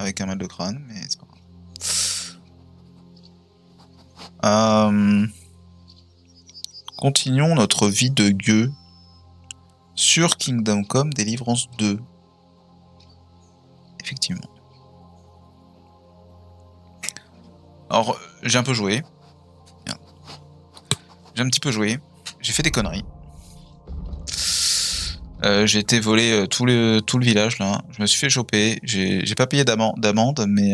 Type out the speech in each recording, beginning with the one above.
avec un mal de crâne, mais c'est pas grave. Continuons notre vie de gueux sur Kingdom Come Deliverance 2. Effectivement. Alors, j'ai un peu joué. Bien. J'ai un petit peu joué. J'ai fait des conneries. J'ai été volé tout le village là. Je me suis fait choper. J'ai pas payé d'amende, mais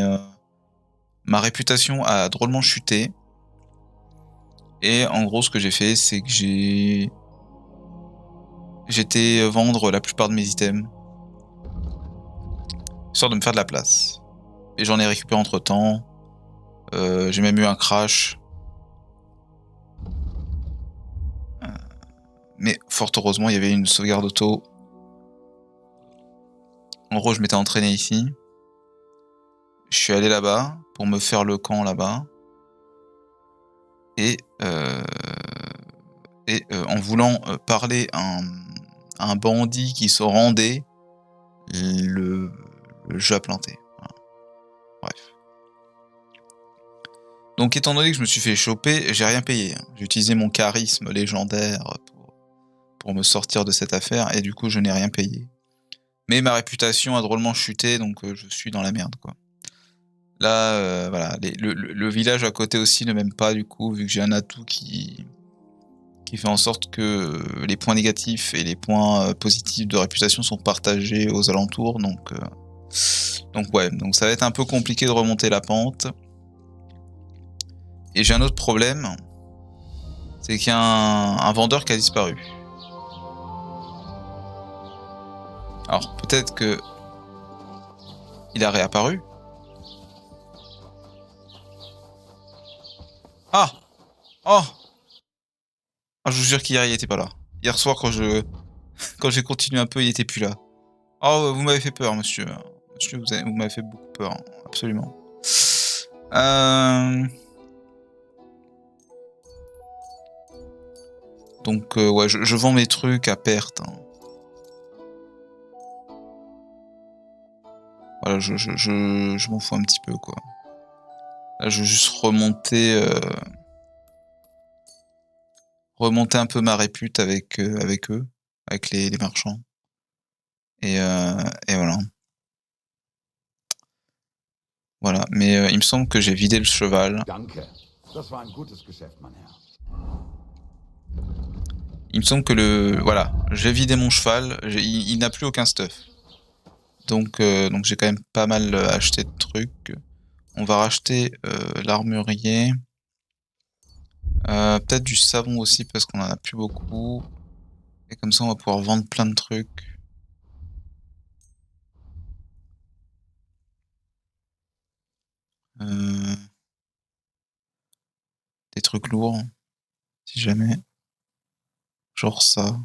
ma réputation a drôlement chuté. Et en gros, ce que j'ai fait, c'est que j'ai été vendre la plupart de mes items, histoire de me faire de la place. Et j'en ai récupéré entre temps. J'ai même eu un crash. Mais fort heureusement, il y avait une sauvegarde auto. En gros, je m'étais entraîné ici. Je suis allé là-bas pour me faire le camp là-bas. Et en voulant parler à un bandit qui se rendait, le jeu a planté. Voilà. Bref. Donc étant donné que je me suis fait choper, j'ai rien payé. J'ai utilisé mon charisme légendaire pour me sortir de cette affaire, et du coup je n'ai rien payé. Mais ma réputation a drôlement chuté, donc je suis dans la merde, quoi. Là, voilà, le village à côté aussi ne m'aime pas, du coup, vu que j'ai un atout qui fait en sorte que les points négatifs et les points positifs de réputation sont partagés aux alentours, donc ouais, donc ça va être un peu compliqué de remonter la pente. Et j'ai un autre problème, c'est qu'il y a un vendeur qui a disparu. Alors peut-être que il a réapparu. Ah! Oh! Ah, je vous jure qu'hier il était pas là. Hier soir quand j'ai continué un peu, il était plus là. Oh, vous m'avez fait peur, monsieur. Monsieur, vous m'avez fait beaucoup peur, hein. Absolument. Donc ouais, je vends mes trucs à perte, hein. Voilà, je m'en fous un petit peu, quoi. Là, je veux juste remonter un peu ma répute avec eux, avec les marchands. Et voilà. Voilà, mais il me semble que j'ai vidé le cheval. Il me semble que voilà, j'ai vidé mon cheval, il n'a plus aucun stuff. Donc j'ai quand même pas mal acheté de trucs. On va racheter l'armurier. Peut-être du savon aussi parce qu'on en a plus beaucoup. Et comme ça on va pouvoir vendre plein de trucs. Des trucs lourds, si jamais. Genre ça.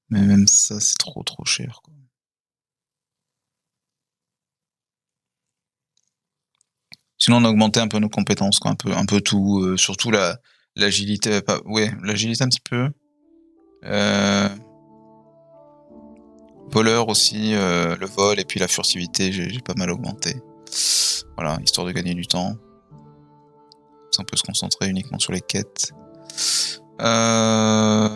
Mais même ça, c'est trop cher, quoi. Sinon, on a augmenté un peu nos compétences, quoi. Un peu tout. Surtout l'agilité. Ouais, l'agilité un petit peu. Voleur aussi, le vol et puis la furtivité, j'ai pas mal augmenté. Voilà, histoire de gagner du temps. On peut se concentrer uniquement sur les quêtes. Ça,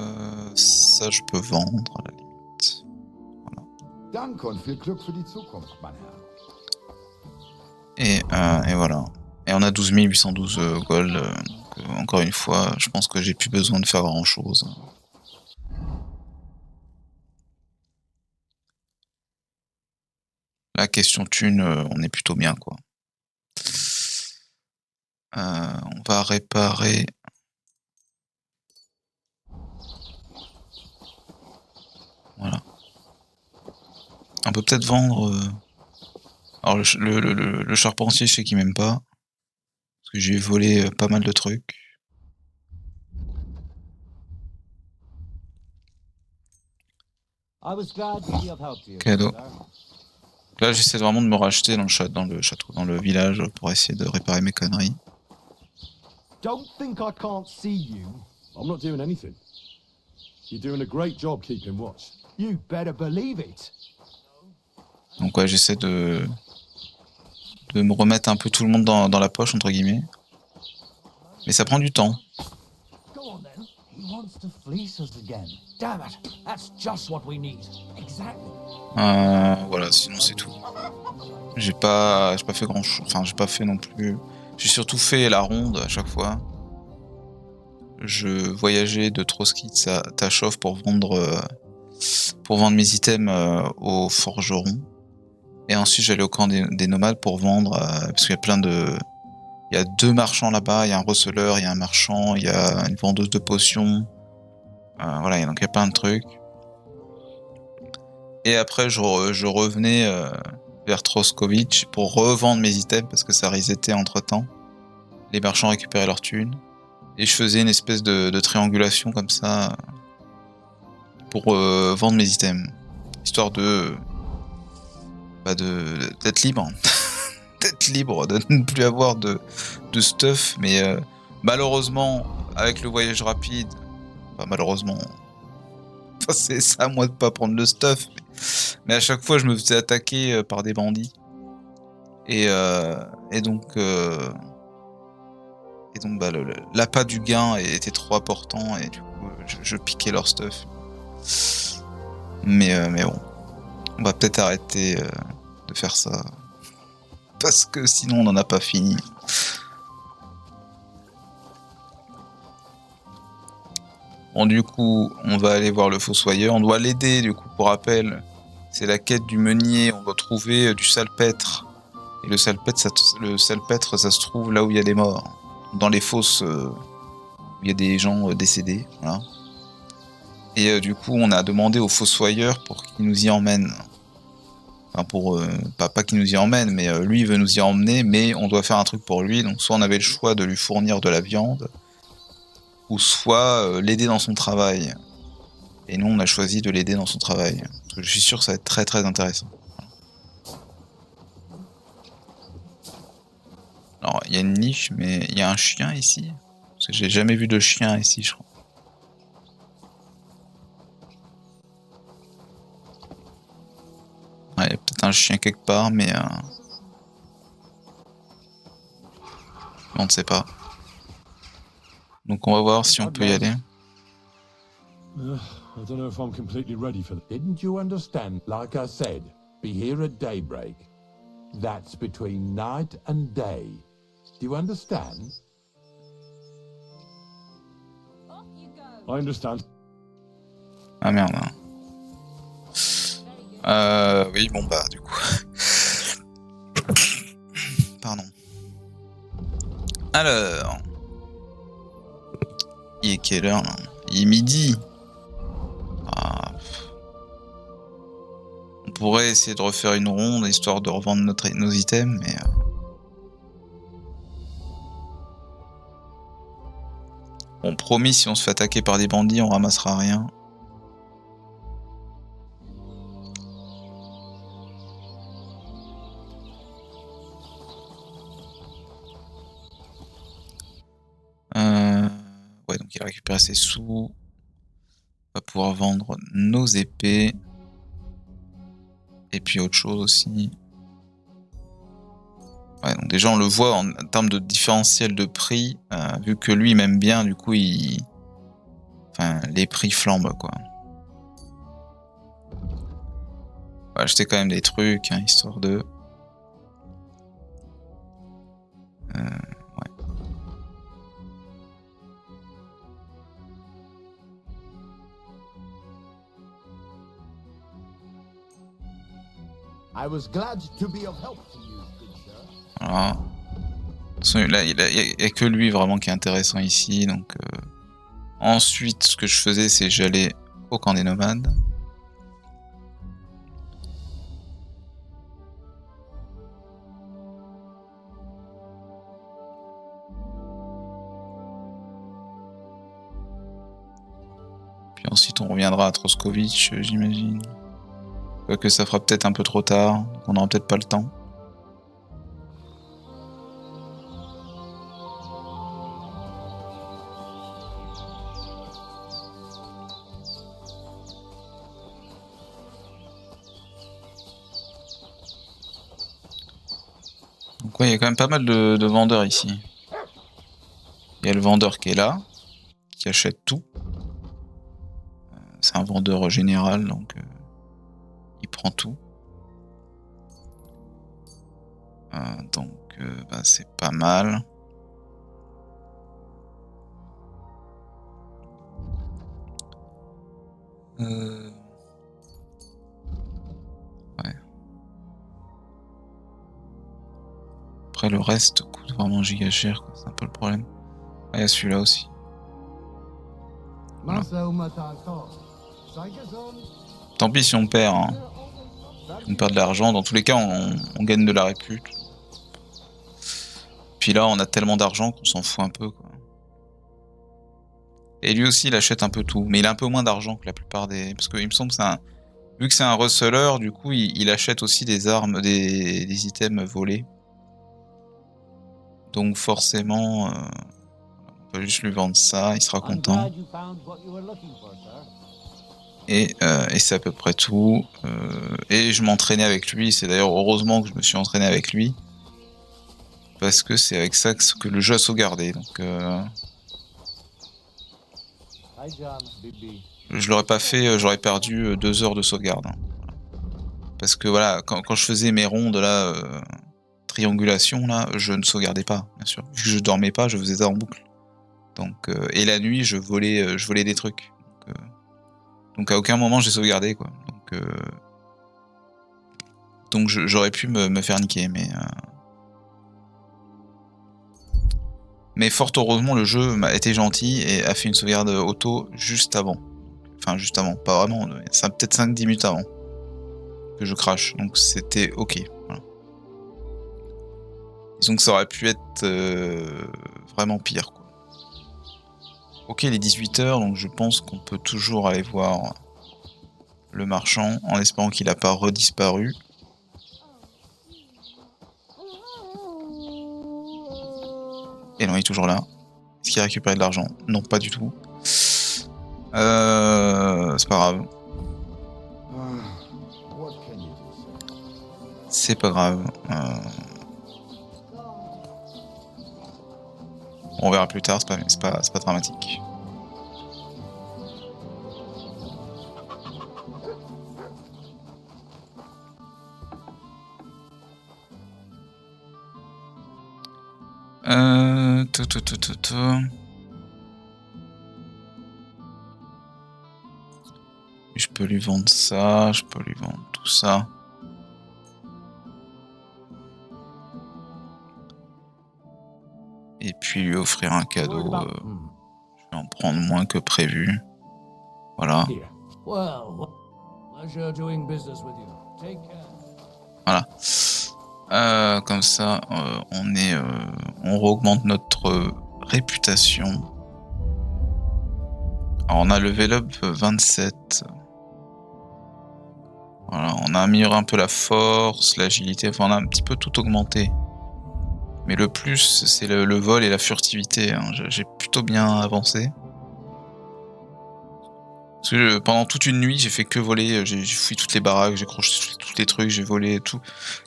je peux vendre à la limite. Voilà. Et voilà. Et on a 12 812 gold. Donc, encore une fois, je pense que j'ai plus besoin de faire grand chose. La question thune, on est plutôt bien, quoi. On va réparer. Voilà. On peut peut-être vendre. Alors le charpentier, je sais qu'il m'aime pas. Parce que je lui ai volé pas mal de trucs. Cadeau. Là, j'essaie vraiment de me racheter dans le château, dans le village, pour essayer de réparer mes conneries. Don't think I can't see you. I'm not doing anything. You're doing a great job keeping watch. You better believe it. Donc ouais, j'essaie de me remettre un peu tout le monde dans la poche, entre guillemets. Mais ça prend du temps. Go on then. He wants to fleece us again. Damn it. That's just what we need. Exactly. Voilà, sinon c'est tout. J'ai pas fait grand chose. Enfin, j'ai pas fait non plus. J'ai surtout fait la ronde à chaque fois. Je voyageais de Troskitz à Tachov pour vendre mes items aux forgerons. Et ensuite j'allais au camp des nomades pour vendre, parce qu'il y a plein de... Il y a 2 marchands là-bas, il y a un receleur, il y a un marchand, il y a une vendeuse de potions. Voilà, donc il y a plein de trucs. Et après je revenais vers Troskovic pour revendre mes items parce que ça resetait entre temps. Les marchands récupéraient leurs thunes. Et je faisais une espèce de triangulation comme ça pour vendre mes items. Histoire d'être libre. D'être libre, de ne plus avoir de stuff. Mais malheureusement, avec le voyage rapide, enfin malheureusement, enfin, c'est ça à moi de pas prendre le stuff. Mais à chaque fois, je me faisais attaquer par des bandits. Et donc bah, l'appât du gain était trop important et du coup je piquais leur stuff. Mais bon, on va peut-être arrêter de faire ça parce que sinon on n'en a pas fini. Bon, du coup, on va aller voir le fossoyeur. On doit l'aider, du coup, pour rappel. C'est la quête du meunier. On doit trouver du salpêtre. Et le salpêtre, ça se trouve là où il y a des morts. Dans les fosses où il y a des gens décédés. Voilà. Et du coup, on a demandé au fossoyeur pour qu'il nous y emmène. Enfin, pour pas qu'il nous y emmène, mais lui, il veut nous y emmener, mais on doit faire un truc pour lui. Donc, soit on avait le choix de lui fournir de la viande, ou soit l'aider dans son travail. Et nous, on a choisi de l'aider dans son travail. Parce que je suis sûr que ça va être très très intéressant. Alors, il y a une niche, mais il y a un chien ici. Parce que j'ai jamais vu de chien ici, je crois. Ouais, il y a peut-être un chien quelque part, mais on ne sait pas. Donc on va voir si on peut y aller. I don't know if I'm completely ready for that. Didn't you understand? Like I said, be here at daybreak. That's between night and day. Do you understand? I understand. Ah merde. Oui, bon bah du coup. Pardon. Alors. Il est quelle heure là? Il est midi. Ah. On pourrait essayer de refaire une ronde histoire de revendre nos items, mais... Bon, promis, si on se fait attaquer par des bandits, on ramassera rien. Ouais, donc il a récupéré ses sous. On va pouvoir vendre nos épées. Et puis autre chose aussi. Ouais, donc déjà on le voit en termes de différentiel de prix. Vu que lui il m'aime bien, du coup enfin, les prix flambent quoi. On va acheter quand même des trucs, hein, histoire de... Ouais. I was glad to be of help to you, good sir. Voilà. De toute façon, là, il y a que lui vraiment qui est intéressant ici. Donc, ensuite, ce que je faisais, c'est j'allais au camp des nomades. Puis ensuite, on reviendra à Troskovic, j'imagine. Quoique ça fera peut-être un peu trop tard, donc on n'aura peut-être pas le temps. Donc ouais, il y a quand même pas mal de vendeurs ici. Il y a le vendeur qui est là, qui achète tout. C'est un vendeur général, donc il prend tout. Donc bah, c'est pas mal. Ouais. Après le reste coûte vraiment giga cher, quoi. C'est un peu le problème. Ah, il y a celui-là aussi. Voilà. Tant pis si on perd, hein. Si on perd de l'argent, dans tous les cas on gagne de la répute. Puis là on a tellement d'argent qu'on s'en fout un peu, quoi. Et lui aussi il achète un peu tout, mais il a un peu moins d'argent que la plupart des... Parce qu'il me semble que c'est un... Vu que c'est un reseller, du coup il achète aussi des armes, des items volés. Donc forcément, on va juste lui vendre ça, il sera content. Et c'est à peu près tout. Et je m'entraînais avec lui, c'est d'ailleurs heureusement que je me suis entraîné avec lui. Parce que c'est avec ça que le jeu a sauvegardé. Donc je l'aurais pas fait, j'aurais perdu 2 heures de sauvegarde. Hein. Parce que voilà, quand je faisais mes rondes là, triangulation là, je ne sauvegardais pas, bien sûr. Vu que je dormais pas, je faisais ça en boucle. Donc et la nuit, je volais des trucs. Donc à aucun moment j'ai sauvegardé, quoi. Donc j'aurais pu me faire niquer, mais fort heureusement le jeu m'a été gentil et a fait une sauvegarde auto juste avant. Enfin juste avant, pas vraiment, peut-être 5-10 minutes avant que je crache, donc c'était ok. Voilà. Disons que ça aurait pu être vraiment pire, quoi. Ok, il est 18h, donc je pense qu'on peut toujours aller voir le marchand en espérant qu'il n'a pas redisparu. Et non, il est toujours là. Est-ce qu'il a récupéré de l'argent? Non, pas du tout. C'est pas grave. C'est pas grave. On verra plus tard, c'est pas dramatique. Je peux lui vendre ça, je peux lui vendre tout ça. Et puis lui offrir un cadeau. Je vais en prendre moins que prévu. Voilà. Voilà. Comme ça, on augmente notre réputation. Alors on a level up 27. Voilà, on a amélioré un peu la force, l'agilité, enfin on a un petit peu tout augmenté. Mais le plus, c'est le vol et la furtivité. Hein. J'ai plutôt bien avancé. Parce que pendant toute une nuit, j'ai fait que voler. J'ai fouillé toutes les baraques, j'ai croché tous les trucs, j'ai volé tout,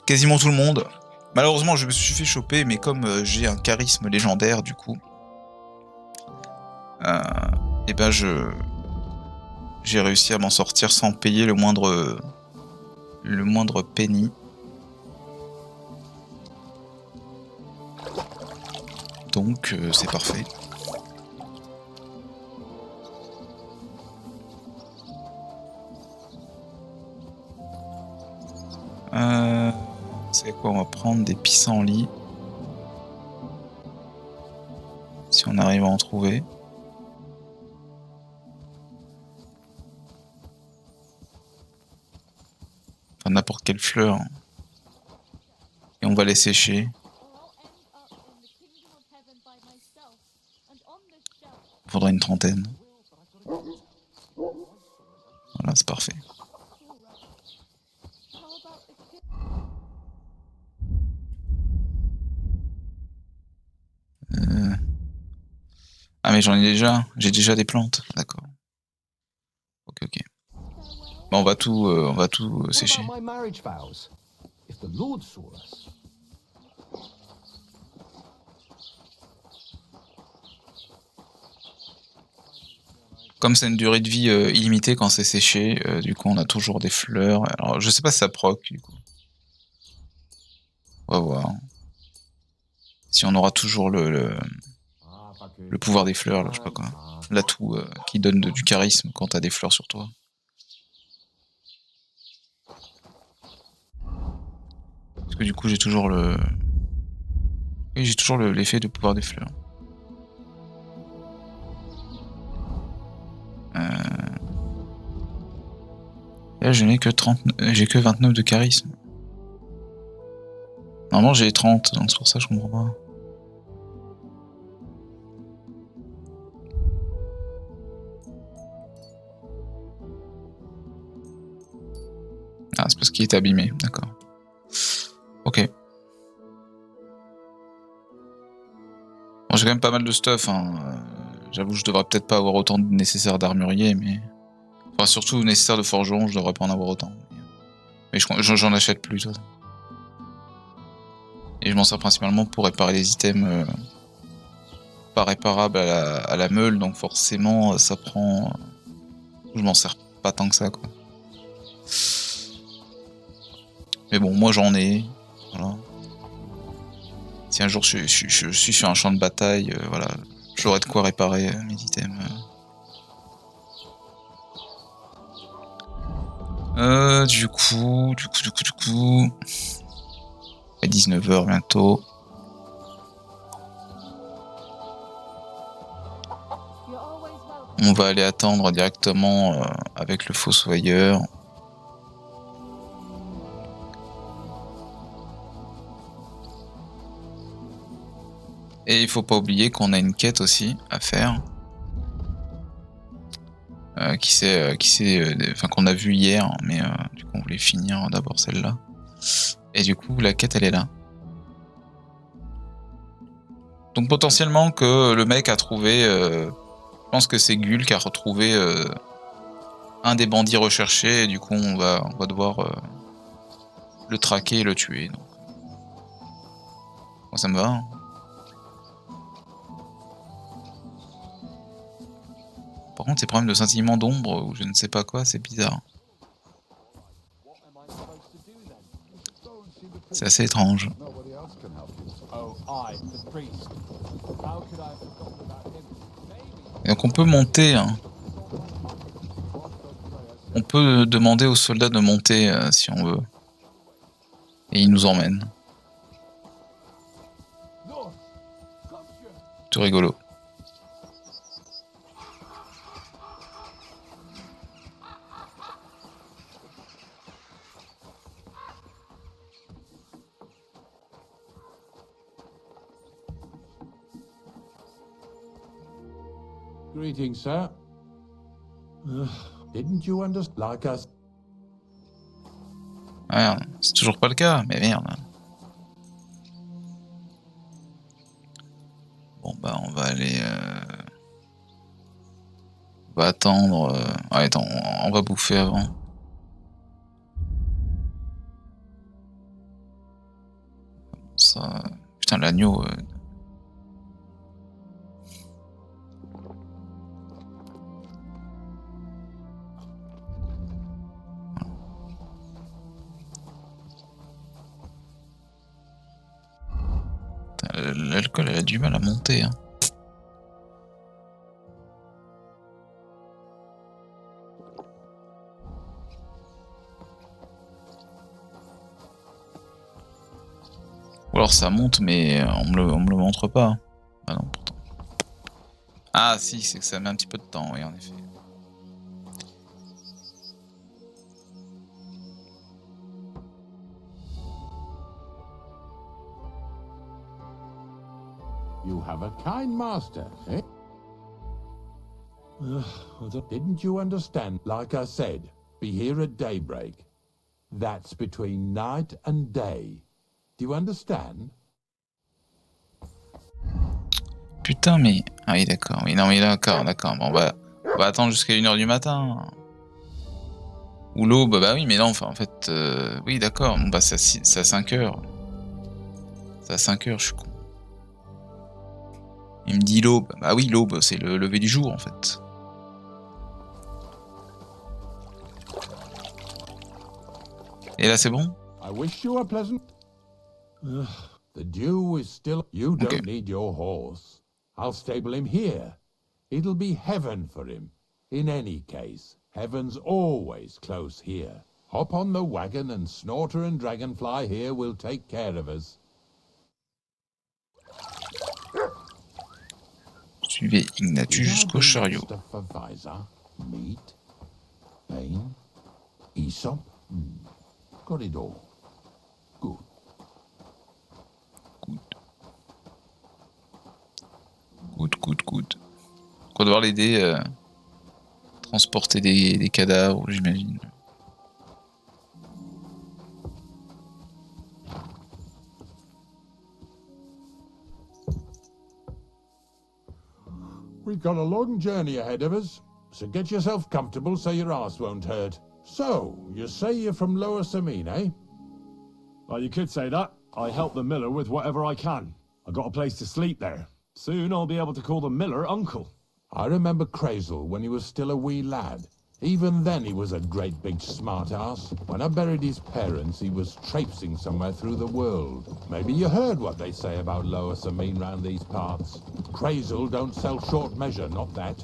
quasiment tout le monde. Malheureusement, je me suis fait choper, mais comme j'ai un charisme légendaire, du coup, et ben j'ai réussi à m'en sortir sans payer le moindre penny. Donc c'est parfait. C'est quoi? On va prendre des pissenlits. Si on arrive à en trouver. Enfin, n'importe quelle fleur. Hein. Et on va les sécher. Il faudra une trentaine. Voilà, c'est parfait. Ah mais j'en ai déjà. J'ai déjà des plantes. D'accord. Ok. Bah, on va tout sécher. Comme c'est une durée de vie illimitée quand c'est séché, du coup on a toujours des fleurs. Alors je sais pas si ça proc du coup. On va voir. Si on aura toujours le pouvoir des fleurs, là, je sais pas quoi. L'atout qui donne du charisme quand t'as des fleurs sur toi. Parce que du coup j'ai toujours le... Oui, j'ai toujours l'effet de pouvoir des fleurs. Là je n'ai que 30... j'ai que 29 de charisme. Normalement j'ai 30, donc c'est pour ça que je comprends pas. Ah, c'est parce qu'il est abîmé, d'accord. Ok. Bon, j'ai quand même pas mal de stuff, hein. J'avoue, je devrais peut-être pas avoir autant de nécessaire d'armurier, mais... Enfin, surtout nécessaire de forgeron, je devrais pas en avoir autant. Mais j'en achète plus, toi. Et je m'en sers principalement pour réparer les items pas réparables à la meule, donc forcément, ça prend... Je m'en sers pas tant que ça, quoi. Mais bon, moi j'en ai, voilà. Si un jour je suis sur un champ de bataille, voilà, j'aurai de quoi réparer mes items. Du coup... À 19h bientôt. On va aller attendre directement avec le fossoyeur. Et il faut pas oublier qu'on a une quête aussi à faire. Qu'on a vu hier, mais du coup on voulait finir d'abord celle-là. Et du coup la quête elle est là. Donc potentiellement que le mec a trouvé, je pense que c'est Gul qui a retrouvé un des bandits recherchés, et du coup on va devoir le traquer et le tuer. Donc. Moi ça me va. Hein. Par contre ces problèmes de scintillement d'ombre ou je ne sais pas quoi, c'est bizarre. C'est assez étrange. Et donc on peut monter. Hein. On peut demander aux soldats de monter si on veut. Et ils nous emmènent. Tout rigolo. Greetings, sir. Didn't you understand like us? Merde, c'est toujours pas le cas, mais merde. Bon bah on va aller... On va attendre... Ouais, attends, on va bouffer avant. Ça... Putain, l'agneau... L'alcool, elle a du mal à monter. Hein. Ou alors ça monte, mais on me le montre pas. Ah non, pourtant. Ah si, c'est que ça met un petit peu de temps, oui, en effet. You have a kind master, eh? Didn't you understand? Like I said, be here at daybreak. That's between night and day. Do you understand? Putain, mais... Ah oui, d'accord. Oui, non, mais d'accord. Bon, on va attendre jusqu'à 1h du matin. Ou l'aube, bah oui, mais non, enfin, en fait... Oui, d'accord. Bon, bah, c'est à 5h. C'est à 5h, je suis con. Il me dit l'aube. Bah oui, l'aube, c'est le lever du jour, en fait. Et là, c'est bon? I wish you a pleasant... The dew is still... You don't Okay. need your horse. I'll stable him here. It'll be heaven for him. In any case, heaven's always close here. Hop on the wagon and Snorter and Dragonfly here will take care of us. Suivez Ignatius jusqu'au chariot. Stuff for Visor, meat, Bane, Aesop. Got it all. Good. Good. On va devoir l'aider transporter des cadavres, j'imagine. We've got a long journey ahead of us, so get yourself comfortable so your arse won't hurt. So, you say you're from Lower Samine, eh? Well, you could say that. I help the miller with whatever I can. I got a place to sleep there. Soon I'll be able to call the miller uncle. I remember Crazel when he was still a wee lad. Even then he was a great big smart-ass. When I buried his parents, he was traipsing somewhere through the world. Maybe you heard what they say about Lower Samine round these parts. Crazel don't sell short measure, not that.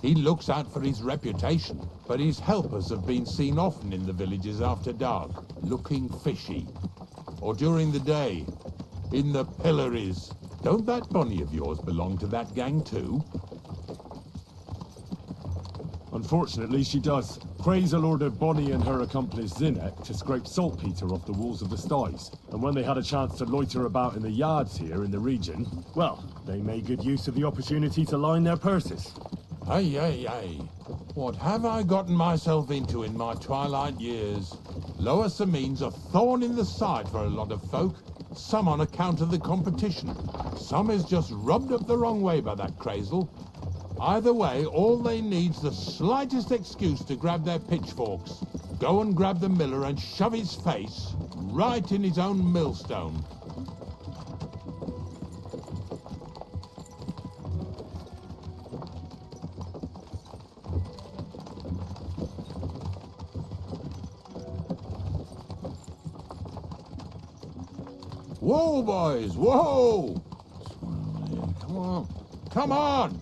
He looks out for his reputation, but his helpers have been seen often in the villages after dark, looking fishy. Or during the day, in the pillories. Don't that bunny of yours belong to that gang too? Unfortunately, she does. Crazel ordered Bonnie and her accomplice Zinnek to scrape saltpeter off the walls of the sties. And when they had a chance to loiter about in the yards here in the region, well, they made good use of the opportunity to line their purses. Ay. What have I gotten myself into in my twilight years? Lower Samine's a thorn in the side for a lot of folk. Some on account of the competition. Some is just rubbed up the wrong way by that Crazel. Either way, all they need's the slightest excuse to grab their pitchforks. Go and grab the miller and shove his face right in his own millstone. Whoa, boys, whoa! Come on!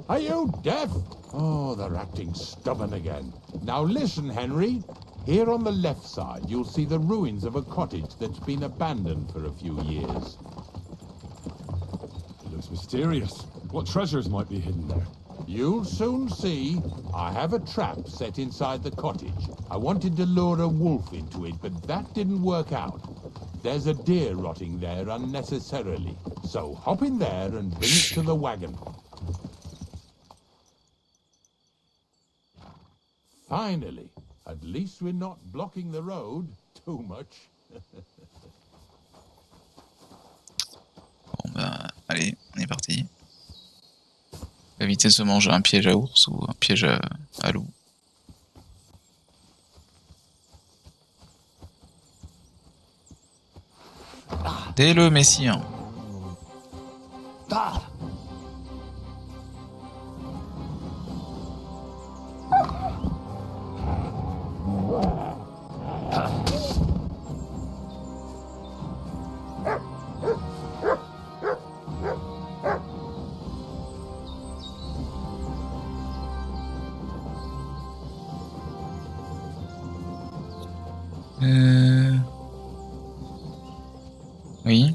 Are you deaf? Oh, they're acting stubborn again. Now listen, Henry. Here on the left side, you'll see the ruins of a cottage that's been abandoned for a few years. It looks mysterious. What treasures might be hidden there? You'll soon see. I have a trap set inside the cottage. I wanted to lure a wolf into it, but that didn't work out. There's a deer rotting there unnecessarily. So hop in there and bring it to the wagon. Finally, at least we're not blocking the road too much. Bon bah, allez, on est parti. Éviter de se manger un piège à ours ou un piège à loup. Dès le Messie. Hein. Ah! Oui.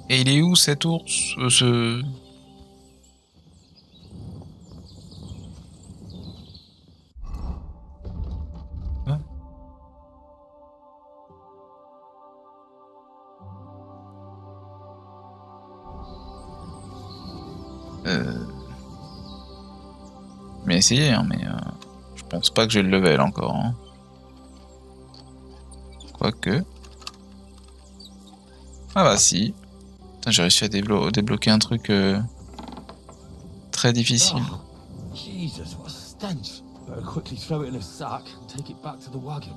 Et il est où cet ours ce... Hein? Mais essayez, hein, mais je pense pas que j'ai le level encore. Hein. Quoique. Ah bah si. Putain, j'ai réussi à débloquer un truc très difficile. Oh, Jesus, what a stench. Better quickly throw it in a sack and take it back to the wagon.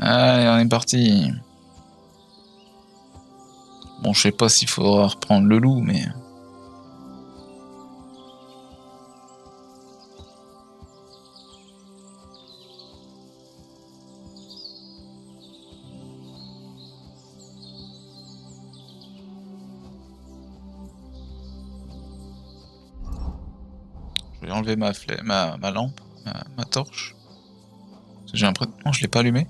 Allez, on est parti. Bon, je sais pas s'il faudra reprendre le loup, mais... Je vais enlever ma lampe, ma torche. J'ai l'impression... Non, je l'ai pas allumé.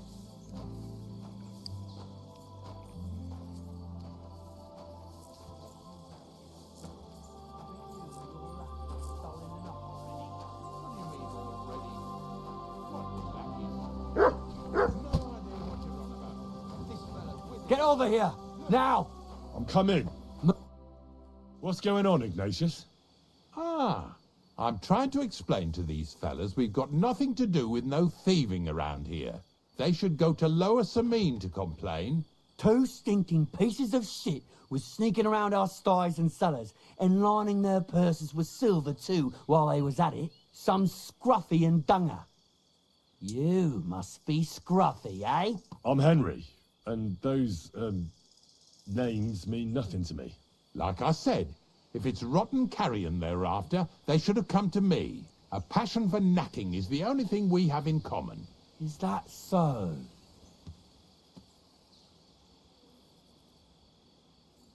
Get over here, now! I'm coming. What's going on, Ignatius? Ah, I'm trying to explain to these fellas we've got nothing to do with no thieving around here. They should go to Lower Samine to complain. 2 stinking pieces of shit was sneaking around our sties and cellars and lining their purses with silver too while they was at it. Some scruffy and dunger. You must be scruffy, eh? I'm Henry, and those, names mean nothing to me. Like I said, if it's rotten carrion they're after, they should have come to me. A passion for knacking is the only thing we have in common. Is that so?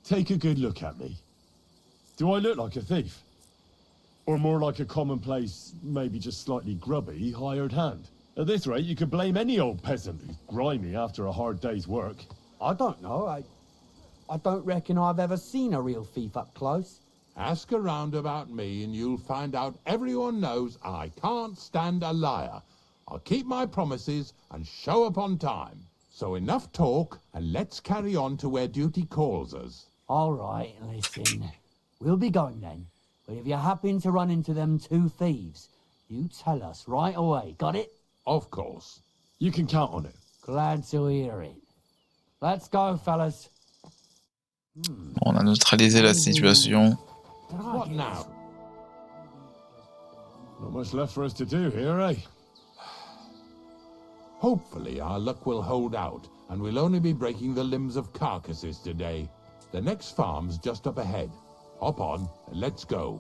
Take a good look at me. Do I look like a thief? Or more like a commonplace, maybe just slightly grubby, hired hand? At this rate, you could blame any old peasant who's grimy after a hard day's work. I don't know. I don't reckon I've ever seen a real thief up close. Ask around about me and you'll find out everyone knows I can't stand a liar. I'll keep my promises and show up on time. So enough talk and let's carry on to where duty calls us. All right, listen. We'll be going then. But if you happen to run into them 2 thieves, you tell us right away. Got it? Of course. You can count on it. Glad to hear it. Let's go, fellas. Bon, on a neutralisé la situation. What now? Not much left for us to do here, eh? Hopefully our luck will hold out and we'll only be breaking the limbs of carcasses today. The next farm's just up ahead. Hop on and let's go.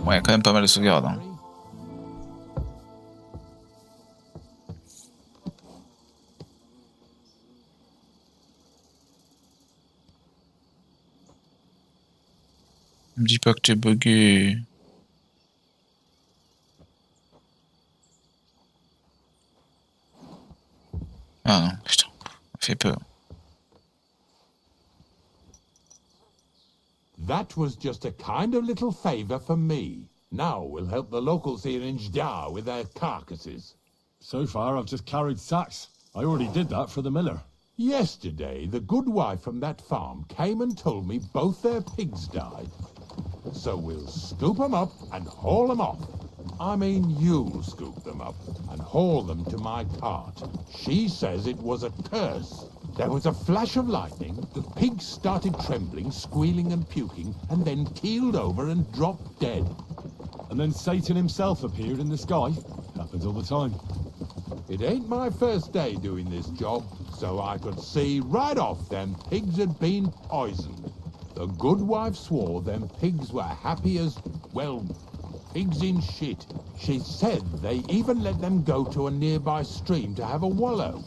Ouais, y a quand même pas mal de sauvegardes. Hein. Me dis pas que t'es bugué. Ah non, putain, ça fait peur. That was just a kind of little favor for me. Now we'll help the locals here in Jdar with their carcasses. So far, I've just carried sacks. I already did that for the miller. Yesterday, the good wife from that farm came and told me both their pigs died. So we'll scoop them up and haul them off. I mean, you'll scoop them up and haul them to my cart. She says it was a curse. There was a flash of lightning, the pigs started trembling, squealing and puking, and then keeled over and dropped dead. And then Satan himself appeared in the sky. Happens all the time. It ain't my first day doing this job, so I could see right off them pigs had been poisoned. The good wife swore them pigs were happy as, well, pigs in shit. She said they even let them go to a nearby stream to have a wallow.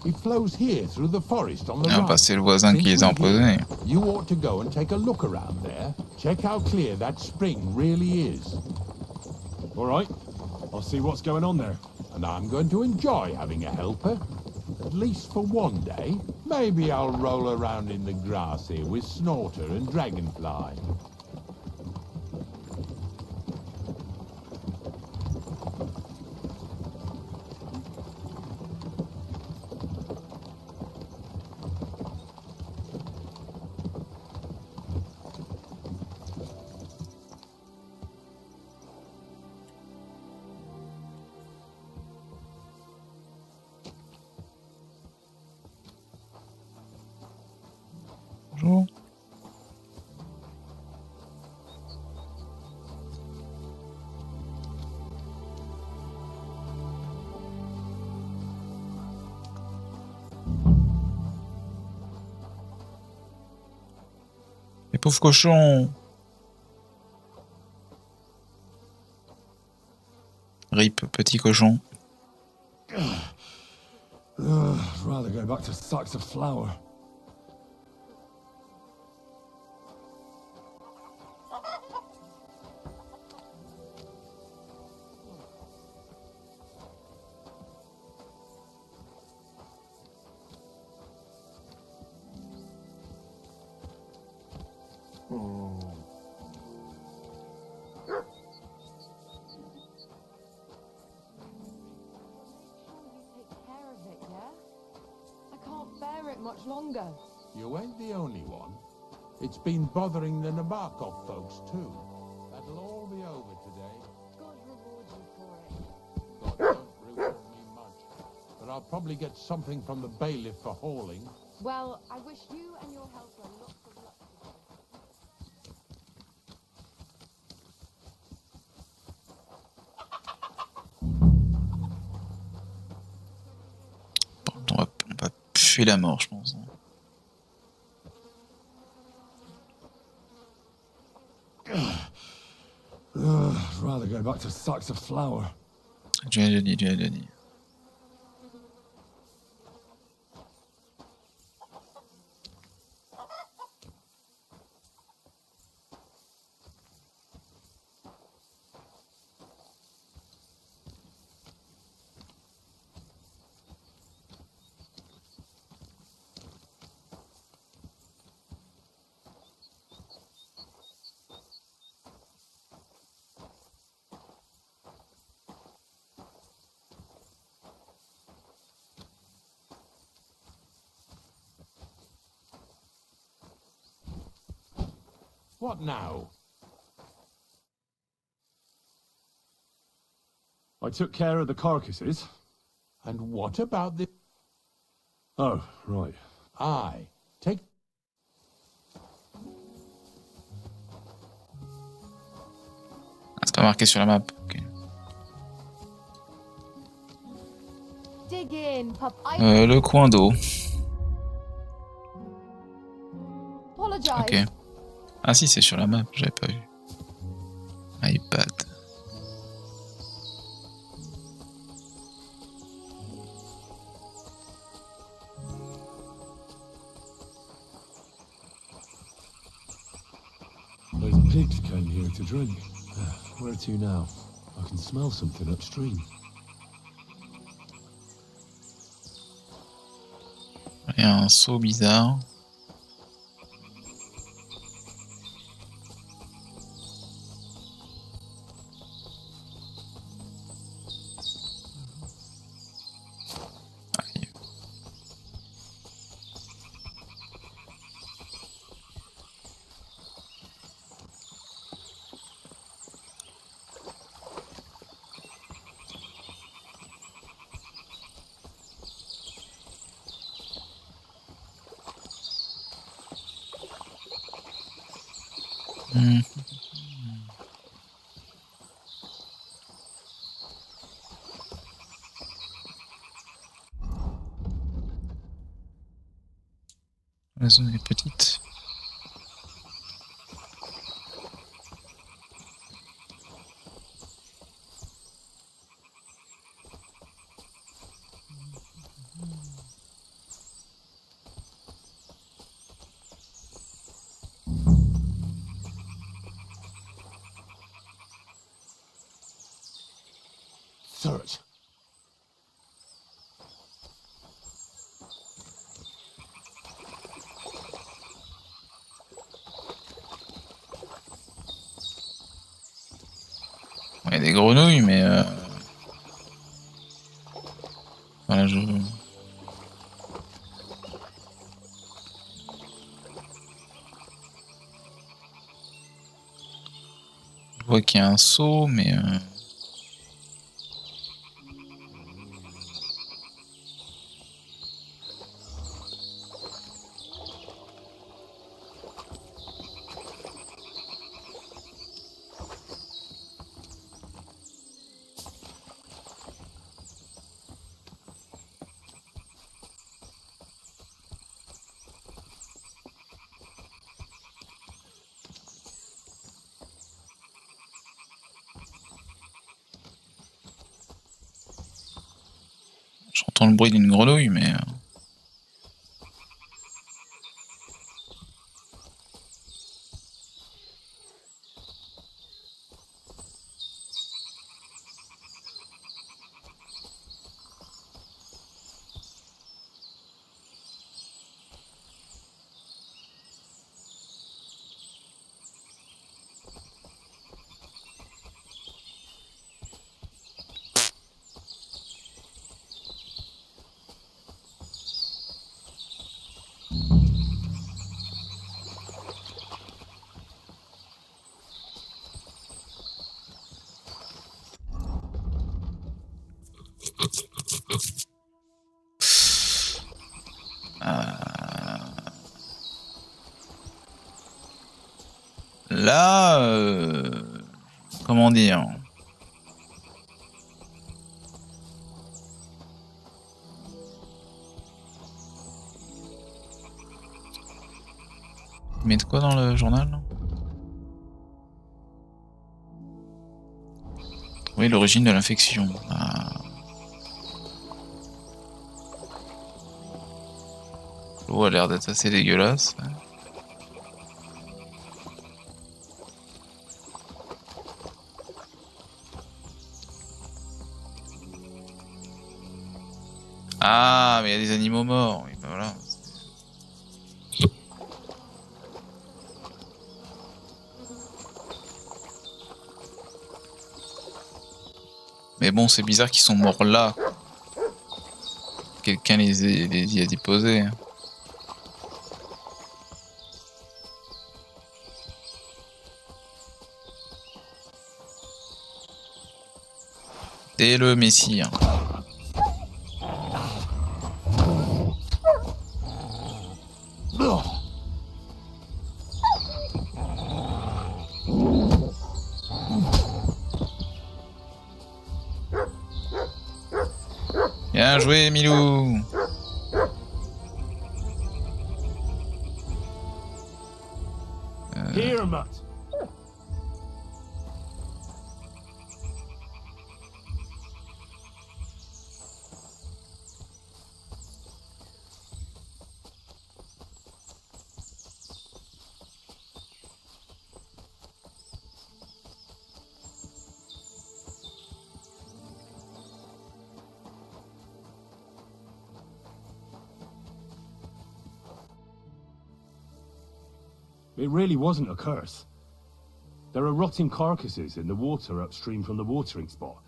It flows here through the forest on the Ah, right. bah c'est le voisin qui les a empoisonnés. You ought to go and take a look around there. Check how clear that spring really is. All right, I'll see what's going on there. And I'm going to enjoy having a helper. At least for one day. Maybe I'll roll around in the grass here with Snorter and Dragonfly. Bonjour. pauvre cochon. Rip, petit cochon. I'd rather go back to sacks of flour. Much longer. You ain't the only one. It's been bothering the Nabokov folks too. That'll all be over today. God reward you for it. God don't reward me much, but I'll probably get something from the bailiff for hauling. Well, I wish you and your helper lots of luck today. On va puer la mort, je pense. I'd rather go back to sacks of flour. Tu l'as dit, tu l'as dit. What now? I took care of the carcasses. And what about the... Oh, right. Aye. Take... Ah, c'est pas marqué sur la map. Ok. Dig in, pup. Le coin d'eau. Apologize. Ok. Ah si, c'est sur la map, j'avais pas vu. iPad. Those pigs came here to drink. Where to now? I can smell something upstream. Il y a un saut bizarre. La zone est petite. Search. Il y a des grenouilles, mais voilà, je vois qu'il y a un saut, mais J'entends le bruit d'une grenouille, mais... Là, comment dire? Il met de quoi dans le journal? Trouver l'origine de l'infection. L'eau a l'air d'être assez dégueulasse. Ah, mais il y a des animaux morts. Oui, bah voilà. Mais bon, c'est bizarre qu'ils sont morts là. Quelqu'un les y a déposés. Et le Messie. Bien joué, Milou. Here, Mutt. It really wasn't a curse. There are rotting carcasses in the water upstream from the watering spot.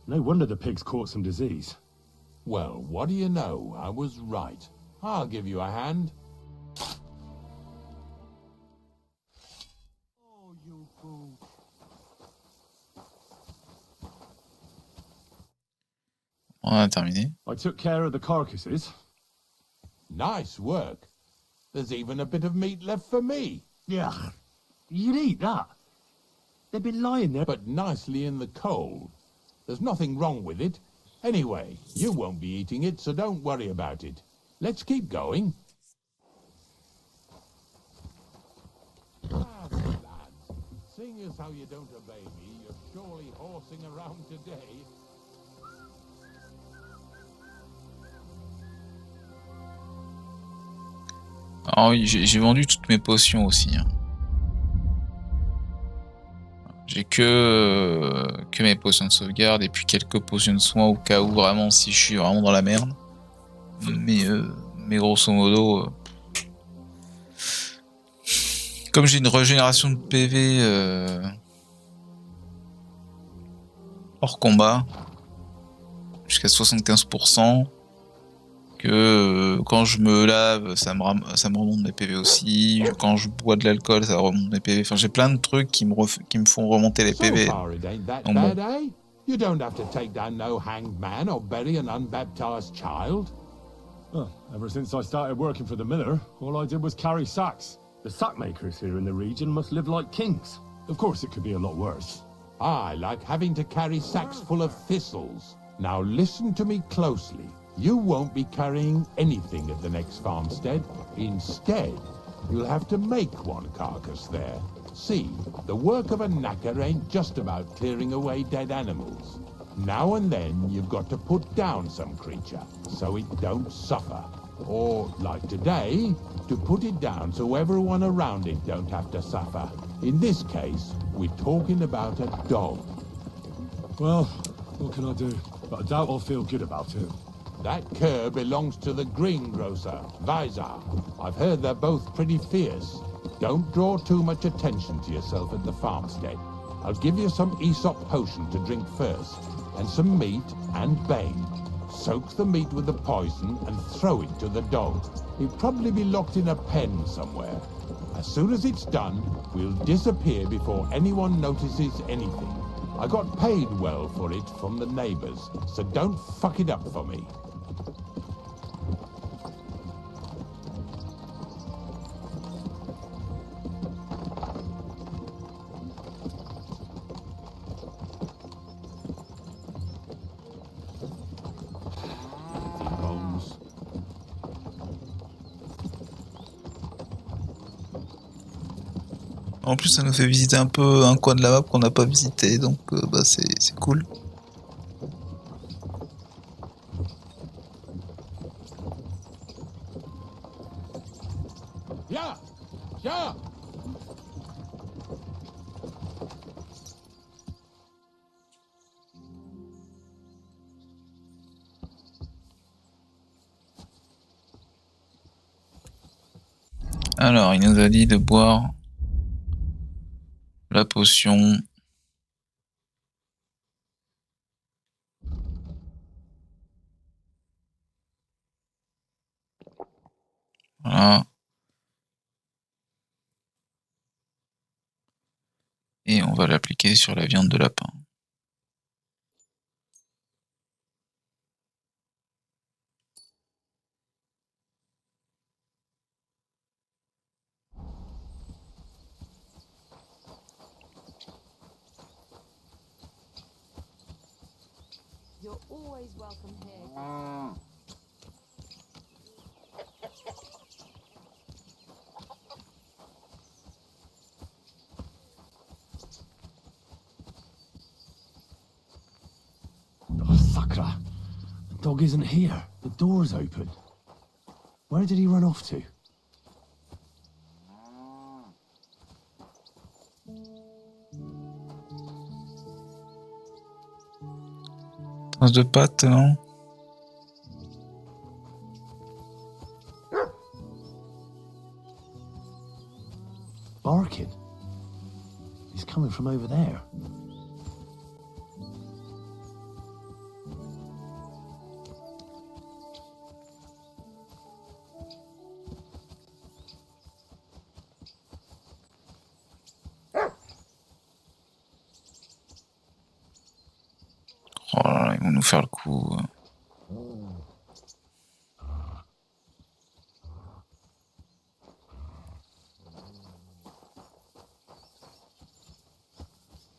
No wonder the pigs caught some disease. Well, what do you know? I was right. I'll give you a hand. Oh, you fool. On a terminé. I took care of the carcasses. Nice work. There's even a bit of meat left for me. Yeah, you'd eat that. They've been lying there. But nicely in the cold. There's nothing wrong with it. Anyway, you won't be eating it, so don't worry about it. Let's keep going. Ah, lads, seeing as how you don't obey me, you're surely horsing around today. Ah oui, j'ai vendu toutes mes potions aussi. J'ai que mes potions de sauvegarde et puis quelques potions de soins au cas où vraiment si je suis vraiment dans la merde. Mais grosso modo, comme j'ai une régénération de PV hors combat jusqu'à 75%, que quand je me lave, ça me remonte mes PV aussi. Quand je bois de l'alcool, ça remonte mes PV. Enfin, j'ai plein de trucs qui me font remonter les PV. So far, it ain't that Donc bad, bon. eh? You don't have to take down no hanged man or bury an unbaptized child. Well, ever since I started working for the miller, all I did was carry sacks. The sack makers here in the region must live like kings. Of course, it could be a lot worse. I like having to carry sacks full of thistles. Now listen to me closely. You won't be carrying anything at the next farmstead. Instead, you'll have to make one carcass there. See, the work of a knacker ain't just about clearing away dead animals. Now and then you've got to put down some creature so it don't suffer. Or, like today, to put it down so everyone around it don't have to suffer. In this case, we're talking about a dog. Well, what can I do? But I doubt I'll feel good about it. That cur belongs to the greengrocer, Vizar. I've heard they're both pretty fierce. Don't draw too much attention to yourself at the farmstead. I'll give you some Aesop potion to drink first, and some meat and bane. Soak the meat with the poison and throw it to the dog. He'll probably be locked in a pen somewhere. As soon as it's done, we'll disappear before anyone notices anything. I got paid well for it from the neighbors, so don't fuck it up for me. En plus, ça nous fait visiter un peu un coin de la map qu'on n'a pas visité, donc bah c'est cool. Yeah! Yeah! Alors, il nous a dit de boire la potion. Voilà. Et on va l'appliquer sur la viande de lapin. You're always welcome here. Oh, Sakra. The dog isn't here. The door's open. Where did he run off to? Trace de patte, non? Barking. He's coming from over there. Oh là là, ils vont nous faire le coup.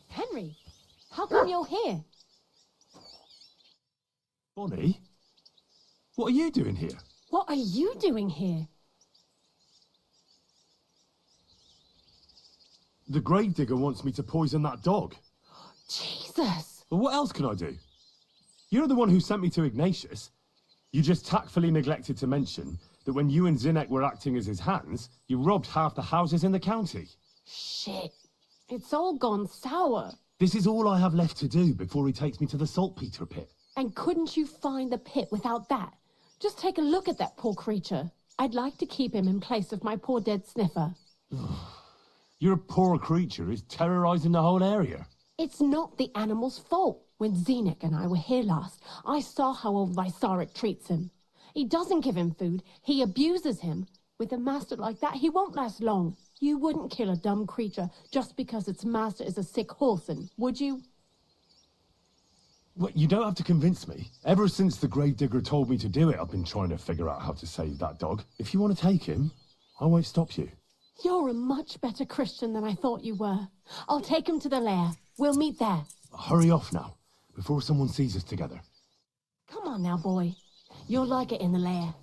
Henry, how come you're here? Bonnie? What are you doing here? What are you doing here? The gravedigger wants me to poison that dog. Jesus! Well, what else can I do? You're the one who sent me to Ignatius. You just tactfully neglected to mention that when you and Zinnek were acting as his hands, you robbed half the houses in the county. Shit. It's all gone sour. This is all I have left to do before he takes me to the saltpeter pit. And couldn't you find the pit without that? Just take a look at that poor creature. I'd like to keep him in place of my poor dead sniffer. Your poor creature is terrorizing the whole area. It's not the animal's fault. When Zinnek and I were here last, I saw how old Vysarik treats him. He doesn't give him food, he abuses him. With a master like that, he won't last long. You wouldn't kill a dumb creature just because its master is a sick horseman, would you? Well, you don't have to convince me. Ever since the gravedigger told me to do it, I've been trying to figure out how to save that dog. If you want to take him, I won't stop you. You're a much better Christian than I thought you were. I'll take him to the lair. We'll meet there. Hurry off now, before someone sees us together. Come on now, boy. You'll like it in the lair.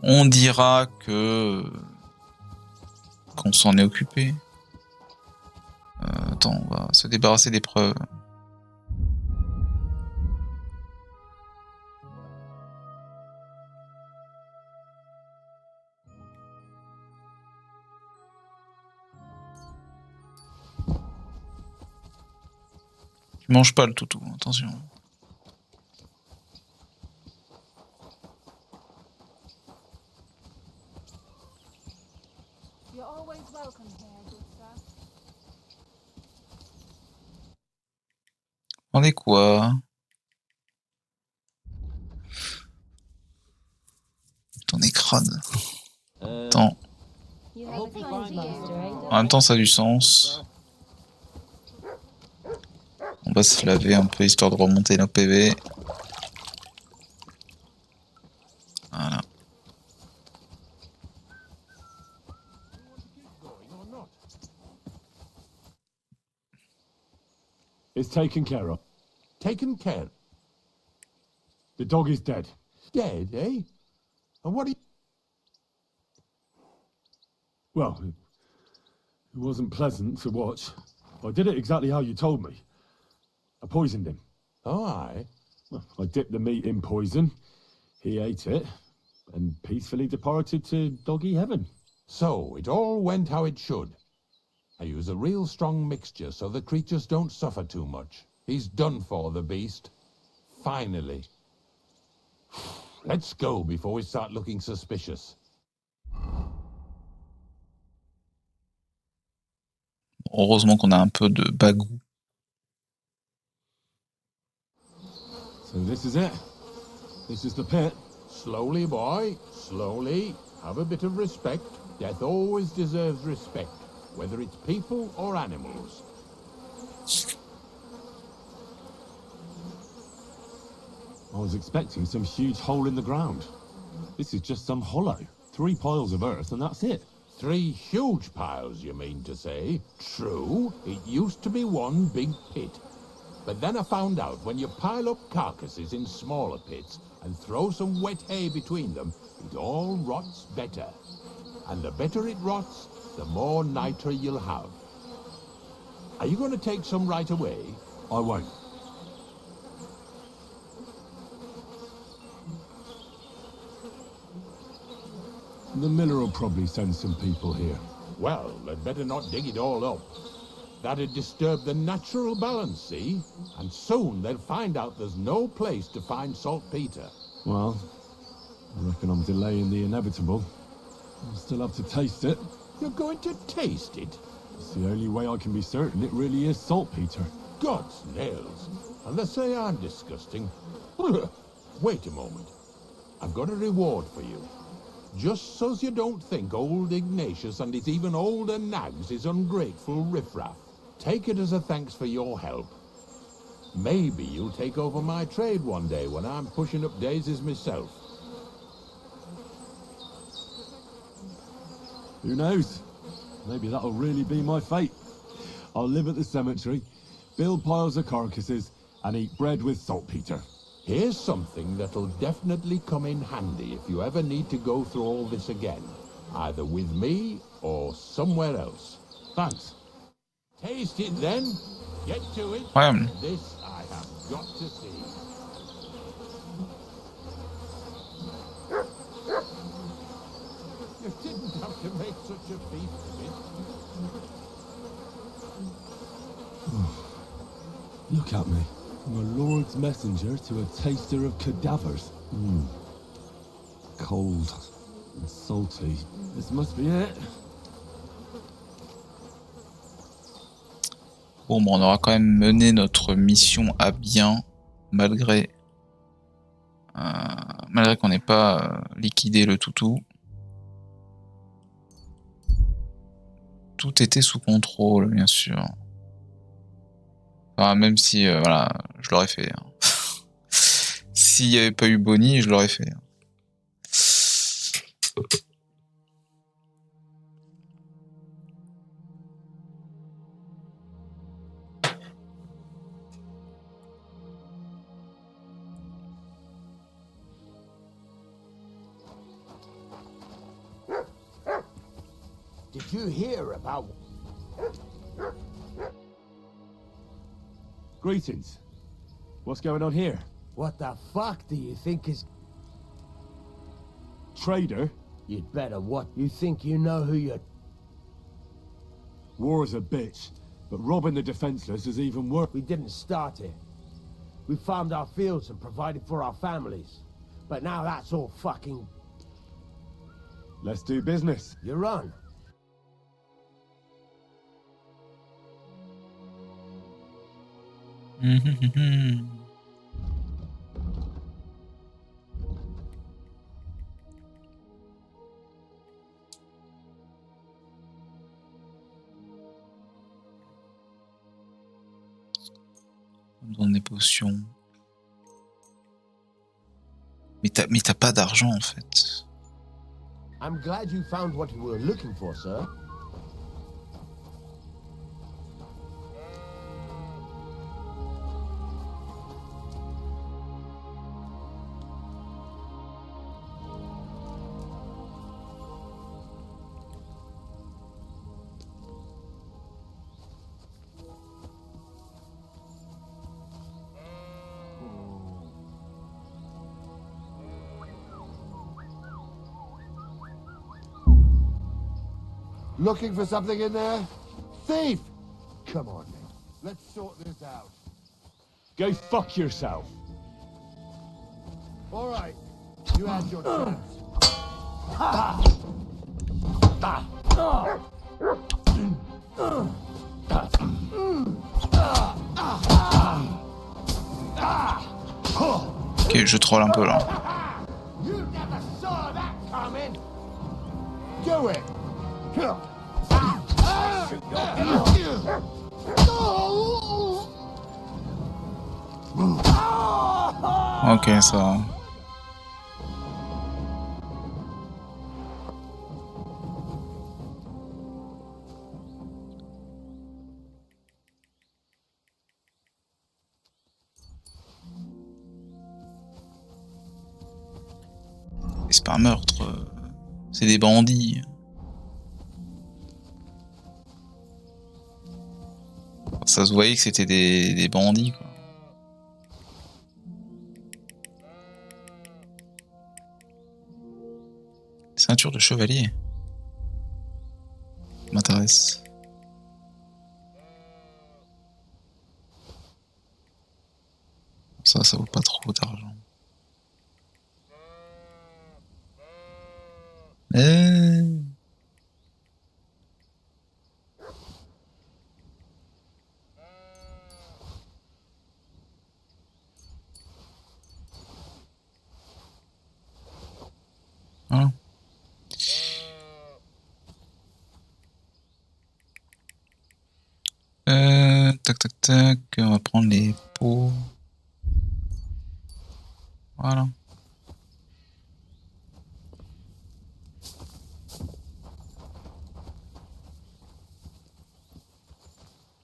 On dira que qu'on s'en est occupé. attends, on va se débarrasser des preuves. Tu manges pas le toutou, attention. You're always welcome here, good sir. On est quoi? Ton crâne. Attends. You have a kind master, eh? En même temps, ça a du sens. On va se laver un peu histoire de remonter nos PV. Voilà. It's taken care of. Taken care. The dog is dead. Dead, eh? And what are you... Well, it wasn't pleasant to watch. I did it exactly how you told me. I poisoned him. Oh, aye. Well, I dipped the meat in poison. He ate it and peacefully departed to doggy heaven. So, it all went how it should. I use a real strong mixture so the creatures don't suffer too much. He's done for, the beast. Finally. Let's go before we start looking suspicious. Heureusement qu'on a un peu de bagou. So this is it. This is the pit. Slowly, boy. Slowly. Have a bit of respect. Death always deserves respect, whether it's people or animals. I was expecting some huge hole in the ground. This is just some hollow. 3 piles of earth and that's it. 3 huge piles, you mean to say? True, it used to be one big pit. But then I found out when you pile up carcasses in smaller pits and throw some wet hay between them, it all rots better. And the better it rots, the more niter you'll have. Are you going to take some right away? I won't. The miller will probably send some people here. Well, they'd better not dig it all up. That'd disturb the natural balance, see? And soon they'll find out there's no place to find saltpeter. Well, I reckon I'm delaying the inevitable. I'll still have to taste it. You're going to taste it? It's the only way I can be certain it really is saltpeter. God's nails. And they say I'm disgusting. Wait a moment. I've got a reward for you. Just so's you don't think old Ignatius and his even older nags is ungrateful riffraff. Take it as a thanks for your help. Maybe you'll take over my trade one day when I'm pushing up daisies myself. Who knows? Maybe that'll really be my fate. I'll live at the cemetery, build piles of carcasses, and eat bread with saltpeter. Here's something that'll definitely come in handy if you ever need to go through all this again. Either with me or somewhere else. Thanks. Taste it then. Get to it. Ouais. This I have got to see. You didn't have to make such a feast of it. Look at me. I'm a lord's messenger to a taster of cadavers. Cold and salty. This must be it. Bon, on aura quand même mené notre mission à bien, malgré qu'on n'ait pas liquidé le toutou. Tout était sous contrôle, bien sûr. Enfin, même si, voilà, je l'aurais fait. Hein. S'il n'y avait pas eu Bonnie, je l'aurais fait. Did you hear about... Greetings. What's going on here? What the fuck do you think is... Trader? You'd better what? You think you know who you're... War's a bitch, but robbing the defenseless is even worse. We didn't start it. We farmed our fields and provided for our families. But now that's all fucking... Let's do business. You're on. Dans des potions. Mais t'as pas d'argent en fait. I'm glad you found what you were looking for, sir. Looking for something in there? Thief! Come on, then. Let's sort this out. Go fuck yourself. All right. You had your chance. Ok, je troll un peu là. You never saw that coming! Do it! Ok, ça va. C'est pas un meurtre, c'est des bandits. Ça se voyait que c'était des bandits, quoi. Ceinture de chevalier. Ça m'intéresse. Ça vaut pas trop d'argent. Voilà. Tac tac tac, on va prendre les pots. Voilà.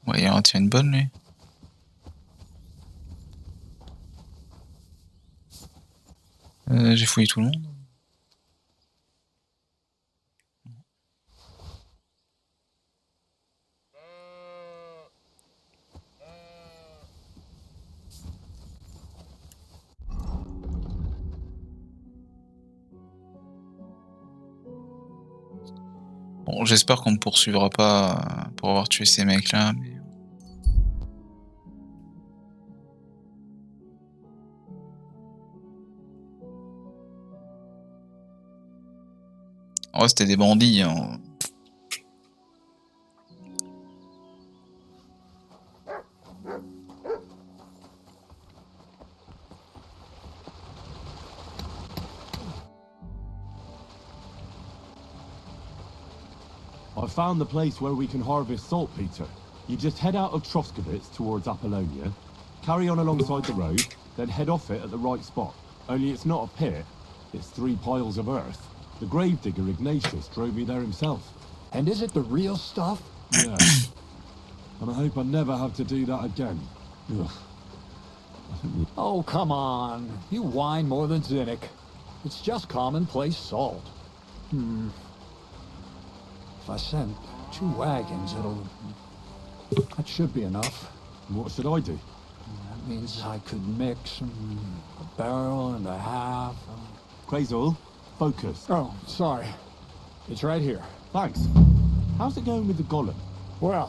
Ouais, il en tient une bonne lui. J'ai fouillé tout le monde. Bon, j'espère qu'on me poursuivra pas pour avoir tué ces mecs là, mais... En vrai, c'était des bandits, hein. I found the place where we can harvest saltpeter. You just head out of Troskovitz towards Apollonia, carry on alongside the road, then head off it at the right spot. Only it's not a pit, it's 3 piles of earth. The gravedigger Ignatius drove me there himself. And is it the real stuff? Yeah. And I hope I never have to do that again. Ugh. Oh, come on. You whine more than Zinnik. It's just commonplace salt. If I send 2 wagons, that should be enough. What should I do? means I could mix a barrel and a half. Crazel, focus. Oh, sorry. It's right here. Thanks. How's it going with the golem? Well,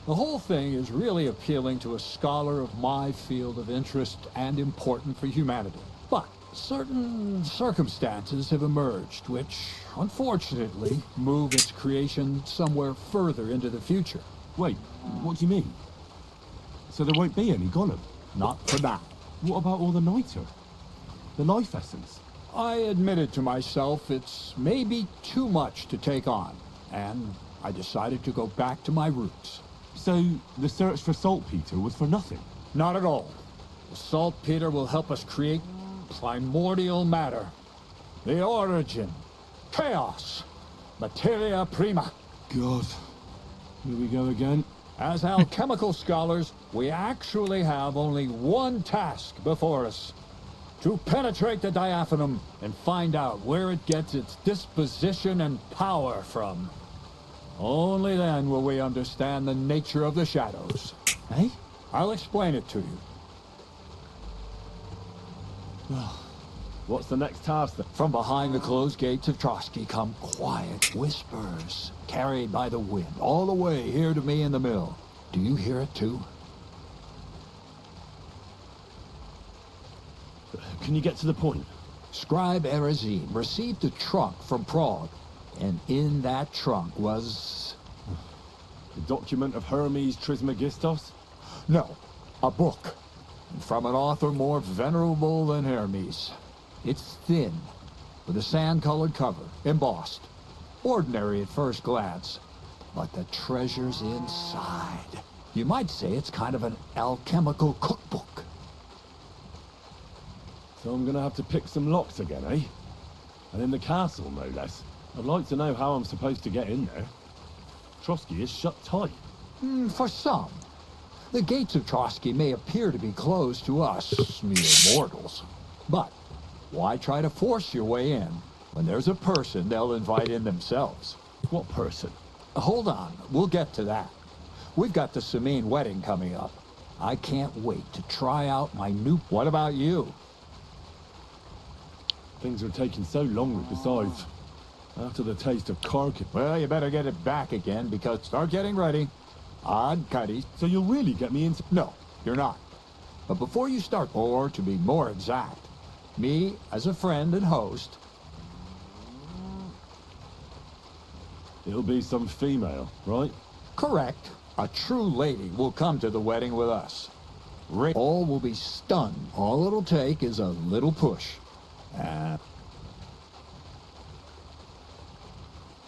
the whole thing is really appealing to a scholar of my field of interest and important for humanity. But certain circumstances have emerged which, unfortunately, move its creation somewhere further into the future. Wait, what do you mean? So there won't be any golem? Not for now. What about all the niter? The life essence? I admitted to myself it's maybe too much to take on, and I decided to go back to my roots. So the search for saltpeter was for nothing? Not at all. The saltpeter will help us create primordial matter. The origin. Chaos. Materia prima. God. Here we go again. As alchemical scholars, we actually have only one task before us. To penetrate the diaphanum and find out where it gets its disposition and power from. Only then will we understand the nature of the shadows. Eh? I'll explain it to you. What's the next task then? From behind the closed gates of Trotsky come quiet whispers, carried by the wind, all the way here to me in the mill. Do you hear it too? Can you get to the point? Scribe Erezine received a trunk from Prague, and in that trunk was... The document of Hermes Trismegistos? No, a book. From an author more venerable than Hermes. It's thin, with a sand-colored cover, embossed. Ordinary at first glance, but the treasure's inside. You might say it's kind of an alchemical cookbook. So I'm gonna have to pick some locks again, eh? And in the castle, no less. I'd like to know how I'm supposed to get in there. Trotsky is shut tight. For some. The gates of Trotsky may appear to be closed to us, mere mortals. But why try to force your way in? When there's a person they'll invite in themselves. What person? Hold on, we'll get to that. We've got the Samine wedding coming up. I can't wait to try out my new... What about you? Things are taking so long besides. After the taste of Karkin. Well, you better get it back again, because start getting ready. Odd cutty. So you'll really get me into... No, you're not. But before you start, or to be more exact, me as a friend and host... It'll be some female, right? Correct. A true lady will come to the wedding with us. All will be stunned. All it'll take is a little push.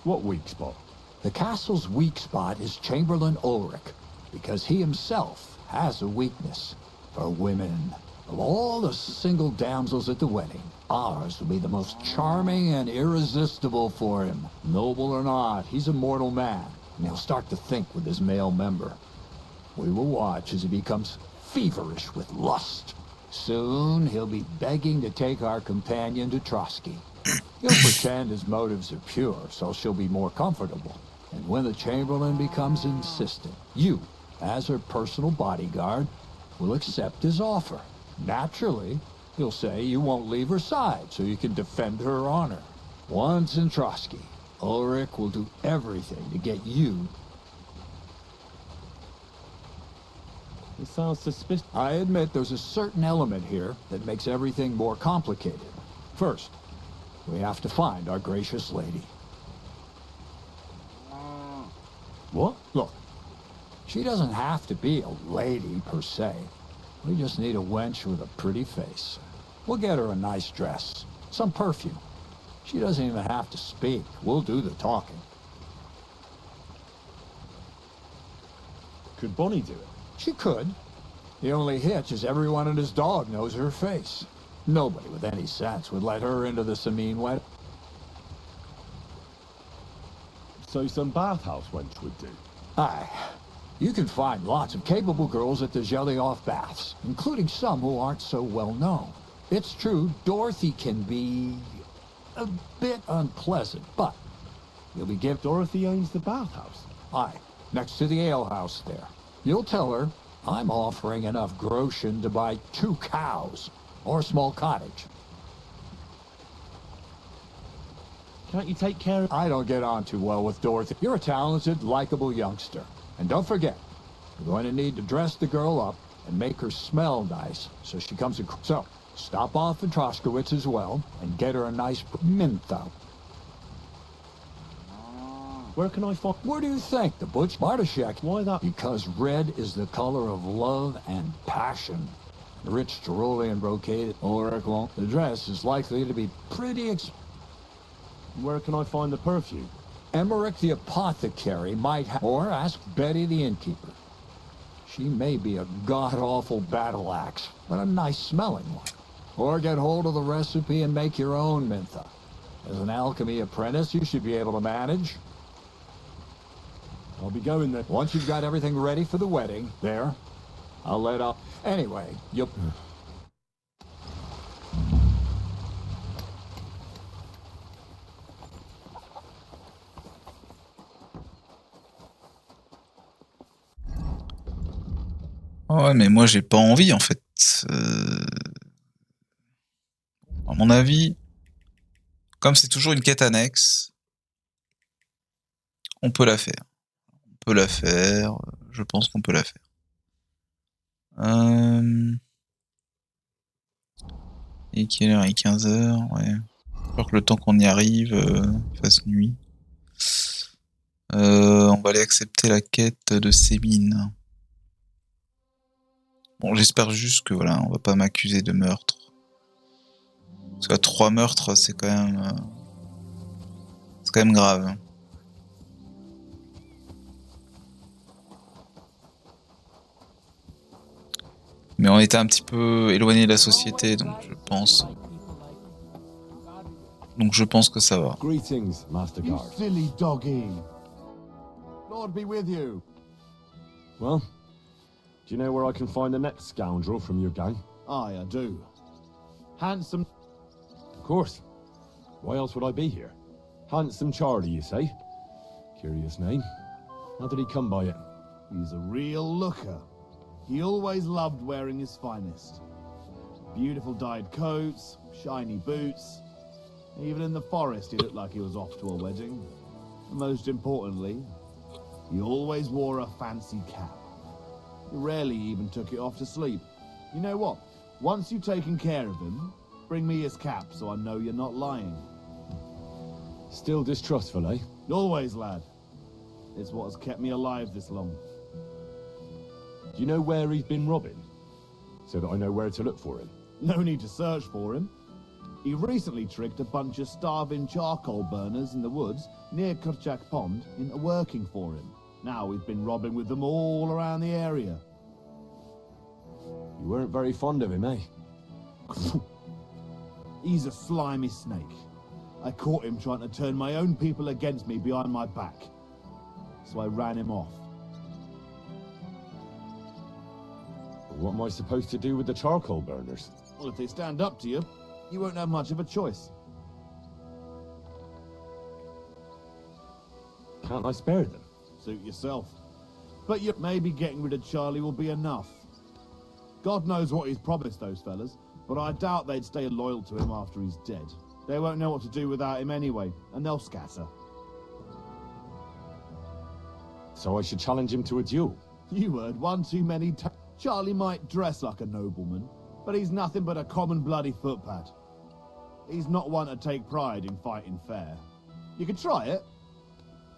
What weak spot? The castle's weak spot is Chamberlain Ulrich, because he himself has a weakness for women. Of all the single damsels at the wedding, ours will be the most charming and irresistible for him. Noble or not, he's a mortal man, and he'll start to think with his male member. We will watch as he becomes feverish with lust. Soon, he'll be begging to take our companion to Trotsky. He'll pretend his motives are pure, so she'll be more comfortable. And when the Chamberlain becomes insistent, you, as her personal bodyguard, will accept his offer. Naturally, he'll say you won't leave her side, so you can defend her honor. Once in Trotsky, Ulrich will do everything to get you. It sounds suspicious. I admit there's a certain element here that makes everything more complicated. First, we have to find our gracious lady. What? Look, she doesn't have to be a lady per se. We just need a wench with a pretty face. We'll get her a nice dress, some perfume. She doesn't even have to speak. We'll do the talking. Could Bonnie do it? She could. The only hitch is everyone and his dog knows her face. Nobody with any sense would let her into the Samine wedding. So some bathhouse wench would do. Aye. You can find lots of capable girls at the Zhelyov baths, including some who aren't so well known. It's true, Dorothy can be a bit unpleasant, but you'll be given... Dorothy owns the bathhouse. Aye, next to the alehouse there. You'll tell her I'm offering enough groschen to buy 2 cows or a small cottage. Can't you take care of... I don't get on too well with Dorothy. You're a talented, likable youngster. And don't forget, you're going to need to dress the girl up and make her smell nice so she comes across. So, stop off at Troskowitz as well and get her a nice mintha. Where can I find... Where do you think? The Butch Bartoshek. Why that? Because red is the color of love and passion. The rich cerulean brocade Ulrich won't. The dress is likely to be pretty Where can I find the perfume? Emmerich the apothecary might have... Or ask Betty the innkeeper. She may be a god-awful battle axe, but a nice smelling one. Or get hold of the recipe and make your own mintha. As an alchemy apprentice, you should be able to manage. I'll be going there. Once you've got everything ready for the wedding, there, I'll let up. Anyway, you'll... Ouais, mais moi j'ai pas envie en fait. À mon avis, comme c'est toujours une quête annexe, on peut la faire. On peut la faire, je pense qu'on peut la faire. Et quelle heure? Il est 15h, ouais. J'espère que le temps qu'on y arrive fasse nuit. On va aller accepter la quête de ces mines. Bon, j'espère juste que voilà, on va pas m'accuser de meurtre. Parce qu'à 3 meurtres, c'est quand même grave. Mais on était un petit peu éloigné de la société, donc je pense que ça va. Greetings, Master You Guard. silly doggy. Lord be with you. Well, do you know where I can find the next scoundrel from your gang? Aye, I do. Handsome. Of course. Why else would I be here? Handsome Charlie, you say? Curious name. How did he come by it? He's a real looker. He always loved wearing his finest. Beautiful dyed coats, shiny boots. Even in the forest, he looked like he was off to a wedding. And most importantly, he always wore a fancy cap. He rarely even took it off to sleep. You know what? Once you've taken care of him, bring me his cap so I know you're not lying. Still distrustful, eh? Always, lad. It's what has kept me alive this long. Do you know where he's been robbing? So that I know where to look for him. No need to search for him. He recently tricked a bunch of starving charcoal burners in the woods near Kurchak Pond into working for him. Now we've been robbing with them all around the area. You weren't very fond of him, eh? He's a slimy snake. I caught him trying to turn my own people against me behind my back. So I ran him off. What am I supposed to do with the charcoal burners? Well, if they stand up to you, you won't have much of a choice. Can't I spare them? Suit yourself. But maybe getting rid of Charlie will be enough. God knows what he's promised those fellas, but I doubt they'd stay loyal to him after he's dead. They won't know what to do without him anyway, and they'll scatter. So I should challenge him to a duel? You heard one too many times. Charlie might dress like a nobleman, but he's nothing but a common bloody footpad. He's not one to take pride in fighting fair. You could try it,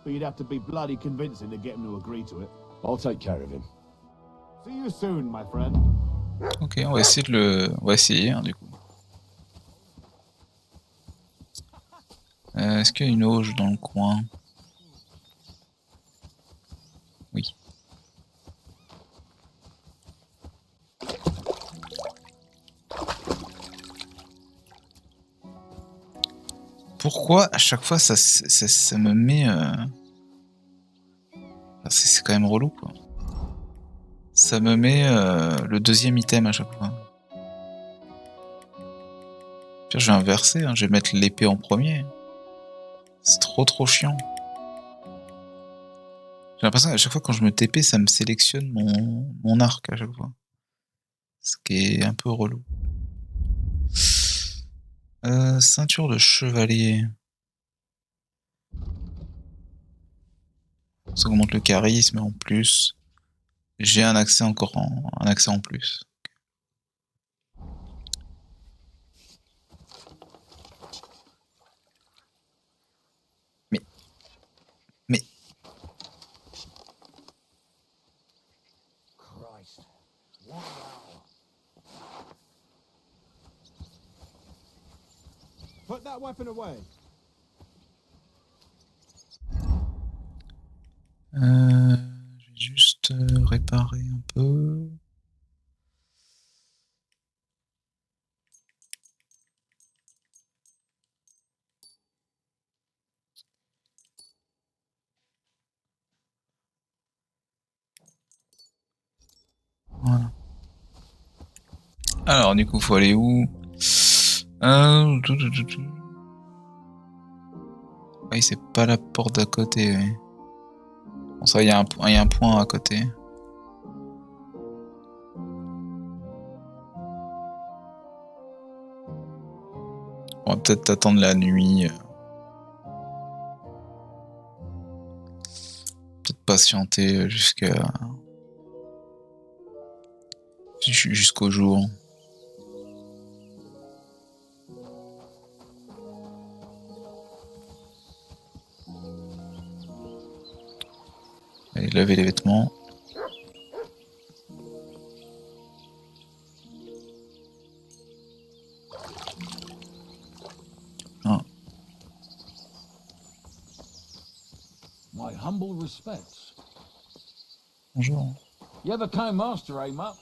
but you'd have to be bloody convincing to get him to agree to it. I'll take care of him. See you soon, my friend. Ok, on va essayer on va essayer hein, du coup. Est-ce qu'il y a une auge dans le coin? Oui. Pourquoi à chaque fois ça me met... C'est quand même relou quoi. Ça me met le deuxième item à chaque fois. Pire, je vais inverser, hein, je vais mettre l'épée en premier. C'est trop chiant. J'ai l'impression qu'à chaque fois quand je me TP, ça me sélectionne mon arc à chaque fois. Ce qui est un peu relou. Ceinture de chevalier. Ça augmente le charisme et en plus, j'ai un accès un accès en plus. Mais Christ. Wow. Put that weapon away. je vais juste réparer un peu. Voilà. Alors du coup, faut aller où? Oui, c'est pas la porte d'à côté. Ouais. Bon, ça, il y a un point à côté. On va peut-être attendre la nuit. Peut-être patienter jusqu'au jour. Allez, laver les vêtements. Ah. My humble respects. Bonjour. You're the kind master, eh, Mutt?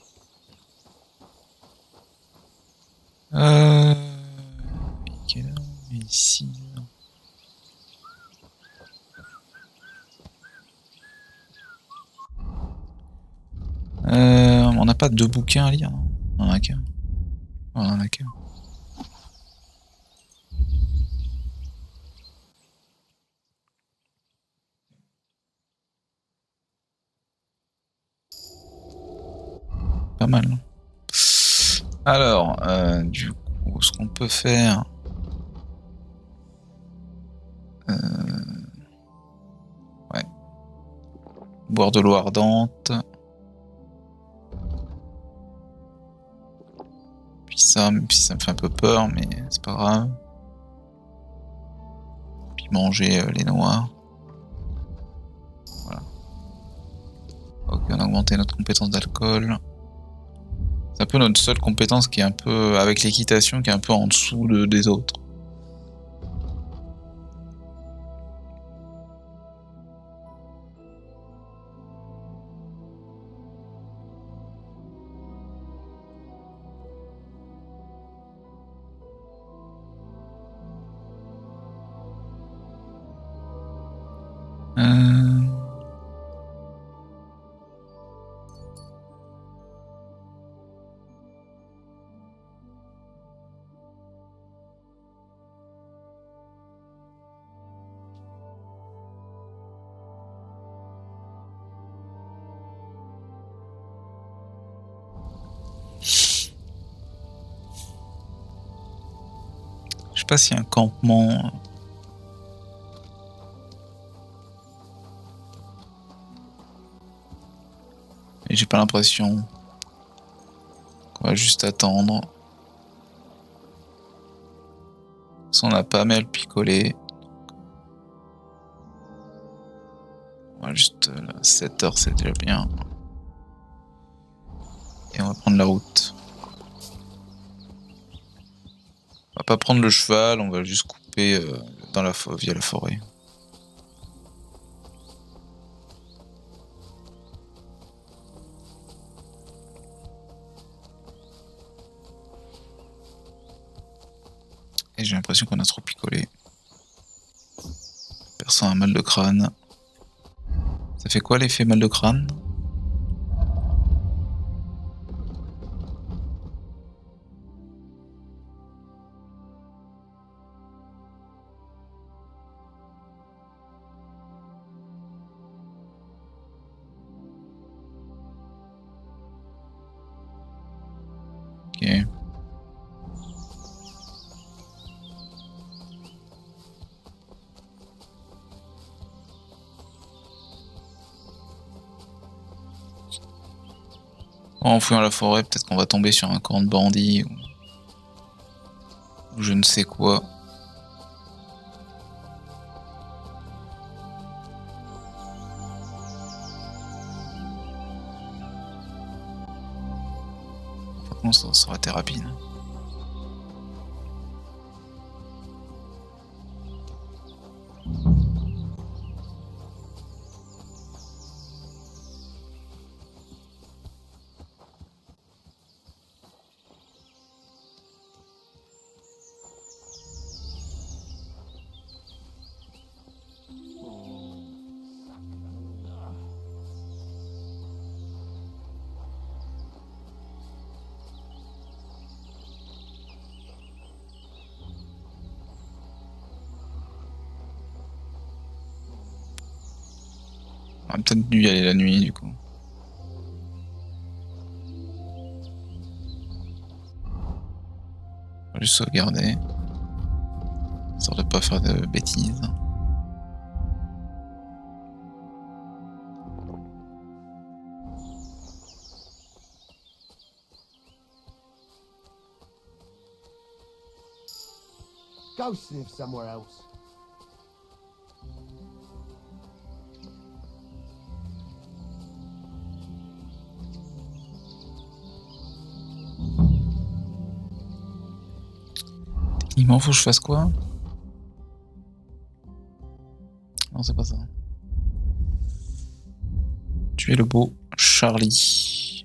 Quelle heure? Ici. On n'a pas deux bouquins à lire, non? On en a qu'un. On en a qu'un. Pas mal. Alors, du coup, ce qu'on peut faire... ouais. Boire de l'eau ardente. Puis ça, même si ça me fait un peu peur, mais c'est pas grave. Puis manger les noix. Voilà. Ok, on a augmenté notre compétence d'alcool. C'est un peu notre seule compétence qui est un peu, avec l'équitation, qui est un peu en dessous des autres. Je sais pas s'il y a un campement. Et j'ai pas l'impression. On va juste attendre. Ça, on a pas mal picolé. On va juste 7 heures, c'est déjà bien. Et on va prendre la route. On va pas prendre le cheval, on va juste couper via la forêt. Et j'ai l'impression qu'on a trop picolé. Personne a un mal de crâne. Ça fait quoi l'effet mal de crâne? En fouillant la forêt, peut-être qu'on va tomber sur un camp de bandits ou je ne sais quoi. Par contre, ça aurait été rapide. On aurait peut-être dû y aller la nuit du coup. On va juste sauvegarder. Histoire de pas faire de bêtises. Go sniff somewhere else. Techniquement, faut que je fasse quoi? Non, c'est pas ça. Tuer le beau Charlie.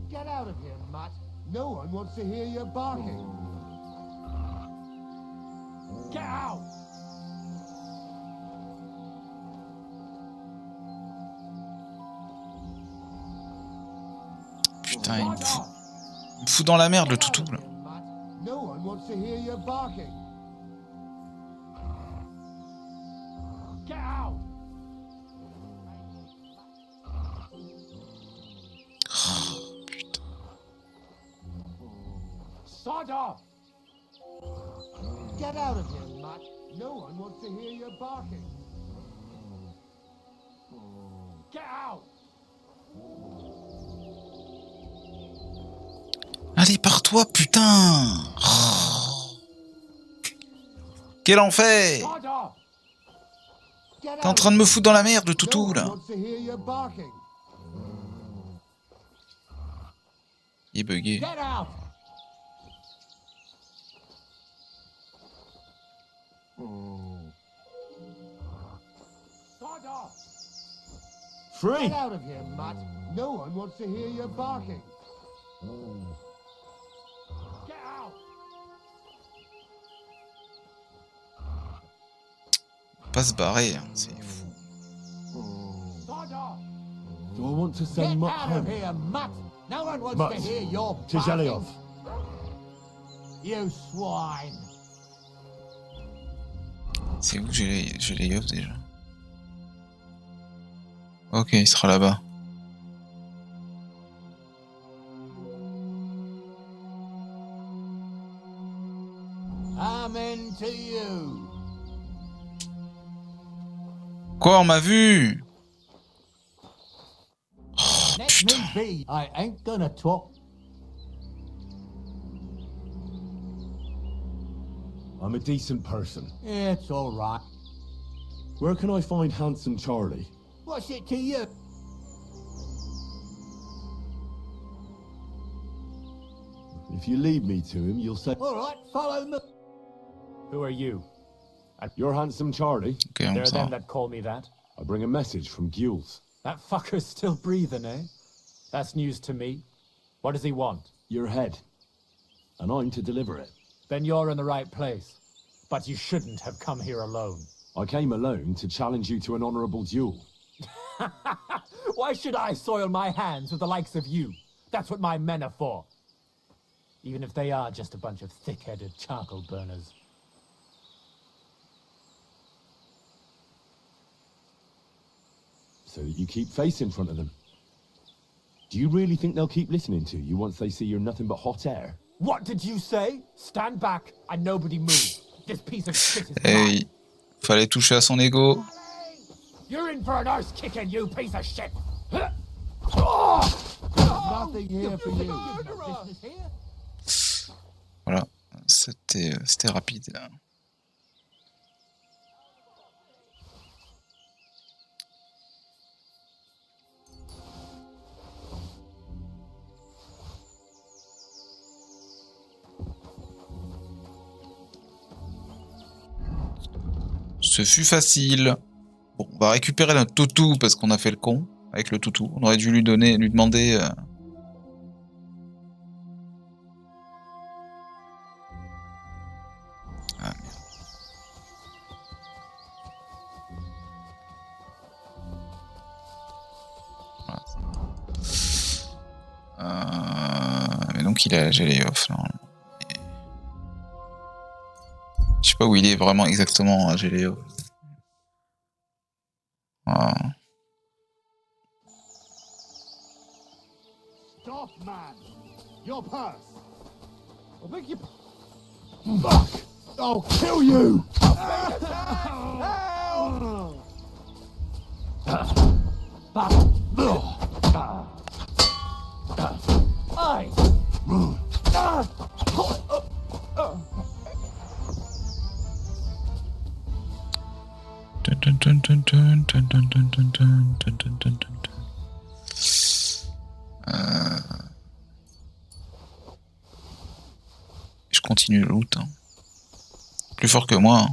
Get out of here, Mutt. No one wants to hear you barking. Get out! Putain, il me fout dans la merde le toutou là. No one wants to hear you barking. Get out! Putain. Sod off! Get out of here, Mutt. No one wants to hear you barking. Get out! Allez, pars-toi, putain! Quel enfer! Sod off! Get T'es en out train de of me here. foutre dans la merde, le No toutou, one là. wants to hear you barking. Il est bugué. Get out! Sod off! Free! Get out of here, Mutt. No one wants to hear you barking. Get out! Pas se barrer, hein, c'est fou. Sod off! Do I want to Get send Mutt out of home? here, Mutt. No one wants Mutt, to hear your to barking. Zeliov. You swine. C'est où j'ai les yeux déjà? Ok, il sera là-bas. Amen to you. Quoi, on m'a vu? Let putain. me be. I ain't gonna talk. I'm a decent person. It's all right. Where can I find handsome Charlie? What's it to you? If you lead me to him, you'll say, All right, follow me. Who are you? "You're handsome Charlie." Ok, on There are ça. them that call me that. I bring a message from Gules. That fucker's still breathing, eh? That's news to me. What does he want? Your head. And I'm to deliver it. Then you're in the right place. But you shouldn't have come here alone. I came alone to challenge you to an honorable duel. Why should I soil my hands with the likes of you? That's what my men are for. Even if they are just a bunch of thick-headed charcoal burners. So that you keep face in front of them. Do you really think they'll keep listening to you once they see you're nothing but hot air? What did you say? Stand back and nobody move. This piece of shit is Et mine. il fallait toucher à son ego. You're in for an arse kicking, you piece of shit. Nothing here for you. Voilà, c'était rapide là. Ce fut facile. Bon, on va récupérer notre toutou parce qu'on a fait le con avec le toutou. On aurait dû lui demander. Ah merde. Voilà. Mais donc il a gelé off là. Je sais pas où il est vraiment exactement à Géléo. Voilà. Stop, man. Your purse. I beg your... Fuck! I'll kill you! Je continue le loot. Hein. Plus fort que moi.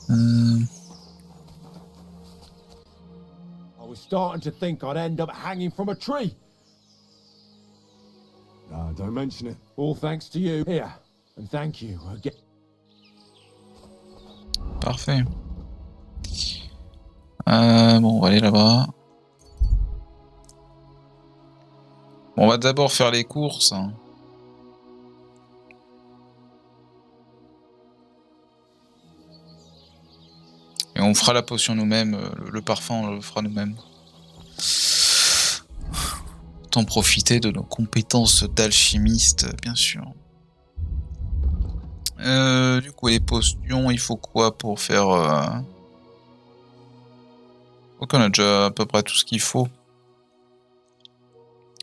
Hein. I was starting to think I'd end up hanging from a tree. Don't mention it. All thanks to you. Here, and thank you again. Parfait. Bon, on va aller là-bas. Bon, on va d'abord faire les courses. Hein. Et on fera la potion nous-mêmes. Le parfum, on le fera nous-mêmes. Autant profiter de nos compétences d'alchimiste, bien sûr. Du coup, les potions, il faut quoi pour faire... Ok, on a déjà à peu près tout ce qu'il faut.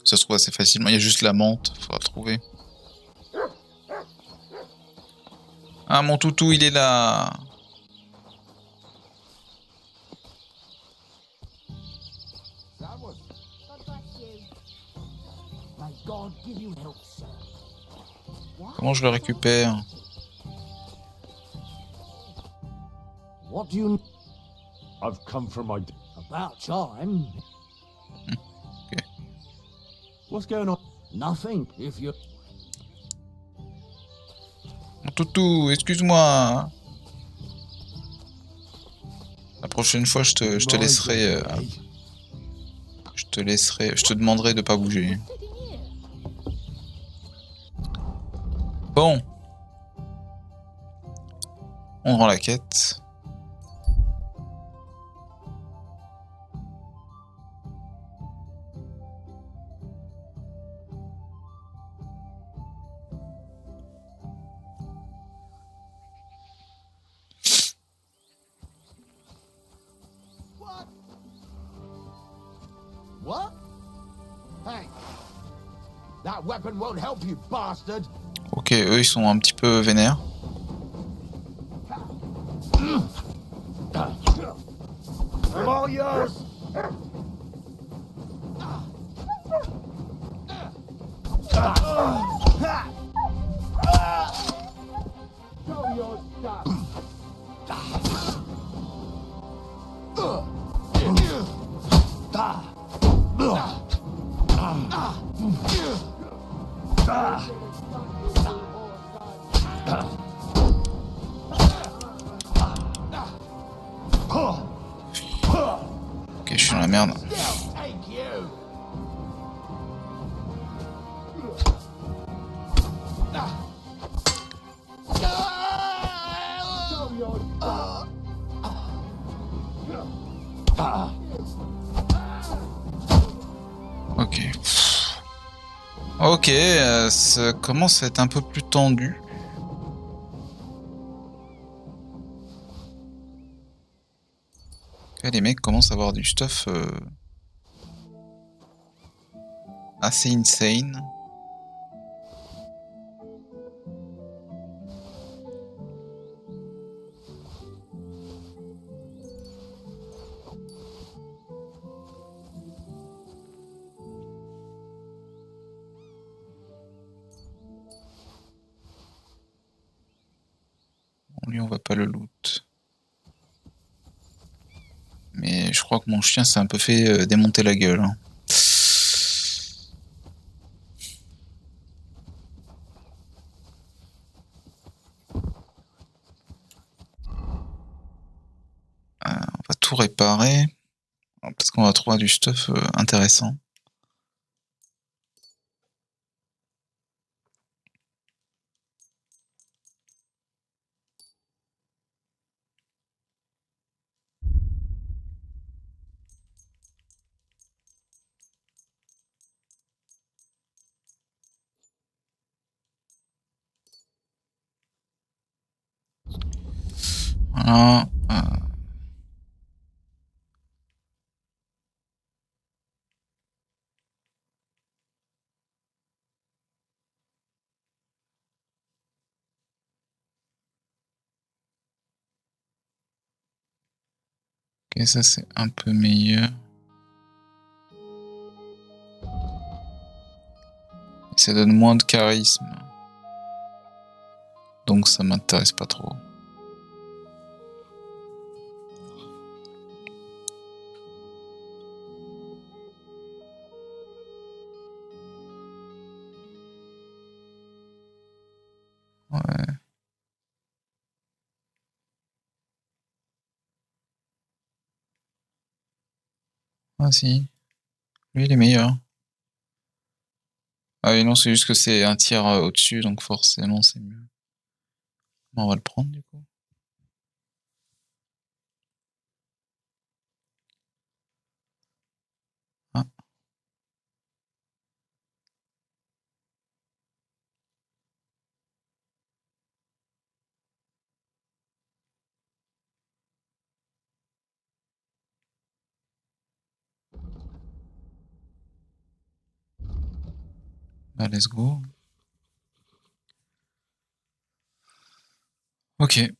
Ça se trouve assez facilement. Il y a juste la menthe, il faudra trouver. Ah, mon toutou, il est là. Comment je le récupère? What do you... I've come from my... About time. Okay. What's going on? Nothing, if you... Mon toutou, excuse-moi. La prochaine fois, je te laisserai... je te demanderai de pas bouger. Bon. On rend la quête. What? Hey, that weapon won't help you, bastard. Ok, eux ils sont un petit peu vénères. I'm all yours. Ok, je suis dans la merde. Ok. Ok, ça commence à être un peu plus tendu. Et les mecs commencent à avoir du stuff assez insane. Bon, lui, on va pas le loot. Mais je crois que mon chien s'est un peu fait démonter la gueule. Hein. On va tout réparer. Peut-être qu'on va trouver du stuff intéressant. Voilà. Ok, ça c'est un peu meilleur. Ça donne moins de charisme. Donc ça m'intéresse pas trop. Ouais. Ah si. Lui il est meilleur. Ah oui non, c'est juste que c'est un tiers au-dessus, donc forcément c'est mieux. Bon, on va le prendre du coup. Ah. Bah, let's go. Ok. Et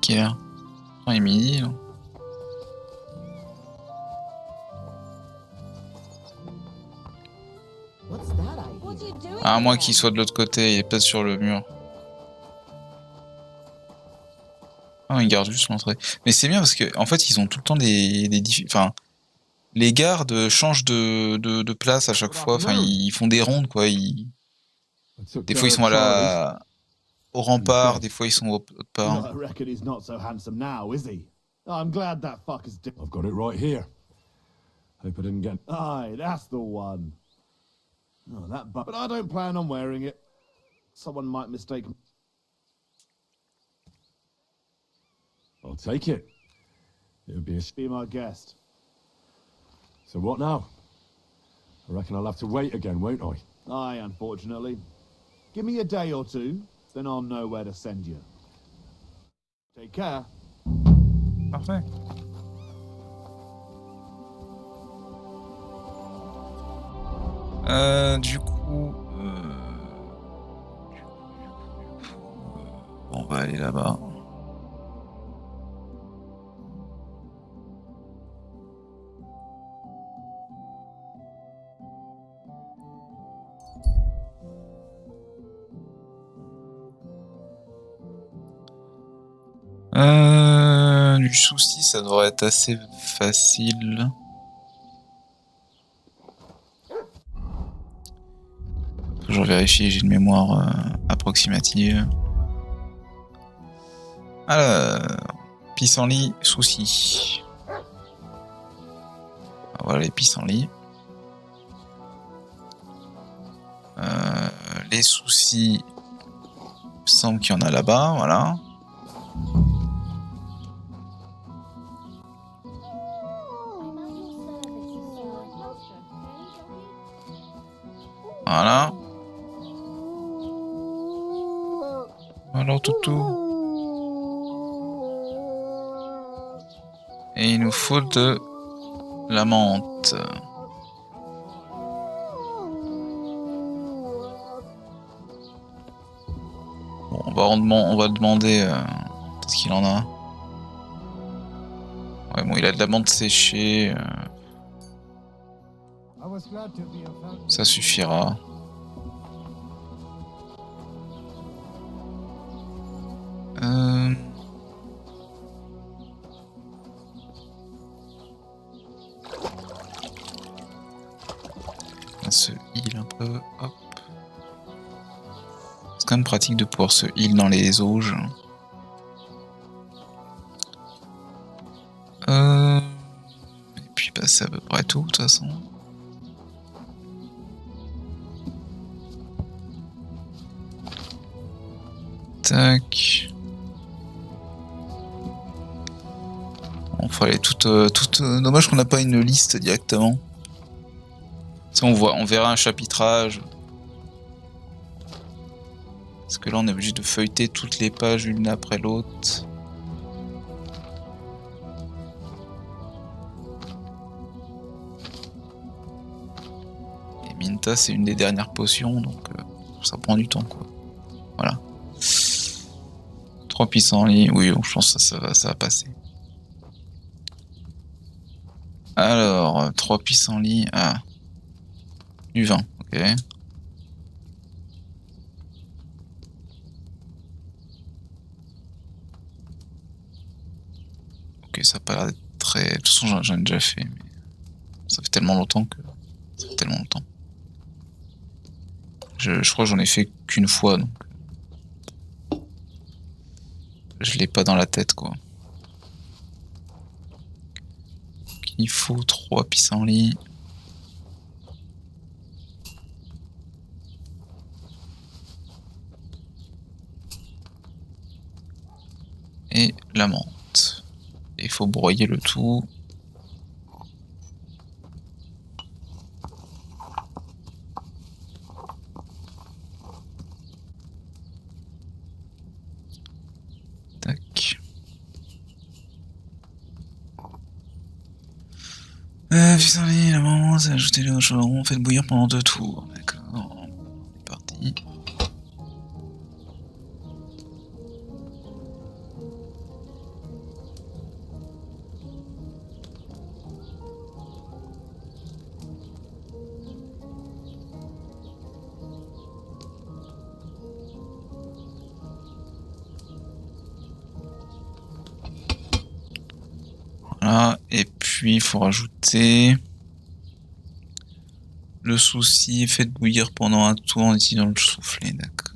quelle heure? Oh, il est midi là. Ah, à moins qu'il soit de l'autre côté, il est peut-être sur le mur. Ah, il garde juste l'entrée. Mais c'est bien parce que en fait, ils ont tout le temps enfin, les gardes changent de place à chaque fois. Enfin, ils font des rondes quoi. Des fois, ils sont au rempart, des fois, ils sont au part. I reckon he's not so handsome now, is he? I'm glad that fucker's dead. I've got it right here. Hope I didn't get... Aye, that's the one. Oh, but I don't plan on wearing it. Someone might mistake me. I'll take it. It would be a... Be my guest. So what now? I reckon I'll have to wait again, won't I? Aye, unfortunately. Give me a day or two, then I'll know where to send you. Take care. Parfait. Du coup, aller là-bas. Du souci, ça devrait être assez facile. Toujours vérifier, j'ai une mémoire approximative. Alors, pissenlit, souci. Voilà les pissenlits. Les soucis, il semble qu'il y en a là-bas, voilà. Voilà. Alors toutou. Et il nous faut de la menthe. Bon, on va demander ce qu'il en a. Ouais, bon, il a de la menthe séchée. Ça suffira. On se heal un peu, hop. C'est quand même pratique de pouvoir se heal dans les auges. Et puis bah, c'est à peu près tout de toute façon. Tac. On fallait tout. Dommage qu'on n'a pas une liste directement. Si on verra un chapitrage. Parce que là on est obligé de feuilleter toutes les pages l'une après l'autre. Et Minta c'est une des dernières potions, donc ça prend du temps quoi. Voilà. 3 pissenlits, oui, je pense que ça va passer. Alors, 3 pissenlits, du vin, ok. Ok, ça a pas l'air d'être très... De toute façon, j'en ai déjà fait, mais ça fait tellement longtemps que... Ça fait tellement longtemps. Je crois que j'en ai fait qu'une fois, donc... Je l'ai pas dans la tête, quoi. Donc, il faut 3 pissenlits. Et la menthe. Et il faut broyer le tout. Tac. Pissenlit, la menthe, ajoutez-le au chaudron, faites bouillir pendant 2 tours. D'accord. C'est parti. Voilà, et puis il faut rajouter le souci, faites bouillir pendant un tour en utilisant le soufflet, d'accord.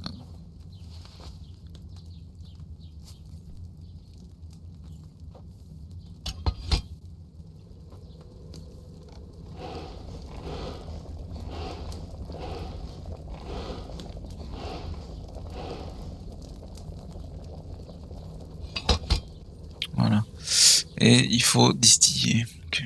Voilà. Et il faut distiller. Okay.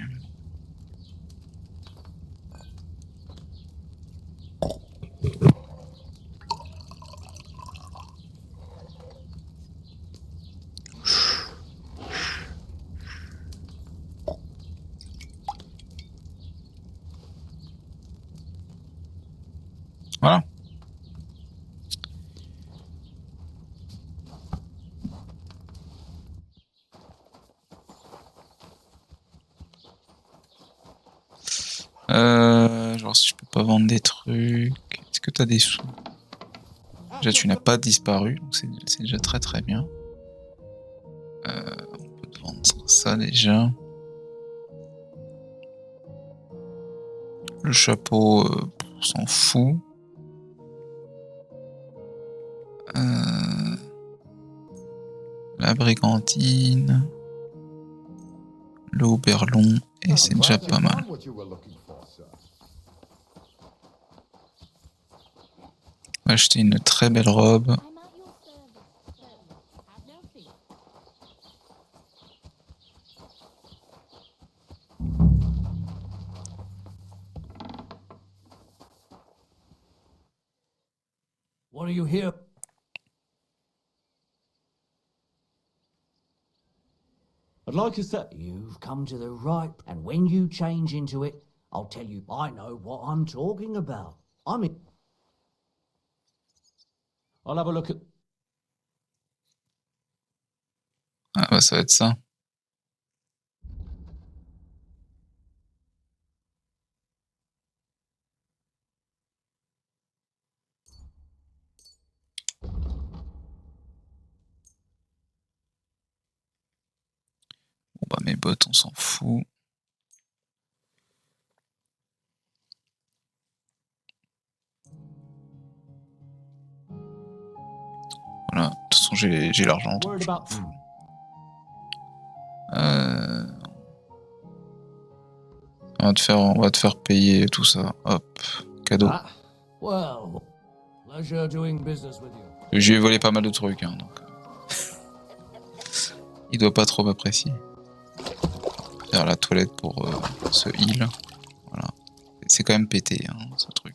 Voilà. Genre si je peux pas vendre des trucs. Est-ce que t'as des sous? Déjà tu n'as pas disparu, donc c'est déjà très très bien. On peut te vendre ça déjà. Le chapeau, on s'en fout. La brigandine. Le houberlon, et c'est déjà pas mal. On va acheter une très belle robe. What are you here? I'd like a set. You've come to the right, and when you change into it, I'll tell you I know what I'm talking about. I'm in. I'll have a look at. Ah bah ça va être ça. Bon bah mes bottes on s'en fout. Voilà, de toute façon j'ai l'argent. Worried about food. On va te faire payer tout ça. Hop, cadeau. Ah, well, pleasure doing business with you. J'ai volé pas mal de trucs, hein, donc. Il doit pas trop m'apprécier. Faire la toilette pour ce heal. Voilà. C'est quand même pété, hein, ce truc.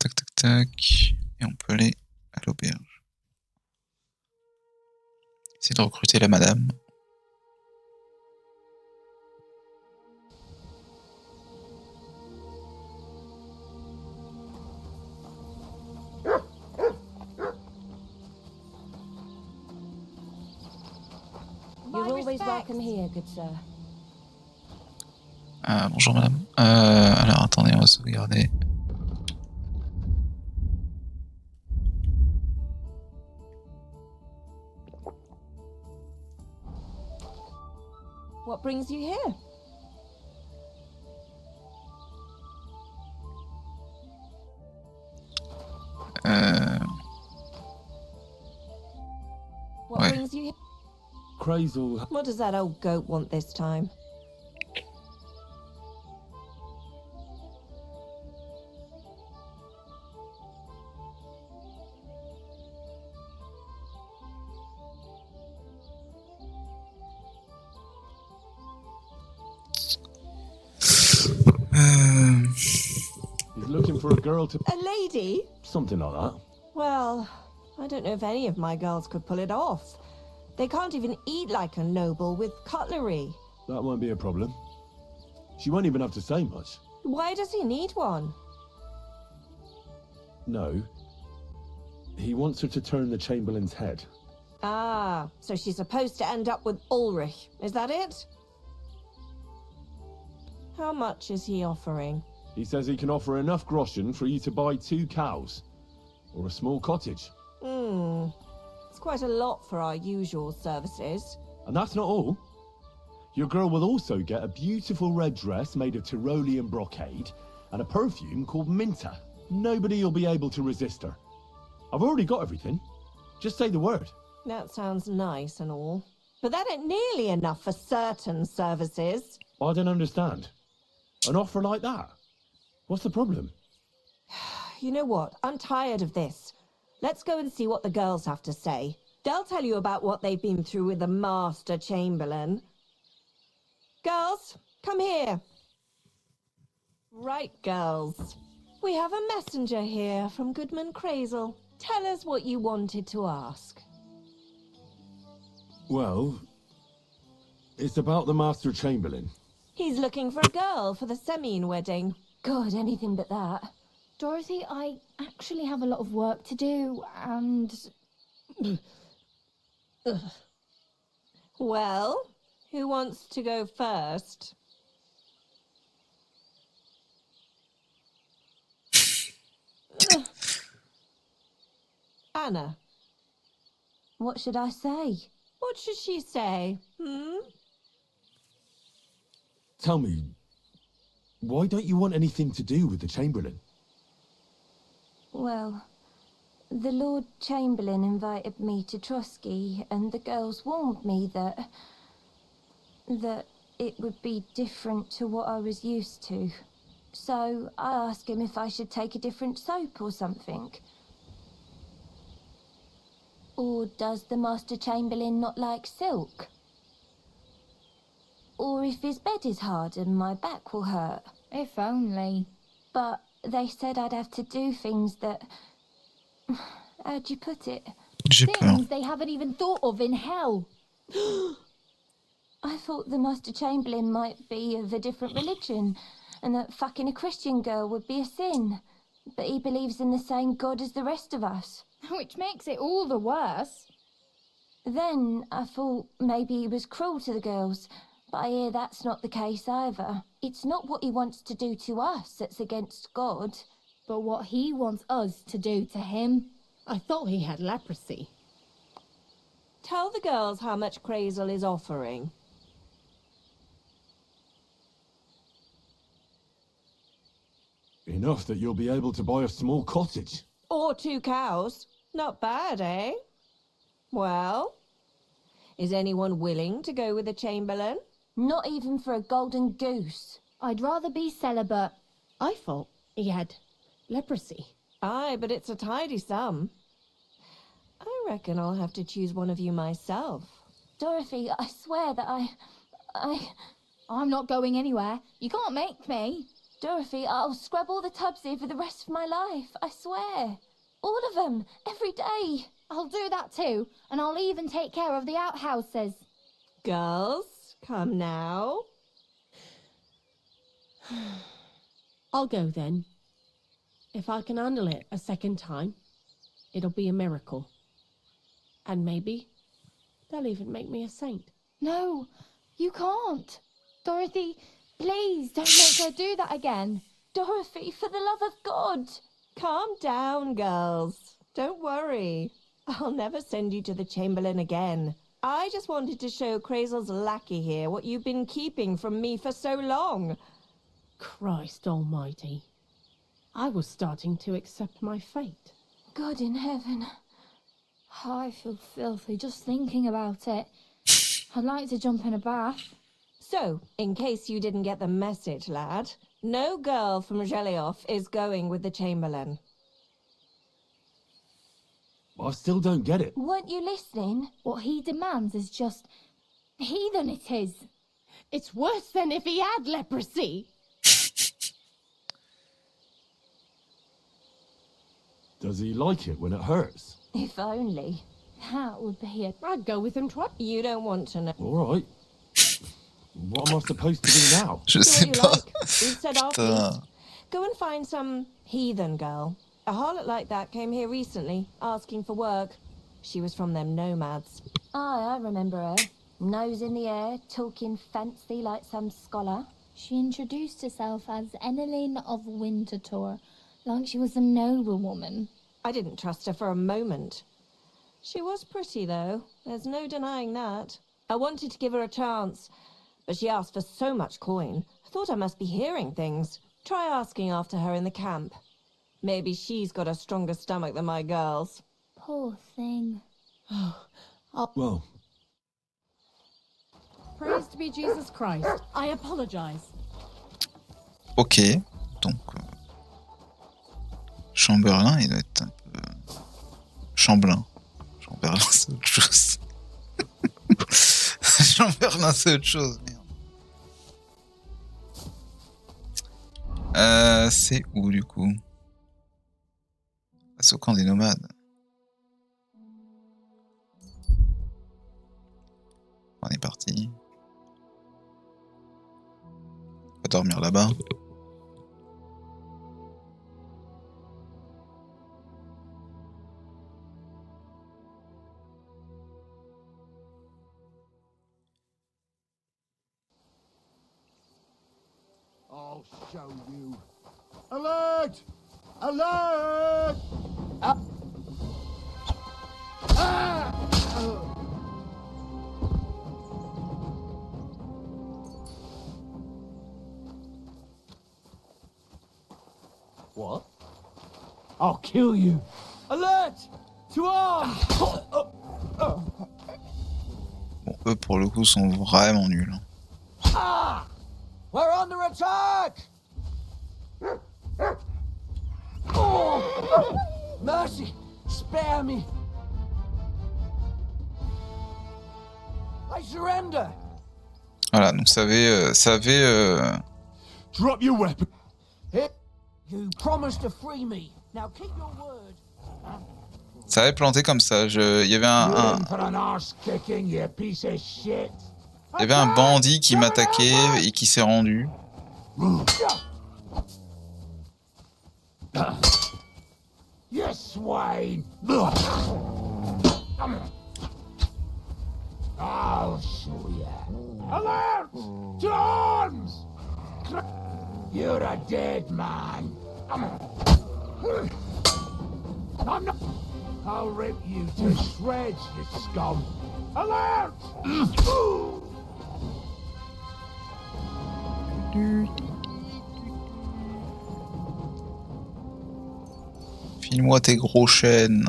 Tac tac tac. Et on peut aller à l'auberge. Essayer de recruter la madame. You're always welcome here, good sir. Bonjour madame. Alors attendez, on va sauvegarder. What brings you here? What Ouais. brings you here? Crazel. What does that old goat want this time? He's looking for a girl to. A lady? Something like that. Well, I don't know if any of my girls could pull it off. They can't even eat like a noble with cutlery. That won't be a problem. She won't even have to say much. Why does he need one? No. He wants her to turn the Chamberlain's head. Ah, so she's supposed to end up with Ulrich. Is that it? How much is he offering? He says he can offer enough groschen for you to buy 2 cows. Or a small cottage. It's quite a lot for our usual services. And that's not all. Your girl will also get a beautiful red dress made of Tyrolean brocade and a perfume called Minta. Nobody will be able to resist her. I've already got everything. Just say the word. That sounds nice and all. But that ain't nearly enough for certain services. I don't understand. An offer like that? What's the problem? You know what? I'm tired of this. Let's go and see what the girls have to say. They'll tell you about what they've been through with the Master Chamberlain. Girls, come here. Right, girls. We have a messenger here from Goodman Crazel. Tell us what you wanted to ask. Well, it's about the Master Chamberlain. He's looking for a girl for the Semine wedding. God, anything but that. Dorothy, I actually have a lot of work to do, and... Well, who wants to go first? Anna. What should I say? What should she say? Tell me, why don't you want anything to do with the Chamberlain? Well, the Lord Chamberlain invited me to Trotsky, and the girls warned me that it would be different to what I was used to. So I asked him if I should take a different soap or something. Or does the Master Chamberlain not like silk? Or if his bed is hard and my back will hurt. If only. But they said I'd have to do things that... How'd you put it? J'ai peur. Things they haven't even thought of in hell. I thought the Master Chamberlain might be of a different religion, and that fucking a Christian girl would be a sin. But he believes in the same God as the rest of us. Which makes it all the worse. Then I thought maybe he was cruel to the girls, but I hear that's not the case either. It's not what he wants to do to us that's against God. But what he wants us to do to him. I thought he had leprosy. Tell the girls how much Crazel is offering. Enough that you'll be able to buy a small cottage. Or 2 cows. Not bad, eh? Well, is anyone willing to go with the Chamberlain? Not even for a golden goose. I'd rather be celibate. I thought he had leprosy. Aye, but it's a tidy sum. I reckon I'll have to choose one of you myself. Dorothy, I swear that I'm not going anywhere. You can't make me. Dorothy, I'll scrub all the tubs here for the rest of my life. I swear. All of them. Every day. I'll do that too. And I'll even take care of the outhouses. Girls, come now. I'll go then. If I can handle it a second time, it'll be a miracle. And maybe they'll even make me a saint. No, you can't. Dorothy, please don't make her do that again. Dorothy, for the love of God. Calm down, girls. Don't worry. I'll never send you to the Chamberlain again. I just wanted to show Crazel's lackey here what you've been keeping from me for so long. Christ almighty. I was starting to accept my fate. God in heaven. I feel filthy just thinking about it. I'd like to jump in a bath. So, in case you didn't get the message, lad, no girl from Zhelioff is going with the Chamberlain. I still don't get it. Weren't you listening? What he demands is just heathen it is. It's worse than if he had leprosy. Does he like it when it hurts? If only. That would be it. I'd go with him, Trot. You don't want to know. All right. What am I supposed to do now? Je Do sais what you pas. like. We've said our Putain. piece. Go and find some heathen girl. A harlot like that came here recently, asking for work. She was from them nomads. Aye, I remember her. Nose in the air, talking fancy like some scholar. She introduced herself as Enneline of Winterthur, like she was a noble woman. I didn't trust her for a moment. She was pretty, though. There's no denying that. I wanted to give her a chance, but she asked for so much coin. I thought I must be hearing things. Try asking after her in the camp. Maybe she's got a stronger stomach than my girls. Poor thing. Well, Praise to be Jesus Christ. I apologize. Ok, donc Chamberlain, il doit être un peu Chamberlain. Chamberlain, c'est autre chose. Chamberlain, c'est autre chose. Merde. C'est où du coup? C'est au camp des nomades. On est parti. On va dormir là-bas. I'll show you. Alert! Alert! What? I'll kill you. Alert! To arms! Bon, eux pour le coup sont vraiment nuls. Ah! We're under attack! Oh! Mercy! Spare me! I surrender! Voilà, donc ça avait Drop your weapon. You promised to free me. Now keep your word. ça avait planté comme ça. Il y avait il y avait un bandit qui m'attaquait et qui s'est rendu. Yes, swine! I'll show ya. Alert! To arms! You're a dead man. I'm not. I'll rip you to shreds, you scum. Alert! File-moi tes gros chênes.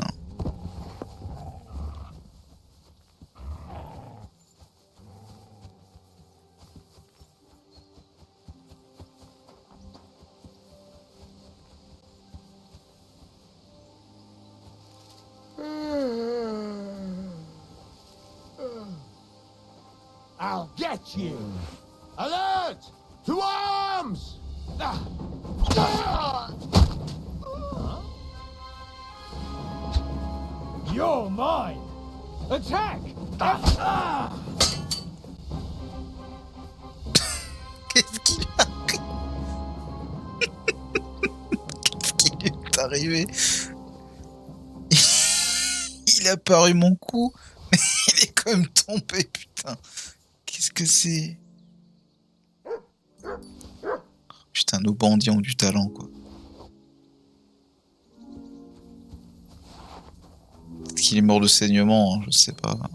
I'll get you. Alert! To arms! You're mine! Attack! Qu'est-ce qu'il arrive? Qu'est-ce qui lui est arrivé? Il a paru mon coup, mais il est quand même tombé, putain. Qu'est-ce que c'est? Putain, nos bandits ont du talent, quoi. Peut-être qu'il est mort de saignement, hein, je sais pas. En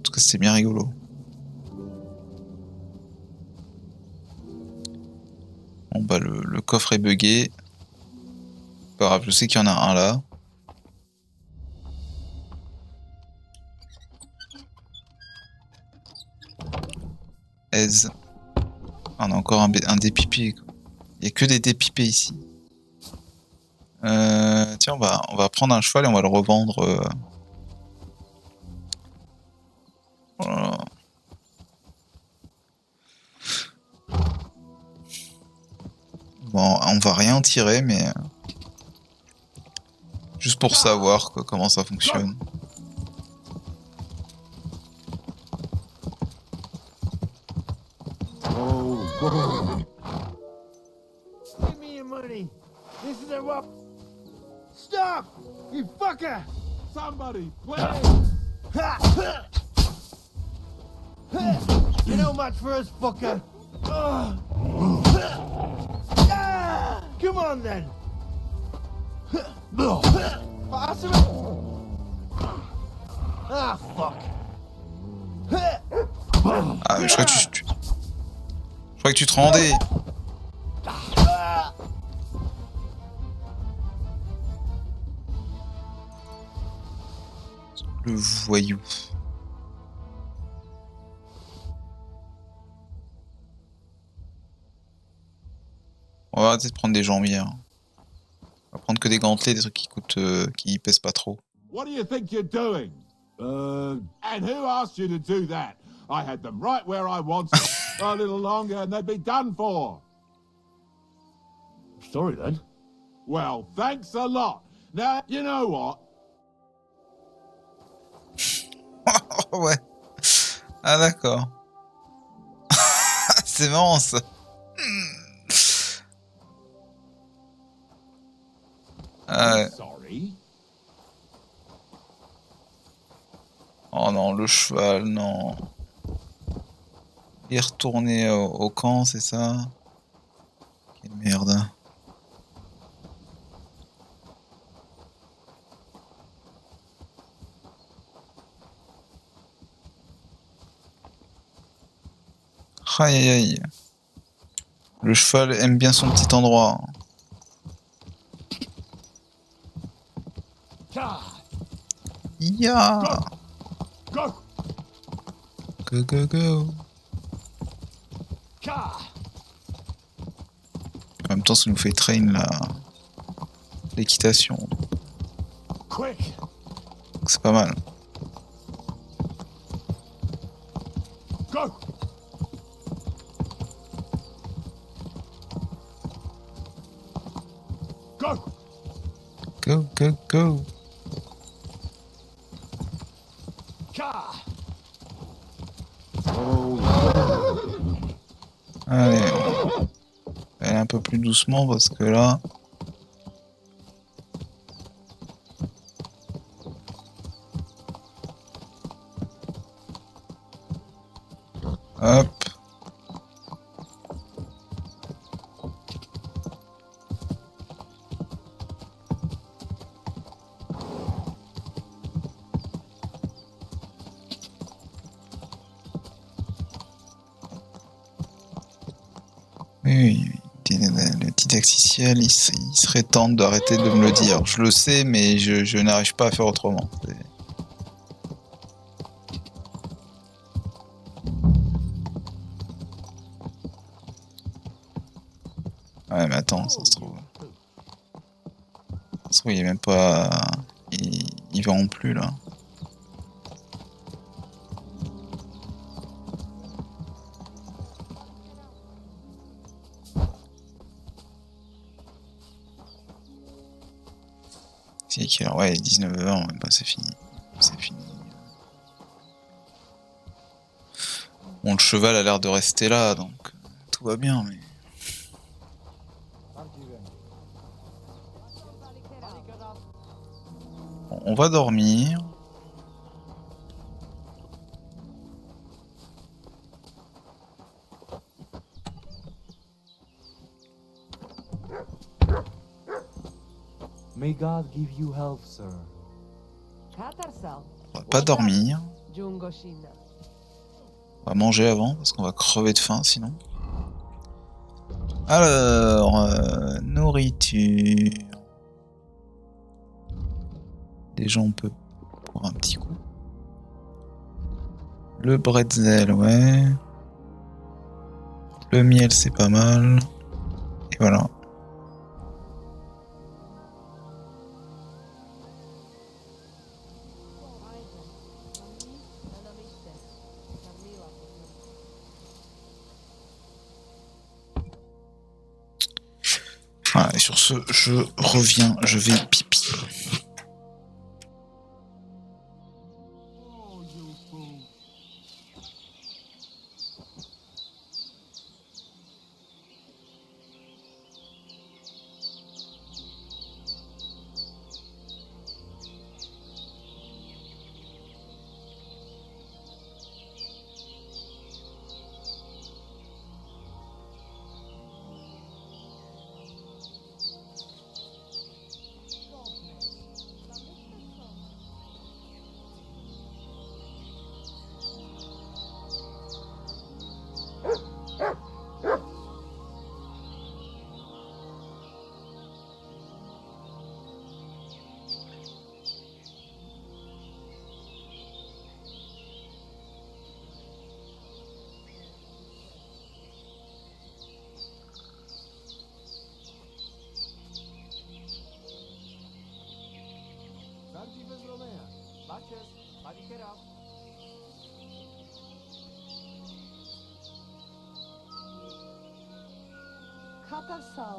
tout cas, c'était bien rigolo. Bon bah le coffre est buggé. Pas grave, je sais qu'il y en a un là. Aise. Ah, on a encore un dépipé. Il y a que des dépipés ici. Tiens, on va prendre un cheval et on va le revendre. Voilà. Bon, on va rien tirer, mais juste pour savoir quoi, comment ça fonctionne. Give me your money. This is a what? Stop! You fucker! Somebody, please. You know much for us, fucker. Come on then. Ah fuck. Ah, mais je crois que tu te rendais. Le voyou. On va arrêter de prendre des jambières. On va prendre que des gantelets, des trucs qui coûtent, qui pèsent pas trop. What do you think you're doing? And who asked you to do that? I had them right where I wanted them. A little longer and they'd be done for. Sorry then. Well, thanks a lot. Now, you know what? Ouais. Ah d'accord. C'est marrant ça. Sorry. Oh non, le cheval, non. Et retourner au camp, c'est ça? Quelle merde. Aïe aïe aïe. Le cheval aime bien son petit endroit. Ya. Go! Go go go. En même temps, ça nous fait train l'équitation. Quick! C'est pas mal. Go! Go! Go go go. Allez, on va aller un peu plus doucement parce que là... Hop. Oui, le didacticiel, il serait temps d'arrêter de me le dire. Je le sais, mais je n'arrive pas à faire autrement. Ouais, mais attends, ça se trouve. Ça se trouve, il est même pas... Ils verront plus, là. C'est quelle heure? Ouais, 19h, bah c'est fini. C'est fini. Bon, le cheval a l'air de rester là, donc tout va bien, mais... Bon, on va dormir. May God give you health, sir. On va pas dormir. On va manger avant, parce qu'on va crever de faim, sinon. Alors... nourriture... Déjà, on peut boire un petit coup. Le bretzel, ouais. Le miel, c'est pas mal. Et voilà. Voilà, et sur ce, je reviens, je vais pipi.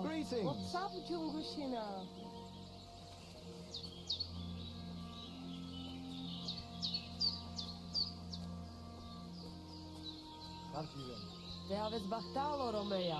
Greetings. What's up, Jungushina? Wer jest bachtalo, Romea?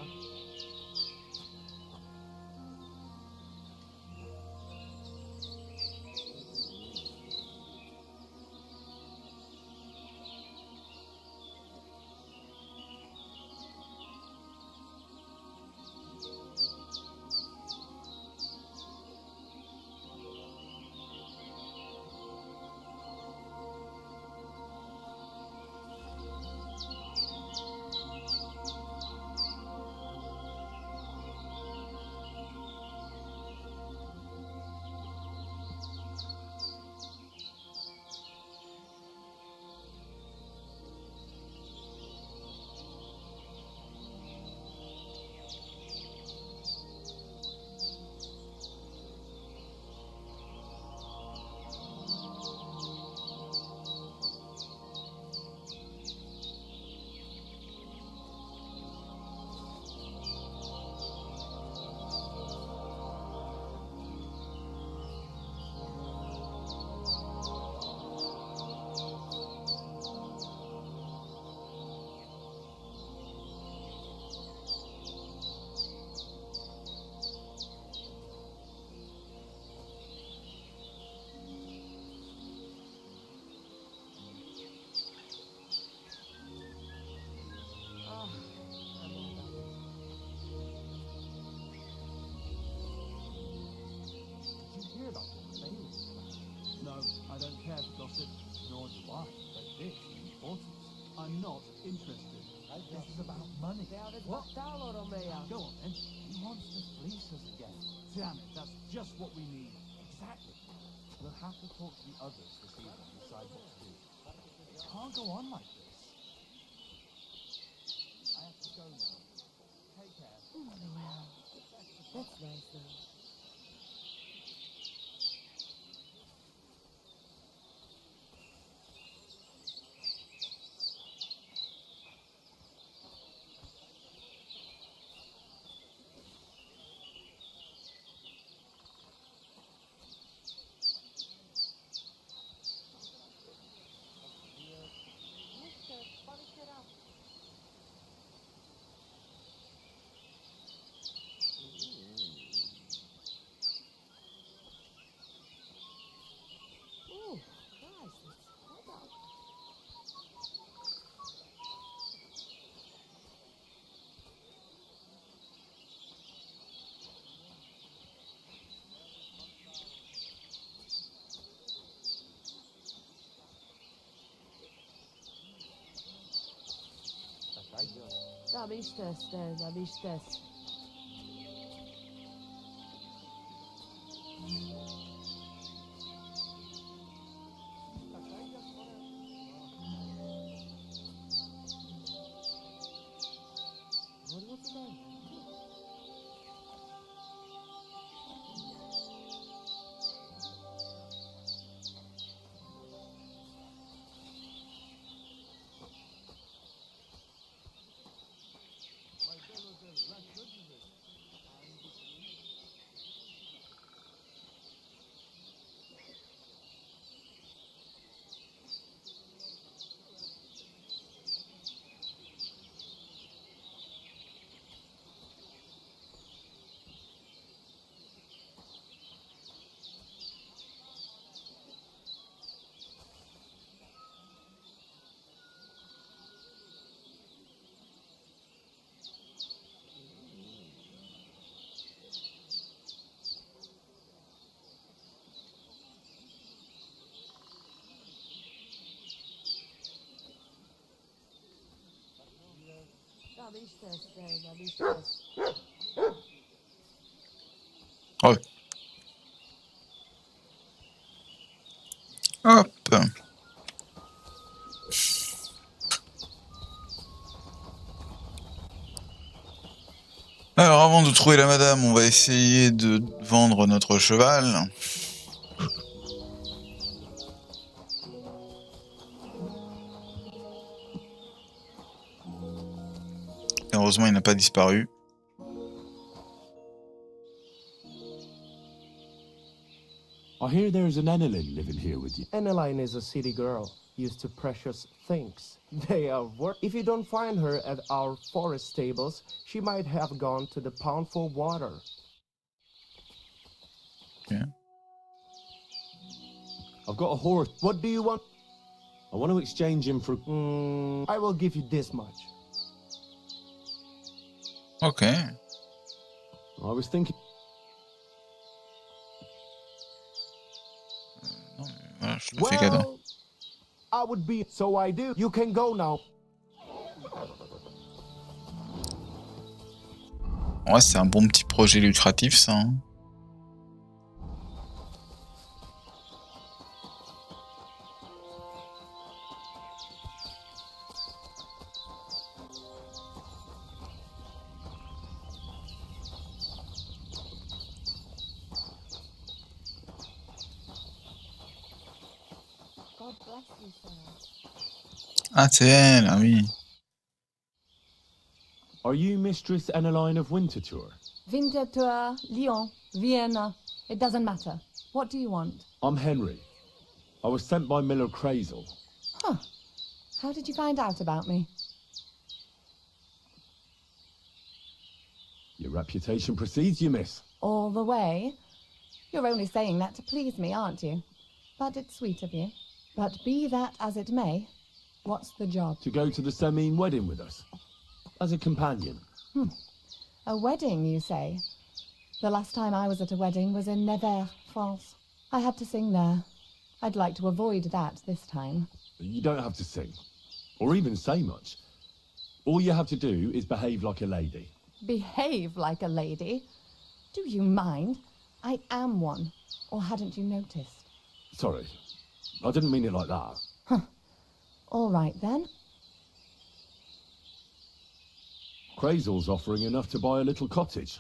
What? Go on, then. He wants to fleece us again. Damn it, that's just what we need. Exactly. We'll have to talk to the others this evening and decide what to do. It can't go on like this. I have to go now. Take care. Well, that's nice, though. Oh, Christ, it's hot out. Da bist es, da bist es. What's the name? Da bist es, da bist es. Ouais. Hop. Alors avant de trouver la madame, on va essayer de vendre notre cheval. Heureusement, il n'a pas disparu. I hear there's an Enelin living here with you. Eneline is a city girl, used to precious things. They are worth. If you don't find her at our forest stables, she might have gone to the pound for water. Yeah. I've got a horse. What do you want? I want to exchange him for... I will give you this much. Okay. I was thinking... Voilà, je te fais cadeau. Well, I would be, so I do. You can go now. Ouais, c'est un bon petit projet lucratif, ça. Hein. God bless you, Sarah. Ah, c'est elle, ah oui. Are you Mistress Eneline of Winterthur? Winterthur, Lyon, Vienna. It doesn't matter. What do you want? I'm Henry. I was sent by Miller Crazel. Huh. How did you find out about me? Your reputation precedes you, miss. All the way? You're only saying that to please me, aren't you? But it's sweet of you. But be that as it may, what's the job? To go to the Semine wedding with us. As a companion. A wedding, you say? The last time I was at a wedding was in Nevers, France. I had to sing there. I'd like to avoid that this time. You don't have to sing. Or even say much. All you have to do is behave like a lady. Behave like a lady? Do you mind? I am one. Or hadn't you noticed? Sorry, I didn't mean it like that. All right, then. Crazel's offering enough to buy a little cottage.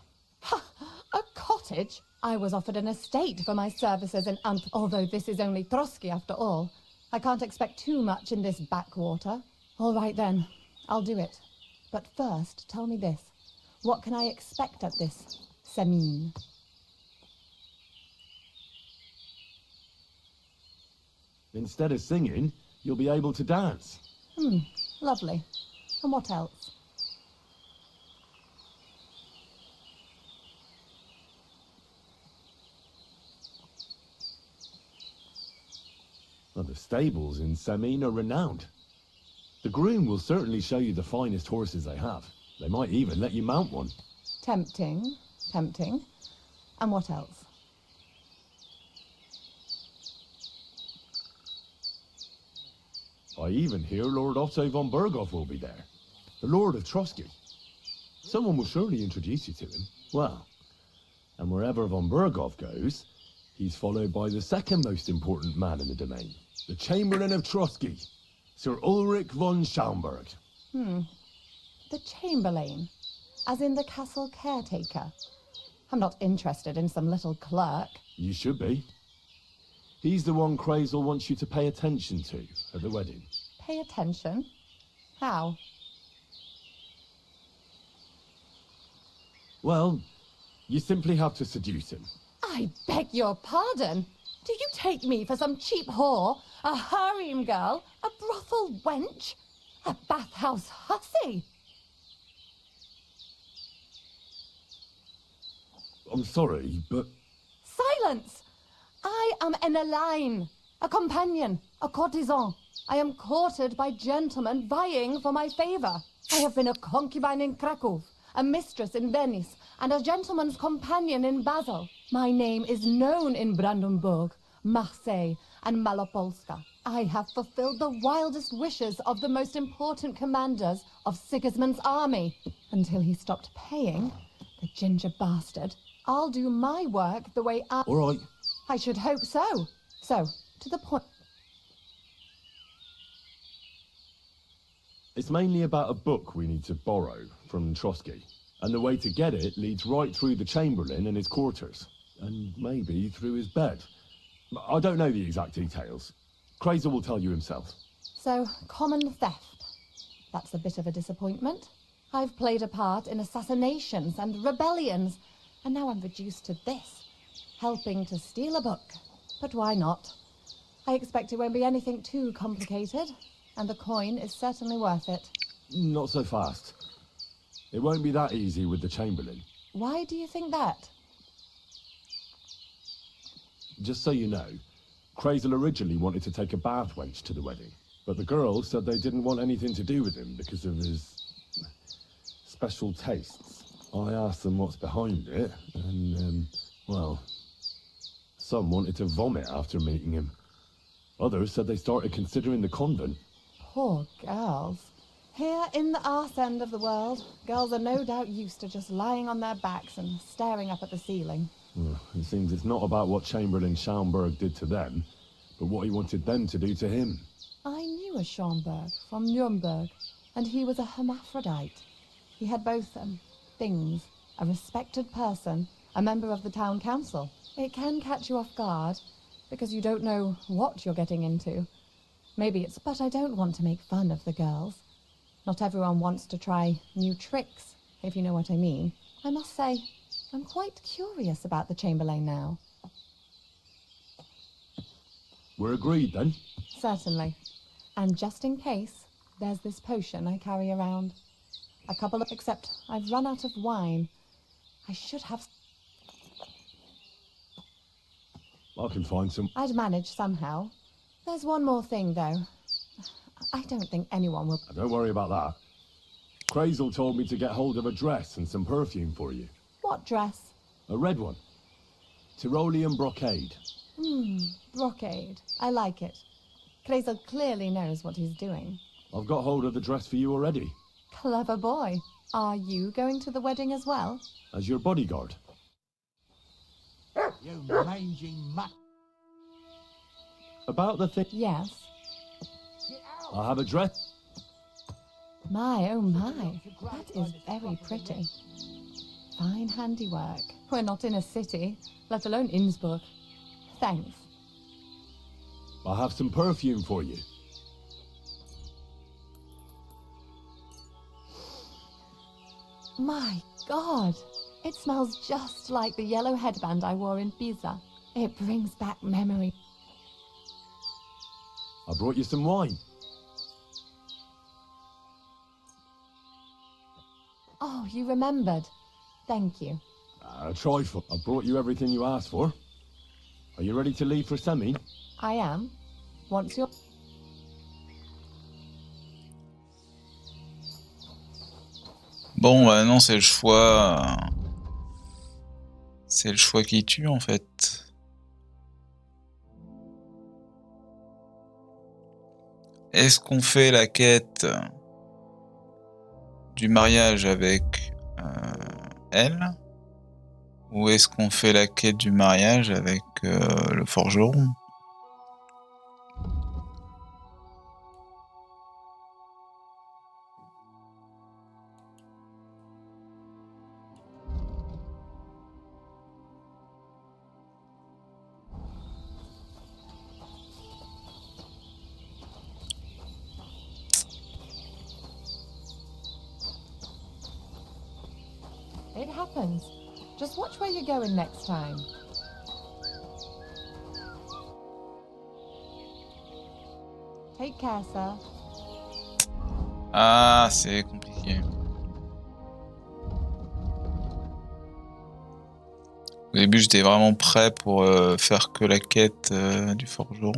A cottage? I was offered an estate for my services in although this is only Trotsky after all. I can't expect too much in this backwater. All right, then. I'll do it. But first, tell me this. What can I expect at this Semin? Instead of singing, you'll be able to dance. Lovely. And what else? Well, the stables in Semin are renowned. The groom will certainly show you the finest horses they have. They might even let you mount one. Tempting. Tempting. And what else? I even hear Lord Otto von Berghoff will be there. The Lord of Trotsky. Someone will surely introduce you to him. Well, and wherever von Berghoff goes, he's followed by the second most important man in the domain. The Chamberlain of Trotsky, Sir Ulrich von Schaumburg. The Chamberlain. As in the castle caretaker. I'm not interested in some little clerk. You should be. He's the one Crazel wants you to pay attention to at the wedding. Pay attention? How? Well, you simply have to seduce him. I beg your pardon. Do you take me for some cheap whore? A harem girl? A brothel wench? A bathhouse hussy? I'm sorry, but... Silence! I am an Elaine, a companion, a courtesan. I am courted by gentlemen vying for my favor. I have been a concubine in Krakow, a mistress in Venice, and a gentleman's companion in Basel. My name is known in Brandenburg, Marseille, and Malopolska. I have fulfilled the wildest wishes of the most important commanders of Sigismund's army. Until he stopped paying, the ginger bastard. I'll do my work the way I... All right. I should hope so. So, to the point... It's mainly about a book we need to borrow from Trotsky. And the way to get it leads right through the Chamberlain and his quarters. And maybe through his bed. I don't know the exact details. Crazel will tell you himself. So, common theft. That's a bit of a disappointment. I've played a part in assassinations and rebellions, and now I'm reduced to this. Helping to steal a book. But why not? I expect it won't be anything too complicated, and the coin is certainly worth it. Not so fast. It won't be that easy with the Chamberlain. Why do you think that? Just so you know, Crazel originally wanted to take a bath wench to the wedding, but the girls said they didn't want anything to do with him because of his special tastes. I asked them what's behind it, and, well, some wanted to vomit after meeting him. Others said they started considering the convent. Poor girls. Here in the arse end of the world, girls are no doubt used to just lying on their backs and staring up at the ceiling. Well, it seems it's not about what Chamberlain Schaumburg did to them, but what he wanted them to do to him. I knew a Schaumburg from Nuremberg, and he was a hermaphrodite. He had both, things. A respected person, a member of the town council. It can catch you off guard, because you don't know what you're getting into. Maybe it's... But I don't want to make fun of the girls. Not everyone wants to try new tricks, if you know what I mean. I must say, I'm quite curious about the Chamberlain now. We're agreed, then? Certainly. And just in case, there's this potion I carry around. A couple of... Except I've run out of wine. I should have... I can find some... I'd manage somehow. There's one more thing, though. I don't think anyone will... Don't worry about that. Crazel told me to get hold of a dress and some perfume for you. What dress? A red one. Tyrolean brocade. Brocade. I like it. Crazel clearly knows what he's doing. I've got hold of the dress for you already. Clever boy. Are you going to the wedding as well? As your bodyguard. You mangy mutt. About the thing. Yes. I have a dress. My, oh my. That is very pretty. Fine handiwork. We're not in a city, let alone Innsbruck. Thanks. I have some perfume for you. My God. It smells just like the yellow headband I wore in Pisa. It brings back memory. I brought you some wine. Oh, you remembered. Thank you. A trifle. I brought you everything you asked for. Are you ready to leave for Semi? I am. Once you're... Bon, bah non, c'est le choix... C'est le choix qui tue, en fait. Est-ce qu'on fait la quête du mariage avec elle? Ou est-ce qu'on fait la quête du mariage avec le forgeron? It happens. Just watch where you're going next time. Take care, sir. Ah, c'est compliqué. Au début, j'étais vraiment prêt pour faire que la quête du forgeron.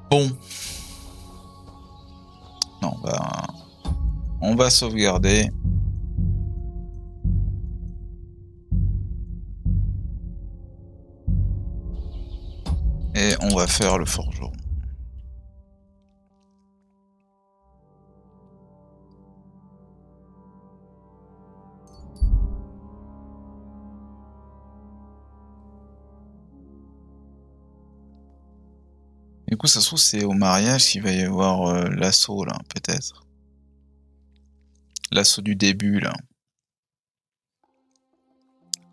Bon. Non, bah... On va sauvegarder. Et on va faire le forgeron. Du coup, ça se trouve, c'est au mariage qu'il va y avoir l'assaut, là, peut-être. L'assaut du début, là.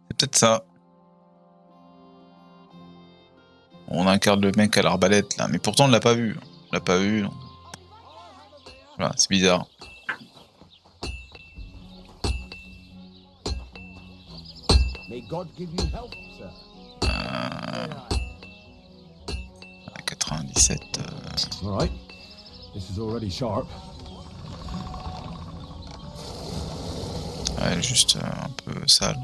C'est peut-être ça. On incarne le mec à l'arbalète, là. Mais pourtant, on l'a pas vu. On l'a pas vu. Donc... Voilà, c'est bizarre. May God give you health, sir. 97. All right. This is already sharp. Ouais, juste un peu sale.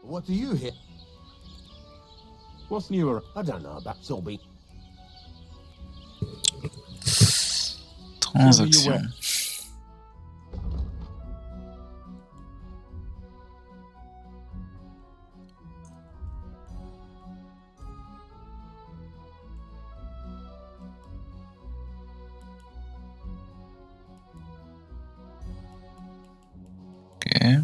What do you hear? What's newer? I don't know about Solby. Transaction. Ok.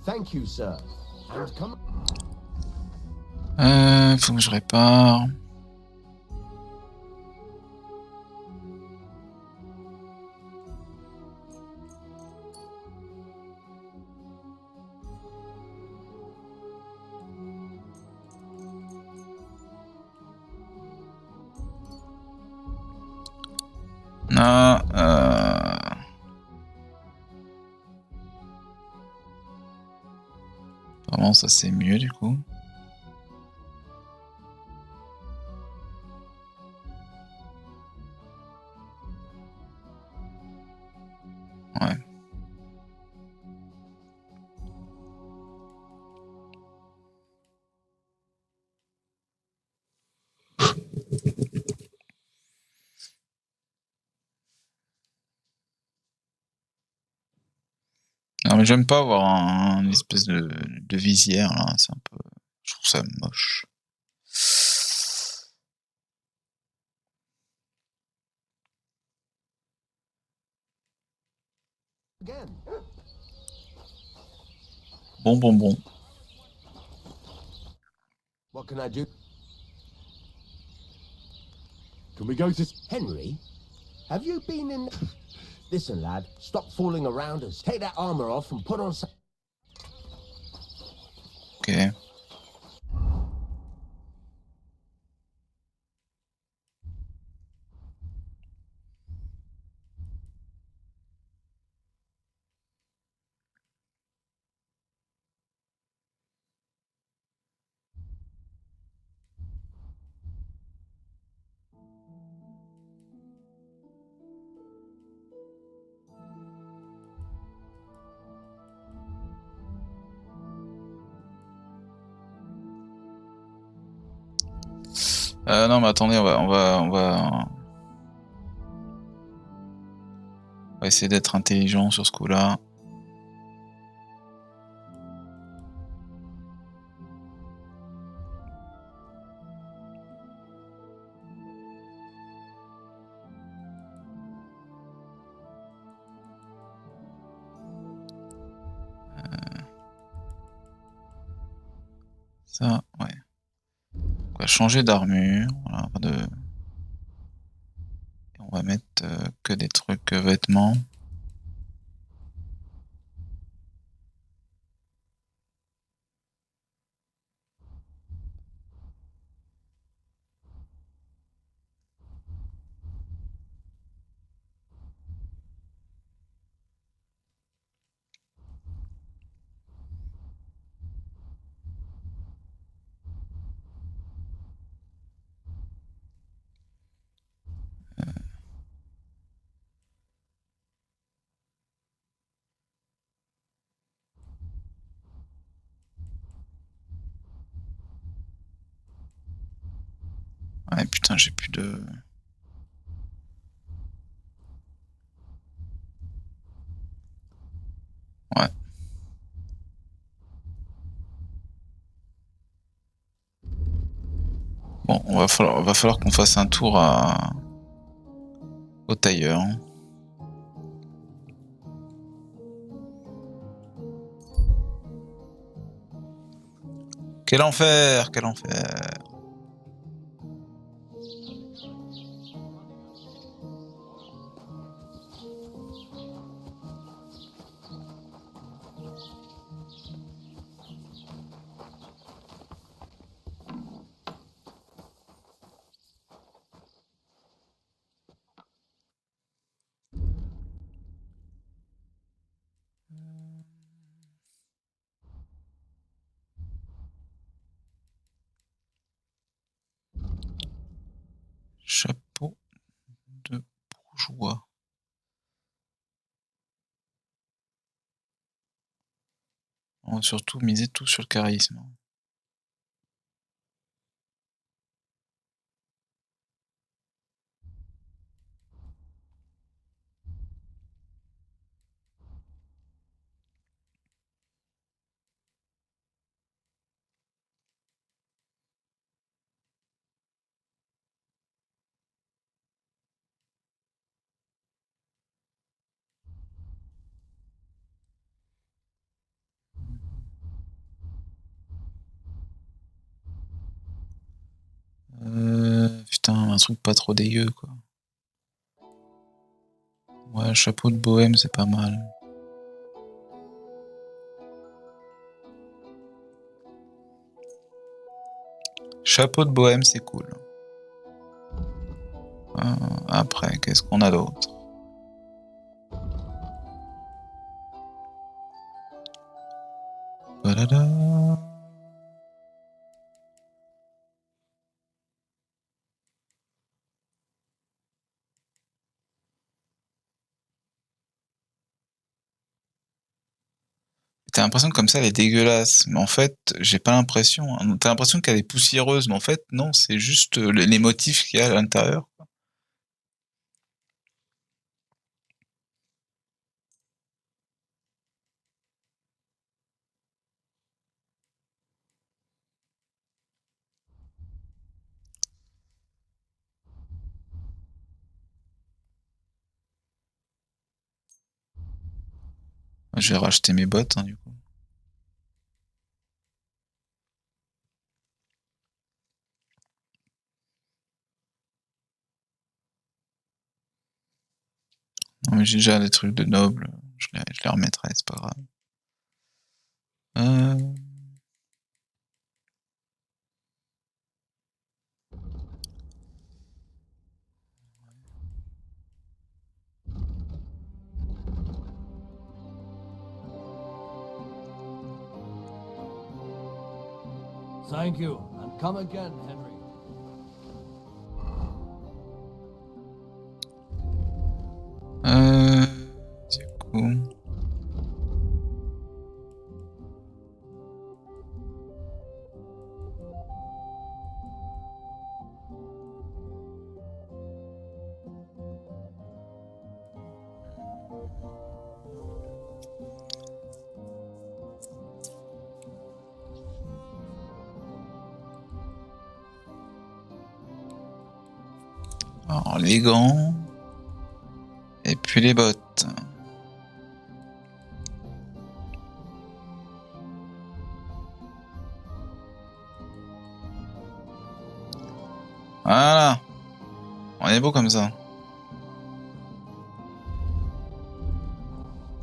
Thank you, sir. And come. Faut que je répare. Ah, Apparemment, ça c'est mieux du coup. Ouais. Non mais j'aime pas avoir un espèce de visière là, c'est un peu... Je trouve ça moche. Bon. What can I do? Can we go to Henry? Have you been in? Listen, lad, stop fooling around and take that armor off and put on some. Ok. Non mais attendez, on va essayer d'être intelligent sur ce coup-là. Ça, ouais. On va changer d'armure. Voilà, on va mettre que des trucs vêtements. Ouais, putain, j'ai plus de... Ouais. Bon, va falloir qu'on fasse un tour au tailleur. Quel enfer, quel enfer. Chapeau de bourgeois. On va surtout miser tout sur le charisme. Putain, un truc pas trop dégueu, quoi. Ouais, chapeau de bohème, c'est pas mal. Chapeau de bohème, c'est cool. Après, qu'est-ce qu'on a d'autre? T'as l'impression que comme ça elle est dégueulasse, mais en fait, j'ai pas l'impression, hein. Tu l'impression qu'elle est poussiéreuse, mais en fait non, c'est juste, les motifs qu'il y a à l'intérieur. Je vais racheter mes bottes, hein, du coup. Non mais j'ai déjà des trucs de noble, je les remettrai, c'est pas grave. Thank you, and come again, Henry. Du coup... Alors les gants... Et puis les bottes. Voilà. On est beau comme ça.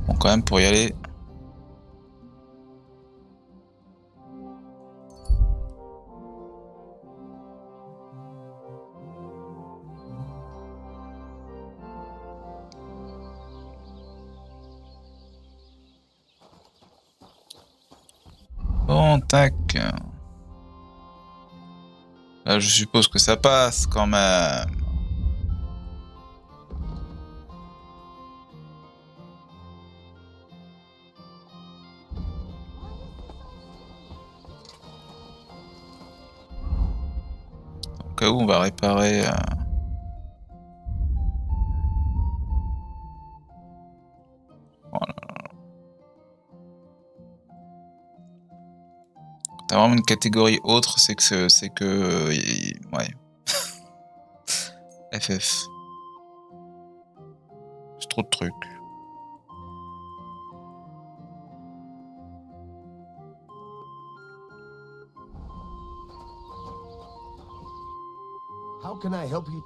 Bon quand même pour y aller... Bon, tac. Là, je suppose que ça passe quand même. Au cas où, on va réparer... Voilà. T'as vraiment une catégorie autre, c'est que... Ouais. FF. C'est trop de trucs. How can I help you?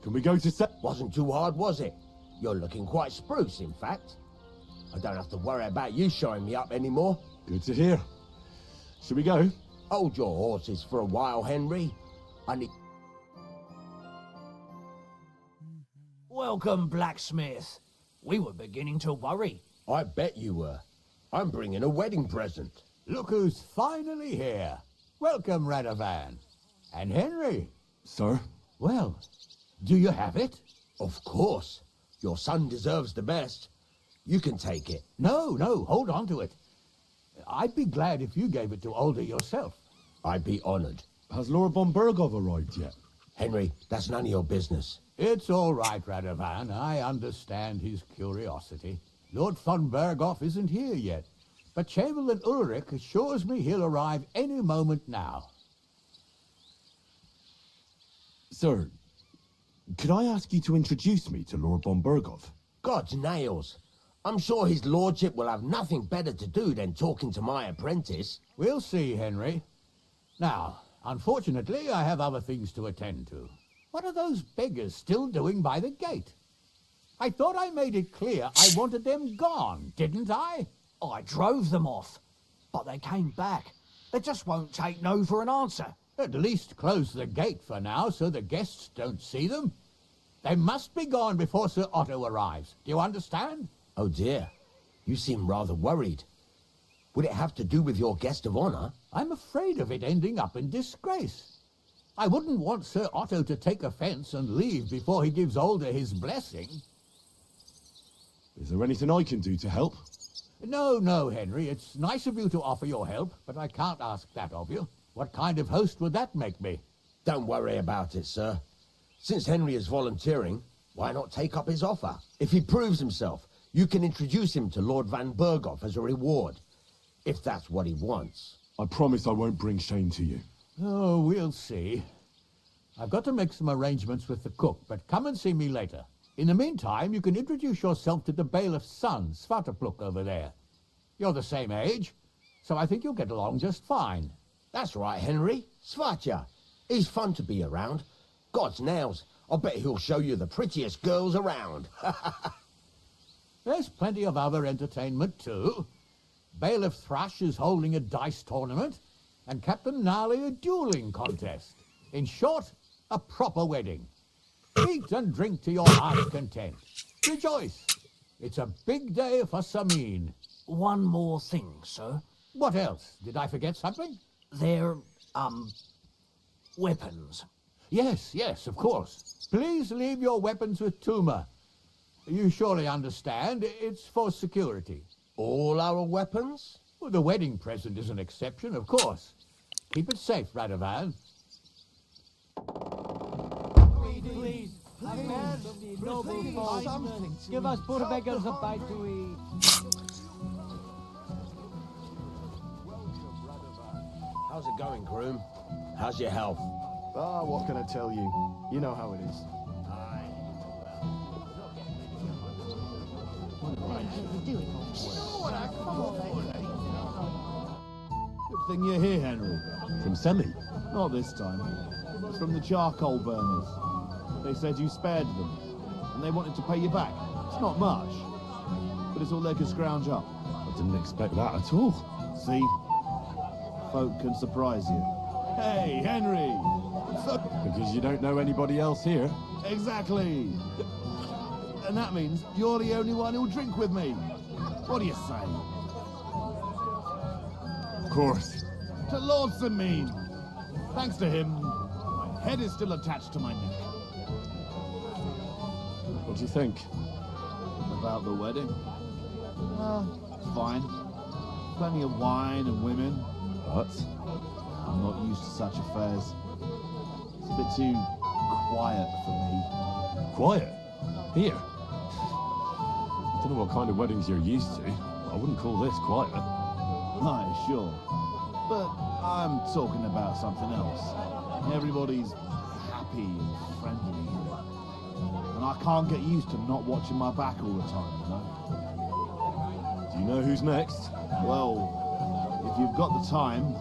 Can we go to set? Wasn't too hard, was it? You're looking quite spruce, in fact. I don't have to worry about you showing me up anymore. Good to hear. Shall we go? Hold your horses for a while, Henry. I need... Welcome, blacksmith. We were beginning to worry. I bet you were. I'm bringing a wedding present. Look who's finally here. Welcome, Radovan. And Henry. Sir? Well, do you have it? Of course. Your son deserves the best. You can take it. No, hold on to it. I'd be glad if you gave it to Older yourself. I'd be honored. Has Lord von Bergov arrived yet? Henry, that's none of your business. It's all right, Radovan. I understand his curiosity. Lord von Bergov isn't here yet, but Chamberlain Ulrich assures me he'll arrive any moment now. Sir, could I ask you to introduce me to Lord von Bergov? God's nails. I'm sure his lordship will have nothing better to do than talking to my apprentice. We'll see, Henry. Now, unfortunately, I have other things to attend to. What are those beggars still doing by the gate? I thought I made it clear I wanted them gone, didn't I? I drove them off, but they came back. They just won't take no for an answer. At least close the gate for now so the guests don't see them. They must be gone before Sir Otto arrives. Do you understand? Oh dear, you seem rather worried. Would it have to do with your guest of honor? I'm afraid of it ending up in disgrace. I wouldn't want Sir Otto to take offense and leave before he gives Older his blessing. Is there anything I can do to help? No, Henry. It's nice of you to offer your help, but I can't ask that of you. What kind of host would that make me? Don't worry about it, sir. Since Henry is volunteering, why not take up his offer? If he proves himself, you can introduce him to Lord Van Berghoff as a reward, if that's what he wants. I promise I won't bring shame to you. Oh, we'll see. I've got to make some arrangements with the cook, but come and see me later. In the meantime, you can introduce yourself to the bailiff's son, Svatopluk, over there. You're the same age, so I think you'll get along just fine. That's right, Henry. Svatja. He's fun to be around. God's nails, I'll bet he'll show you the prettiest girls around. There's plenty of other entertainment, too. Bailiff Thrush is holding a dice tournament, and Captain Gnarly a dueling contest. In short, a proper wedding. Eat and drink to your heart's content. Rejoice. It's a big day for Samin. One more thing, sir. What else? Did I forget something? They're, weapons. Yes, of course. Please leave your weapons with Tuma. You surely understand, it's for security. All our weapons? Well, the wedding present is an exception, of course. Keep it safe, Radovan. Please, noble something. Give us poor beggars a bite to eat. How's it going, groom? How's your health? Ah, what can I tell you? You know how it is. Good thing you're here, Henry. From Semi? Not this time. It's from the charcoal burners. They said you spared them, and they wanted to pay you back. It's not much, but it's all they could scrounge up. I didn't expect that at all. See? Folk can surprise you. Hey, Henry! Because you don't know anybody else here? Exactly! And that means you're the only one who'll drink with me. What do you say? Of course. To Lord Samin. Thanks to him, my head is still attached to my neck. What do you think? About the wedding? It's fine. Plenty of wine and women. But? I'm not used to such affairs. It's a bit too quiet for me. Quiet? Here? I don't know what kind of weddings you're used to. I wouldn't call this quiet. Aye, sure. But I'm talking about something else. Everybody's happy and friendly here. And I can't get used to not watching my back all the time, you know? Do you know who's next? Well, if you've got the time,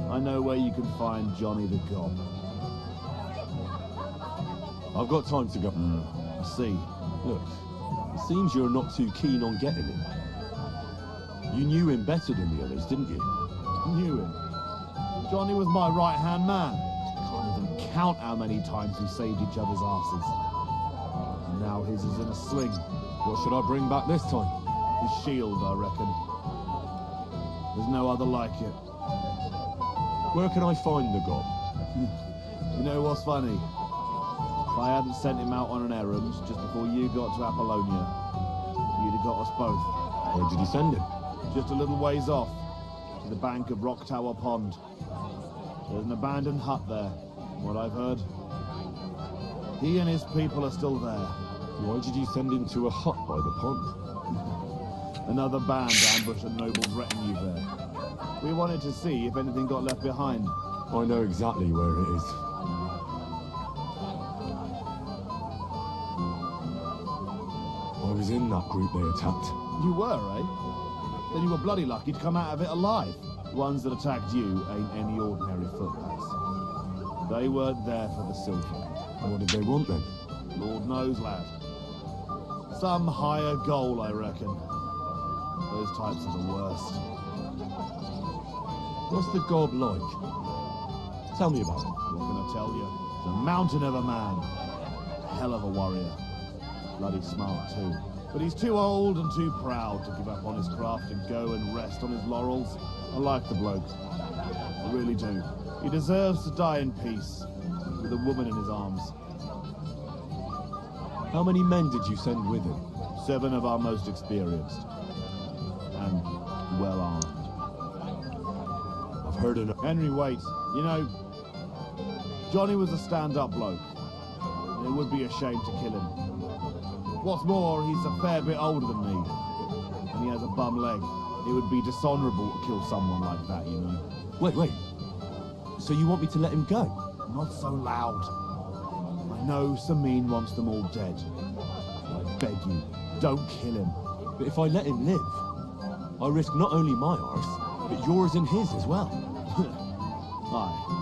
I know where you can find Johnny the Gob. I've got time to go. I see. Look, it seems you're not too keen on getting him. You knew him better than the others, didn't you? Knew him. Johnny was my right-hand man. Can't even count how many times we saved each other's asses. And now his is in a sling. What should I bring back this time? His shield, I reckon. There's no other like it. Where can I find the gob? You know what's funny? If I hadn't sent him out on an errand just before you got to Apollonia, you'd have got us both. Where did you send him? Just a little ways off, to the bank of Rock Tower Pond. There's an abandoned hut there, from what I've heard. He and his people are still there. Why did you send him to a hut by the pond? Another band ambushed a noble's retinue there. We wanted to see if anything got left behind. I know exactly where it is. I was in that group they attacked. You were, eh? Then you were bloody lucky to come out of it alive. The ones that attacked you ain't any ordinary footpads. They weren't there for the silver. What did they want then? Lord knows, lad. Some higher goal, I reckon. Those types are the worst. What's the gob like? Tell me about him. What can I tell you? He's a mountain of a man. Hell of a warrior. Bloody smart too. But he's too old and too proud to give up on his craft and go and rest on his laurels. I like the bloke. I really do. He deserves to die in peace, with a woman in his arms. How many men did you send with him? 7 of our most experienced. And well armed. I've heard enough. Henry, wait. You know, Johnny was a stand-up bloke. And it would be a shame to kill him. What's more, he's a fair bit older than me. And he has a bum leg. It would be dishonourable to kill someone like that, you know. Wait. So you want me to let him go? Not so loud. I know Samin wants them all dead. I beg you, don't kill him. But if I let him live, I risk not only my arse, but yours and his as well. Aye.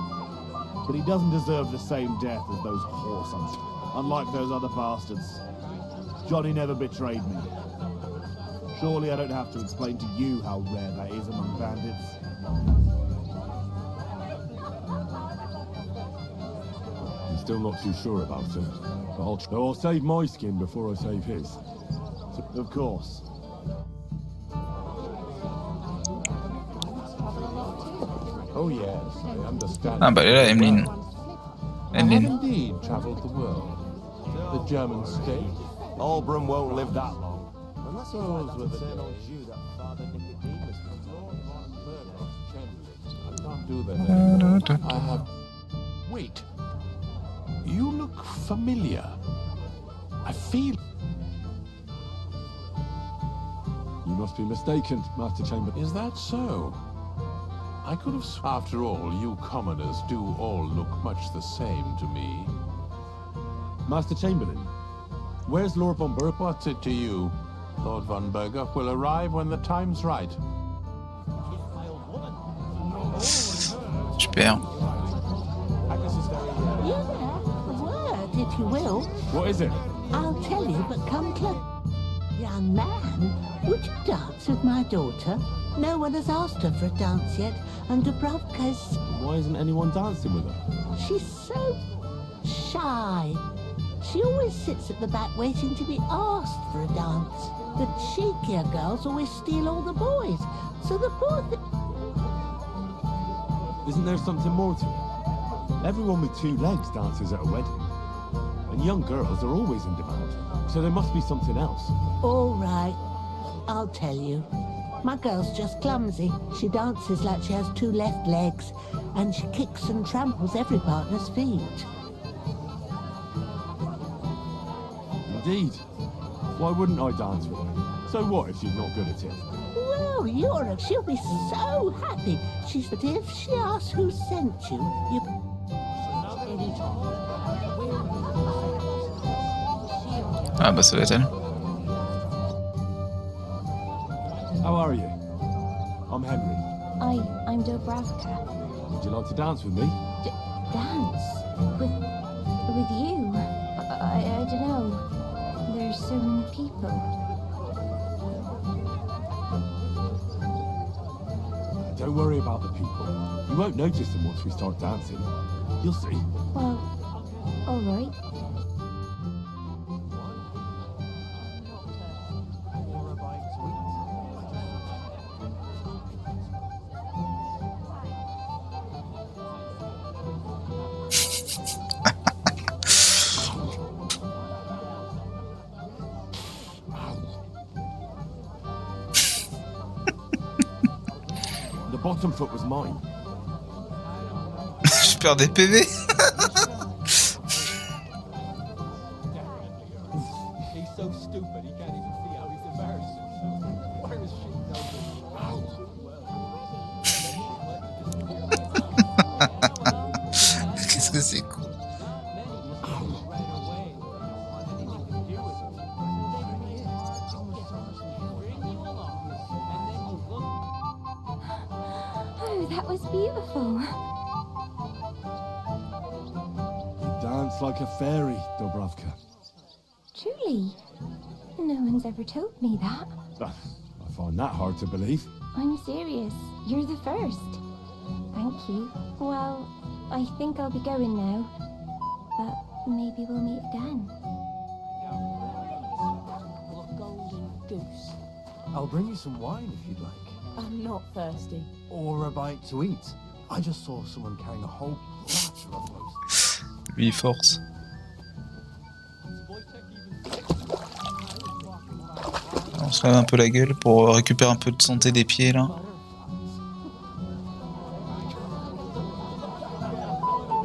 But he doesn't deserve the same death as those whoresomes. Unlike those other bastards. Johnny never betrayed me. Surely I don't have to explain to you how rare that is among bandits. I'm still not too sure about it. But I'll save my skin before I save his. Of course. Oh yes, I understand. Ah bah elle est là, Emeline. I have Emeline. indeed travelled the world. The German state. Albrum won't live that long. Those were the days. I can't do that anymore. I have... Wait. You look familiar. I feel... You must be mistaken, Master Chamberlain. Is that so? I could have... After all, you commoners do all look much the same to me. Master Chamberlain, where's Lord von Berg? What's it to you? Lord von Berghoff will arrive when the time's right. Super. Yeah, a word, if you will. What is it? I'll tell you, but come close. Young man, would you dance with my daughter? No one has asked her for a dance yet, and Dubrovka's... Why isn't anyone dancing with her? She's so shy. She always sits at the back waiting to be asked for a dance. The cheekier girls always steal all the boys, so the poor thing... Isn't there something more to it? Everyone with 2 legs dances at a wedding. And young girls are always in demand. So there must be something else. All right, I'll tell you. My girl's just clumsy. She dances like she has 2 left legs, and she kicks and tramples every partner's feet. Indeed. Why wouldn't I dance with her? So what if she's not good at it? Well, she'll be so happy. But if she asks who sent you, you... Ah bah ça va être elle. How are you? I'm Henry. I'm Dubrovka. Would you like to dance with me? Dance? With you? I don't know. There's so many people. Don't worry about the people. You won't notice them once we start dancing. You'll see. Well, all right. The bottom foot was mine. Je perds des PV. He's so stupid he can't even see how he's embarrassed himself. Where is she Qu'est-ce que c'est cool. Oh, that was beautiful. You dance like a fairy, Dubrovka. Truly. No one's ever told me that. I find that hard to believe. I'm serious. You're the first. Thank you. Well, I think I'll be going now. But maybe we'll meet again. Golden goose. I'll bring you some wine if you'd like. I'm not thirsty. Or a bite to eat. I just saw someone carrying a whole platter of those. Lui, il force. On se lave un peu la gueule pour récupérer un peu de santé des pieds là.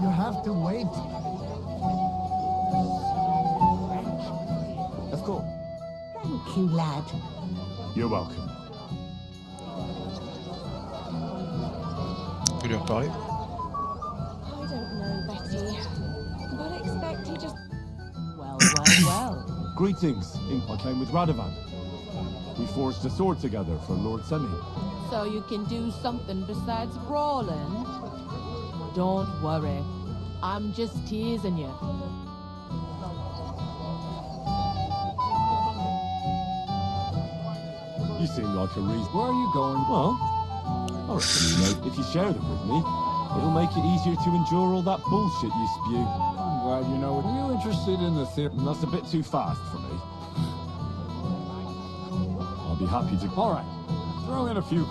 You have to wait. Of course. Thank you, lad. You're welcome. On peut lui reparler. I don't know, Betty. But I expect he just... Well, well, well. Greetings. I came with Radovan. We forged a sword together for Lord Semi. So you can do something besides brawling? Don't worry. I'm just teasing you. You seem like a reason. Where are you going? Well, I reckon if you share them with me, it'll make it easier to endure all that bullshit you spew. I'm glad you know it. Are you interested in the theory? That's a bit too fast for me. I'll be happy to. All right. Throw in a few.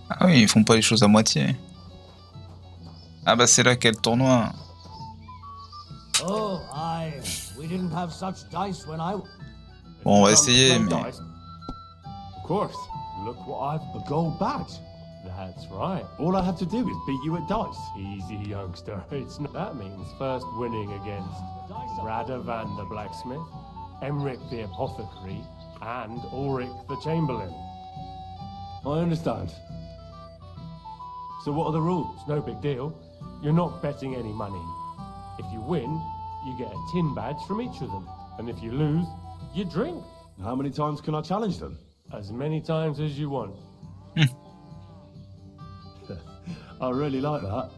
Ah oui, ils font pas les choses à moitié. Ah bah c'est là qu'est le tournoi. Oh, aye. We didn't have such dice when I... Bon, on va essayer, mais... Of course. Look what I've... A gold badge. That's right. All I have to do is beat you at dice. Easy, youngster. It's not... That means first winning against Radovan the blacksmith, Emric the apothecary, and Ulrich the chamberlain. I understand. So what are the rules? No big deal. You're not betting any money. If you win, you get a tin badge from each of them. And if you lose, you drink. How many times can I challenge them? As many times as you want. I really like that.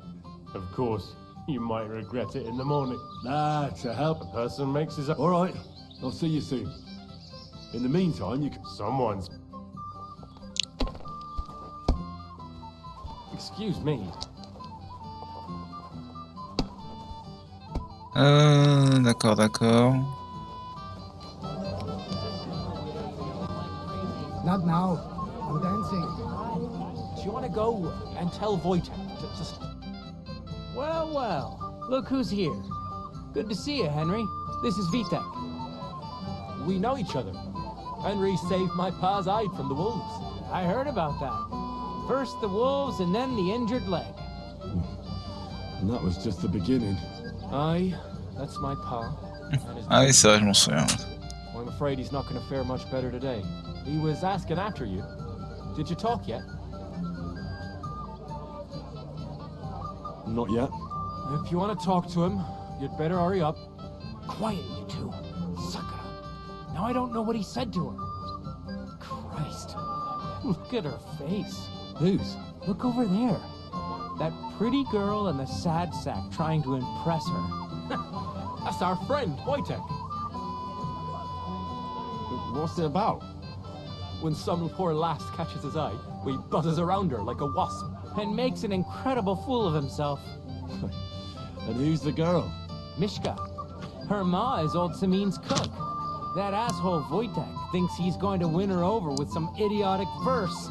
Of course, you might regret it in the morning. Nah, to help. A person makes his own... All right, I'll see you soon. In the meantime, you can... Someone's... Excuse me. D'accord, d'accord. Not now. I'm dancing. Do you want to go and tell Wojtek to just... Well, well. Look who's here. Good to see you, Henry. This is Vitek. We know each other. Henry saved my pa's hide from the wolves. I heard about that. First the wolves and then the injured leg. And that was just the beginning. Aye, that's my pa. Ah oui, c'est vrai, je m'en souviens. Well, I'm afraid he's not going to fare much better today. He was asking after you. Did you talk yet? Not yet. If you want to talk to him, you'd better hurry up. Quiet, you two. Sucker. Now I don't know what he said to her. Christ. Look at her face. Whose? Look over there. That pretty girl and the sad sack trying to impress her. That's our friend, Wojtek. What's it about? When some poor lass catches his eye, he buzzes around her like a wasp. And makes an incredible fool of himself. And who's the girl? Mishka. Her ma is old Samin's cook. That asshole Wojtek thinks he's going to win her over with some idiotic verse.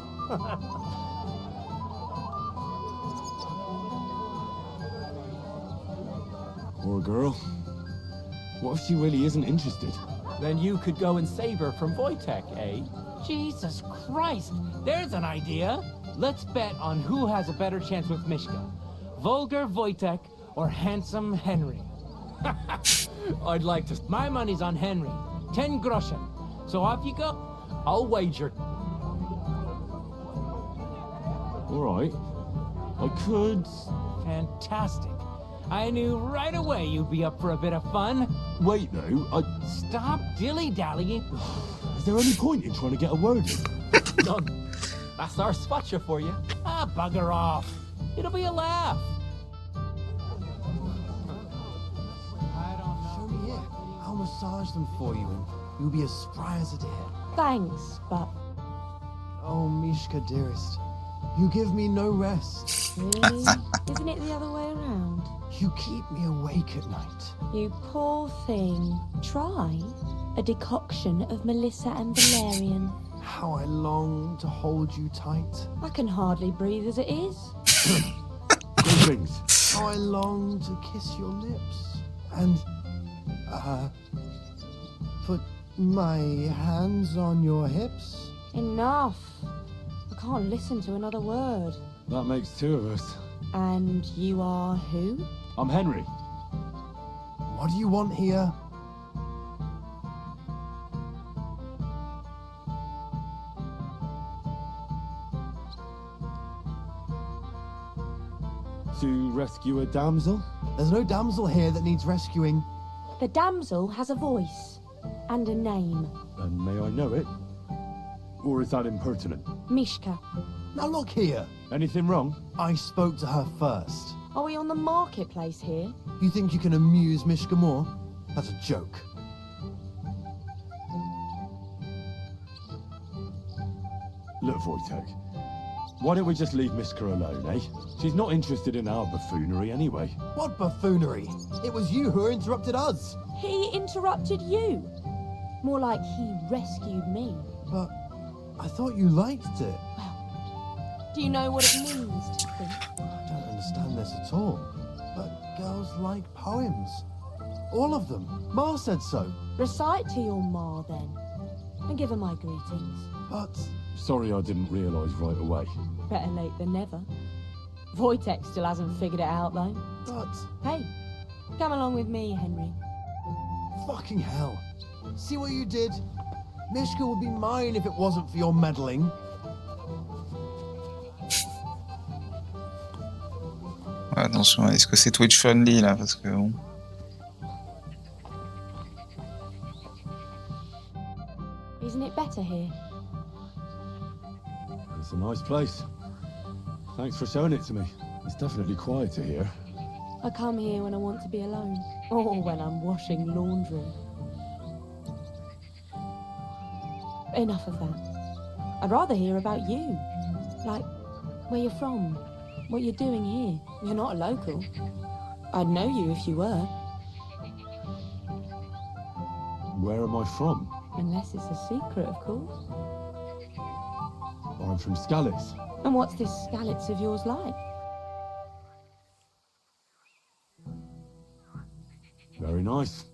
Poor girl. What if she really isn't interested? Then you could go and save her from Wojtek, eh? Jesus Christ! There's an idea! Let's bet on who has a better chance with Mishka. Vulgar Wojtek or handsome Henry. I'd like to... My money's on Henry. 10 groschen. So off you go. I'll wager. All right. I could... Fantastic. I knew right away you'd be up for a bit of fun. Wait, though, Stop dilly-dallying. Is there any point in trying to get a word in? None. That's our spotcha for you. Ah, bugger off. It'll be a laugh. Show me here. I'll massage them for you. You'll be as spry as a deer. Thanks, but Oh, Mishka, dearest. You give me no rest. Really? Isn't it the other way around? You keep me awake at night. You poor thing. Try a decoction of Melissa and Valerian. How I long to hold you tight. I can hardly breathe as it is. Greetings. How I long to kiss your lips. And, put my hands on your hips. Enough. I can't listen to another word. That makes two of us. And you are who? I'm Henry. What do you want here? To rescue a damsel? There's no damsel here that needs rescuing. The damsel has a voice and a name. And may I know it? Or is that impertinent? Mishka. Now look here. Anything wrong? I spoke to her first. Are we on the marketplace here? You think you can amuse Mishka more? That's a joke. Look, Wojtek. Why don't we just leave Mishka alone, eh? She's not interested in our buffoonery anyway. What buffoonery? It was you who interrupted us. He interrupted you. More like he rescued me. But I thought you liked it. Do you know what it means to think? I don't understand this at all. But girls like poems. All of them. Ma said so. Recite to your ma then. And give her my greetings. But... Sorry I didn't realise right away. Better late than never. Wojtek still hasn't figured it out though. But... Hey, come along with me, Henry. Fucking hell. See what you did? Mishka would be mine if it wasn't for your meddling. Ouais, attention, est-ce que c'est Twitch friendly là? Parce que bon. Isn't it better here? It's a nice place. Thanks for showing it to me. It's definitely quieter here. I come here when I want to be alone. Or when I'm washing laundry. Enough of that. I'd rather hear about you. Like, where you're from. What you're doing here. You're not a local. I'd know you if you were. Where am I from? Unless it's a secret, of course. I'm from Skalitz. And what's this Skalitz of yours like? Very nice.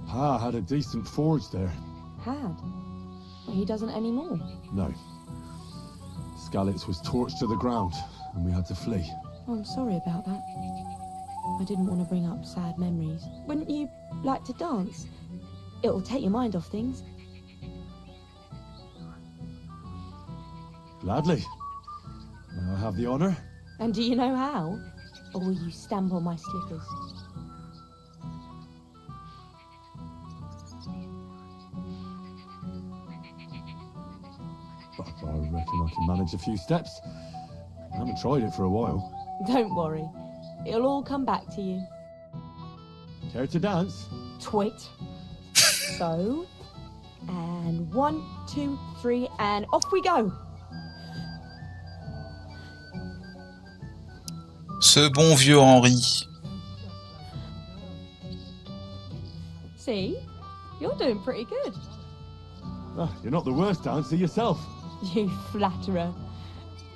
Pa had a decent forge there. Had? Well, he doesn't anymore. No. Skalitz was torched to the ground, and we had to flee. Oh, I'm sorry about that. I didn't want to bring up sad memories. Wouldn't you like to dance? It'll take your mind off things. Gladly. May I have the honour? And do you know how? Or will you stamp on my slippers? I reckon I can manage a few steps. I haven't tried it for a while. Don't worry. It'll all come back to you. Care to dance? Twit. So, and 1, 2, 3, and off we go. Ce bon vieux Henri. See? You're doing pretty good. Ah, you're not the worst dancer yourself. You flatterer.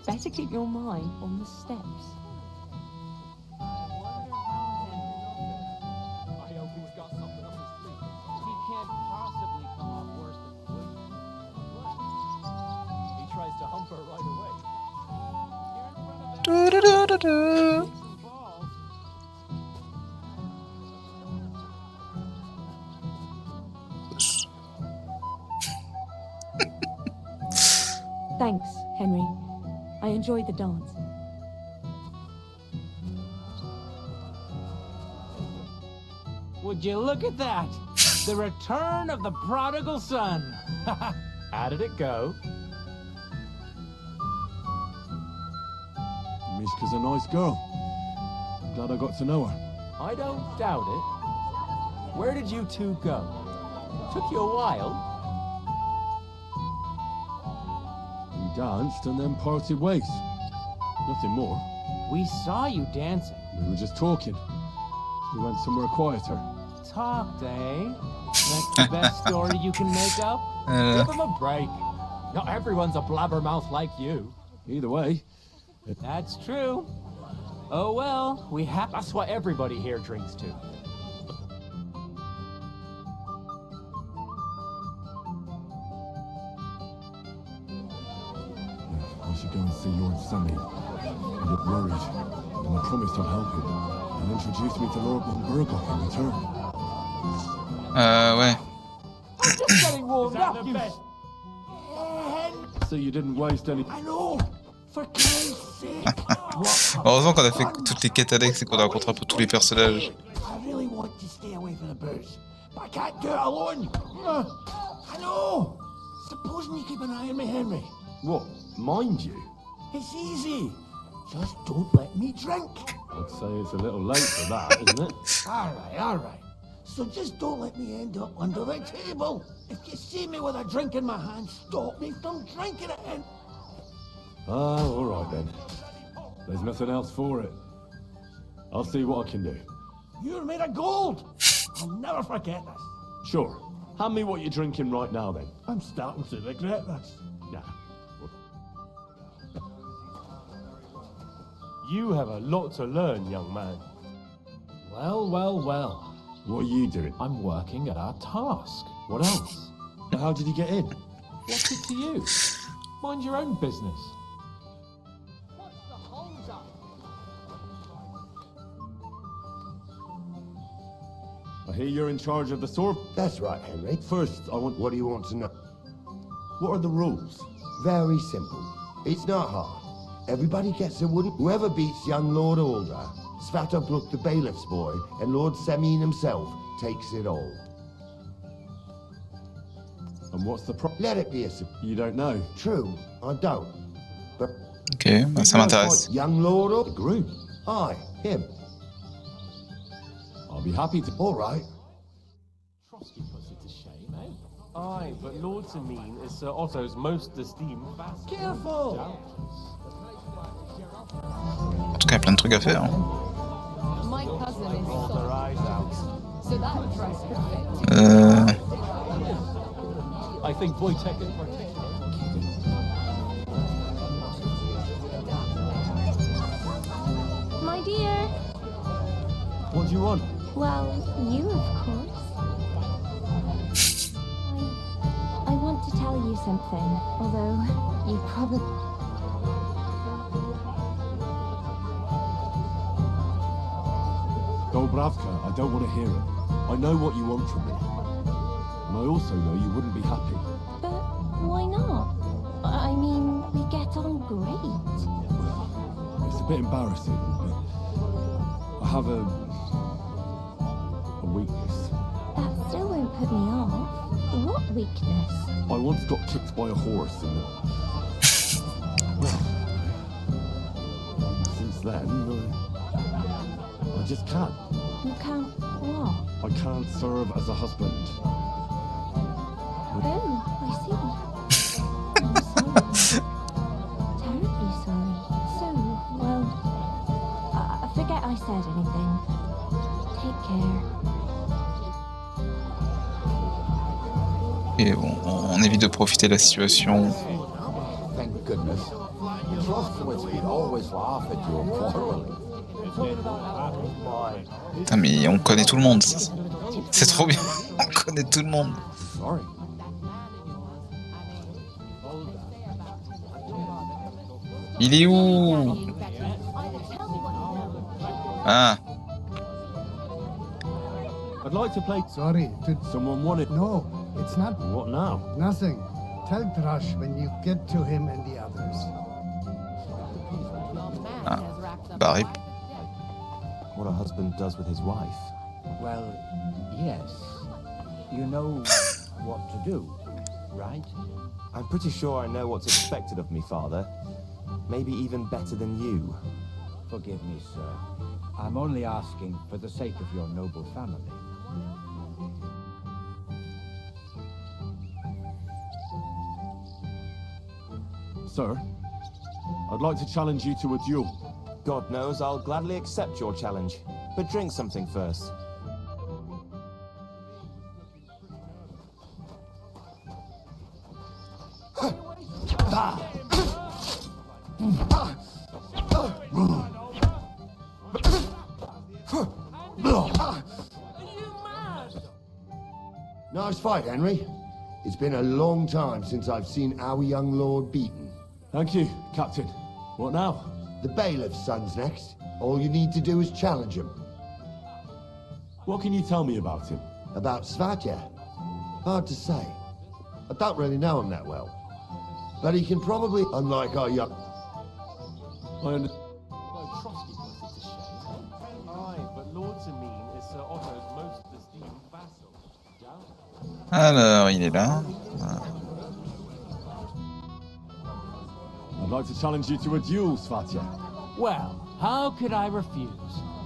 Better keep your mind on the steps. Thanks, Henry. I enjoyed the dance. Would you look at that? The return of the prodigal son. How did it go? Mishka's a nice girl. Glad I got to know her. I don't doubt it. Where did you two go? Took you a while. We danced and then parted ways. Nothing more. We saw you dancing. We were just talking. We went somewhere quieter. Talked, eh? That's the best story you can make up? Give him a break. Not everyone's a blabbermouth like you. Either way. That's true. Oh well, that's what everybody here drinks to. I should go and see Lord Sammy. I look worried, and I promised I'd help him. And introduce me to Lord Burgock in return. Ouais. I'm just getting warmed up, you... So you didn't waste any... I know! For Christ's sake! Heureusement qu'on a fait toutes les quêtes annexes et qu'on a rencontré un peu tous les personnages. I really want to stay away from the booze, but I can't do it alone. I know! Supposing you keep an eye on me, Henry. What? Mind you? It's easy. Just don't let me drink. I'd say it's a little late for that, isn't it? All right. So just don't let me end up under the table. If you see me with a drink in my hand, stop me from drinking it. And... All right then. There's nothing else for it. I'll see what I can do. You're made of gold. I'll never forget this. Sure. Hand me what you're drinking right now then. I'm starting to regret this. Nah. You have a lot to learn, young man. Well. What are you doing? I'm working at our task. What else? How did you get in? What's it to you? Mind your own business. I hear you're in charge of the sword. That's right, Henry. First, I want... What do you want to know? What are the rules? Very simple. It's not hard. Everybody gets a wooden... Whoever beats young Lord Alder, Svatabrook the bailiff's boy, and Lord Semyon himself takes it all. And what's the problem? Let it be a... You don't know? True, I don't. But... Ok, bah ça m'intéresse. Young Lord of the group. Aye, him. I'll be happy to... All right. Trosky puts it to shame, eh? Aye, but Lord Semyon is Sir Otto's most esteemed vassal. Careful! En tout cas, il y a plein de trucs à faire. My cousin is Their eyes out. so that dress could fit. I think Wojtek in particular. My dear. What do you want? Well, you, of course. I want to tell you something, although you probably... Dobravka, I don't want to hear it. I know what you want from me. And I also know you wouldn't be happy. But why not? I mean, we get on great. It's a bit embarrassing, but I have a weakness. That still won't put me off. What weakness? I once got kicked by a horse and... Well... Since then, I just can't. You can't what? I can't serve as a husband. Oh, I see. I'm sorry. Terribly sorry. So, well, forget I said anything. Take care. Et bon, on évite de profiter de la situation. Thank goodness. Trostowitz would always laugh at you quarreling. Ah mais on connaît tout le monde. C'est trop bien. On connaît tout le monde. Sorry. Il est où? Ah. I'd like to play... Sorry, did someone want it? No, it's not. What now? Nothing. Tell Thrush when you get to him and the others. Ah. Bah, rip. What a husband does with his wife. Well, yes. You know what to do, right? I'm pretty sure I know what's expected of me, Father. Maybe even better than you. Forgive me, sir. I'm only asking for the sake of your noble family. Sir, I'd like to challenge you to a duel. God knows I'll gladly accept your challenge. But drink something first. Nice fight, Henry. It's been a long time since I've seen our young lord beaten. Thank you, Captain. What now? The bailiff's son's next. All you need to do is challenge him. What can you tell me about him? About Svatya? Hard to say. I don't really know him that well. But he can probably, unlike our young... Aye, but Lord Zemine is Sir Otto's most esteemed vassal. Alors, il est là. Voilà. I'd like to challenge you to a duel, Svatya. Well, how could I refuse?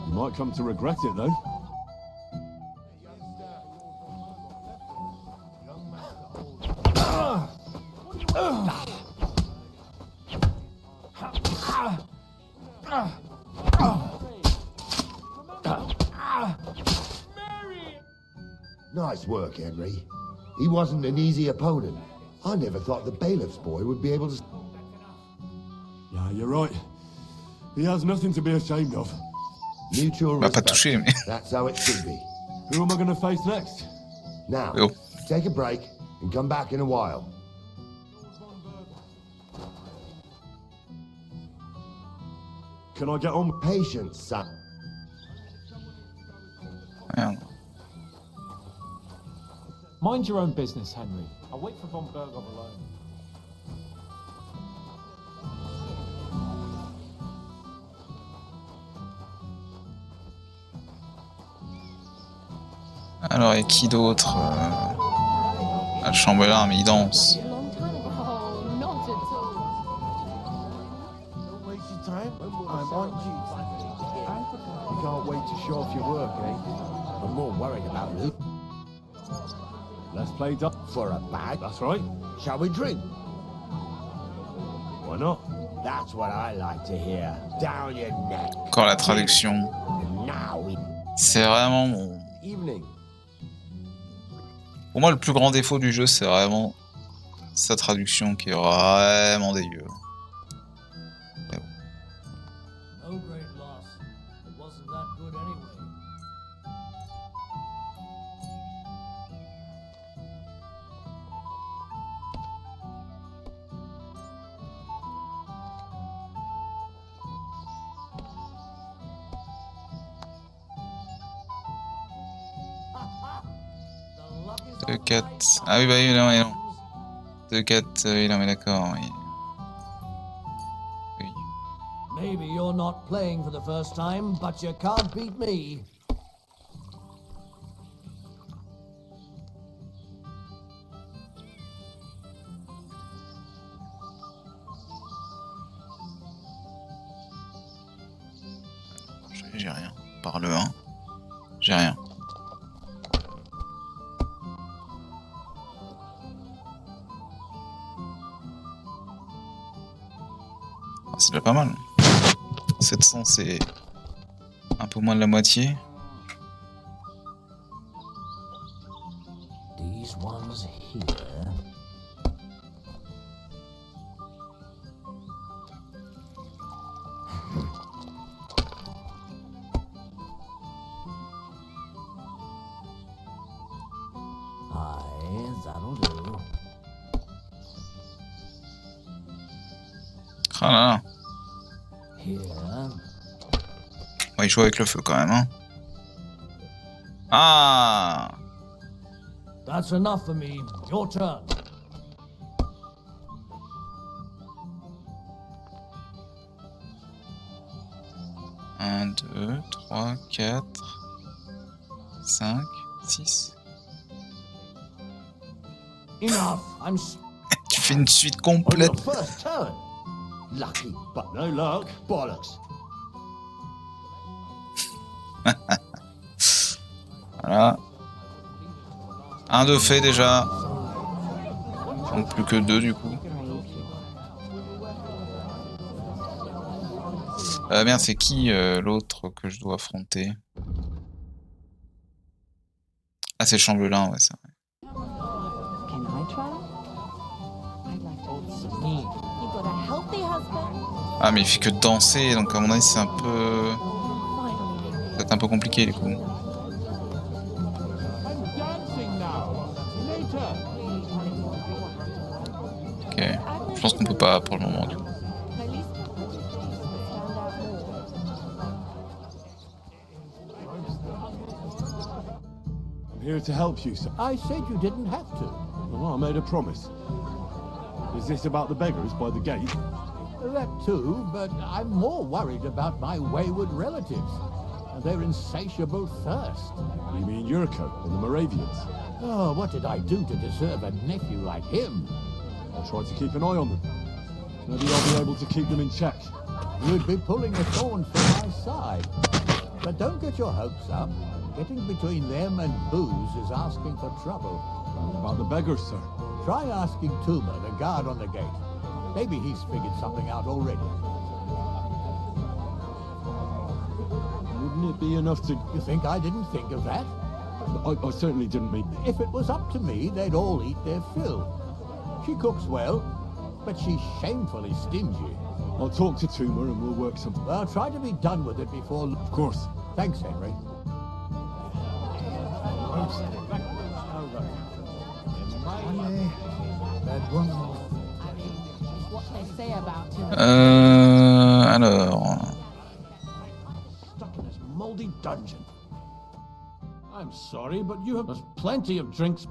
You might come to regret it, though. Nice work, Henry. He wasn't an easy opponent. I never thought the bailiff's boy would be able to... Yeah, you're right. He has nothing to be ashamed of. Mutual M'a pas respect. touché, mais... That's how it should be. Who am I going to face next? Now, Yo. take a break and come back in a while. Can I get on? Patience, son. Merde. Mind your own business, Henry. I'll wait for von Bergov alone. Alors, et qui d'autre Le chambellan, mais il danse. Oh, not at all. Don't waste your time. I'm on duty. You can't wait to show off your work, eh? I'm more worried about loot. Let's play dumb. For a bag? That's right. Shall we drink? Why not? That's what I like to hear. Down your neck. Encore la traduction. Now we... C'est vraiment mon... Evening. Pour moi, le plus grand défaut du jeu, c'est vraiment sa traduction qui est vraiment dégueu. Mais bon. No great loss. It wasn't that good anyway. Deux, quatre... Ah oui, bah oui, non, mais non. Deux, quatre... Oui, non, mais d'accord, oui. Oui. Maybe you're not playing for the first time, but you can't beat me. J'ai rien. Par le 1. J'ai rien. Ah, c'est déjà pas mal. 700, c'est un peu moins de la moitié. These ones here. Aye, that'll do. Ah là là. Here. Ouais, il joue avec le feu quand même, hein. Ah! That's enough for me. Your turn. Un, 2, 3, 4, 5, 6. Enough. Tu fais une suite complète. On your first turn. Lucky, but no luck. Bollocks. Voilà. Un de fait déjà. Donc plus que deux du coup. Merde, c'est qui l'autre que je dois affronter? Ah, c'est le chambellan, ouais, ça. Can I try? I'd like to You got a healthy husband. Ah, mais il fait que danser, donc à mon avis, c'est un peu... peut-être un peu compliqué, du coup. Ok, je pense qu'on peut pas pour le moment, du coup. I'm here to help you, sir. I said you didn't have to. Well, I made a promise. Is this about the beggars by the gate? That too, but I'm more worried about my wayward relatives and their insatiable thirst. You mean Yurko and the Moravians? Oh, what did I do to deserve a nephew like him? I tried to keep an eye on them. Maybe I'll be able to keep them in check. You'd be pulling a thorn from my side. But don't get your hopes up. Getting between them and booze is asking for trouble. What about the beggars, sir? Try asking Tuma, the guard on the gate. Maybe he's figured something out already. Wouldn't it be enough to... You think I didn't think of that? I certainly didn't mean... If it was up to me, they'd all eat their fill. She cooks well, but she's shamefully stingy. I'll talk to Tuma and we'll work something. Well, try to be done with it before... Of course. Thanks, Henry. Alors... Stuck in this moldy dungeon. I'm sorry, but you have plenty of drinks.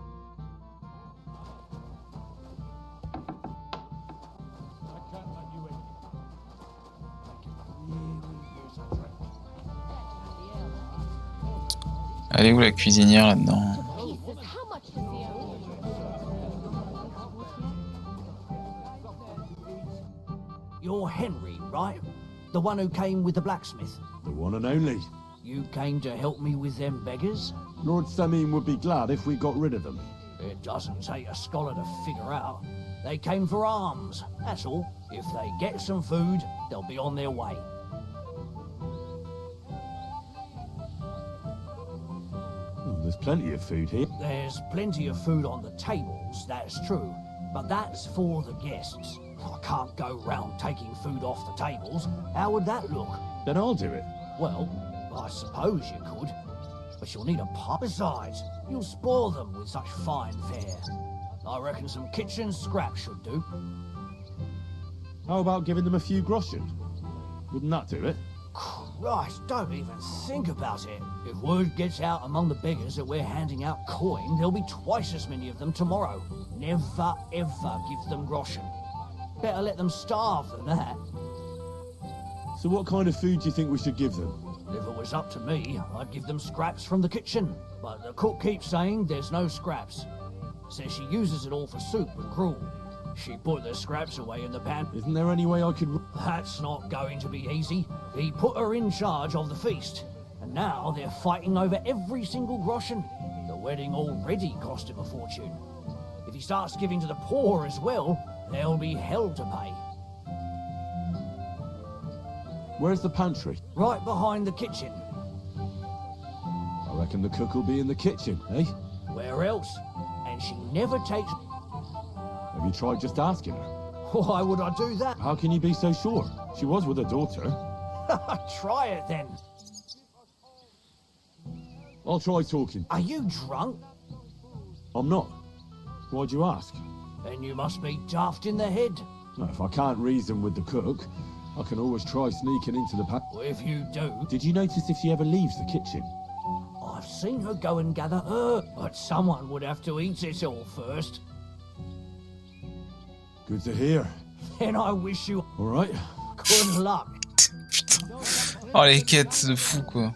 Elle est où la cuisinière là-dedans? You're Henry, right? The one who came with the blacksmith? The one and only. You came to help me with them beggars? Lord Samim would be glad if we got rid of them. It doesn't take a scholar to figure out. They came for alms, that's all. If they get some food, they'll be on their way. There's plenty of food here. There's plenty of food on the tables, that's true. But that's for the guests. I can't go round taking food off the tables. How would that look? Then I'll do it. Well, I suppose you could. But you'll need a pot. Besides, you'll spoil them with such fine fare. I reckon some kitchen scraps should do. How about giving them a few groschen? Wouldn't that do it? Christ, don't even think about it. If word gets out among the beggars that we're handing out coin, there'll be twice as many of them tomorrow. Never, ever give them groschen. Better let them starve than that. So what kind of food do you think we should give them? If it was up to me, I'd give them scraps from the kitchen. But the cook keeps saying there's no scraps. Says she uses it all for soup and gruel. She put the scraps away in the pan. Isn't there any way I could... That's not going to be easy. He put her in charge of the feast. And now they're fighting over every single groschen. The wedding already cost him a fortune. If he starts giving to the poor as well, there'll be hell to pay. Where's the pantry? Right behind the kitchen. I reckon the cook will be in the kitchen, eh? Where else? And she never takes... Have you tried just asking her? Why would I do that? How can you be so sure? She was with her daughter. Try it then. I'll try talking. Are you drunk? I'm not. Why'd you ask? Then you must be daft in the head. No, if I can't reason with the cook, I can always try sneaking into the Well, if you do... Did you notice if she ever leaves the kitchen? I've seen her go and gather herb, but someone would have to eat it all first. Good to hear. Then I wish you... All right. Good luck. Oh, les quêtes de fou, quoi.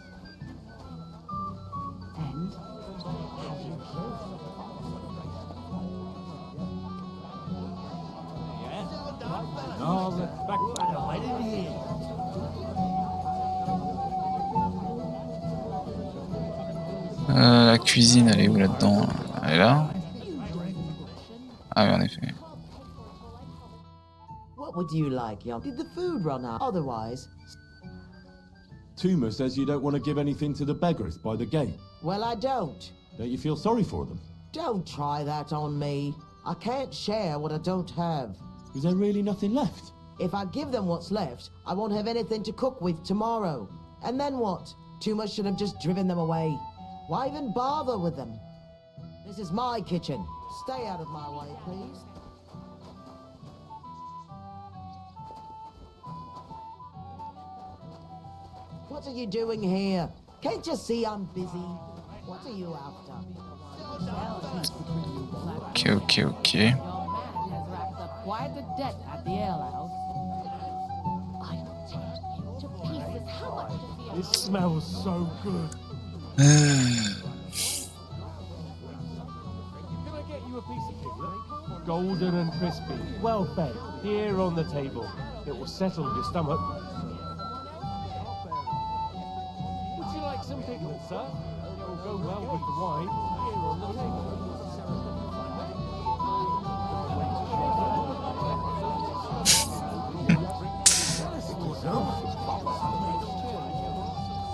La cuisine, elle est où là-dedans? Elle est là? Ah oui, en effet. What would you like, young? Did the food run out? Otherwise... Tuma says you don't want to give anything to the beggars by the gate. Well, I don't. Don't you feel sorry for them? Don't try that on me. I can't share what I don't have. Is there really nothing left? If I give them what's left, I won't have anything to cook with tomorrow. And then what? Tuma should have just driven them away. Why even bother with them? This is my kitchen. Stay out of my way, please. What are you doing here? Can't you see I'm busy? What are you after? Ok. Quite a debt at the alehouse. This smells so good. Can I get you a piece of piglet? Golden and crispy, well fed, here on the table. It will settle your stomach. Would you like some piglet, sir? It will go well with the wine. Here on the table.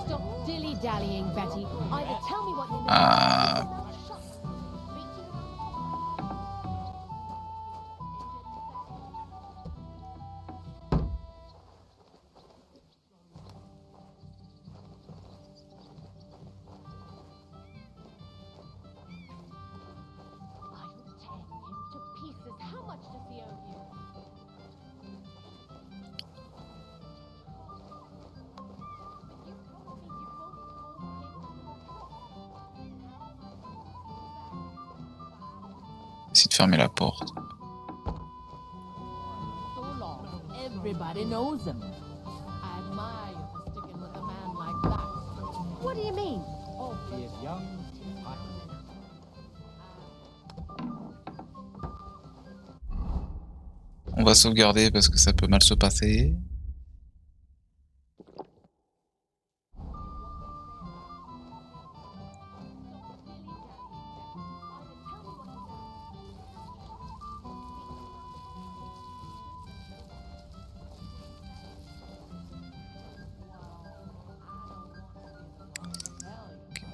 Stop dilly-dallying, Betty. Either tell me what you know. Essaye de fermer la porte. So long. Everybody knows him. I admire you for sticking with a man like that. What do you mean? Oh, he is young. On va sauvegarder parce que ça peut mal se passer.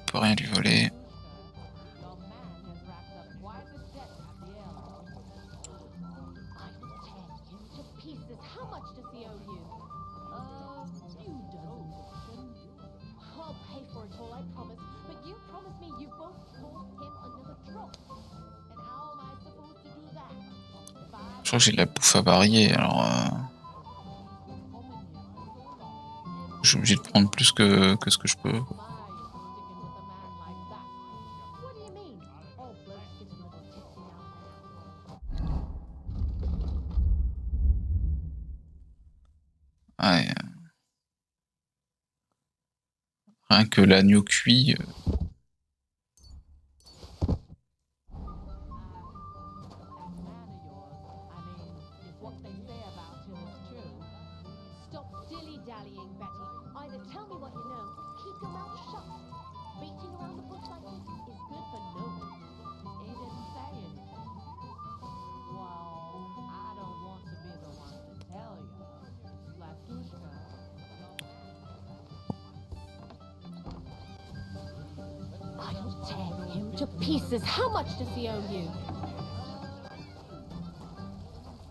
On peut rien lui voler. Je crois que j'ai de la bouffe avariée, alors je suis obligé de prendre plus que ce que je peux. Ouais. Rien que l'agneau cuit. To pieces. How much does he owe you?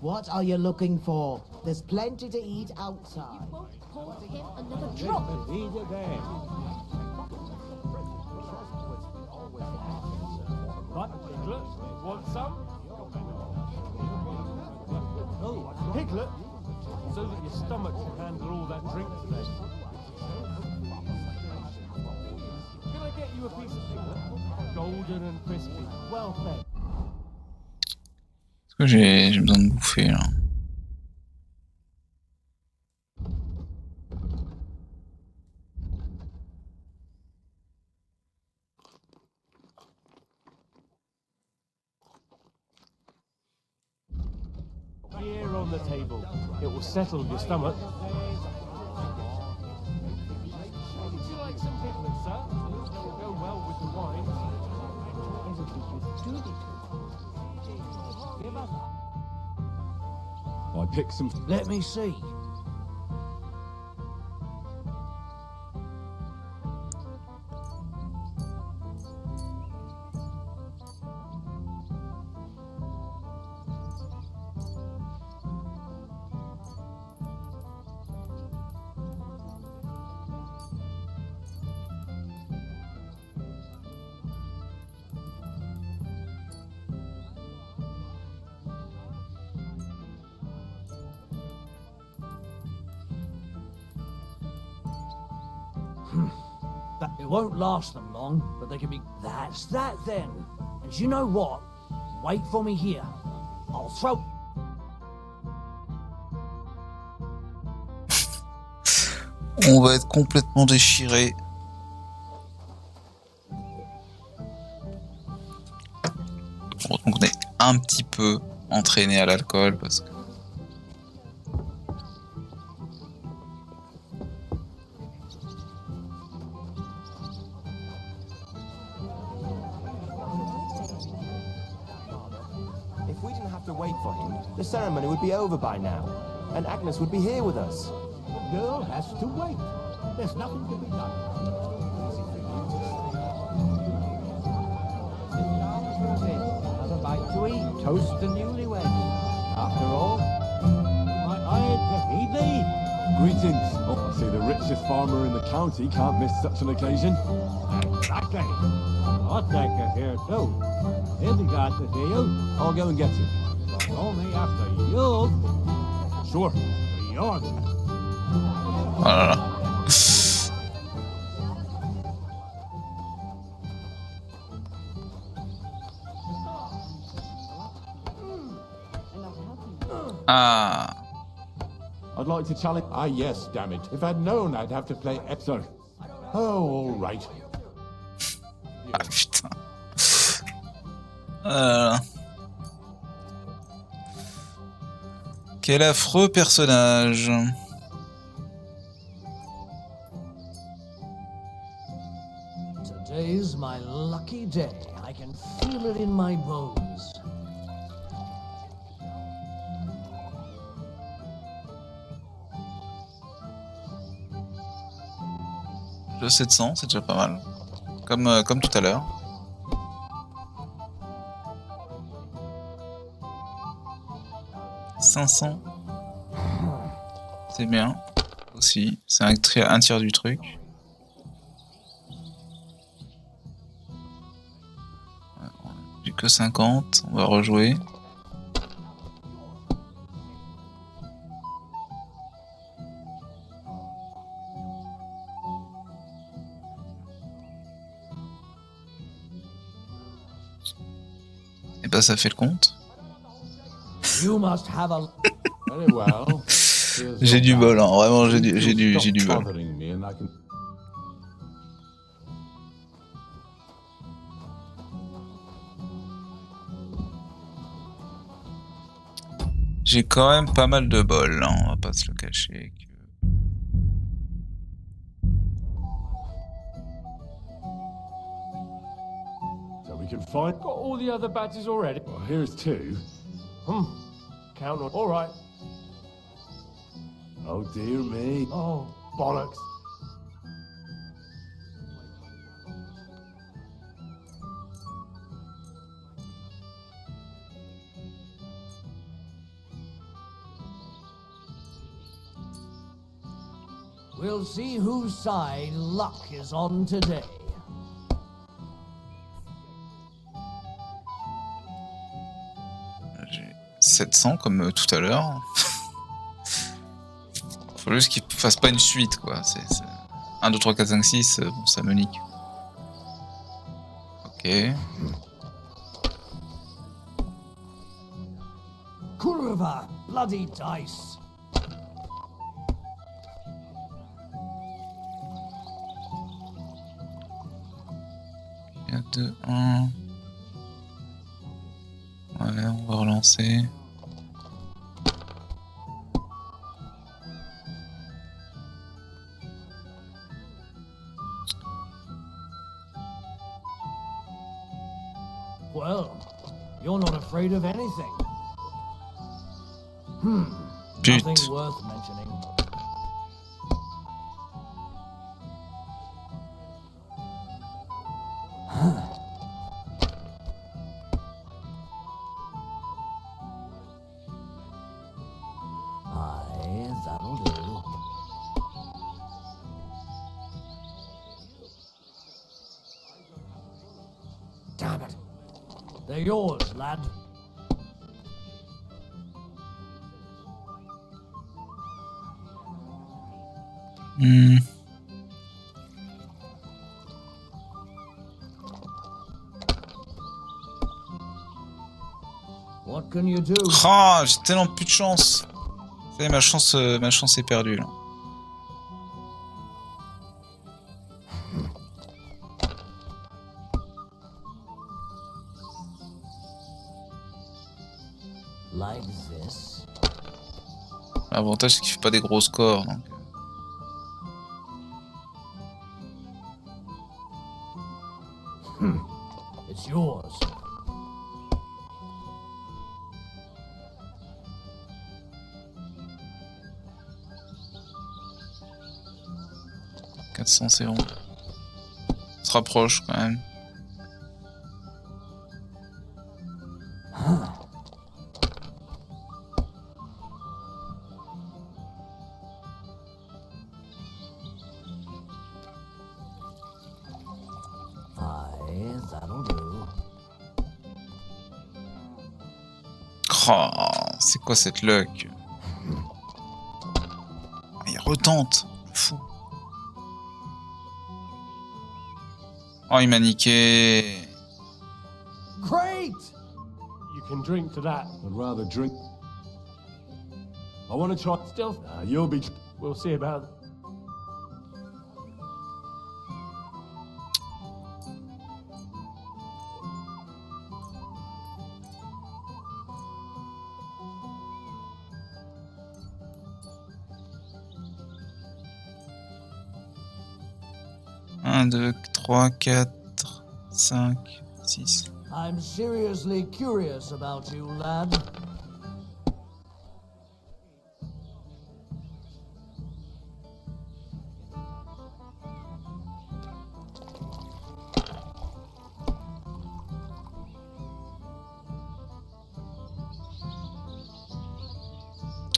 What are you looking for? There's plenty to eat outside. You won't pour him another drop. What, Piglet? Want some? Oh, Piglet? So that your stomach can handle all that drink today. Can I get you a piece of piglet? Golden and crispy, well fed. Est-ce que j'ai besoin de bouffer là? Here on the table. It will settle your stomach. Would you like some piglet, sir? It will go well with the wine. I picked some... Let me see. It won't last them long, but they can be... That's that then. And you know what? Wait for me here. I'll throw... On va être complètement déchiré. Bon, donc on est un petit peu entraîné à l'alcool parce que... If we didn't have to wait for him, the ceremony would be over by now, and Agnes would be here with us. The girl has to wait. There's nothing to be done. Have a bite to eat. Toast the newlyweds. After all, I heed thee. Greetings. Oh, I see the richest farmer in the county can't miss such an occasion. Exactly. I'll take her here too. He'll be glad to see you. I'll go and get him. But only after you. Sure. You're... Oh là là. Ah. I'd like to challenge... Ah, yes, damn it. If I'd known, I'd have to play Epson. Oh, all right. Ah putain. Euh... Quel affreux personnage. Today's my lucky day. I can feel it in my bones. Je 700, c'est déjà pas mal. Comme tout à l'heure. « 500 ». C'est bien. Aussi. C'est un tiers du truc. J'ai que 50. On va rejouer. Et bah ça fait le compte. J'ai du bol, hein. Vraiment j'ai du bol. J'ai quand même pas mal de bol, hein. On va pas se le cacher. We can find... Got all the other badges already? Well, here's 2. Count on. All right. Oh, dear me. Oh, bollocks. We'll see whose side luck is on today. J'ai 700 comme tout à l'heure. Faut juste qu'il fasse pas une suite, quoi. C'est 1, 2, 3, 4, 5, 6, bon, ça me nique. Ok. Kurva, bloody dice. 2, 1. Ouais, on va relancer. Well, you're not afraid of anything. Pute. Nothing worth mentioning. Aye, that'll do. Damn it. They're yours, lad. can you do? Ah, j'ai tellement plus de chance. Ça y est, ma chance est perdue là. Like this. L'avantage c'est qu'il fait pas des gros scores donc. It's yours. C'est bon. On se rapproche quand même. That'll do. Oh, c'est quoi cette luck? Il retente, le fou. Oh, il m'a niqué. Great! You can drink to that. I'd rather drink. I want to try. Still, You'll be. we'll see about. Un, 2, 3, 4, 5, 6. I'm seriously curious about you, lad.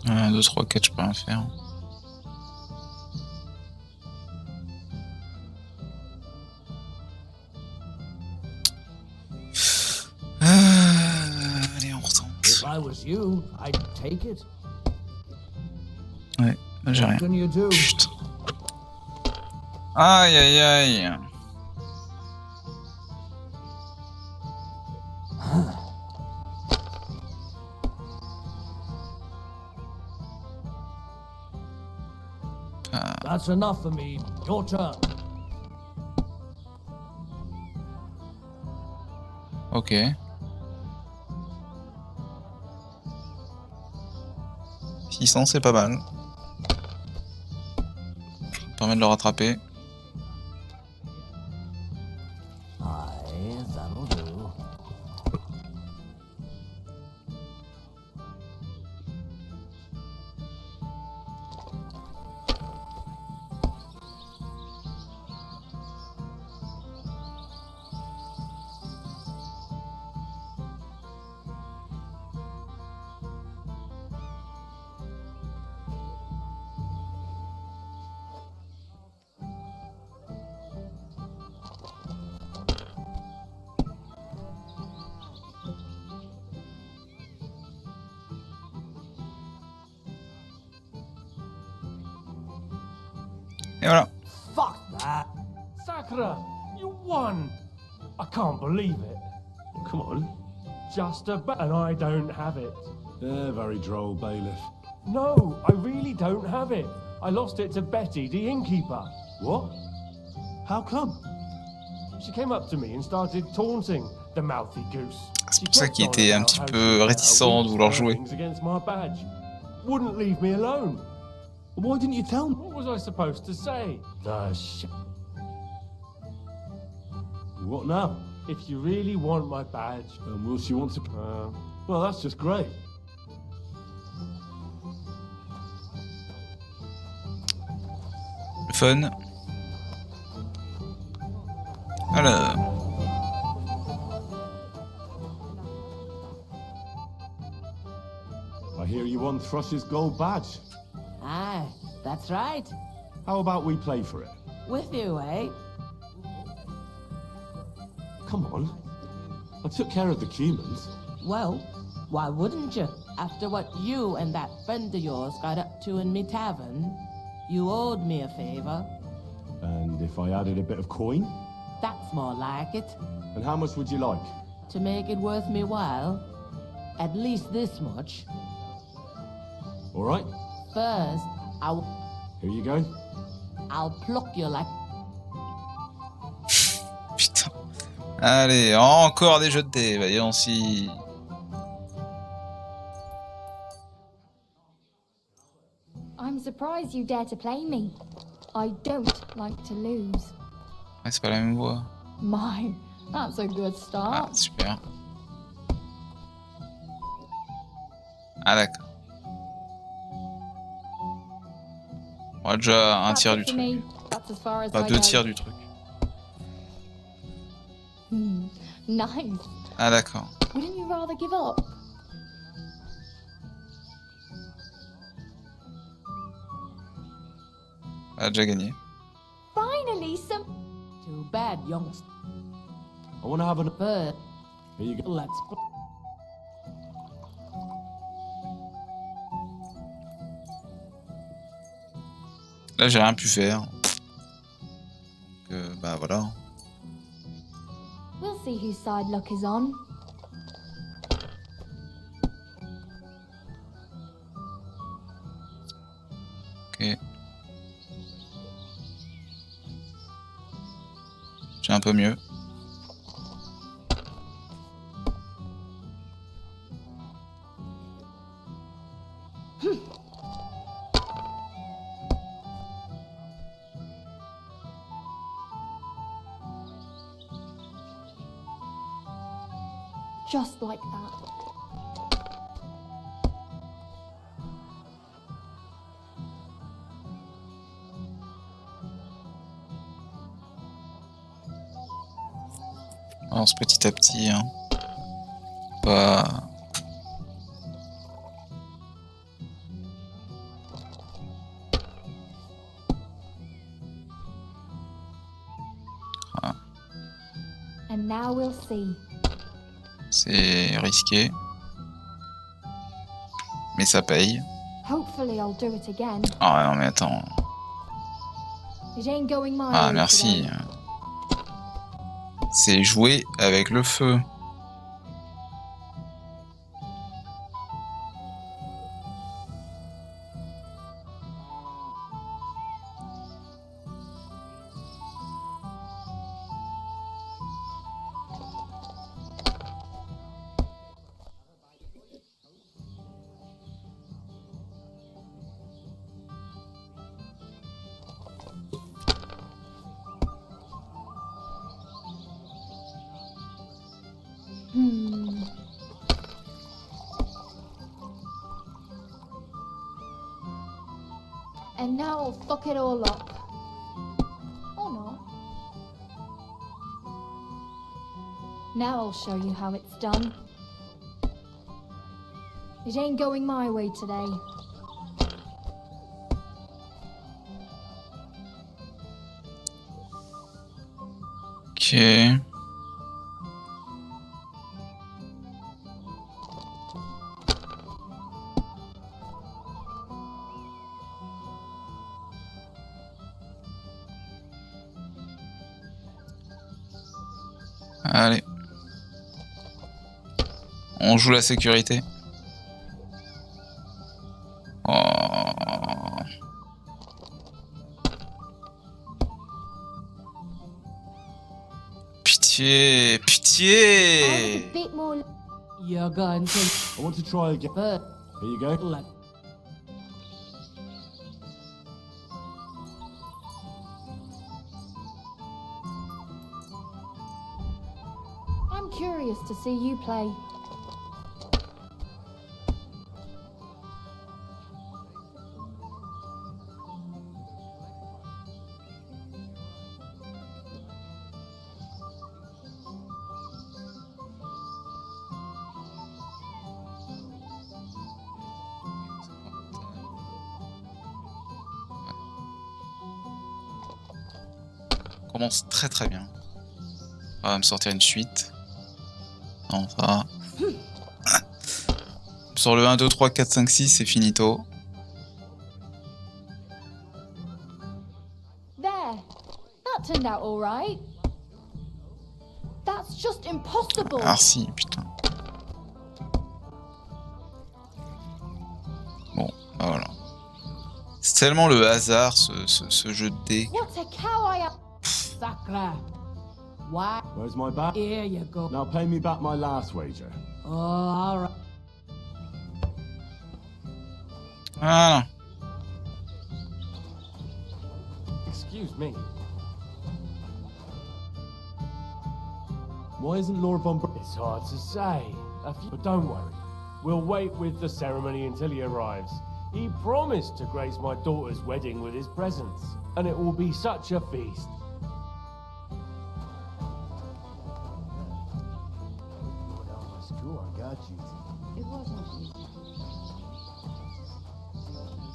Un, 2, 3, 4, je peux rien faire. Allez, on retente. If I was you, I'd take it. Ouais, là j'ai rien. What can you do? Putain. Aïe aïe aïe. That's enough for me. Your turn. Ok. $600, c'est pas mal. Ça permet de le rattraper. That'll do. Et voilà. Fuck that! Sakura, you won! I can't believe it. Come on. Just about, and I don't have it. They're very droll, bailiff. No, I really don't have it. I lost it to Betty, the innkeeper. What? How come? She came up to me and started taunting the mouthy goose. C'est pour ça qu'il était un petit peu réticent de vouloir jouer. Against my badge. Wouldn't leave me alone. Why didn't you tell me? What was I supposed to say? The sh... What now? If you really want my badge... Will she want to... well, that's just great. Fun. Alors... I hear you won Thrush's gold badge. Ah, that's right. How about we play for it? With you, eh? Come on. I took care of the humans. Well, why wouldn't you? After what you and that friend of yours got up to in me tavern, you owed me a favor. And if I added a bit of coin? That's more like it. And how much would you like? To make it worth me while, At least this much. All right, First, here you go. I'll pluck you like... Putain. Allez, encore des jeux de dés, voyons si... I'm surprised you dare to play me. I don't like to lose. Ouais, c'est pas la même voix. My, that's a good Ah, start. super. Ah, d'accord. On a déjà un That's tiers it du for truc. me. That's as far as Enfin, I 2 go. tiers du truc. Nice. Ah, d'accord. Wouldn't you rather give up? Elle a déjà gagné. Finally, some. Too bad, youngster. I want to have an... But Here you go. let's... Là, j'ai rien pu faire. Donc, bah voilà. We'll see whose side luck is on. Ok. J'ai un peu mieux. Just like that. On avance petit à petit. Hein. Pas... Ah, And now we'll see. c'est risqué. Mais ça paye. Hopefully, I'll do it again. Ah non mais attends. It ain't going my Ah way merci. today. C'est jouer avec le feu. And now I'll fuck it all up. Or not. Now I'll show you how it's done. It ain't going my way today. Ok. Allez. On joue la sécurité. Oh. Pitié, pitié. A bit more. You're going to... I want to try again. But Here you go. let... I'm curious to see you play. Commence très très bien. On va me sortir une suite. Non, ça va. Sur le 1, 2, 3, 4, 5, 6, c'est finito. There. That turned out all right. That's just impossible. Ah si, putain. Bon, bah voilà. C'est tellement le hasard, ce jeu de dés. What a cow I am! Sakra. Why? Where's my back? Here you go. Now pay me back my last wager. Oh, all right. Voilà. Excuse me. Why isn't Lord Von It's hard to say. But don't worry. We'll wait with the ceremony until he arrives. He promised to grace my daughter's wedding with his presence, and it will be such a feast. It wasn't easy.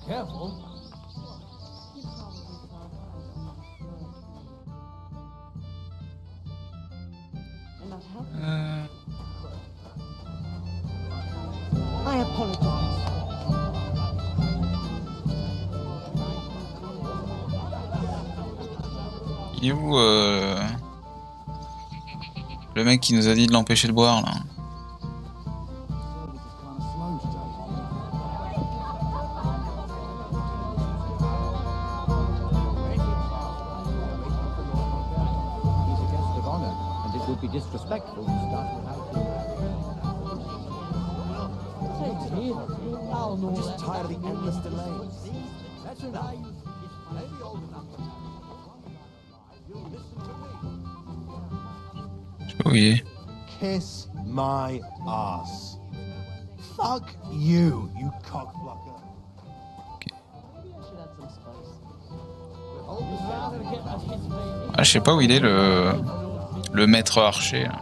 Careful. You probably thought I was not good. And not helping. I apologize. Il est où le mec qui nous a dit de l'empêcher de boire là? Be disrespectful to start I'm just tired of the endless delays. That's enough. Oh yeah. Kiss my ass. Fuck you, you cockblocker. Ah, je sais pas où il est le maître archer. Là.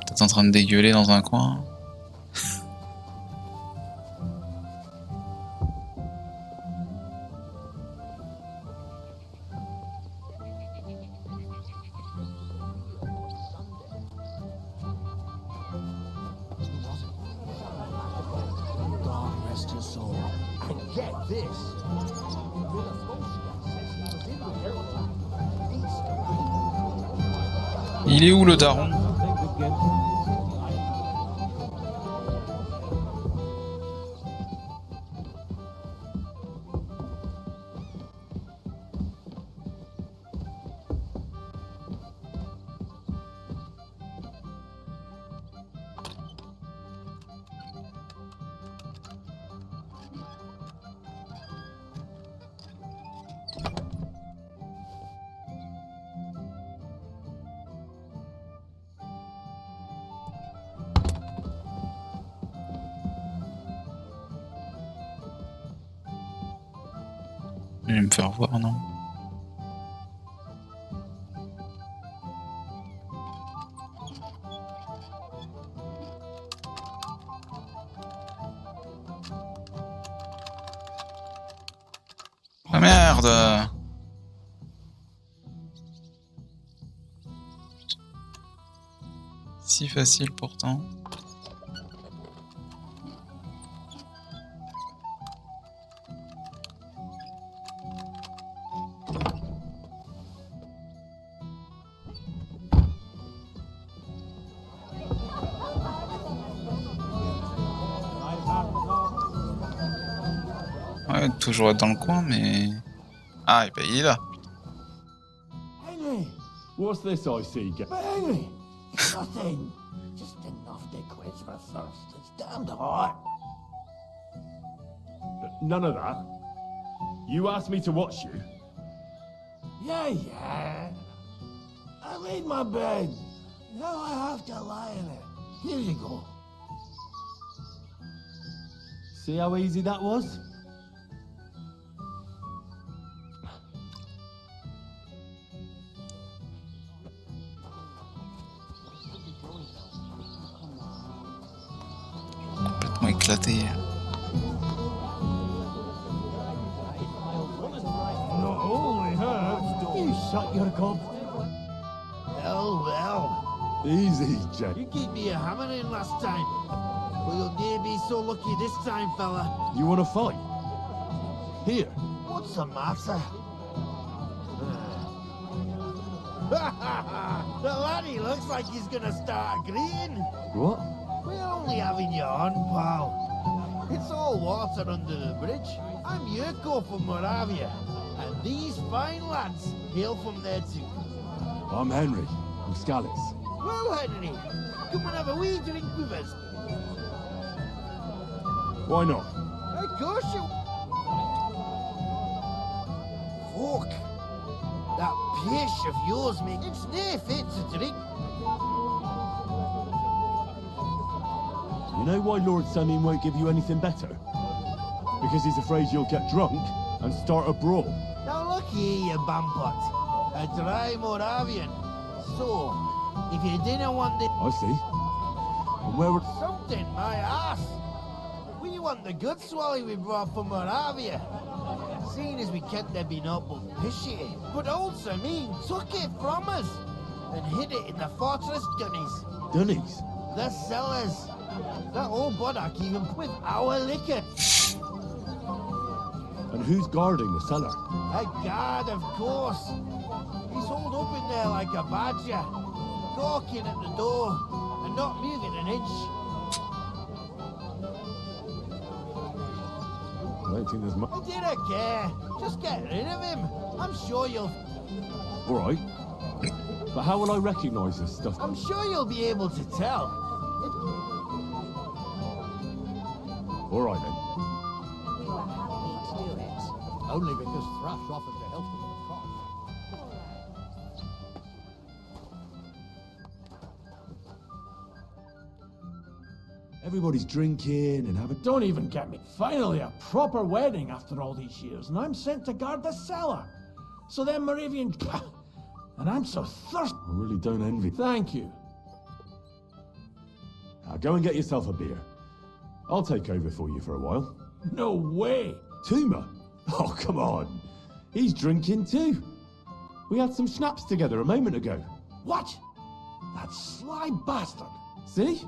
Peut-être en train de dégueuler dans un coin. God rest his soul. And get this. Il est où le daron? Je vais me faire voir, non? Ah merde! Si facile pourtant. Ouais, toujours être dans le coin, mais... Ah, et ben il est là. Henry! What's this I see? Henry! Nothing. Just enough to quench my thirst. It's damned hot. None of that. You asked me to watch you. Yeah. I made my bed. Now I have to lie in it. Here you go. See how easy that was? Complètement éclaté. Not only her. You shut your gob. Well. Easy, Jack. You gave me a hammering last time. But you'll near be so lucky this time, fella. You want to fight? Here. What's the matter? The laddie looks like he's gonna start agreeing. What? We're only having you on, pal. It's all water under the bridge. I'm Yurko from Moravia, and these fine lads hail from there too. I'm Henry, from Scallis. Well, Henry, come and have a wee drink with us. Why not? Of course you... Fuck. That pish of yours, mate, it's near fit to drink. You know why Lord Samin won't give you anything better? Because he's afraid you'll get drunk and start a brawl. Now look here, you bampot. A dry Moravian. So, if you didn't want the... I see. And where would... Something, my ass. We want the good swally we brought from Moravia. Seeing as we can't there be not but pishy. But old Samin took it from us and hid it in the fortress dunnies. Dunnies? The cellars. That old boddock even with our liquor. And who's guarding the cellar? A guard, of course. He's holed up in there like a badger, gawking at the door and not moving an inch. I don't think there's much... I didn't care. Just get rid of him. I'm sure you'll... All right. But how will I recognise this stuff? I'm sure you'll be able to tell. All right, then. You are happy to do it. Only because Thrash offered to help with the cost. Everybody's drinking and having... Don't even get me. Finally, a proper wedding after all these years, and I'm sent to guard the cellar. So then Moravian... And I'm so thirsty. I really don't envy. Thank you. Now go and get yourself a beer. I'll take over for you for a while. No way. Tuma? Oh, come on. He's drinking too. We had some schnapps together a moment ago. What? That sly bastard. See?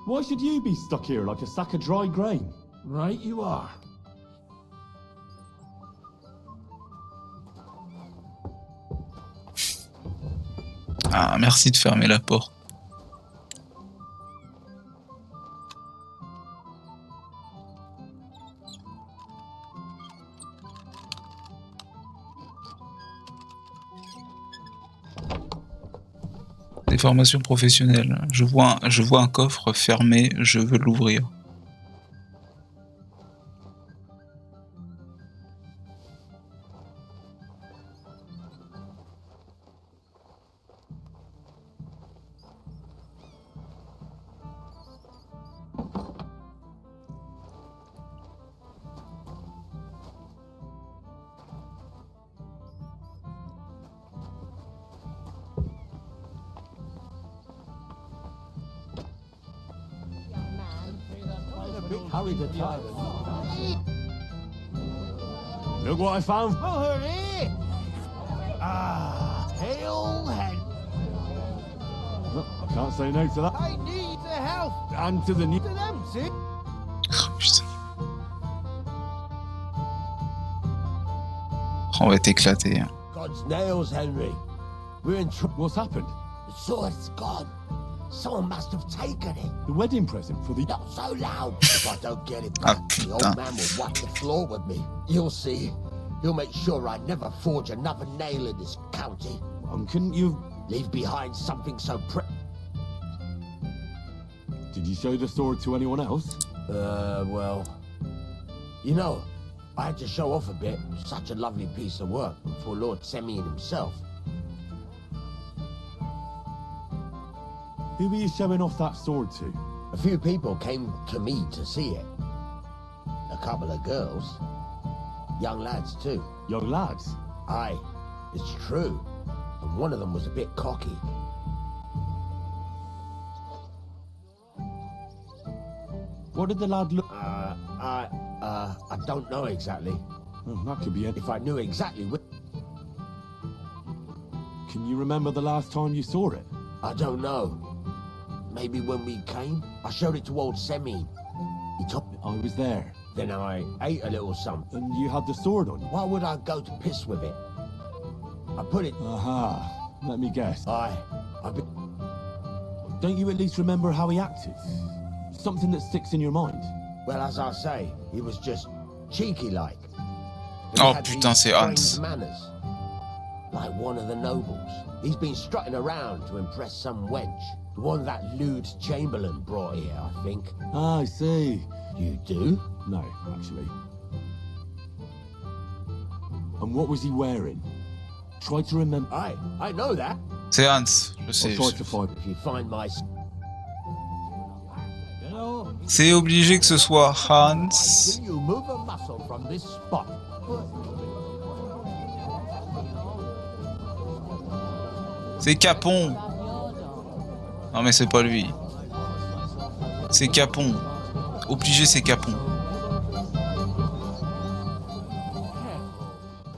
Why should you be stuck here like a sack of dry grain? Right you are. Ah, merci de fermer la porte. Des formations professionnelles. Je vois un coffre fermé, je veux l'ouvrir. Hurry the tide. Look what I found. Oh, hooray! Ah, hail hen. I can't say no to that. I need the help. And to the new... To them too. On va être éclaté. Hein. God's nails, Henry. We're in trouble. What's happened? The sword's gone. Someone must have taken it. The wedding present for the... Not so loud. If I don't get it back, the old man will wipe the floor with me. You'll see. He'll make sure I never forge another nail in this county. Couldn't you... Leave behind something so Did you show the sword to anyone else? Well... You know, I had to show off a bit. Such a lovely piece of work for Lord Semyon himself. Who were you showing off that sword to? A few people came to me to see it. A couple of girls. Young lads, too. Young lads? Aye, it's true. And one of them was a bit cocky. What did the lad look... I don't know exactly. Oh, that could be it. If I knew exactly what... Can you remember the last time you saw it? I don't know. Maybe when we came? I showed it to old Semyon. He took me. I was there. Then I ate a little something. And you had the sword on you? Why would I go to piss with it? I put it... Aha. Let me guess. Aye. Don't you at least remember how he acted? Something that sticks in your mind? Well, as I say, he was just cheeky-like. Oh putain, c'est Hans. Manners. Like one of the nobles. He's been strutting around to impress some wench. The one that lewd Chamberlain brought here, I think. Ah, I see. You do? No, actually. And what was he wearing? Try to remember. I know that. C'est Hans, je sais. I'll try to find. If you find my... C'est obligé que ce soit Hans. You move a muscle from this spot. C'est Capon. Non mais c'est pas lui. C'est Capon. Obligé, c'est Capon.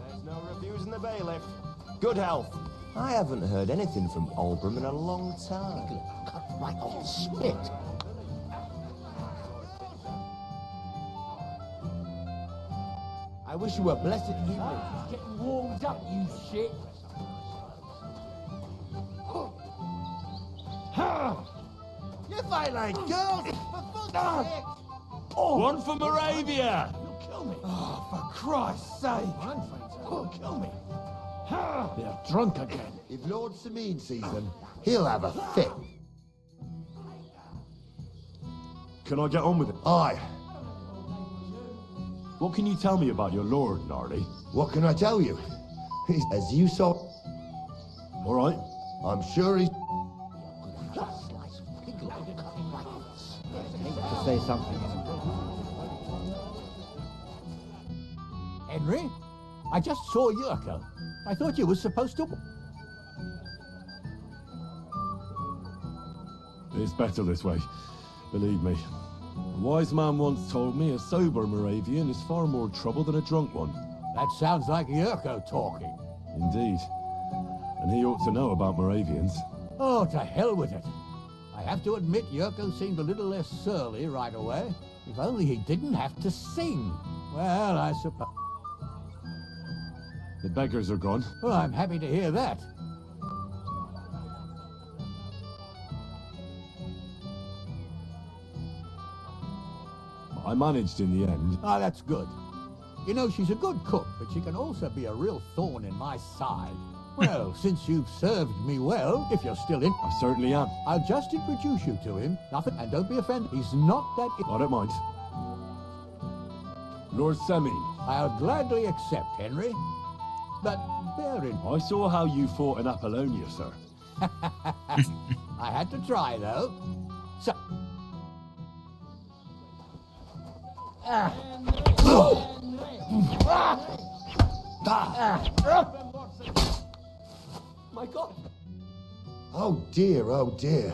There's no refusing the bailiff. Good health. I haven't heard anything from Oldham in a long time. Right on spit. I wish you a blessed evening. Getting warmed up, you shit. You fight like girls, for fuck's sake. One for Moravia! You'll kill me. Oh, for Christ's sake. You'll kill me. They're drunk again. If Lord Sameen sees them, he'll have a fit. Can I get on with it? Aye. What can you tell me about your lord, Gnarly? What can I tell you? He's as you saw. All right. I'm sure he's... To say something. Henry, I just saw Yurko. I thought you were supposed to... It's better this way, believe me. A wise man once told me a sober Moravian is far more trouble than a drunk one. That sounds like Yurko talking. Indeed. And he ought to know about Moravians. Oh, to hell with it. I have to admit Yurko seemed a little less surly right away. If only he didn't have to sing. Well, I suppose... The beggars are gone. Well, I'm happy to hear that. I managed in the end. Ah, that's good. You know, she's a good cook, but she can also be a real thorn in my side. Well, since you've served me well, if you're still in... I certainly am. I'll just introduce you to him. Nothing, and don't be offended. He's not that... I don't mind. Lord Sameen. I'll gladly accept, Henry. But bear in... I saw how you fought in Apollonia, sir. I had to try, though. So... My God! Oh dear, oh dear.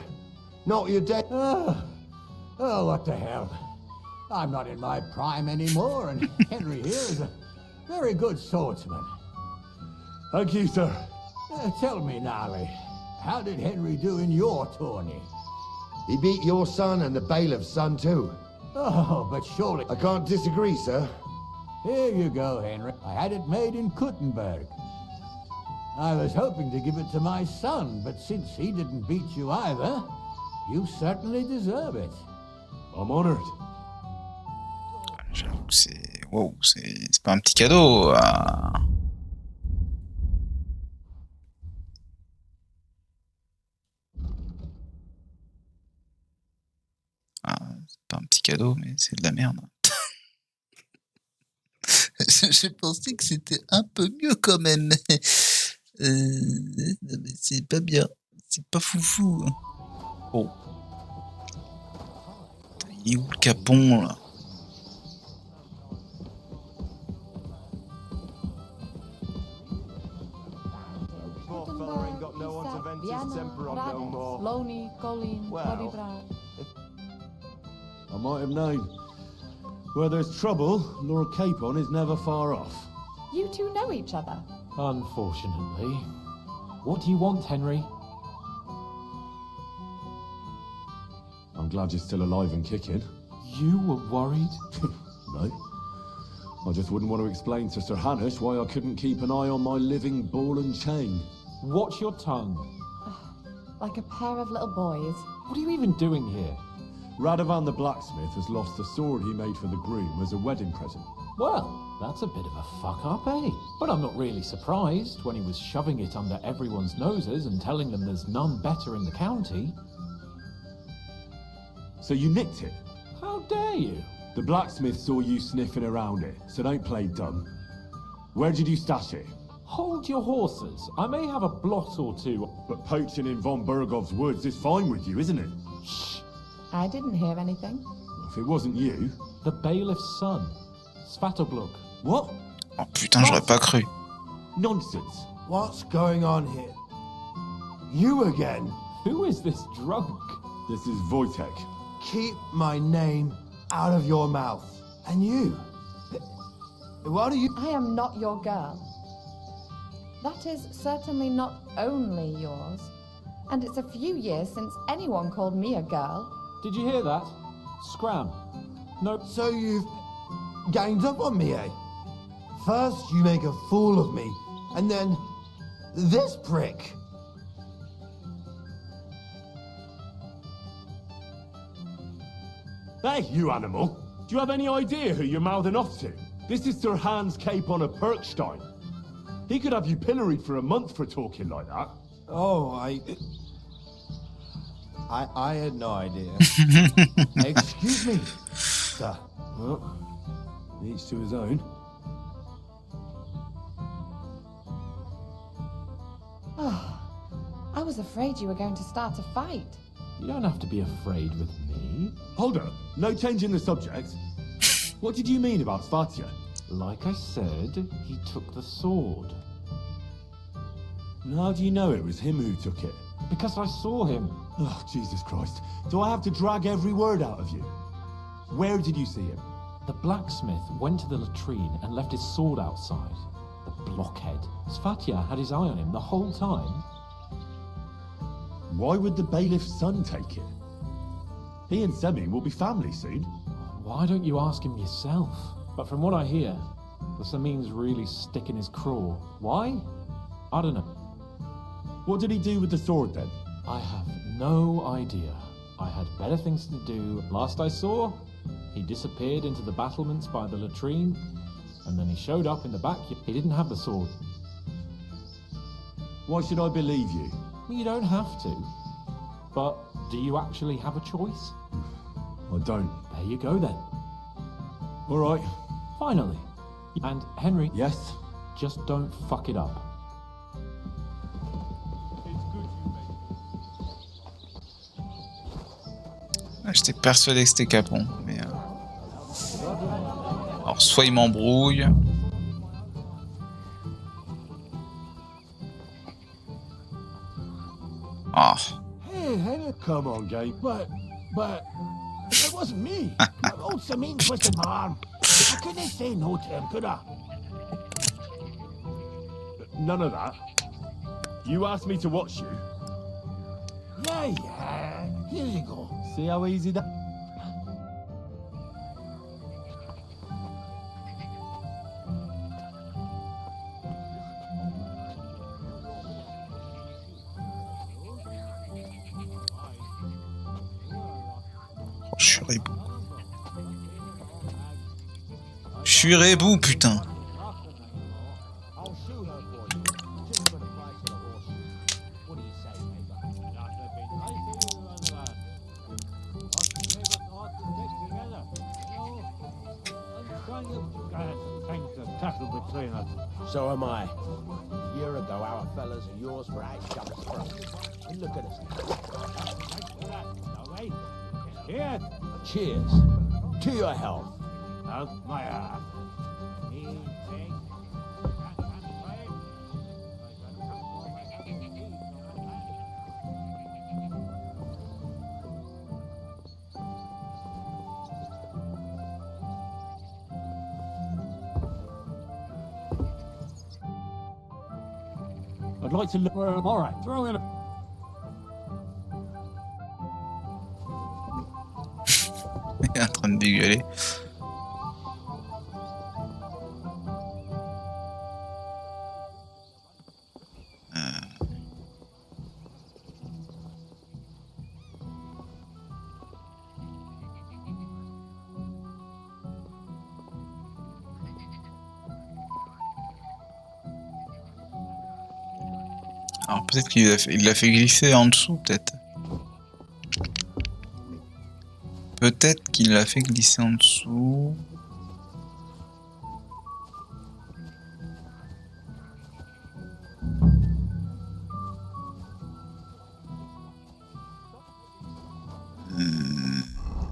Not your day. Oh, what the hell. I'm not in my prime anymore, and Henry here is a very good swordsman. Thank you, sir. Tell me, Gnarly, how did Henry do in your tourney? He beat your son and the bailiff's son too. Oh, but surely... I can't disagree, sir. Here you go, Henry. I had it made in Kuttenberg. I was hoping to give it to my son, but since he didn't beat you either, you certainly deserve it. I'm honored. J'avoue que c'est... Wow, c'est pas un petit cadeau. Ah, c'est pas un petit cadeau, mais c'est de la merde. J'ai pensé que c'était un peu mieux quand même. Mais c'est pas bien. C'est pas foufou. Oh. Il est où le capon là? Poor fella ain't got no one to vent his temper on no more. Loney, Colleen, Well, I might have known. Where there's trouble, Lord Capon is never far off. You two know each other. Unfortunately. What do you want, Henry? I'm glad you're still alive and kicking. You were worried? No. I just wouldn't want to explain to Sir Hanush why I couldn't keep an eye on my living ball and chain. Watch your tongue. Like a pair of little boys. What are you even doing here? Radovan the blacksmith has lost the sword he made for the groom as a wedding present. Well, that's a bit of a fuck up, eh? But I'm not really surprised when he was shoving it under everyone's noses and telling them there's none better in the county. So you nicked it? How dare you? The blacksmith saw you sniffing around it, so don't play dumb. Where did you stash it? Hold your horses. I may have a blot or two. But poaching in von Bergov's woods is fine with you, isn't it? Shh. I didn't hear anything. If it wasn't you... The bailiff's son. Svatobluk. What? Oh putain, j'aurais pas cru. Nonsense. What's going on here? You again? Who is this drunk? This is Wojtek. Keep my name out of your mouth. And you? What are you... I am not your girl. That is certainly not only yours. And it's a few years since anyone called me a girl. Did you hear that? Scram. Nope. So you've ganged up on me, eh? First you make a fool of me, and then this prick. Hey, you animal! Do you have any idea who you're mouthing off to? This is Sir Hans Cape on a Perkstein. He could have you pilloried for a month for talking like that. Oh, I had no idea. Excuse me, sir. Well, each to his own. Oh, I was afraid you were going to start a fight. You don't have to be afraid with me. Hold up, no change in the subject. What did you mean about Svatya? Like I said, he took the sword. And how do you know it was him who took it? Because I saw him. Oh, Jesus Christ. Do I have to drag every word out of you? Where did you see him? The blacksmith went to the latrine and left his sword outside. The blockhead. Svatya had his eye on him the whole time. Why would the bailiff's son take it? He and Semi will be family soon. Why don't you ask him yourself? But from what I hear, the Samin's really sticking his craw. Why? I don't know. What did he do with the sword then? I have no idea. I had better things to do. Last I saw, he disappeared into the battlements by the latrine, and then he showed up in the back. He didn't have the sword. Why should I believe you? You don't have to. But do you actually have a choice? I don't. There you go then. All right. Finally. And Henry. Yes? Just don't fuck it up. J'étais persuadé que c'était Capon, mais... Alors, soit il m'embrouille... Ah. Hey, Henry, come on, guy. But it wasn't me. Old Samin twisted my arm. I couldn't say no to him, could I? None of that. You asked me to watch you. Yeah. Here you go. See how easy that... Oh, je suis rebou. Je suis rebou, putain. So am I. A year ago, our fellas and yours were out each other's throats. And look at us now. Here. Cheers. To your health. Out my ass. I'd like to look... All right, throw in a... Il est en train de dégueuler. Alors peut-être qu'il l'a fait glisser en dessous, peut-être. Peut-être qu'il l'a fait glisser en dessous.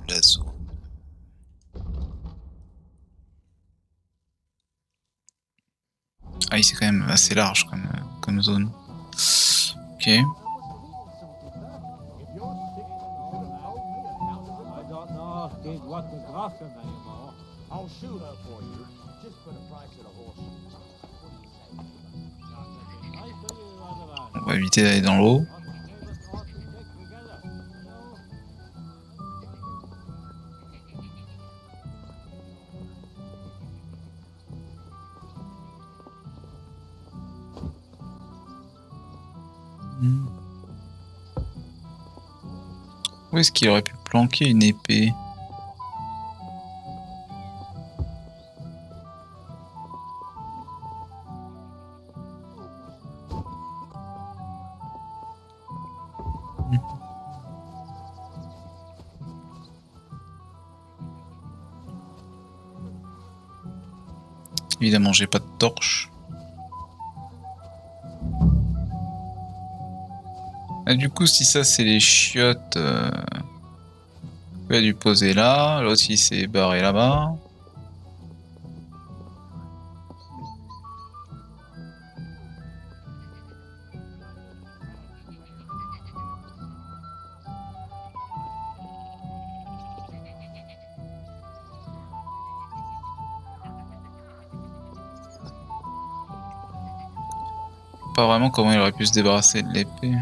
La zone. Ah oui, c'est quand même assez large comme zone. Ok. On va éviter d'aller dans l'eau. Où est-ce qu'il aurait pu planquer une épée? Évidemment, j'ai pas de torche. Ah, du coup, si ça c'est les chiottes, il a dû poser là, l'autre il s'est barré là-bas. Pas vraiment comment il aurait pu se débarrasser de l'épée.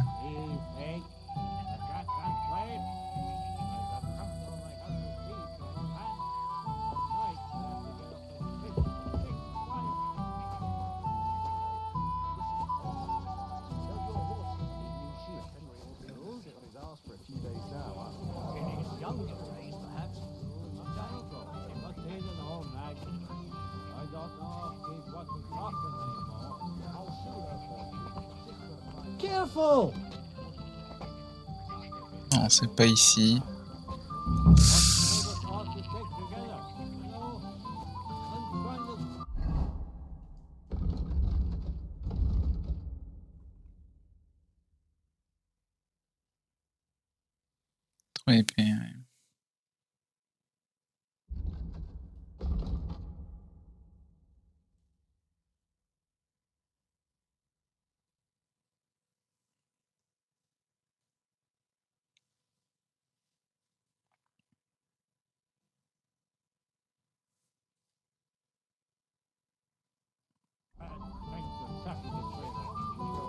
Careful! Non, c'est pas ici. Trop épais, ouais.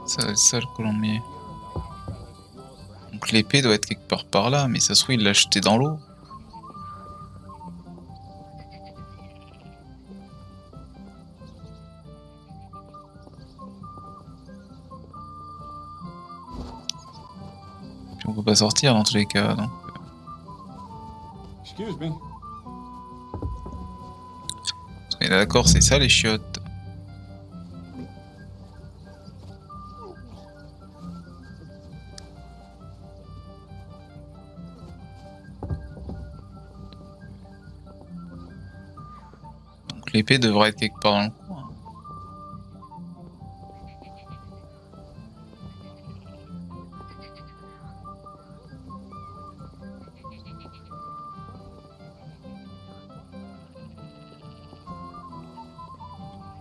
Ça va être ça le colombier. Donc l'épée doit être quelque part par là, mais ça se trouve il l'a jeté dans l'eau. Puis on peut pas sortir dans tous les cas, donc. Excuse me. On est d'accord, c'est ça les chiottes. Donc l'épée devrait être quelque part dans le coin.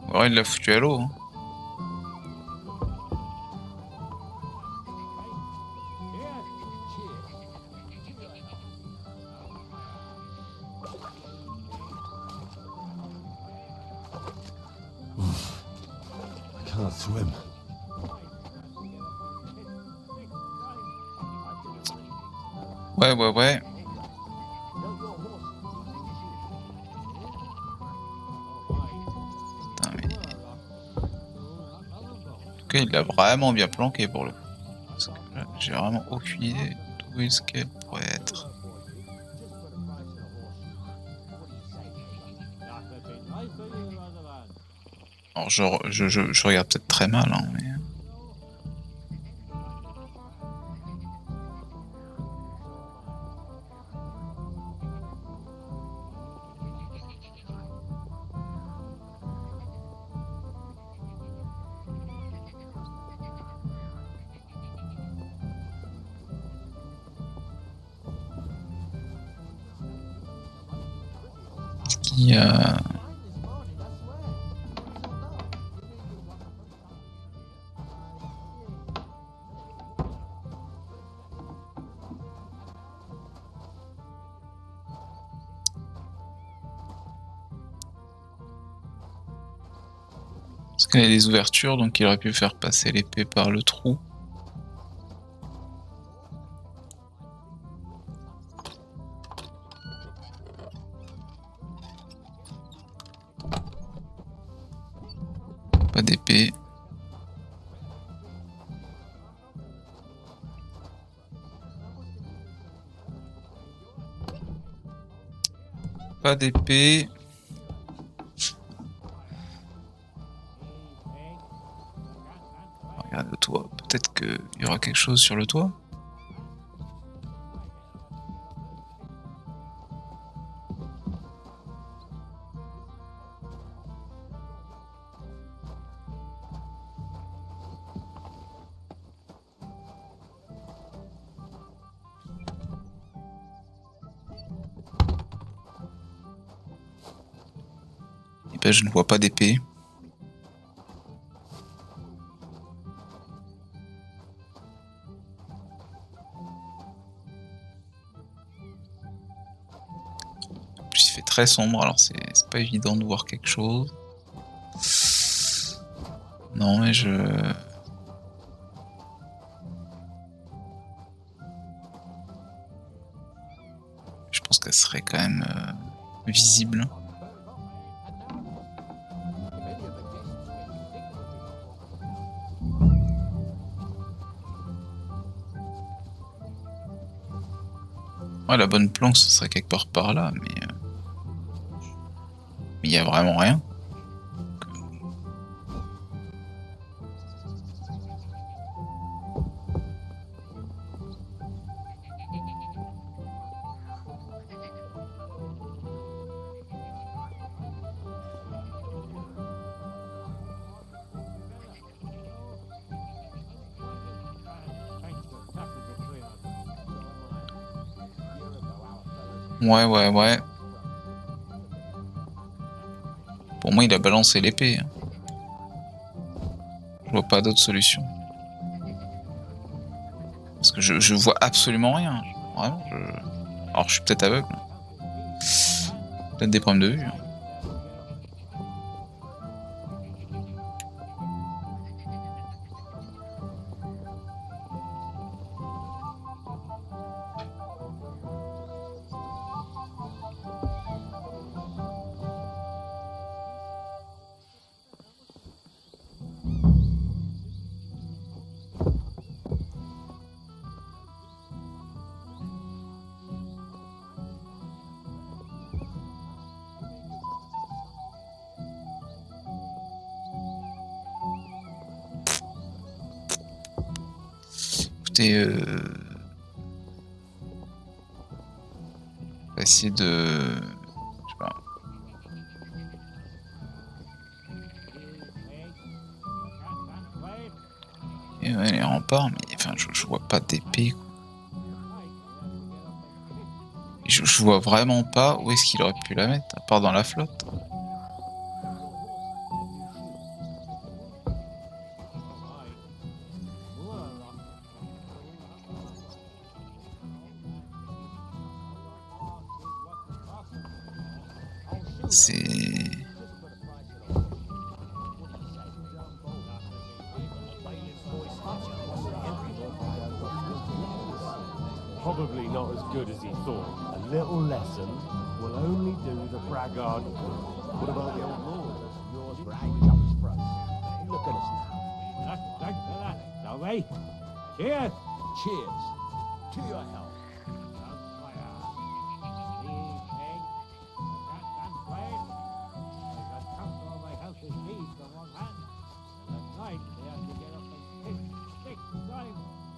Ou alors il l'a foutu à l'eau. Hein. I can't swim. Ouais. Putain, mais... En tout cas, il l'a vraiment bien planqué pour le coup. Parce que là, j'ai vraiment aucune idée d'où est-ce qu'elle pourrait être. Alors je regarde peut-être très mal, hein, mais... qui parce qu'il y a des ouvertures, donc il aurait pu faire passer l'épée par le trou. Pas d'épée. Pas d'épée. Regarde le toit. Peut-être qu'il y aura quelque chose sur le toit. Et ben je ne vois pas d'épée. Il fait très sombre, alors c'est pas évident de voir quelque chose. Non, mais je pense qu'elle serait quand même visible. Ouais, la bonne planque, ce serait quelque part par là, mais il y a vraiment rien. Ouais. Pour moi, il a balancé l'épée. Je vois pas d'autre solution. Parce que je vois absolument rien. Vraiment, alors je suis peut-être aveugle. Peut-être des problèmes de vue. Écoutez, on va essayer de... Je sais pas. Et ouais, les remparts, mais enfin, je vois pas d'épée. Je vois vraiment pas où est-ce qu'il aurait pu la mettre, à part dans la flotte. C'est... Probably not as good as he thought. A little lesson will only do the braggart good. What about the old lord? Yours for hanging up his front. Look at us now. Thanks for that, shall we? Cheers! Cheers. To your health.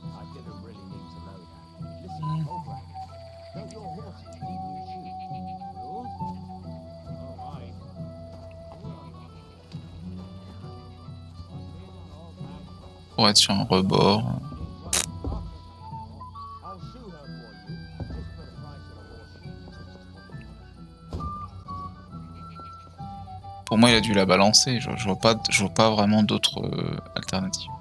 I didn't really need to know that. Listen, Obrak, don't your horses need new shoes? Rules? All right. Pour être sur un rebord. I'll shoe her for you, just for the price of a horse. Pour moi, il a dû la balancer. Je vois pas vraiment d'autres alternatives.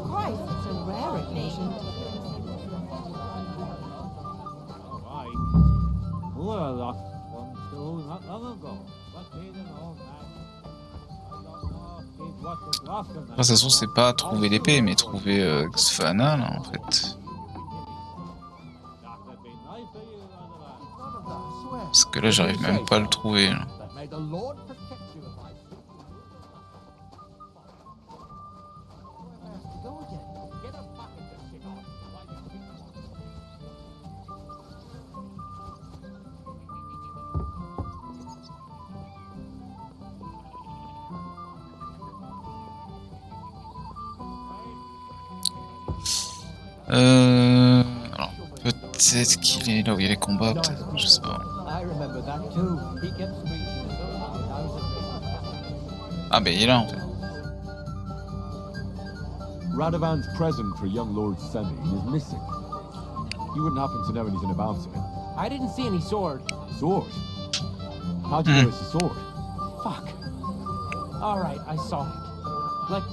Christ, it's a rare occasion. De toute façon, c'est pas trouver l'épée, mais trouver Xfana, là, en fait. Parce que là, j'arrive même pas à le trouver. Là. Alors, peut-être qu'il est là où il y a les combats, peut-être, je sais pas. Ah, ben il est là, en fait. Radovan's present for young Lord Semine is missing. You wouldn't happen to know anything about it? I didn't see any sword. Sword? How'd you know it's a sword? Fuck. All right, I saw it. Like...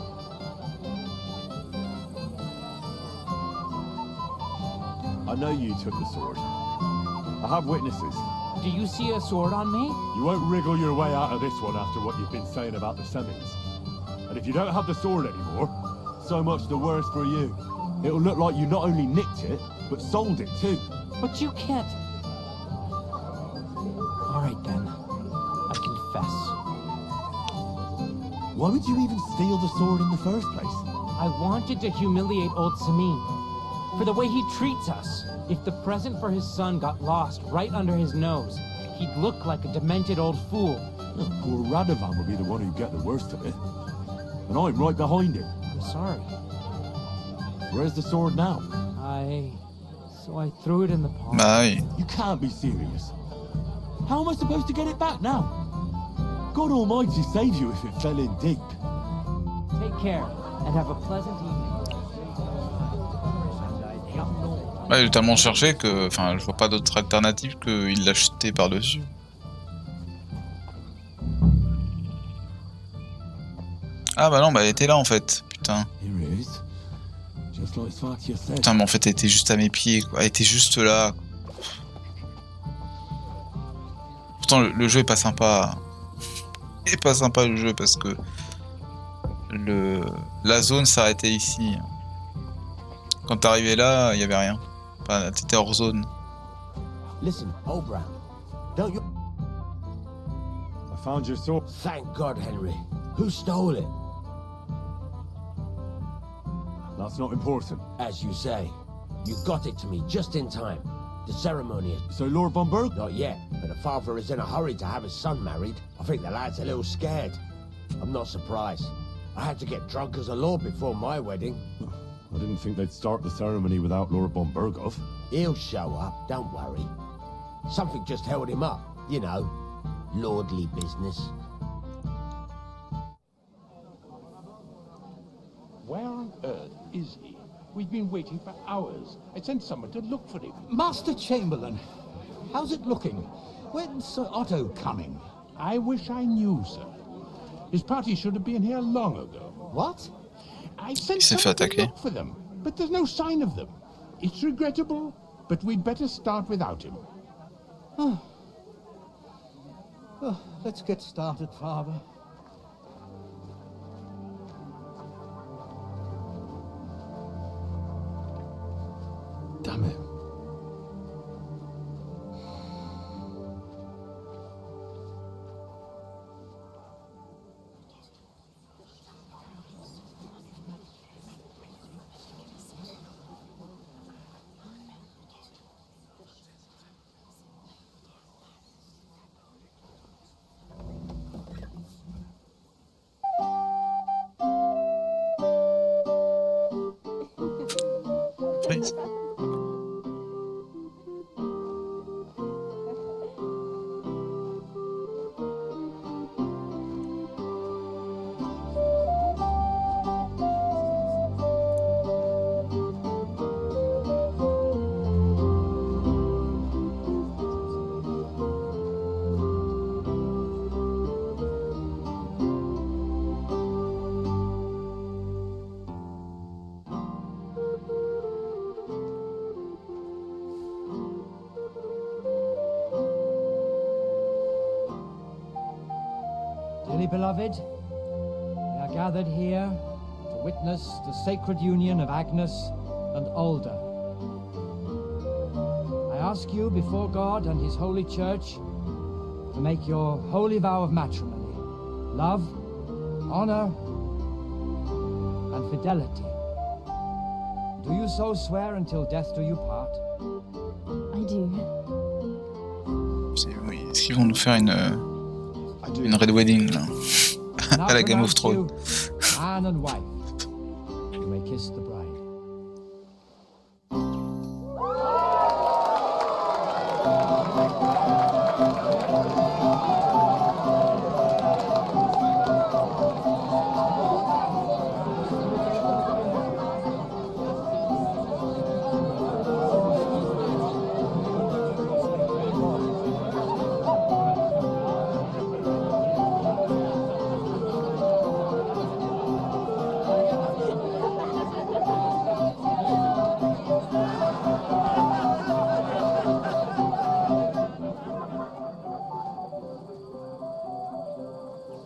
I know you took the sword. I have witnesses. Do you see a sword on me? You won't wriggle your way out of this one after what you've been saying about the Semines. And if you don't have the sword anymore, so much the worse for you. It'll look like you not only nicked it, but sold it too. But you can't... All right, then. I confess. Why would you even steal the sword in the first place? I wanted to humiliate old Samin. For the way he treats us. If the present for his son got lost right under his nose, he'd look like a demented old fool. Oh, poor Radovan would be the one who'd get the worst of it. And I'm right behind him. I'm sorry. Where's the sword now? So I threw it in the pond. Bye. You can't be serious. How am I supposed to get it back now? God Almighty save you if it fell in deep. Take care, and have a pleasant evening. Ouais, il est tellement cherché que, enfin, je vois pas d'autre alternative qu'il l'a jeté par-dessus. Ah bah non, bah elle était là en fait, putain. Putain, mais en fait elle était juste à mes pieds, quoi. Elle était juste là. Pourtant le jeu est pas sympa. Il est pas sympa le jeu parce que la zone s'arrêtait ici. Quand t'arrivais là, il y avait rien. Enfin, t'étais hors zone. Listen, Obram, don't you... I found your sword. Thank God, Henry. Who stole it? That's not important. As you say, you got it to me just in time. The ceremony is... So Lord Von Berg? Not yet, but the father is in a hurry to have his son married. I think the lad's a little scared. I'm not surprised. I had to get drunk as a lord before my wedding. I didn't think they'd start the ceremony without Lord von Berghoff. He'll show up, don't worry. Something just held him up, you know. Lordly business. Where on earth is he? We've been waiting for hours. I sent someone to look for him. Master Chamberlain, how's it looking? When's Sir Otto coming? I wish I knew, sir. His party should have been here long ago. What? I sent someone to look for them, but there's no sign of them. It's regrettable, but we'd better start without him. Oh. Oh, let's get started, Father. Damn it. surprise. Dearly beloved, we are gathered here to witness the sacred union of Agnes and Alda. I ask you before God and His holy church to make your holy vow of matrimony, love, honor, and fidelity. Do you so swear until death do you part? I do. Oui. Est-ce qu'ils vont nous faire une Red Wedding là à la Game of Thrones? Man and wife, you may kiss the bride.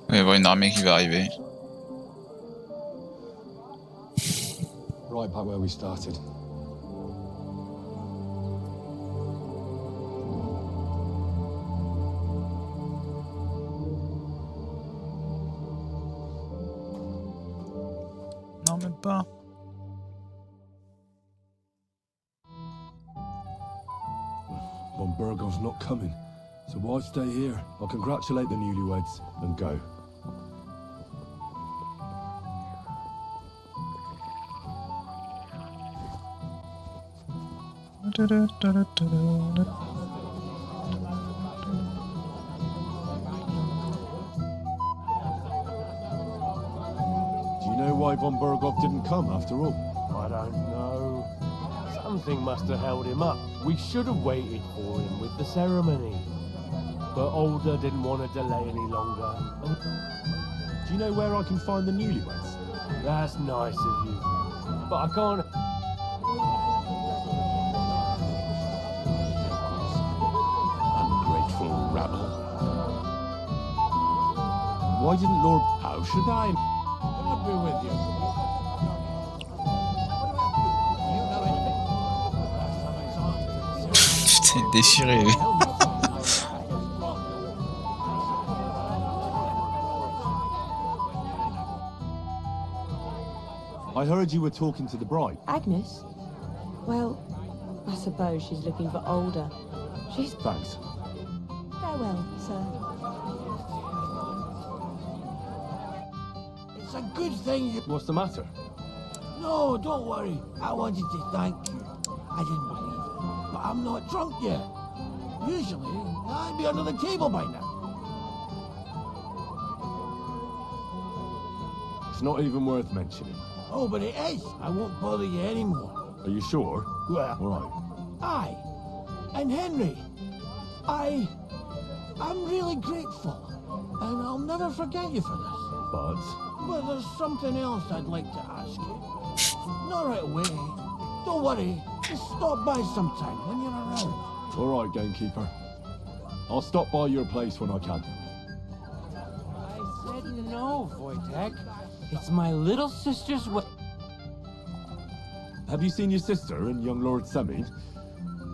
Il va y avoir une armée qui va arriver. Right back where we started. Non, même pas. Von Burgov's not coming, so why stay here? I'll congratulate the newlyweds and go. Do you know why Von Burgov didn't come after all? I don't know. Something must have held him up. We should have waited for him with the ceremony. But Alda didn't want to delay any longer. Do you know where I can find the newlyweds? That's nice of you. But I can't... Ungrateful rabble. Why didn't Lord... How should I... God be with you. Putain, déchiré. I heard you were talking to the bride. Agnes? Well, I suppose she's looking for Alda. She's... Thanks. Farewell, sir. It's a good thing you... What's the matter? No, don't worry. I wanted to thank you. I didn't believe it. But I'm not drunk yet. Usually, I'd be under the table by now. It's not even worth mentioning. Oh, but it is. I won't bother you anymore. Are you sure? Well, All right. aye. And Henry, I'm really grateful. And I'll never forget you for this. But there's something else I'd like to ask you. Not right away. Don't worry. Just stop by sometime when you're around. All right, gamekeeper. I'll stop by your place when I can. I said no, Wojtek. It's my little sister's Have you seen your sister and young Lord Semin?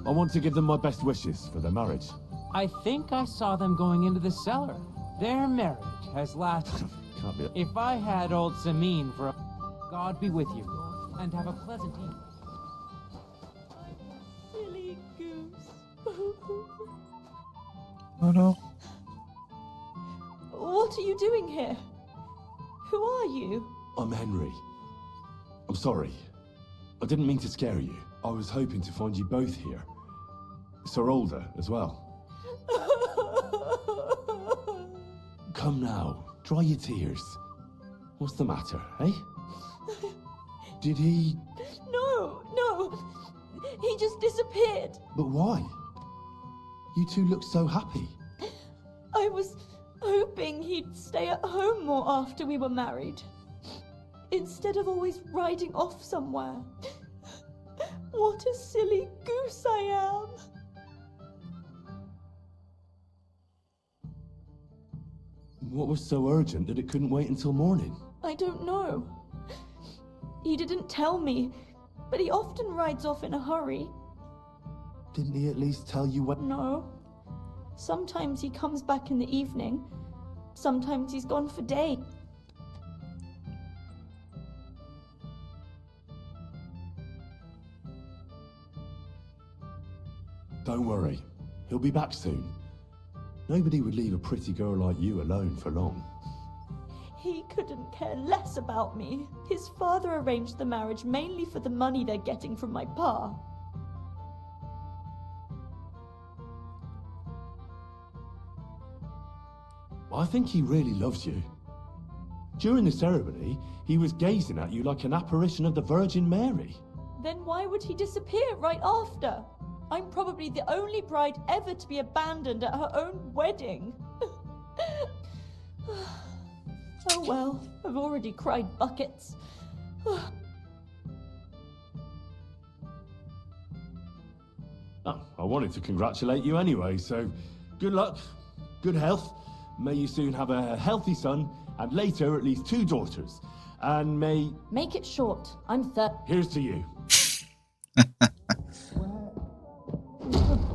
I want to give them my best wishes for their marriage. I think I saw them going into the cellar. Their marriage has lasted. Can't be. If I had old Samin for a... God be with you, and have a pleasant evening. Silly goose. Alors? What are you doing here? Who are you? I'm Henry. I'm sorry. I didn't mean to scare you. I was hoping to find you both here. Sir Alder as well. Come now, dry your tears. What's the matter, eh? Did he... No. He just disappeared. But why? You two look so happy. I was hoping he'd stay at home more after we were married. Instead of always riding off somewhere. What a silly goose I am. What was so urgent that it couldn't wait until morning? I don't know. He didn't tell me, but he often rides off in a hurry. Didn't he at least tell you when? No. Sometimes he comes back in the evening. Sometimes he's gone for days. Don't worry. He'll be back soon. Nobody would leave a pretty girl like you alone for long. He couldn't care less about me. His father arranged the marriage mainly for the money they're getting from my pa. I think he really loves you. During the ceremony, he was gazing at you like an apparition of the Virgin Mary. Then why would he disappear right after? I'm probably the only bride ever to be abandoned at her own wedding. Oh well, I've already cried buckets. I wanted to congratulate you anyway, so good luck, good health. May you soon have a healthy son, and later at least 2 daughters. And may... Make it short. I'm Here's to you.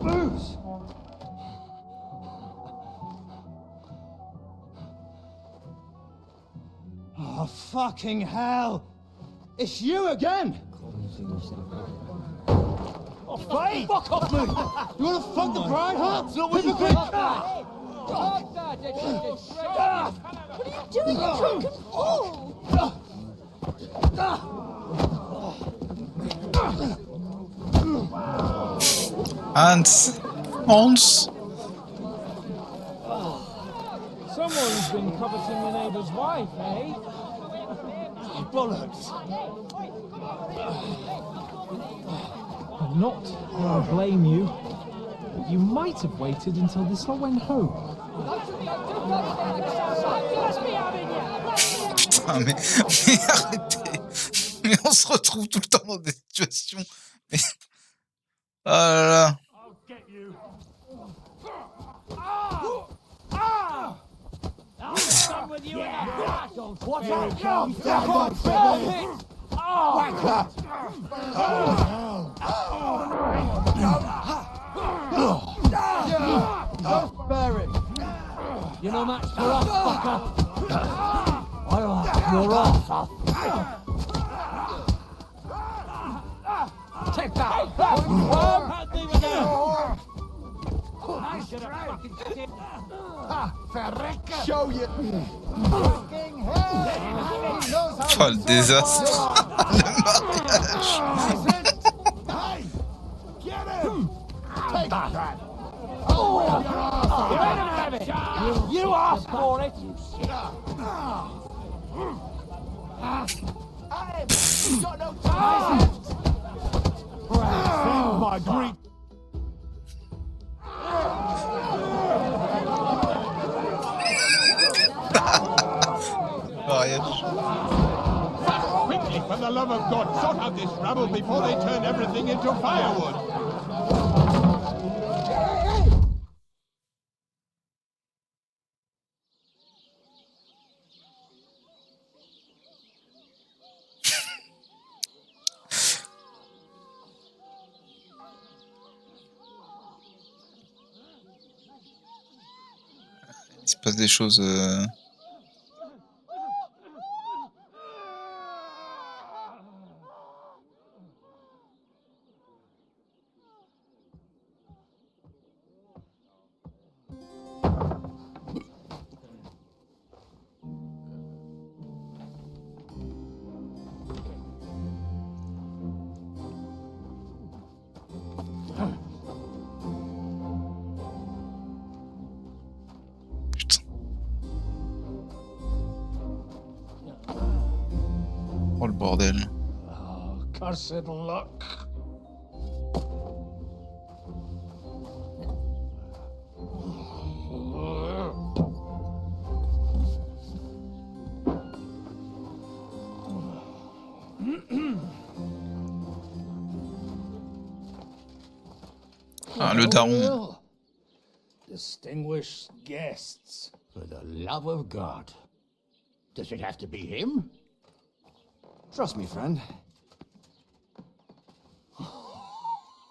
Boots! Oh, fucking hell! It's you again! Oh, fuck off me! You wanna fuck the bride, huh? It's not what you think! What are you doing? You drunken fool! Hans. Someone's been coveting your neighbour's wife, eh? Bollocks! I'm not going to blame you, but you might have waited until this all went home. Putain, mais arrêtez. Mais on se retrouve tout le temps dans des situations. Mais... Oh là là. Watch out! Don't spare him! You're no match for us, fucker! I'll have your ass off! Take that! Show you! Fucking hell! He knows how Oh, le désastre. Le mariage. Hey! Get him! Take that! You asked for it! You've got no time left! My Greek! Quickly, for the love of God, sort out this rabble before they turn everything into firewood! Il se passe des choses... Oh le bordel. Oh, cursed luck. Ah, le daron. Well, distinguished guests. For the love of God. Does it have to be him? Trust me, friend.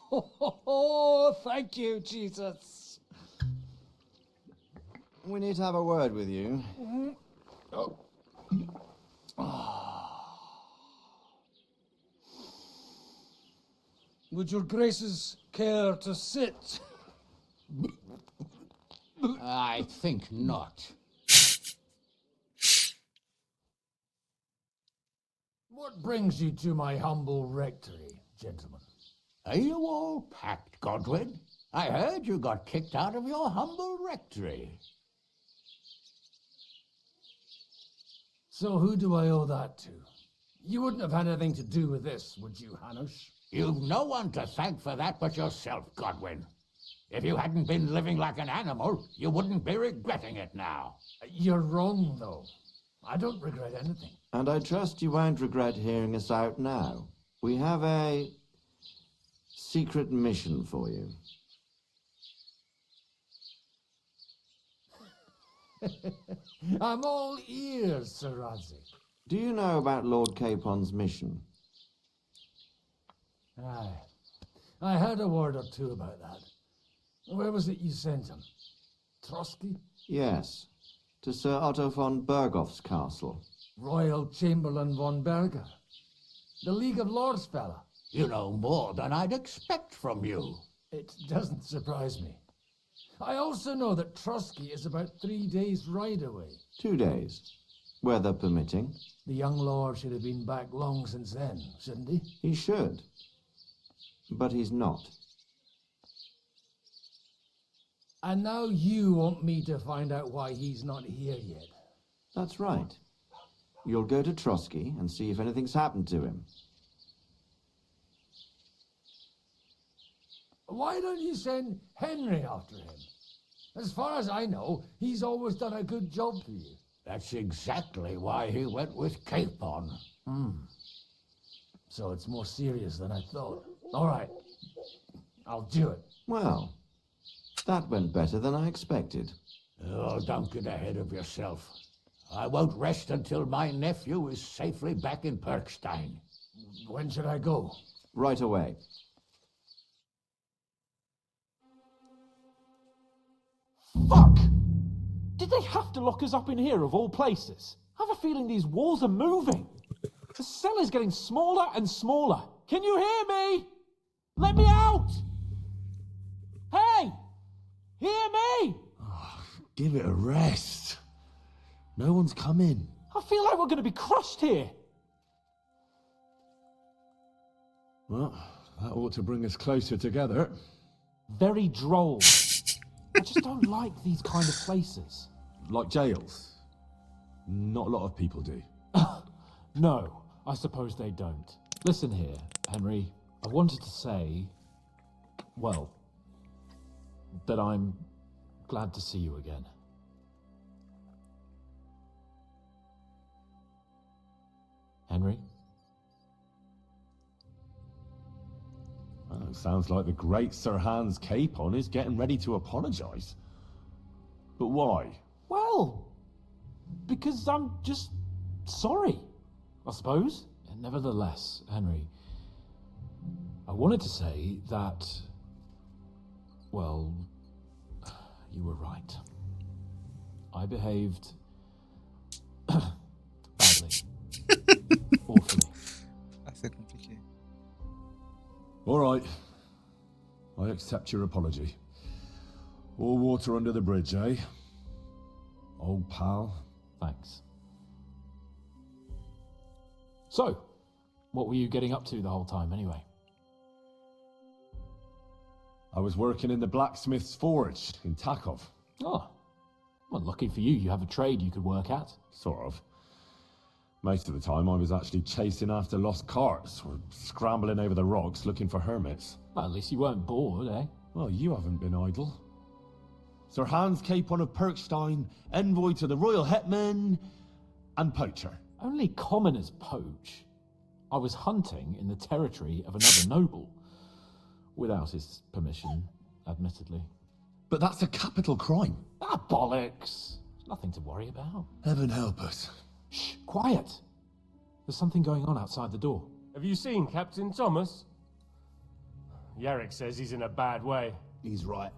Oh, thank you, Jesus. We need to have a word with you. Oh. Would your graces care to sit? I think not. What brings you to my humble rectory, gentlemen? Are you all packed, Godwin? I heard you got kicked out of your humble rectory. So who do I owe that to? You wouldn't have had anything to do with this, would you, Hanush? You've no one to thank for that but yourself, Godwin. If you hadn't been living like an animal, you wouldn't be regretting it now. You're wrong, though. I don't regret anything. And I trust you won't regret hearing us out now. We have a secret mission for you. I'm all ears, Sir Radzik. Do you know about Lord Capon's mission? Aye. I heard a word or two about that. Where was it you sent him? Trotsky? Yes, to Sir Otto von Bergoff's castle. Royal Chamberlain von Berger. The League of Lords fella. You know more than I'd expect from you. It doesn't surprise me. I also know that Trotsky is about 3 days' ride away. 2 days, weather permitting. The young lord should have been back long since then, shouldn't he? He should, but he's not. And now you want me to find out why he's not here yet. That's right. You'll go to Trotsky and see if anything's happened to him. Why don't you send Henry after him? As far as I know, he's always done a good job for you. That's exactly why he went with Capon. So it's more serious than I thought. All right, I'll do it. Well, that went better than I expected. Oh, don't get ahead of yourself. I won't rest until my nephew is safely back in Perkstein. When should I go? Right away. Fuck! Did they have to lock us up in here of all places? I have a feeling these walls are moving. The cell is getting smaller and smaller. Can you hear me? Let me out! Hey! Hear me! Give it a rest. No one's come in. I feel like we're going to be crushed here. Well, that ought to bring us closer together. Very droll. I just don't like these kind of places. Like jails. Not a lot of people do. No, I suppose they don't. Listen here, Henry. I wanted to say, well, that I'm glad to see you again. Henry? Well, it sounds like the great Sir Hans Capon is getting ready to apologise. But why? Well, because I'm just sorry, I suppose. Nevertheless, Henry, I wanted to say that, well, you were right. I behaved badly. Awfully. Assez compliqué. All right. I accept your apology. All water under the bridge, eh? Old pal. Thanks. So, what were you getting up to the whole time, anyway? I was working in the blacksmith's forge in Takov. Oh, well, lucky for you, you have a trade you could work at. Sort of. Most of the time I was actually chasing after lost carts or scrambling over the rocks looking for hermits. Well, at least you weren't bored, eh? Well, you haven't been idle. Sir Hans Capon of Perkstein, envoy to the royal hetman, and poacher. Only commoners poach. I was hunting in the territory of another noble. Without his permission, admittedly. But that's a capital crime. Ah, bollocks. Nothing to worry about. Heaven help us. Shh, quiet. There's something going on outside the door. Have you seen Captain Thomas? Yarrick says he's in a bad way. He's right.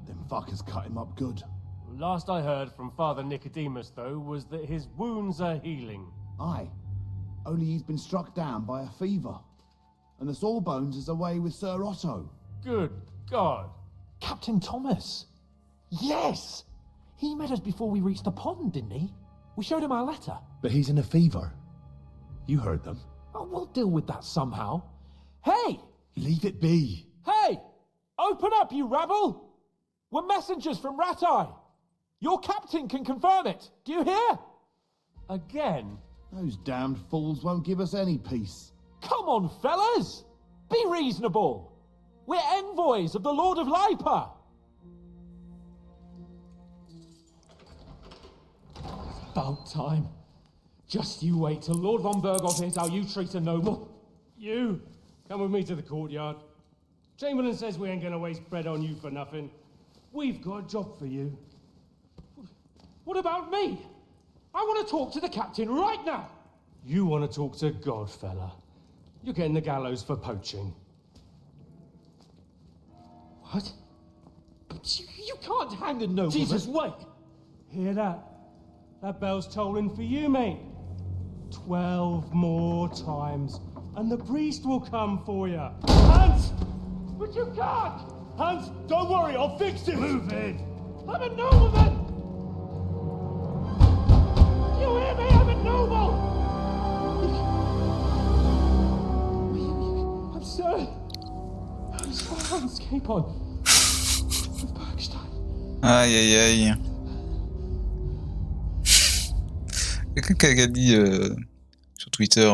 Them fuckers cut him up good. Last I heard from Father Nicodemus, though, was that his wounds are healing. Aye. Only he's been struck down by a fever. And the Sawbones is away with Sir Otto. Good God. Captain Thomas! Yes! He met us before we reached the pond, didn't he? We showed him our letter. But he's in a fever. You heard them. Oh, we'll deal with that somehow. Hey! Leave it be. Hey! Open up, you rabble! We're messengers from Ratai. Your captain can confirm it. Do you hear? Again? Those damned fools won't give us any peace. Come on, fellas! Be reasonable! We're envoys of the Lord of Lipa! About time. Just you wait till Lord von Berghoff hears how you treat a noble. You, come with me to the courtyard. Chamberlain says we ain't gonna waste bread on you for nothing. We've got a job for you. What about me? I want to talk to the captain right now. You want to talk to God, fella. You're getting the gallows for poaching. What? But you can't hang a nobleman. Jesus, wait! Hear that? That bell's tolling for you, mate. 12 more times, and the priest will come for you. Hans! But you can't! Hans, don't worry, I'll fix it! Move in! I'm a nobleman! Do you hear me? I'm a noble! I'm Sir Hans Capon of Bergstein. Aïe aïe aïe. Quelqu'un qui a dit sur Twitter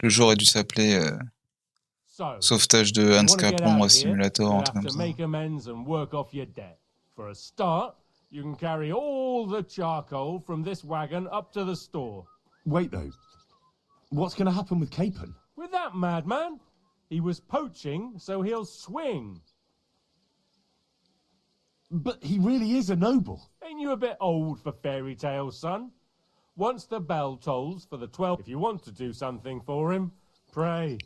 le jeu aurait dû s'appeler Sauvetage de Hans Capon Simulator, un truc comme ça. Make amends and work off your debt. For a start, you can carry all the charcoal from this wagon up to the store. Wait though, what's going to happen with Capon? With that madman? He was poaching, so he'll swing. But he really is a noble. Ain't you a bit old for fairy tales, son? Once the bell tolls for the 12th, if you want to do something for him, pray.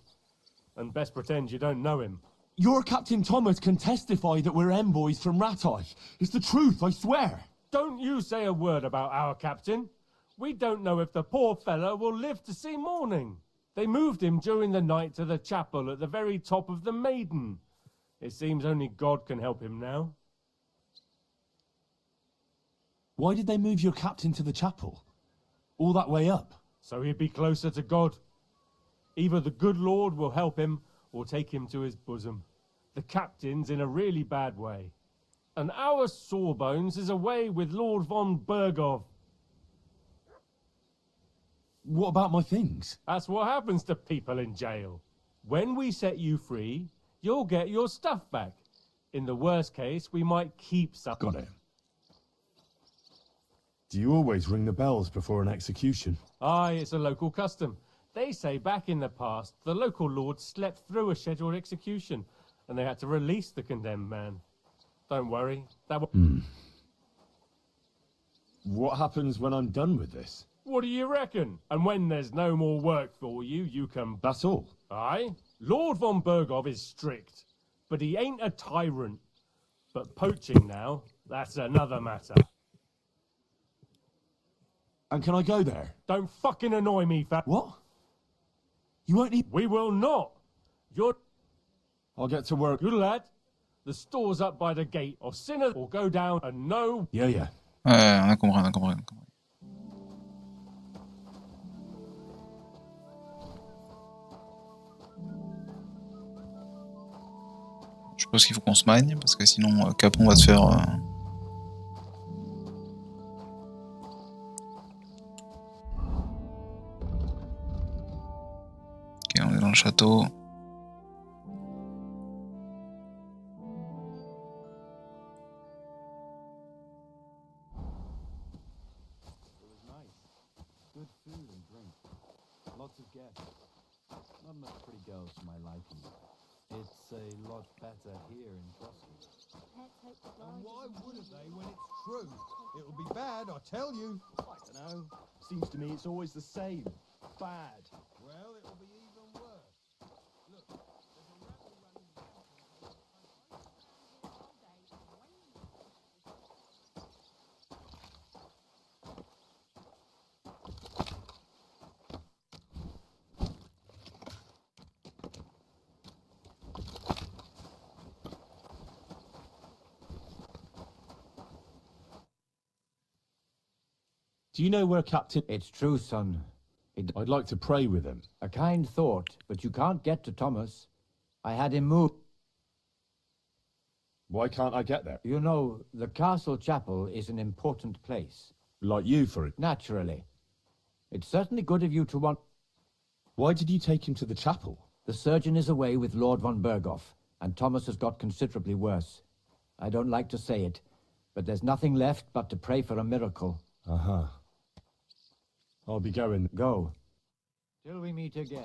And best pretend you don't know him. Your Captain Thomas can testify that we're envoys from Ratai. It's the truth, I swear. Don't you say a word about our captain. We don't know if the poor fella will live to see morning. They moved him during the night to the chapel at the very top of the Maiden. It seems only God can help him now. Why did they move your captain to the chapel? All that way up? So he'd be closer to God. Either the good Lord will help him or take him to his bosom. The captain's in a really bad way. And our Sawbones is away with Lord von Berghoff. What about my things? That's what happens to people in jail. When we set you free, you'll get your stuff back. In the worst case, we might keep some. Got it. Do you always ring the bells before an execution? Aye, it's a local custom. They say back in the past, the local lord slept through a scheduled execution, and they had to release the condemned man. Don't worry, that will... What happens when I'm done with this? What do you reckon? And when there's no more work for you, you can... That's all? Aye. Lord von Berghoff is strict, but he ain't a tyrant. But poaching now, that's another matter. And can I go there? Don't fucking annoy me, fat... What? You won't need... We will not. You're... I'll get to work. Good lad. The store's up by the gate, or sinner will go down and no... Yeah, yeah. Ouais, on a compris, on a compris, on a compris. Je pense qu'il faut qu'on se magne, parce que sinon Capon va se faire... le château. Good food and drink. Lots of guests. Not enough pretty girls for my liking. It's a lot better here in Trusky. And why wouldn't they when it's true? It'll be bad, I tell you. I don't know. Seems to me it's always the same. Bad. Well, it'll be even worse. Look, there's a rabble running Do you know where Captain... It's true, son. I'd like to pray with him. A kind thought, but you can't get to Thomas. I had him moved. Why can't I get there? You know, the castle chapel is an important place. Like you, for it. Naturally. It's certainly good of you to want... Why did you take him to the chapel? The surgeon is away with Lord von Berghoff, and Thomas has got considerably worse. I don't like to say it, but there's nothing left but to pray for a miracle. Uh-huh. I'll be going. Go. Till we meet again.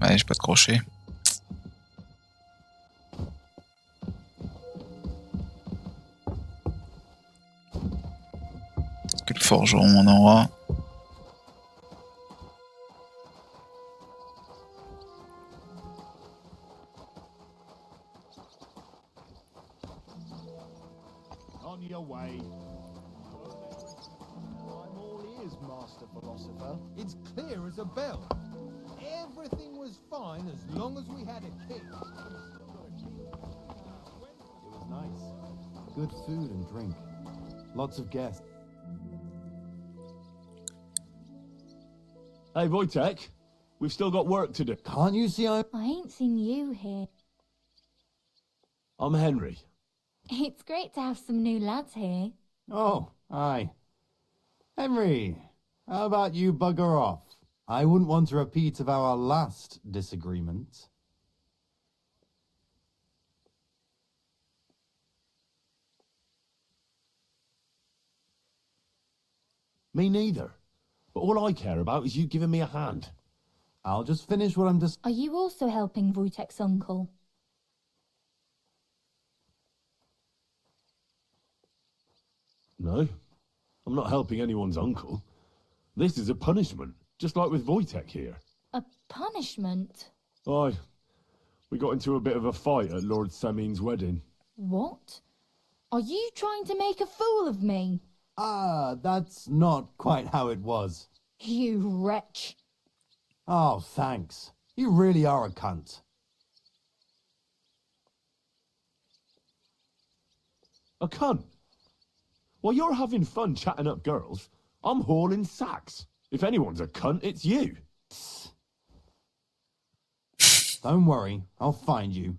Ouais, j'ai pas de crochet. Peut-être que le forgeron en aura. on your way. I'm all ears, Master Philosopher. It's clear as a bell. Everything was fine as long as we had a king. It was nice. Good food and drink. Lots of guests. Hey, Wojtek, we've still got work to do. Can't you see I ain't seen you here. I'm Henry. It's great to have some new lads here. Oh, aye. Henry, how about you bugger off? I wouldn't want a repeat of our last disagreement. Me neither. But all I care about is you giving me a hand. I'll just finish what I'm just... Are you also helping Wojtek's uncle? No, I'm not helping anyone's uncle. This is a punishment, just like with Wojtek here. A punishment? Aye, we got into a bit of a fight at Lord Samin's wedding. What? Are you trying to make a fool of me? Ah, that's not quite how it was. You wretch. Oh, thanks. You really are a cunt. A cunt? While you're having fun chatting up girls, I'm hauling sacks. If anyone's a cunt, it's you. Don't worry, I'll find you.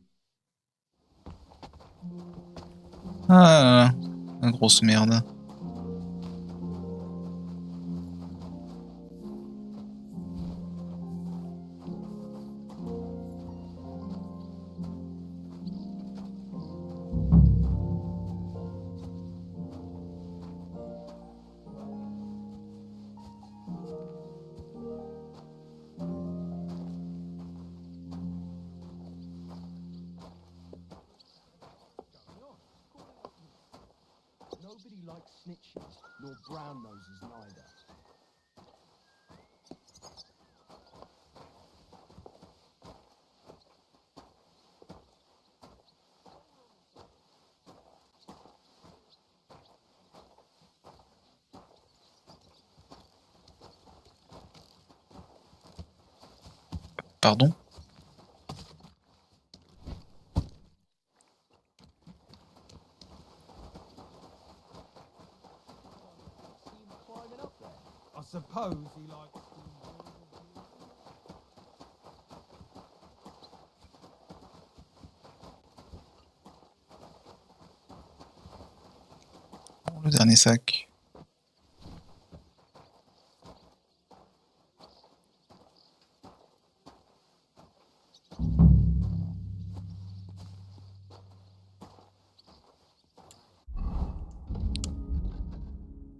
Ah, une grosse merde. Nobody likes snitches, nor brown noses neither. Pardon? I suppose he likes. Le dernier sac.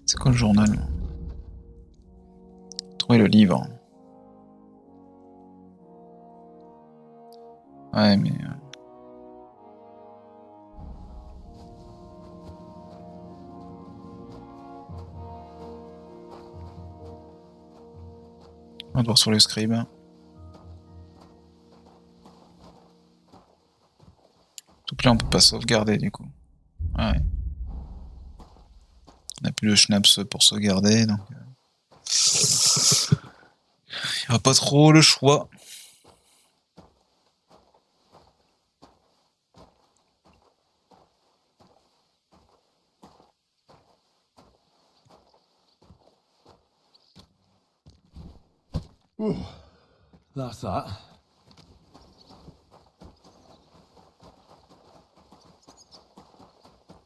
C'est quoi le journal? Trouver le livre. Ouais, mais... On va devoir sur le scribe. Tout là, on peut pas sauvegarder du coup. Ouais. On n'a plus le schnapps pour sauvegarder, donc... Il n'y a pas trop le choix. Ooh, that's that.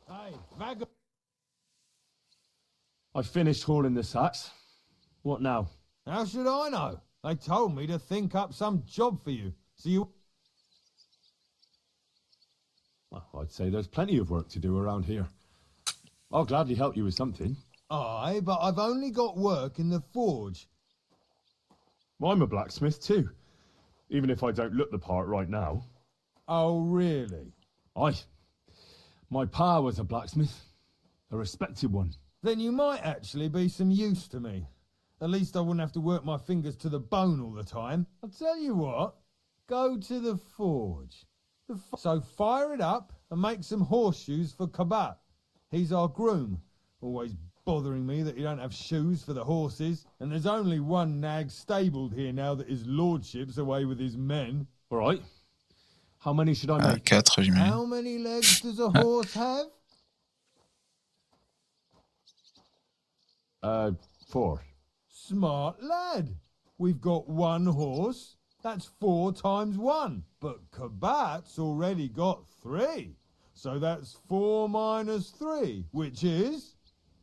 Hey, vagabond. I finished hauling the sacks. What now? How should I know? They told me to think up some job for you. So you... Well, I'd say there's plenty of work to do around here. I'll gladly help you with something. Aye, but I've only got work in the forge. I'm a blacksmith too, even if I don't look the part right now. Oh, really? Aye. My pa was a blacksmith, a respected one. Then you might actually be some use to me. At least I wouldn't have to work my fingers to the bone all the time. I'll tell you what, go to the forge. So fire it up and make some horseshoes for Kabat. He's our groom, always bothering me that you don't have shoes for the horses, and there's only one nag stabled here now that his lordship's away with his men. All right. How many should I make? 4, j'imagine. How many legs does a horse have? 4. Smart lad. We've got one horse. That's 4 times 1. But Kabat's already got 3. So that's 4 minus 3, which is...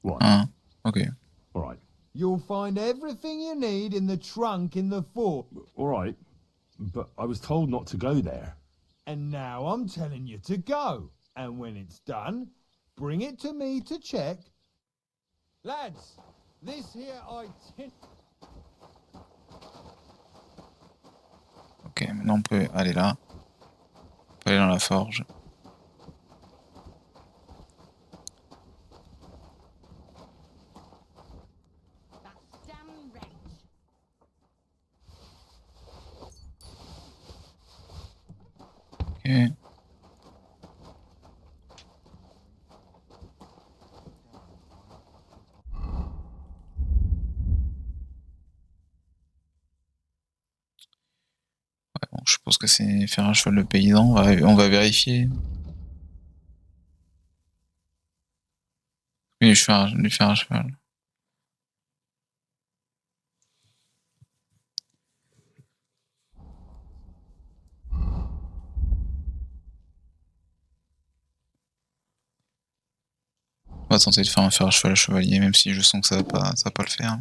1. Okay. All right. You'll find everything you need in the trunk in the fort. All right. But I was told not to go there. And now I'm telling you to go. And when it's done, bring it to me to check. Lads, this here Ok, maintenant on peut aller là. On peut aller dans la forge. Ok. Ouais, bon, je suppose que c'est faire un cheval de paysan, on va vérifier. Oui, lui faire un cheval. On va tenter de faire un cheval à chevalier, même si je sens que ça va pas le faire.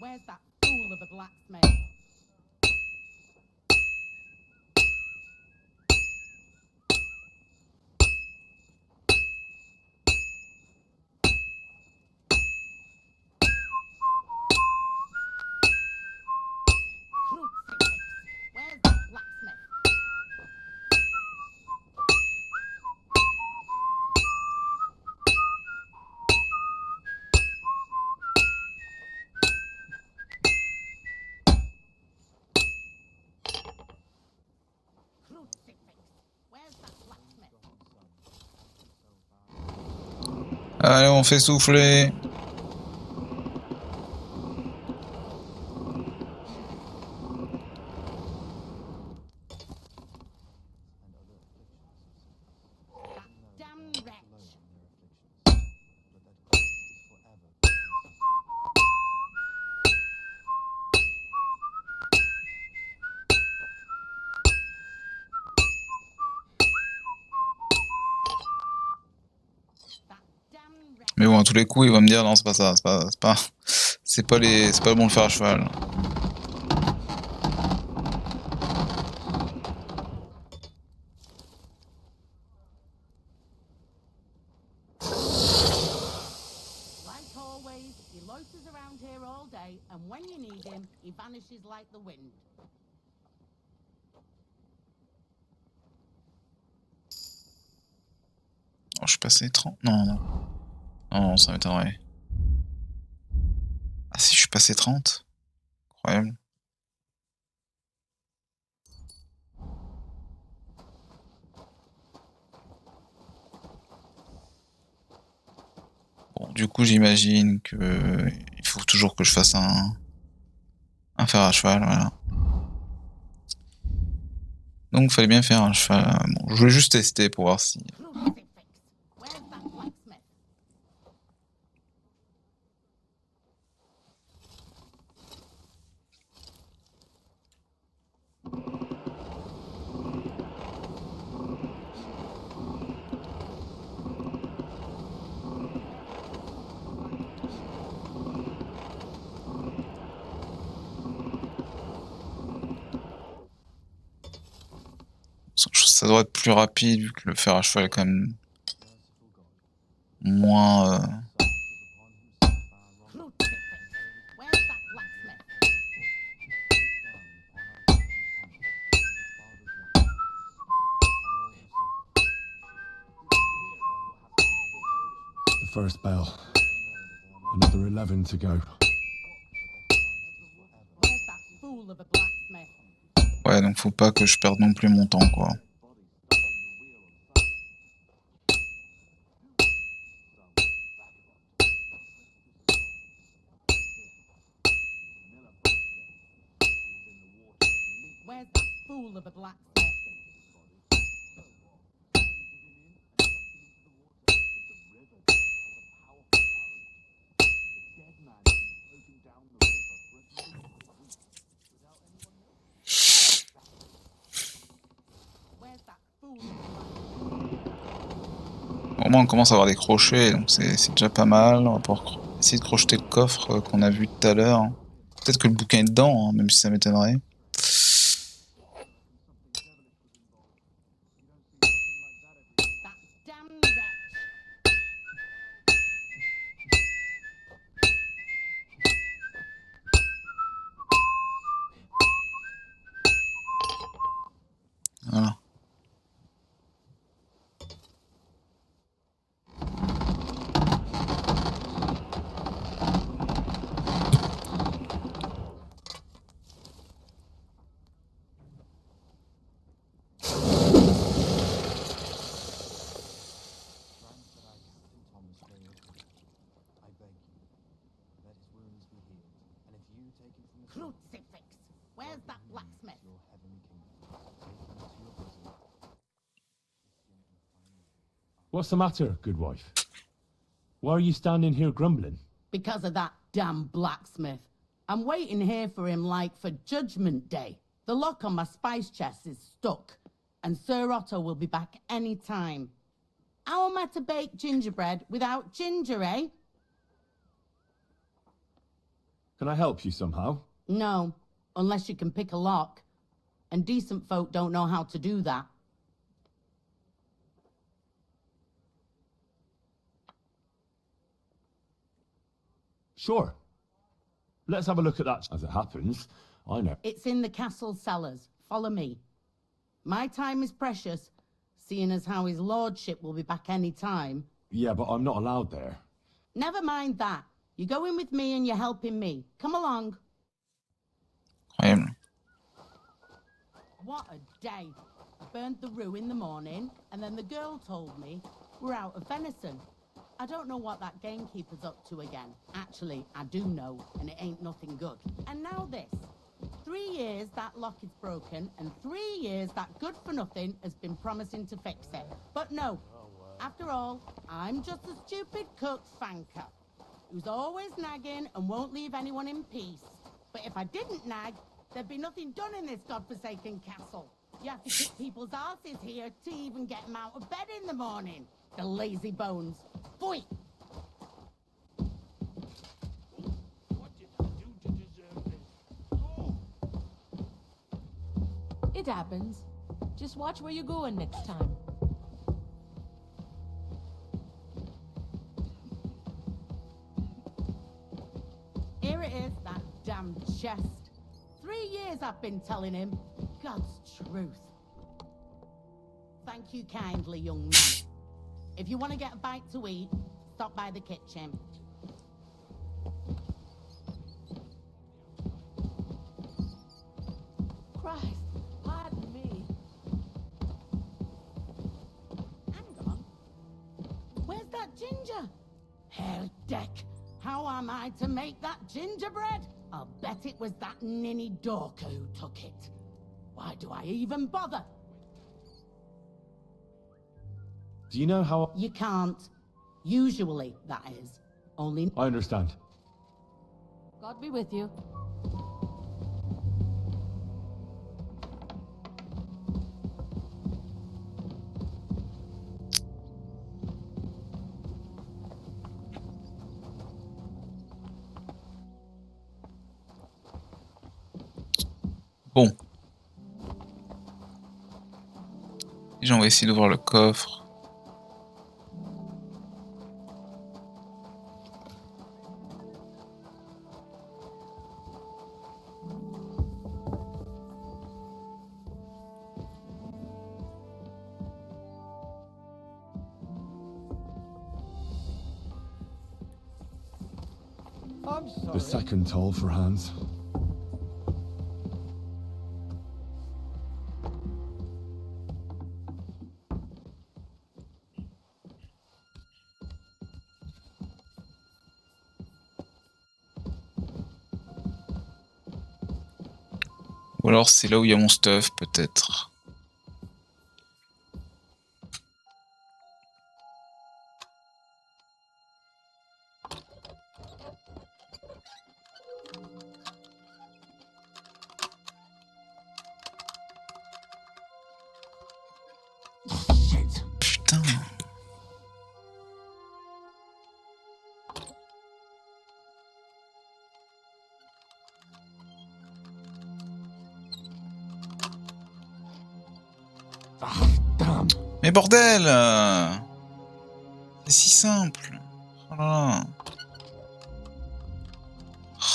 Where's that fool of a blacksmith? Where's that blacksmith? Allez, on fait souffler. Mais bon, à tous les coups, il va me dire non, c'est pas ça, c'est pas le bon de fer à cheval. Like always, he loiters around here all day, and when you need him, he vanishes like the wind. Oh, je suis passé 30. Non, ça m'étonnerait. Ah si, je suis passé 30. Incroyable. Bon, du coup, j'imagine que il faut toujours que je fasse un fer à cheval, voilà. Donc, il fallait bien faire un cheval. Bon, je voulais juste tester pour voir si... Ça doit être plus rapide vu que le fer à cheval est quand même moins... The first bell. Another 11 to go. Where's that fool of a blacksmith? Ouais, donc faut pas que je perde non plus mon temps, quoi. Where's that fool of a blacksmith? Au moins on commence à avoir des crochets, donc c'est déjà pas mal. On va pouvoir essayer de crocheter le coffre qu'on a vu tout à l'heure. Peut-être que le bouquin est dedans, hein, même si ça m'étonnerait. Voilà. Crucifix! Where's that blacksmith? What's the matter, good wife? Why are you standing here grumbling? Because of that damn blacksmith. I'm waiting here for him like for Judgment Day. The lock on my spice chest is stuck, and Sir Otto will be back any time. How am I to bake gingerbread without ginger, eh? Can I help you somehow? No, unless you can pick a lock. And decent folk don't know how to do that. Sure. Let's have a look at that. As it happens, I know. It's in the castle cellars. Follow me. My time is precious, seeing as how his lordship will be back any time. Yeah, but I'm not allowed there. Never mind that. You're going with me and you're helping me. Come along. Incroyable. What a day. I burnt the roux in the morning, and then the girl told me we're out of venison. I don't know what that gamekeeper's up to again. Actually, I do know, and it ain't nothing good. And now this. 3 years that lock is broken, and 3 years that good-for-nothing has been promising to fix it. But no. After all, I'm just a stupid cook fanker who's always nagging and won't leave anyone in peace. But if I didn't nag, there'd be nothing done in this godforsaken castle. You have to kick people's asses here to even get them out of bed in the morning. The lazy bones. Boy! It happens. Just watch where you're going next time. Here it is, that damn chest. 3 years I've been telling him. God's truth. Thank you kindly, young man. If you want to get a bite to eat, stop by the kitchen. Christ, pardon me. Hang on. Where's that ginger? Hell, Deck. How am I to make that gingerbread? I'll bet it was that ninny Dorker who took it. Why do I even bother? Do you know how... You can't. Usually, that is. Only... I understand. God be with you. Bon. Les gens vont essayer d'ouvrir le coffre. I'm sorry. The second toll for Hans. Ou alors c'est là où il y a mon stuff, peut-être. Putain. Mais bordel, c'est si simple. Oh là là.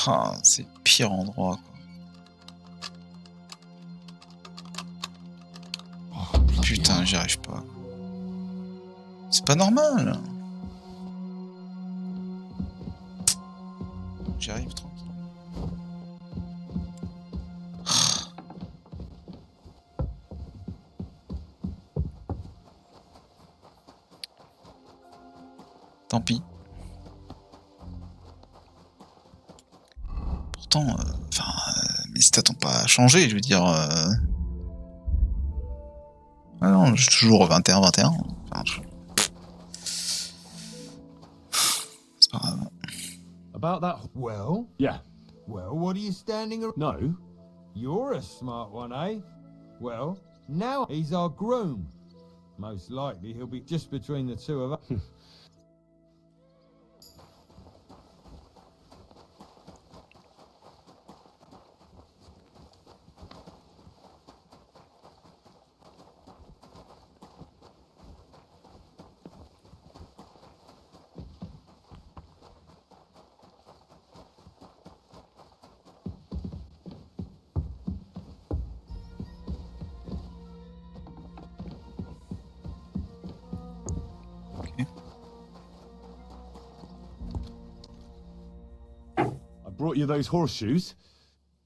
Ah, c'est le pire endroit, quoi. Putain, j'y arrive pas. C'est pas normal. J'y arrive tranquille. Tant pis. Pourtant, mais si t'attends pas à changer, je veux dire... Ah non, je suis toujours 21-21. Enfin, c'est pas grave. About that... Well? Yeah. Well, what are you standing around? No. You're a smart one, eh? Well, now he's our groom. Most likely he'll be just between the two of us. brought you those horseshoes.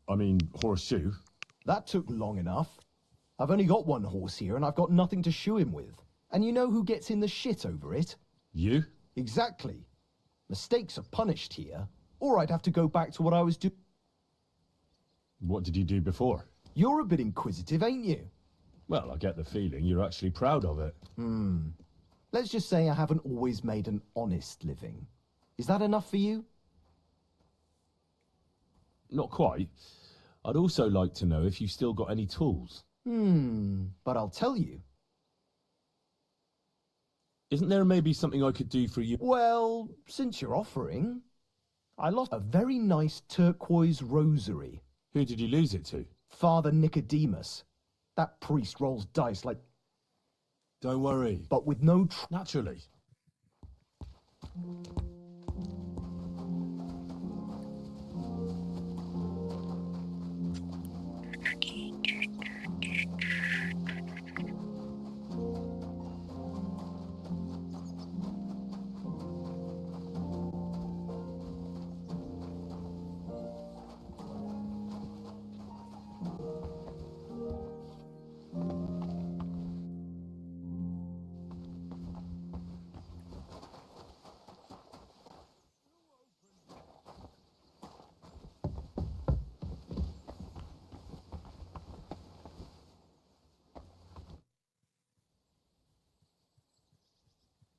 I mean, horseshoe. That took long enough. I've only got one horse here and I've got nothing to shoe him with. And you know who gets in the shit over it? You? Exactly. Mistakes are punished here, or I'd have to go back to what I was doing. What did you do before? You're a bit inquisitive, ain't you? Well, I get the feeling you're actually proud of it. Let's just say I haven't always made an honest living. Is that enough for you? Not quite. I'd also like to know if you still got any tools. But I'll tell you. Isn't there maybe something I could do for you? Well, since you're offering, I lost a very nice turquoise rosary. Who did you lose it to? Father Nicodemus. That priest rolls dice like... Don't worry. But with no... Naturally.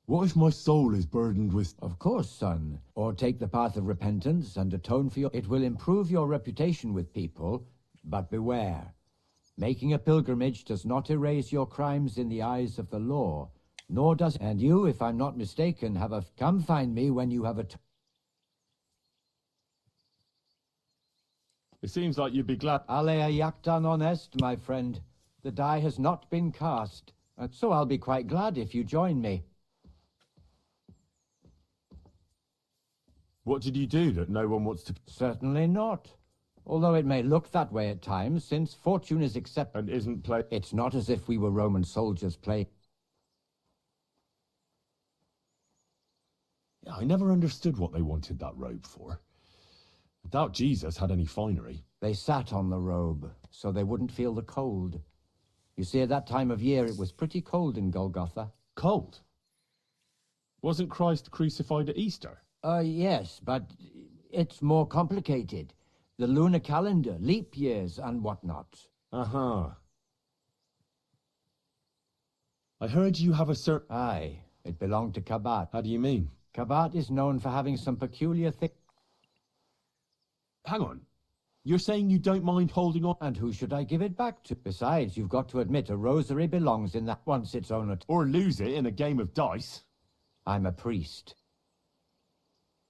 What if my soul is burdened with... Of course, son. Or take the path of repentance and atone for your... It will improve your reputation with people, but beware. Making a pilgrimage does not erase your crimes in the eyes of the law, nor does... And you, if I'm not mistaken, have a... Come find me when you have a... It seems like you'd be glad... Alea jacta non est, my friend. The die has not been cast, so I'll be quite glad if you join me. What did you do that no one wants to... Certainly not. Although it may look that way at times, since fortune is accepted... And isn't play... It's not as if we were Roman soldiers play... Yeah, I never understood what they wanted that robe for. I doubt Jesus had any finery. They sat on the robe, so they wouldn't feel the cold. You see, at that time of year, it was pretty cold in Golgotha. Cold? Wasn't Christ crucified at Easter? Yes, but it's more complicated. The lunar calendar, leap years, and whatnot. Uh-huh. I heard you have a Aye, it belonged to Kabat. How do you mean? Kabat is known for having some peculiar Hang on. You're saying you don't mind holding on? And who should I give it back to? Besides, you've got to admit a rosary belongs in that once its owner... Or lose it in a game of dice. I'm a priest.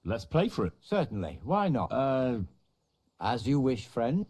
Let's play for it. Certainly. Why not? As you wish, friend.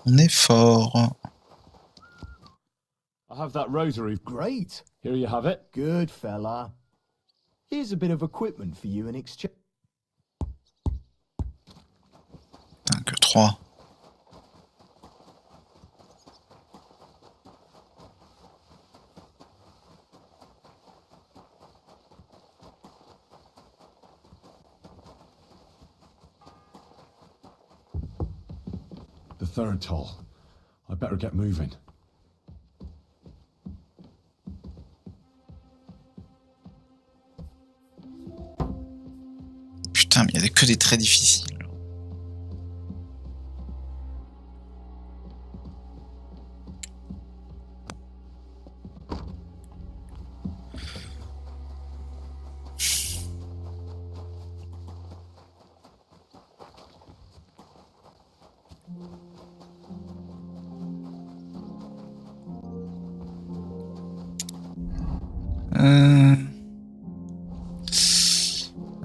On est fort. I have that rosary. Great. Here you have it. Good fella. Here's a bit of equipment for you in exchange. Que 3. The third toll. I better get moving. Putain, mais il y a que des traits difficiles.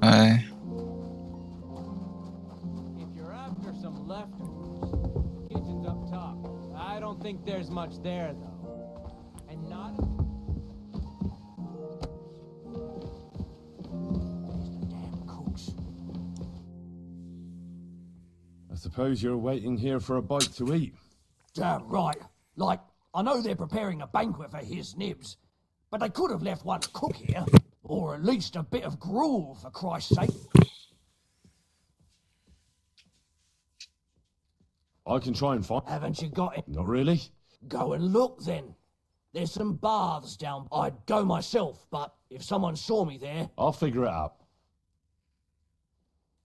Ouais. If you're after some leftovers, kitchen's up top. I don't think there's much there though. And not I suppose you're waiting here for a bite to eat. Damn right. Like, I know they're preparing a banquet for his nibs, but they could have left one to cook here. Or at least a bit of gruel, for Christ's sake. I can try and find... Haven't you got it? Not really. Go and look then. There's some baths down. I'd go myself, but if someone saw me there... I'll figure it out.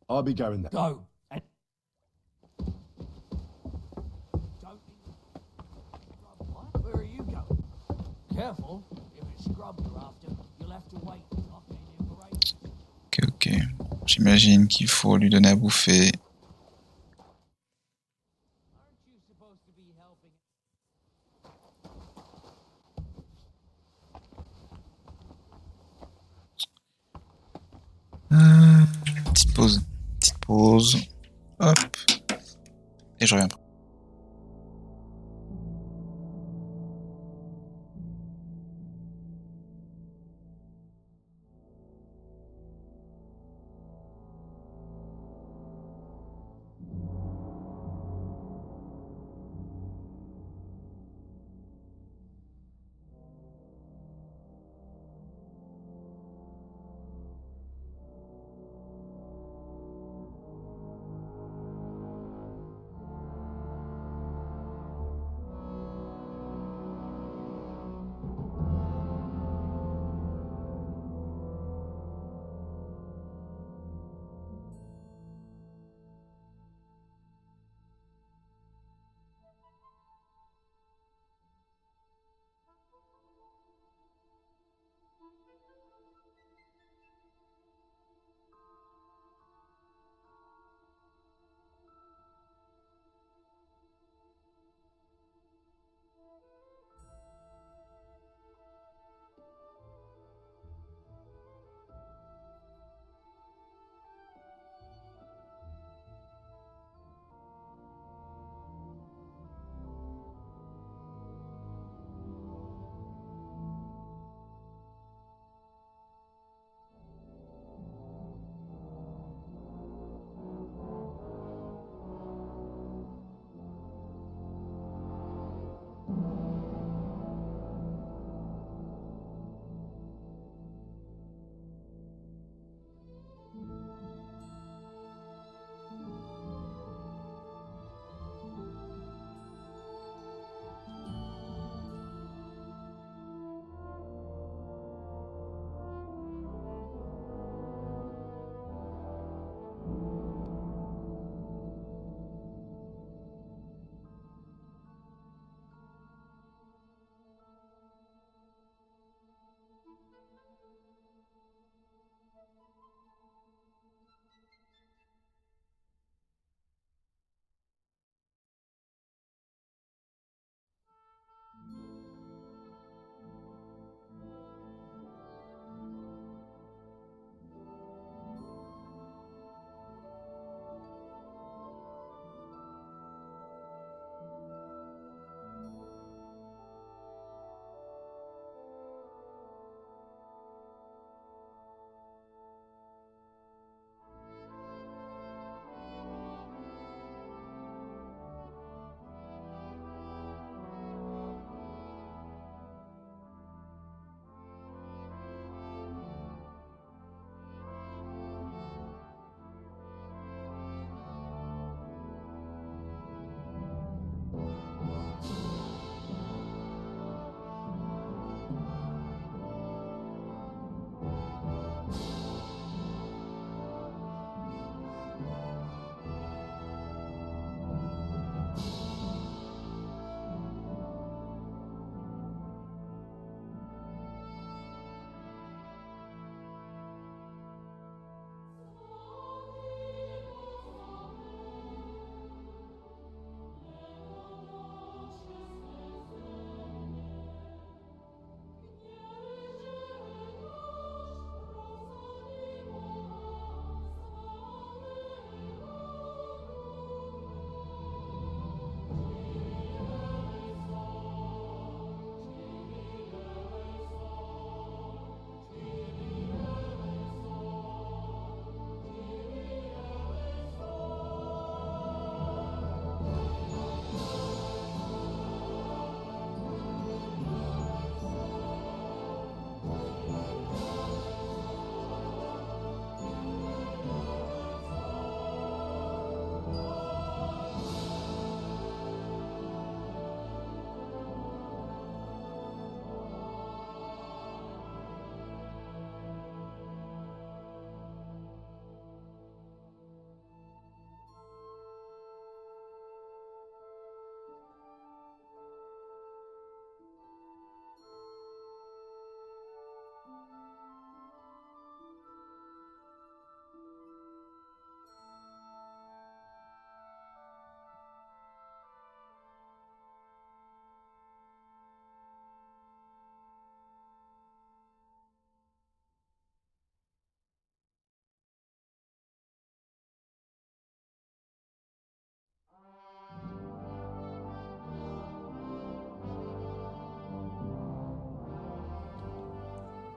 I'll be going there. Go. And... Where are you going? Careful. If it's scrub you're after, you'll have to wait. Ok, ok. J'imagine qu'il faut lui donner à bouffer. Petite pause. Petite pause. Hop. Et je reviens.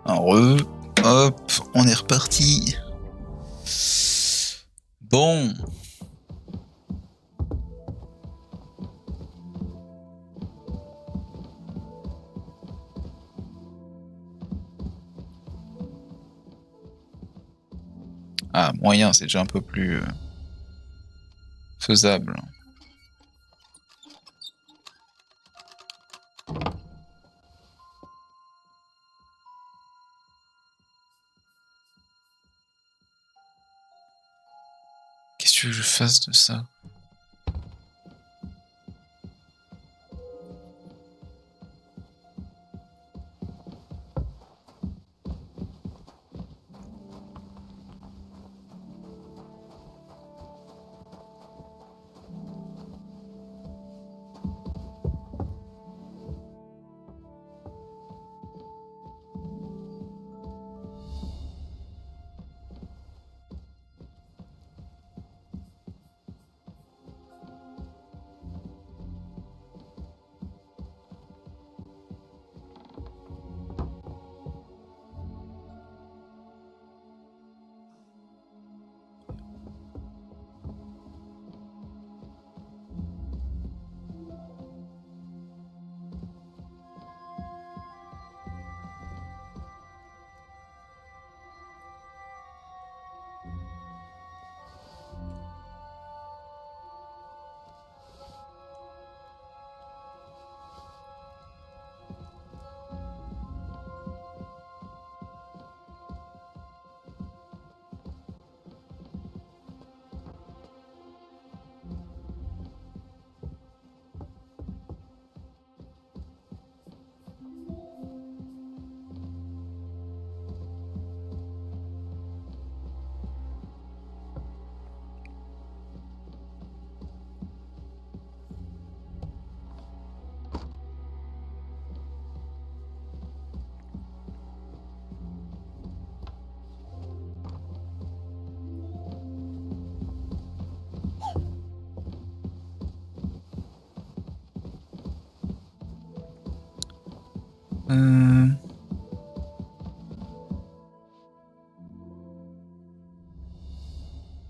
Hop, on est reparti. Bon. Ah, moyen, c'est déjà un peu plus faisable. Qu'est-ce que tu veux que je fasse de ça?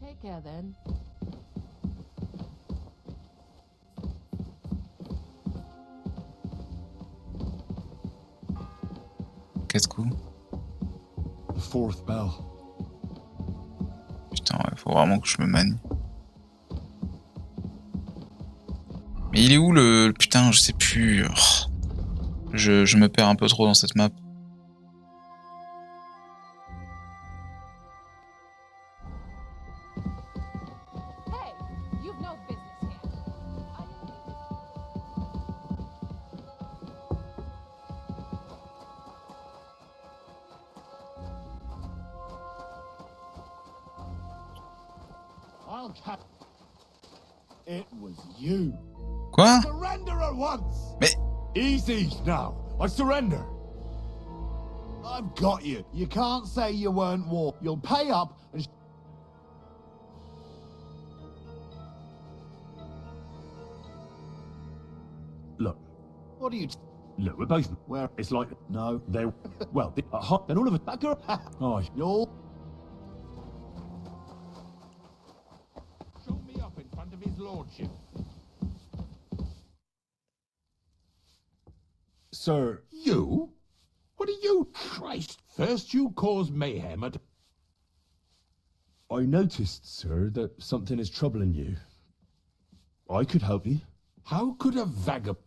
Take care then. Qu'est-ce que... The fourth bell. Putain, il faut vraiment que je me manie. Mais il est où le putain, je sais plus. Oh. Je me perds un peu trop dans cette map. It was you. Quoi? Surrender at once. Mais easy now. I surrender. I've got you. You can't say you weren't war. You'll pay up and. Look, what are you? Look, we're both. Where it's like no, they're well, hot, and all of it. That girl. Oh, you're. Show me up in front of his lordship. Sir. You? What are you, Christ? First you cause mayhem at... I noticed, sir, that something is troubling you. I could help you. How could a vagabond...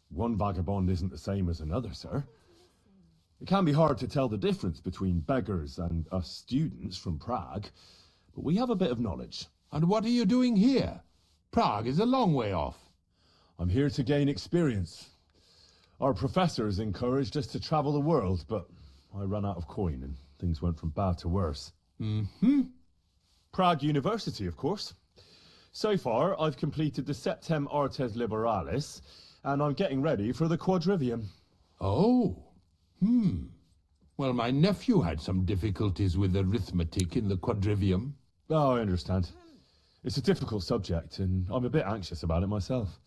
One vagabond isn't the same as another, sir. It can be hard to tell the difference between beggars and us students from Prague, but we have a bit of knowledge. And what are you doing here? Prague is a long way off. I'm here to gain experience. Our professors encouraged us to travel the world, but I ran out of coin and things went from bad to worse. Mm-hmm. Prague University, of course. So far, I've completed the Septem Artes Liberalis, and I'm getting ready for the Quadrivium. Oh. Well, my nephew had some difficulties with arithmetic in the Quadrivium. Oh, I understand. It's a difficult subject, and I'm a bit anxious about it myself.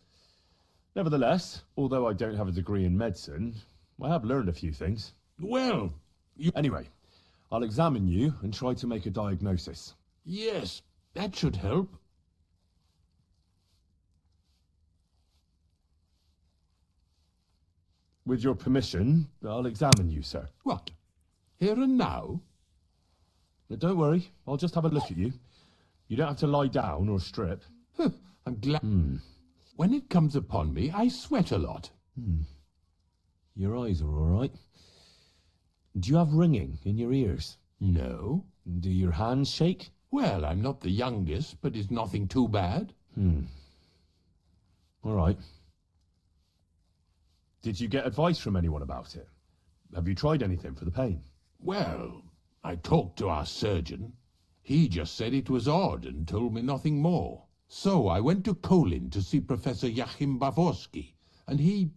Nevertheless, although I don't have a degree in medicine, I have learned a few things. Well, you... Anyway, I'll examine you and try to make a diagnosis. Yes, that should help. With your permission, I'll examine you, sir. What? Here and now? But don't worry, I'll just have a look at you. You don't have to lie down or strip. I'm glad. When it comes upon me, I sweat a lot. Your eyes are all right. Do you have ringing in your ears? No. Do your hands shake? Well, I'm not the youngest, but it's nothing too bad. All right. Did you get advice from anyone about it? Have you tried anything for the pain? Well, I talked to our surgeon. He just said it was odd and told me nothing more. So I went to Kolin to see Professor Joachim Bavorski, and he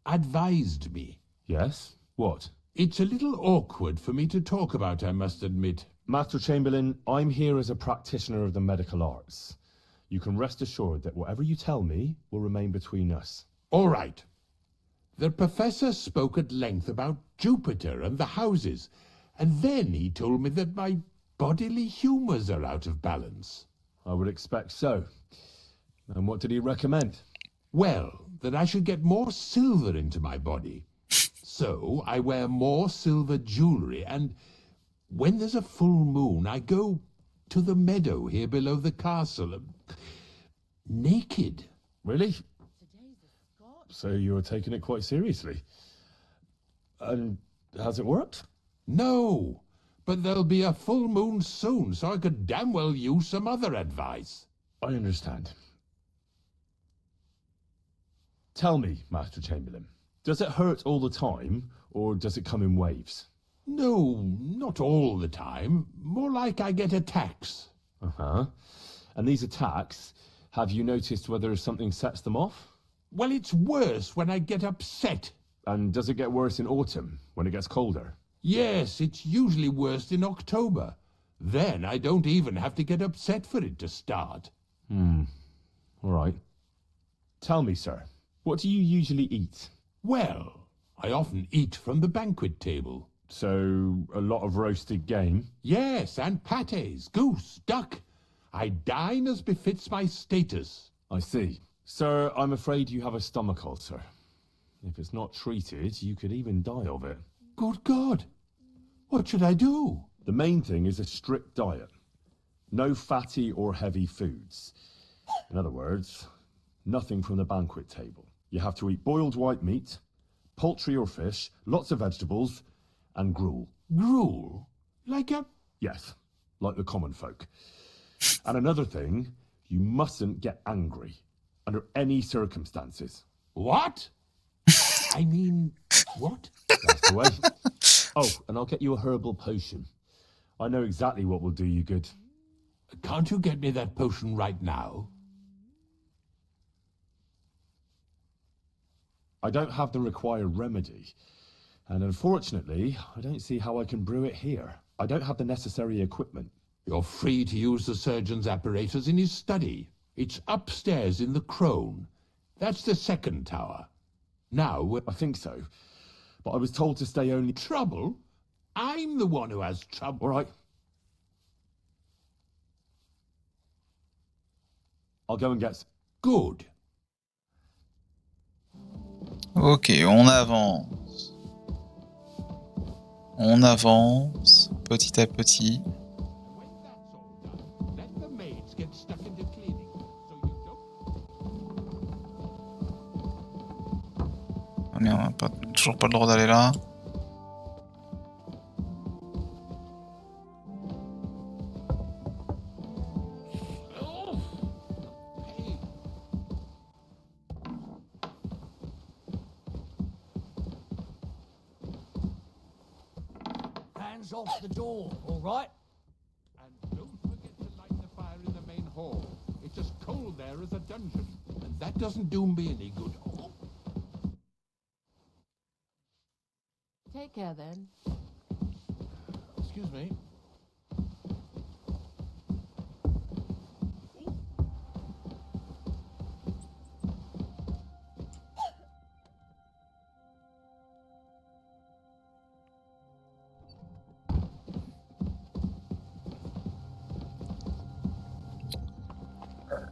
advised me. Yes? What? It's a little awkward for me to talk about, I must admit. Master Chamberlain, I'm here as a practitioner of the medical arts. You can rest assured that whatever you tell me will remain between us. All right. The professor spoke at length about Jupiter and the houses, and then he told me that my bodily humours are out of balance. I would expect so. And what did he recommend? Well, that I should get more silver into my body. So I wear more silver jewellery, and when there's a full moon, I go to the meadow here below the castle, naked. Really? So you're taking it quite seriously. And has it worked? No, but there'll be a full moon soon, so I could damn well use some other advice. I understand. Tell me, Master Chamberlain, does it hurt all the time, or does it come in waves? No, not all the time. More like I get attacks. Uh-huh. And these attacks, have you noticed whether something sets them off? Well, it's worse when I get upset. And does it get worse in autumn, when it gets colder? Yes, it's usually worst in October. Then I don't even have to get upset for it to start. All right. Tell me, sir, what do you usually eat? Well, I often eat from the banquet table. So, a lot of roasted game? Yes, and pâtés, goose, duck. I dine as befits my status. I see. Sir, I'm afraid you have a stomach ulcer. If it's not treated, you could even die of it. Good God! What should I do? The main thing is a strict diet. No fatty or heavy foods. In other words, nothing from the banquet table. You have to eat boiled white meat, poultry or fish, lots of vegetables, and gruel. Gruel? Like a... Yes, like the common folk. And another thing, you mustn't get angry. Under any circumstances. What? I mean, what? That's the way. Oh, and I'll get you a herbal potion. I know exactly what will do you good. Can't you get me that potion right now? I don't have the required remedy. And unfortunately, I don't see how I can brew it here. I don't have the necessary equipment. You're free to use the surgeon's apparatus in his study. It's upstairs in the Crone. That's the second tower. Now, I think so. But I was told to stay only... Trouble? I'm the one who has trouble. All right. I'll go and get... Good. Ok, on avance. On avance, petit à petit. Ah merde, on n'a pas, toujours pas le droit d'aller là. Hands off the door, all right? And don't forget to light the fire in the main hall. It's as cold there as a dungeon, and that doesn't do me any good. Oh. Take care then. Excuse me.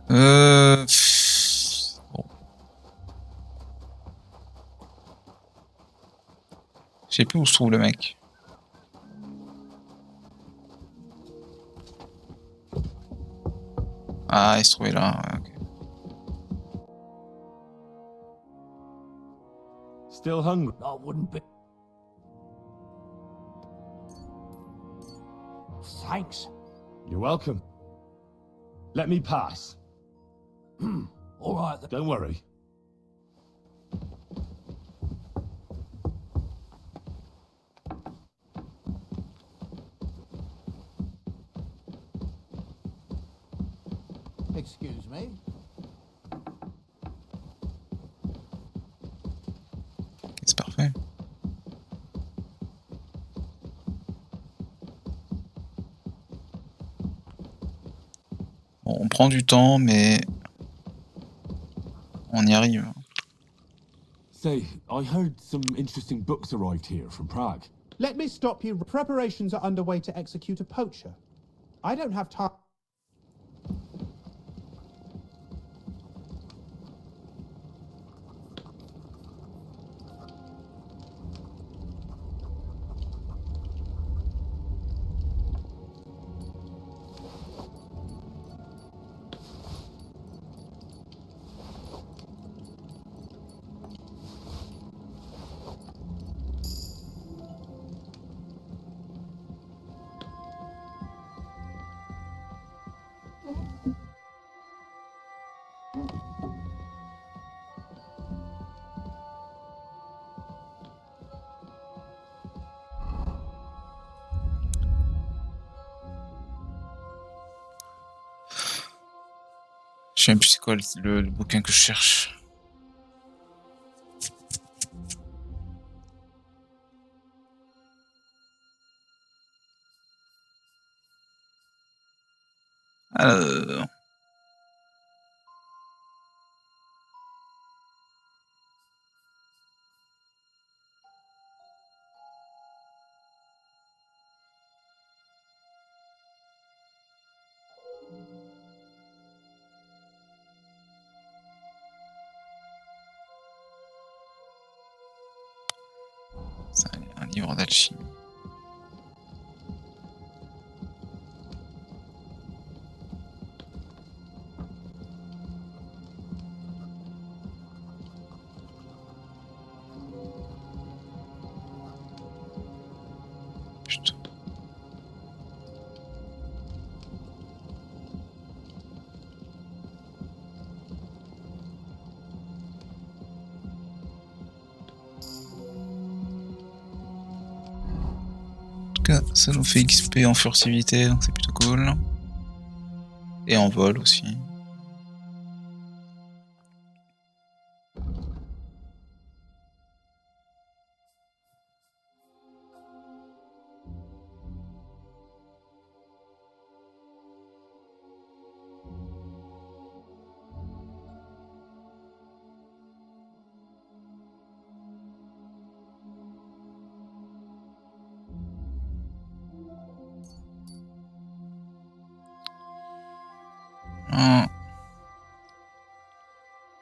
Bon. Je sais plus où se trouve le mec. Ah, il se trouvait là. Okay. Still hungry? I wouldn't be. Thanks. You're welcome. Let me pass. All right then. Don't worry. Excuse me. C'est parfait. Bon, on prend du temps, mais on y arrive. Say, I heard some interesting books arrived here from Prague. Let me stop you. Preparations are underway to execute a poacher. I don't have time. Je sais même plus c'est quoi le bouquin que je cherche. Alors... C'est un livre d'alchimie. Putain. Ça nous fait XP en furtivité, donc c'est plutôt cool. Et en vol aussi.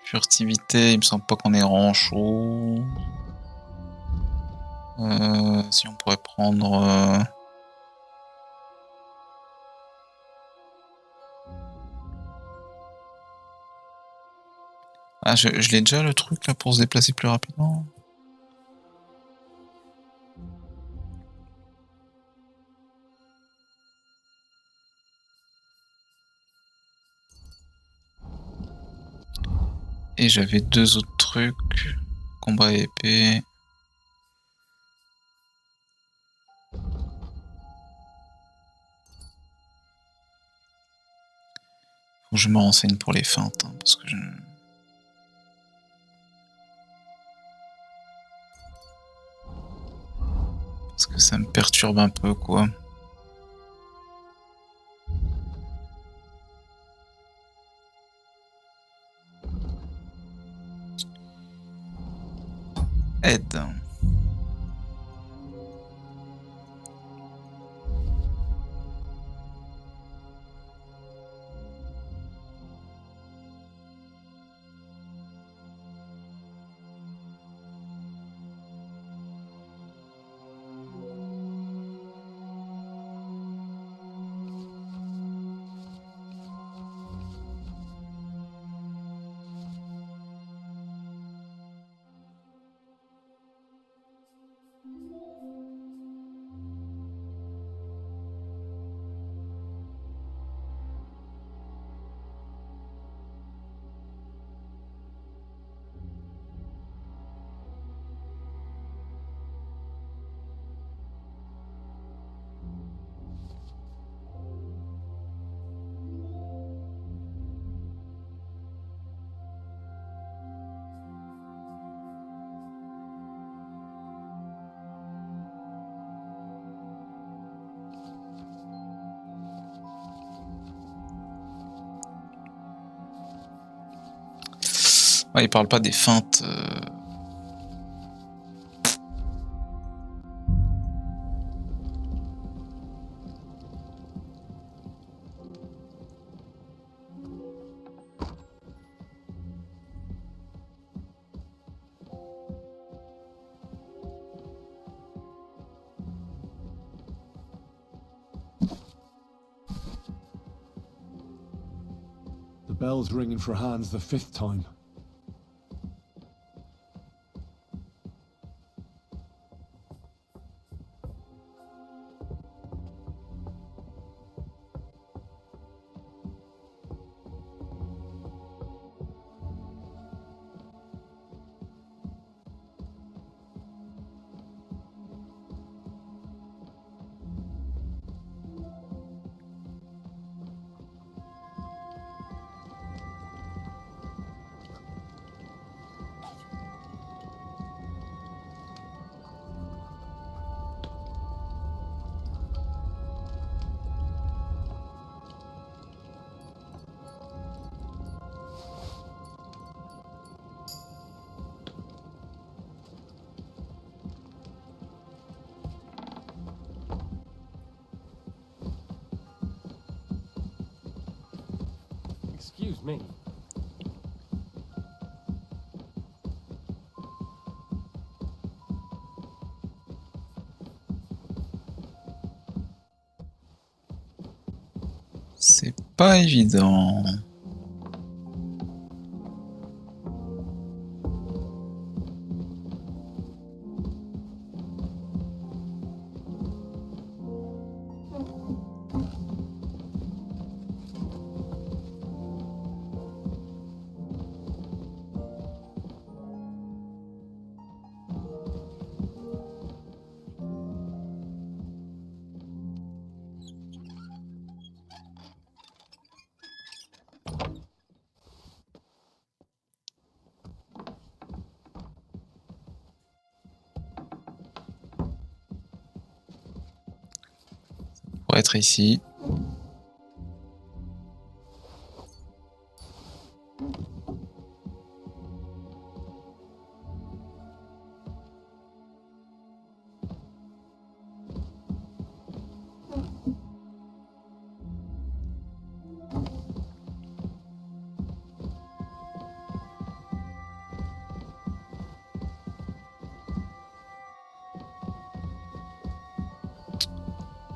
Furtivité, il me semble pas qu'on ait grand chose. Si on pourrait prendre... Ah, je l'ai déjà le truc là pour se déplacer plus rapidement. Et j'avais deux autres trucs. Combat et épée. Faut que je me renseigne pour les feintes, hein, parce que je... Parce que ça me perturbe un peu, quoi. Aide. Ouais, il parle pas des feintes. The bell's ringing for Hans the 5th time. Excuse me. C'est pas évident. Pour être ici.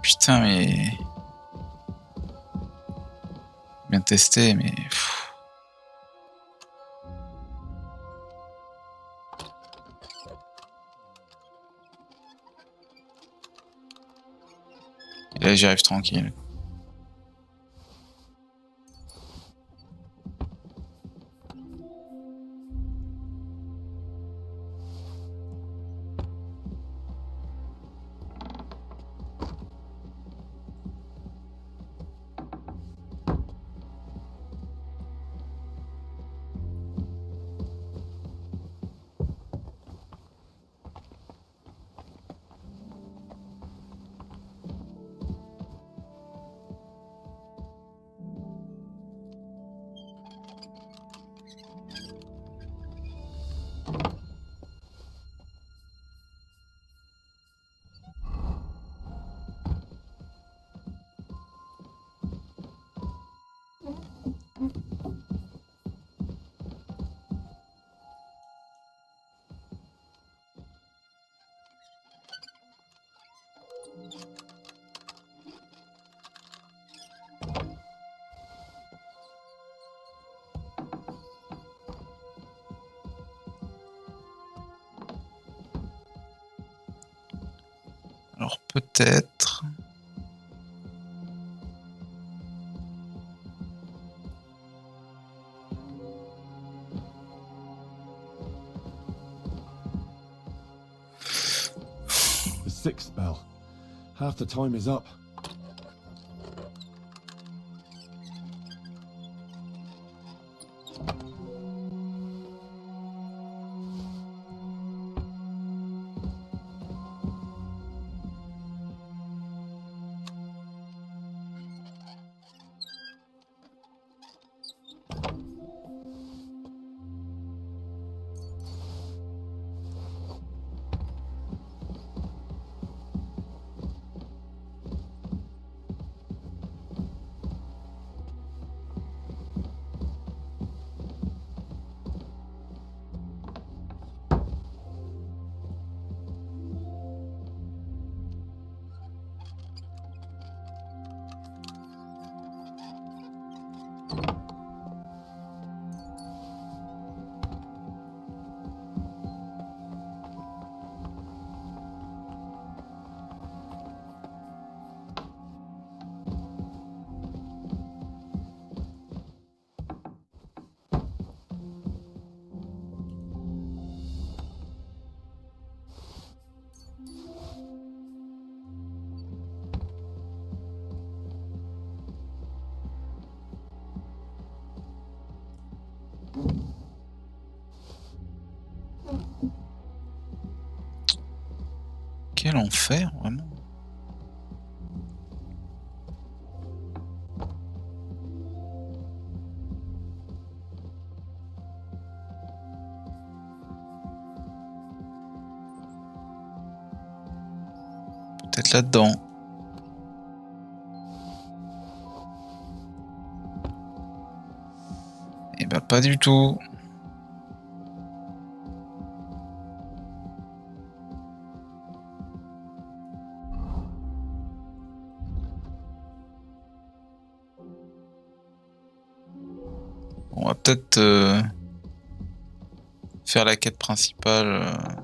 Putain, mais... Bien testé, mais... Et là, j'y arrive tranquille. Alors peut-être... The 6th bell. Half the time is up. Quel enfer, vraiment. Peut-être là-dedans. Eh ben pas du tout. On va peut-être faire la quête principale.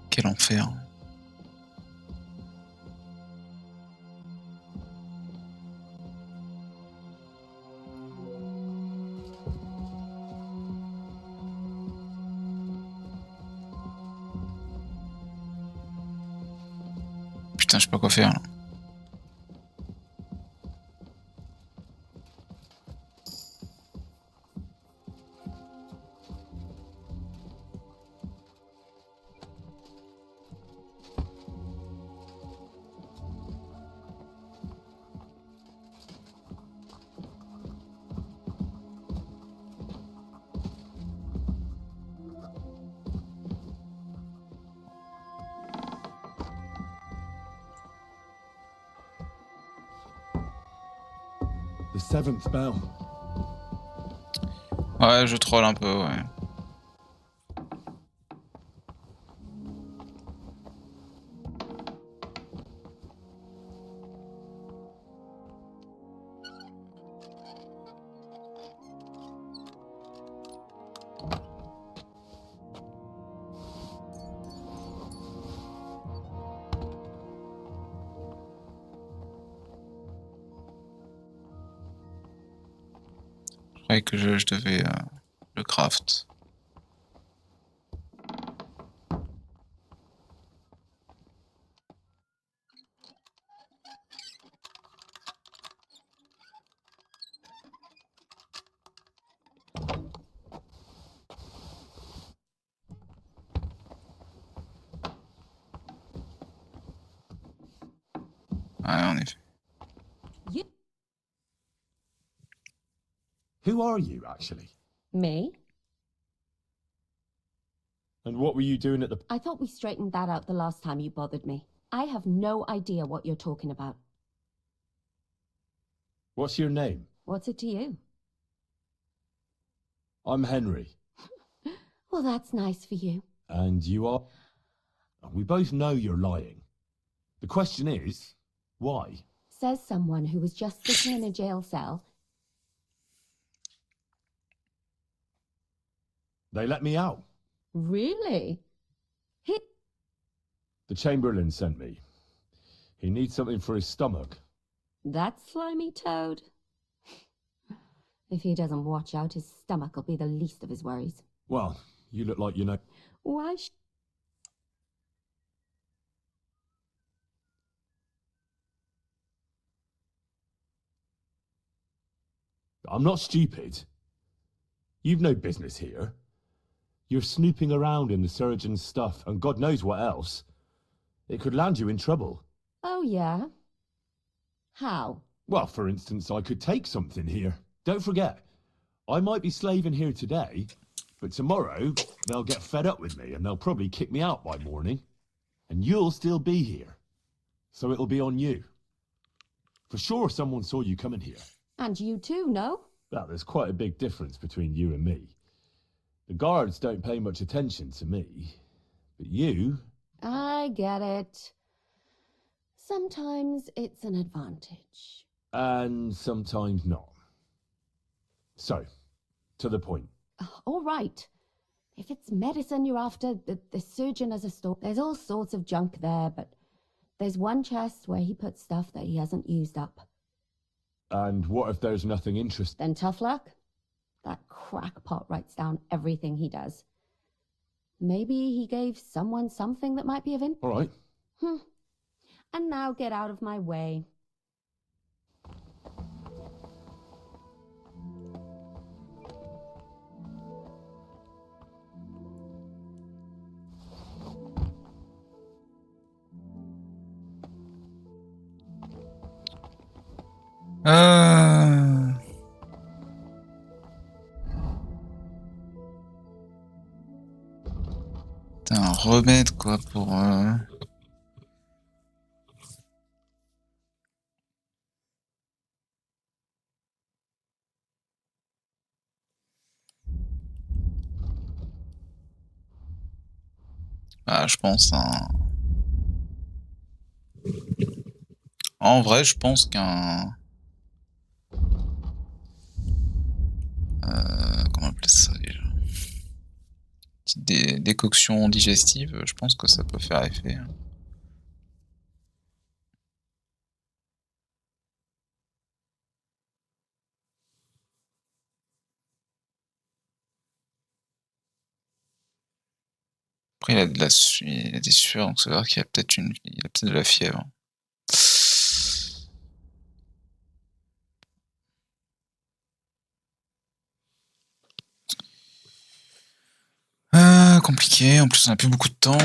Quel enfer. Putain, je sais pas quoi faire là. The seventh bell. Ouais, je troll un peu, ouais. Je croyais que je devais le craft. Ouais, en effet. Who are you, actually? Me? And what were you doing at the... I thought we straightened that out the last time you bothered me. I have no idea what you're talking about. What's your name? What's it to you? I'm Henry. Well, that's nice for you. And you are... We both know you're lying. The question is, why? Says someone who was just sitting in a jail cell. They let me out. Really? The Chamberlain sent me. He needs something for his stomach. That slimy toad? If he doesn't watch out, his stomach will be the least of his worries. Well, you look like you know... Why I'm not stupid. You've no business here. You're snooping around in the surgeon's stuff, and God knows what else. It could land you in trouble. Oh, yeah? How? Well, for instance, I could take something here. Don't forget, I might be slaving here today, but tomorrow they'll get fed up with me and they'll probably kick me out by morning. And you'll still be here. So it'll be on you. For sure someone saw you coming here. And you too, no? Well, there's quite a big difference between you and me. The guards don't pay much attention to me. But you... I get it. Sometimes it's an advantage. And sometimes not. So, to the point. All right. If it's medicine you're after, the surgeon has a store. There's all sorts of junk there, but there's one chest where he puts stuff that he hasn't used up. And what if there's nothing interesting? Then tough luck. That crackpot writes down everything he does. Maybe he gave someone something that might be of interest. All right. And now get out of my way. Putain, un remède quoi pour... Ah, je pense un... En vrai, je pense qu'un... comment appeler ça déjà? Petite décoction digestive, je pense que ça peut faire effet. Après, il a de la il a des sueurs, donc ça veut dire qu'il y a peut-être de la fièvre. Compliqué, en plus on a plus beaucoup de temps.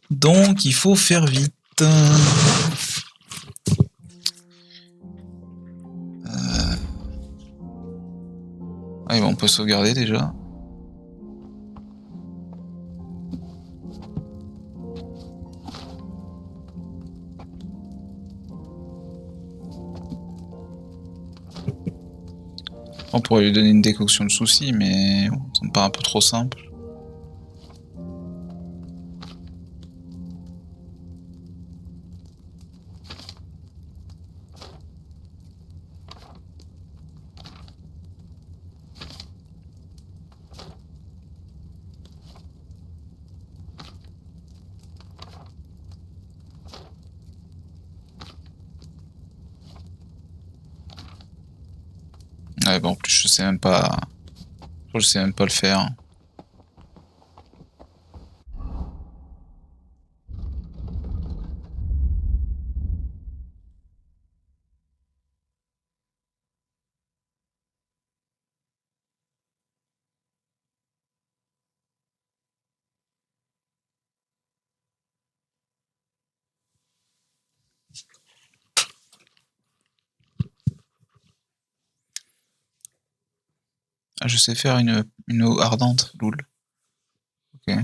Donc il faut faire vite. Ah, on peut sauvegarder déjà. On pourrait lui donner une décoction de soucis, mais ça me paraît un peu trop simple. Ouais, bon, en plus, je sais même pas le faire. Ah, je sais faire une eau ardente, loul. Ok.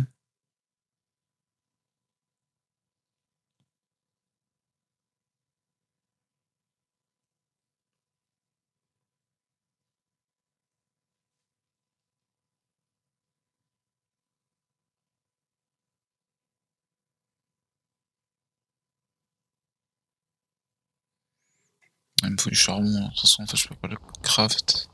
Il me faut du charbon, de toute façon, en fait, je peux pas le craft.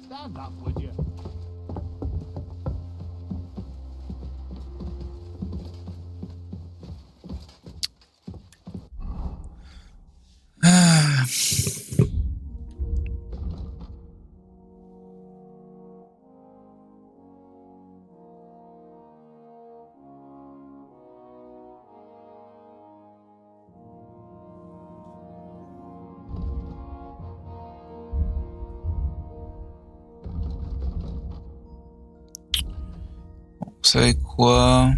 Stand up, would you? savez quoi?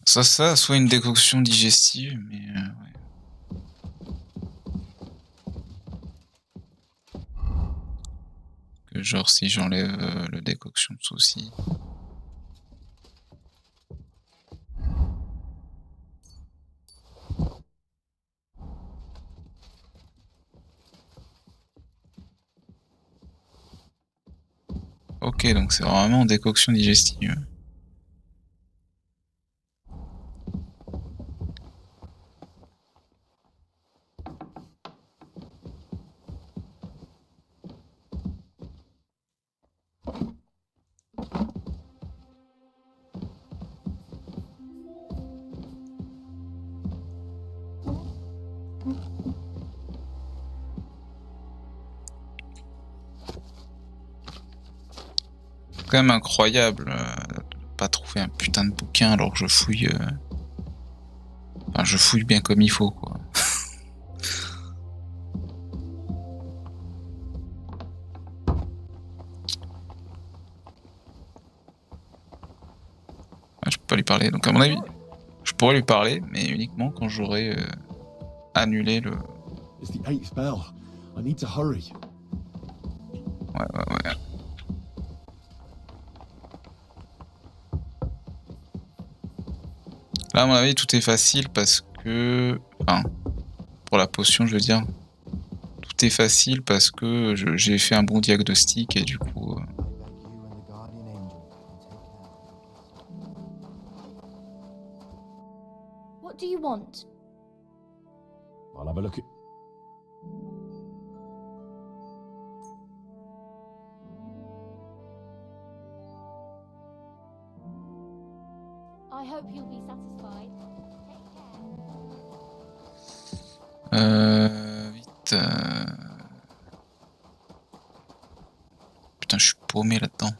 Ça, soit une décoction digestive, mais ouais. Que genre si j'enlève le décoction de soucis. Ok, donc c'est vraiment décoction digestive. Quand même incroyable de pas trouver un putain de bouquin alors que je fouille. Enfin, je fouille bien comme il faut, quoi. Ah, je peux pas lui parler, donc à mon avis, je pourrais lui parler, mais uniquement quand j'aurai annulé le. It's the 8th bell. I need to hurry. Ouais. Là, à mon avis, tout est facile parce que. Enfin, pour la potion, je veux dire. Tout est facile parce que j'ai fait un bon diagnostic et du coup. What do you want? I'll have a look at. I hope you'll be satisfied. Vite. Putain, je suis paumé là-dedans.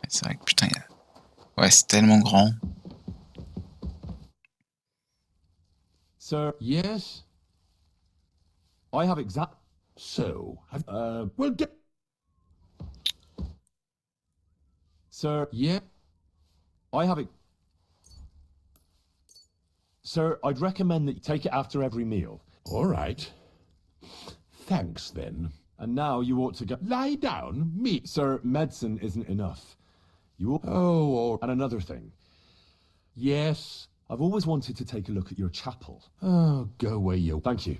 C'est vrai que putain, ouais, c'est tellement grand. Sir. Yes? I have exact. So, well, Sir. Yeah? I have it. Sir, I'd recommend that you take it after every meal. All right. Thanks, then. And now you ought to go. Lie down, me. Sir, medicine isn't enough. You ought. Oh, and another thing. Yes? I've always wanted to take a look at your chapel. Oh, go away, you. Thank you.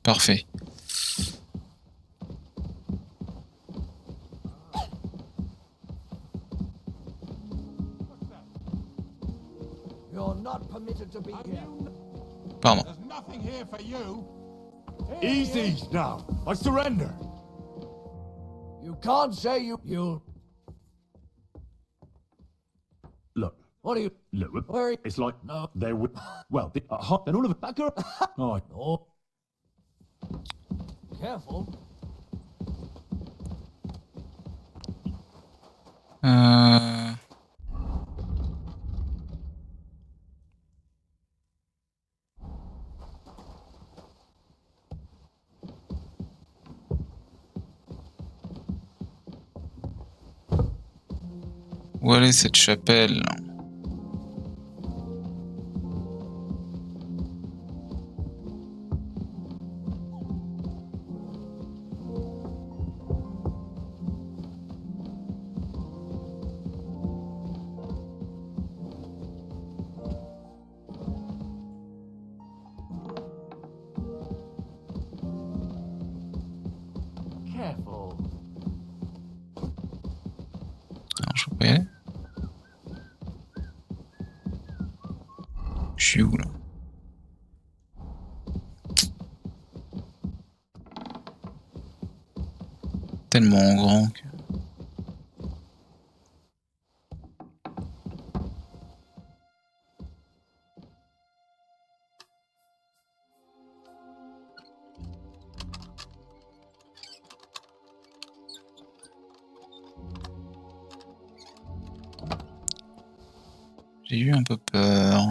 Parfait. You're not permitted to be here. Pardon. There's nothing here for you. Easy now. I surrender. You can't say you'll... Look. What are you... Look. Where are you... It's like... No. There would... Well, and all of it... That girl... Oh. No. Careful. Où elle est cette chapelle? Careful. Alors, je peux pas y aller. tellement grand que... J'ai eu un peu peur.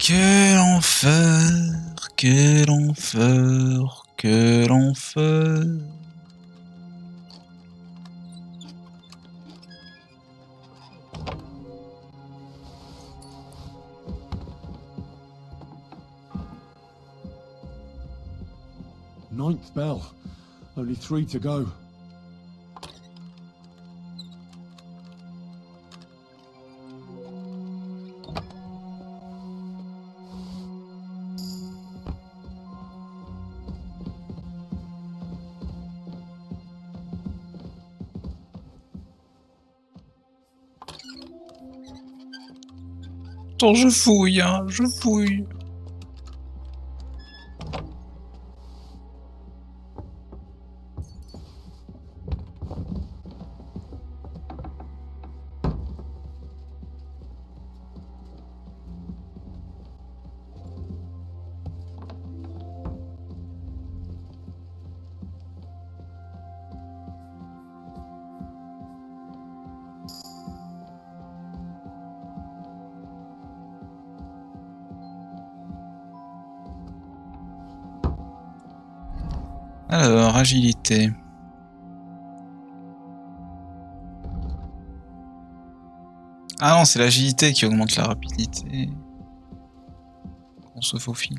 Quel enfer, quel enfer, quel enfer. Ninth bell. Only 3 to go. Attends, je fouille, hein, je fouille. Alors, agilité. Ah non, c'est l'agilité qui augmente la rapidité. On se faufile.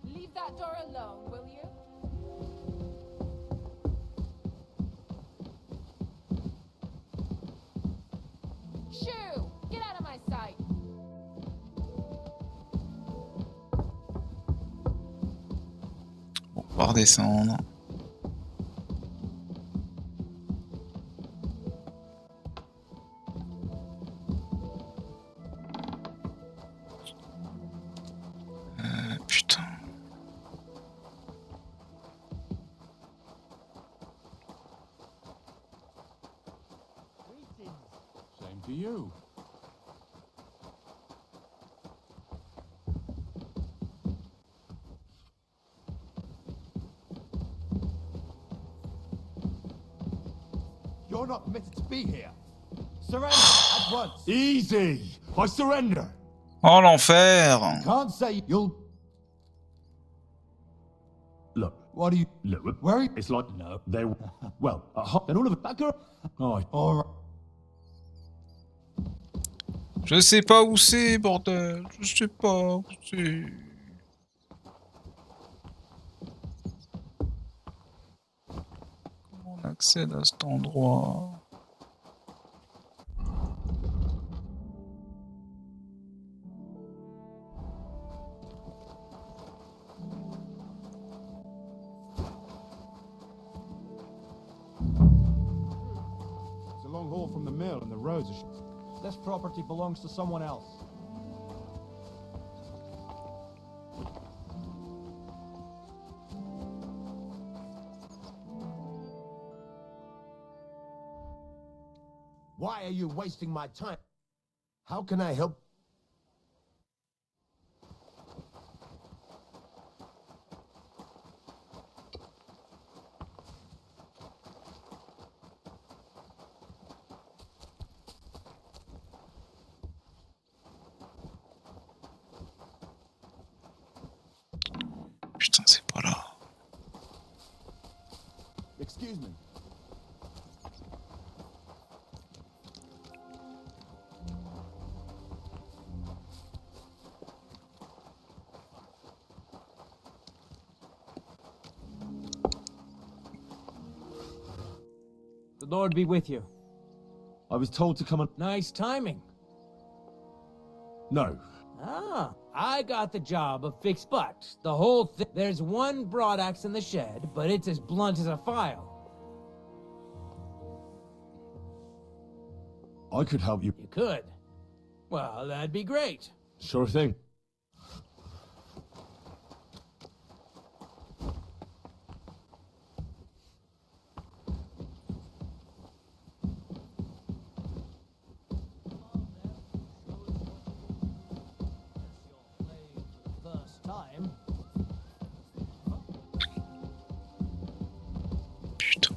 Leave that door alone, will you? Shoo! Get out of my sight! Bon, on va redescendre. Putain. Same to you. You're not permitted to be here. Surrender at once. Easy. I surrender. Oh l'enfer. Can't say you'll. Look, what do you look? Where? It's like no, they. Well, and all of it. That girl. Oh, all right. Je sais pas où c'est, bordel. Je sais pas où c'est. Comment on accède à cet endroit? It's a long haul from the mill and the roads are... This property belongs to someone else. Why are you wasting my time? How can I help? Putain, c'est pas là. Excuse me. The Lord be with you. I was told to come on. Nice timing. No. Ah, I got the job of but the whole thing. There's one broadaxe in the shed, but it's as blunt as a file. I could help you. You could. Well, that'd be great. Sure thing. First time. Putain.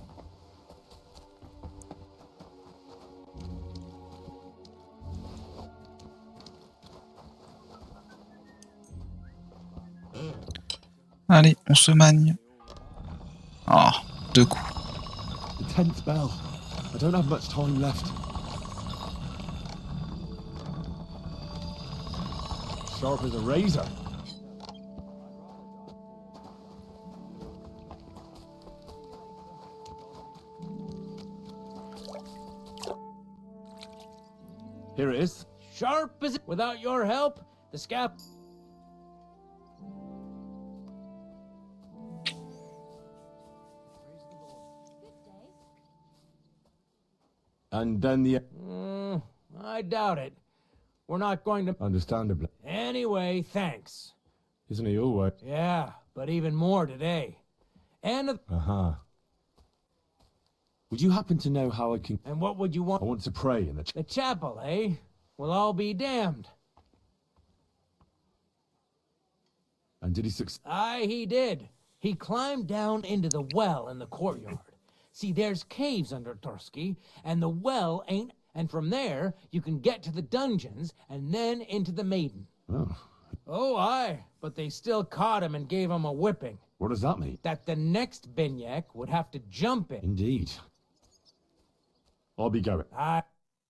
Allez, on se magne. Ah, 2 coups. The 10th bell. I don't have much time left. Sharp as a razor. Here it is. Sharp as it. Without your help, the scap. And then the... I doubt it. We're not going to... Understandably. Anyway, thanks. Isn't he always? Yeah, but even more today. And... Uh-huh. Would you happen to know how I can... And what would you want? I want to pray in the... The chapel, eh? We'll all be damned. And did he succeed? Aye, he did. He climbed down into the well in the courtyard. See, there's caves under Tursky, and the well ain't... And from there, you can get to the dungeons, and then into the Maiden. Oh. Oh, aye, but they still caught him and gave him a whipping. What does that mean? That the next Binyak would have to jump in. Indeed. I'll be going. Aye.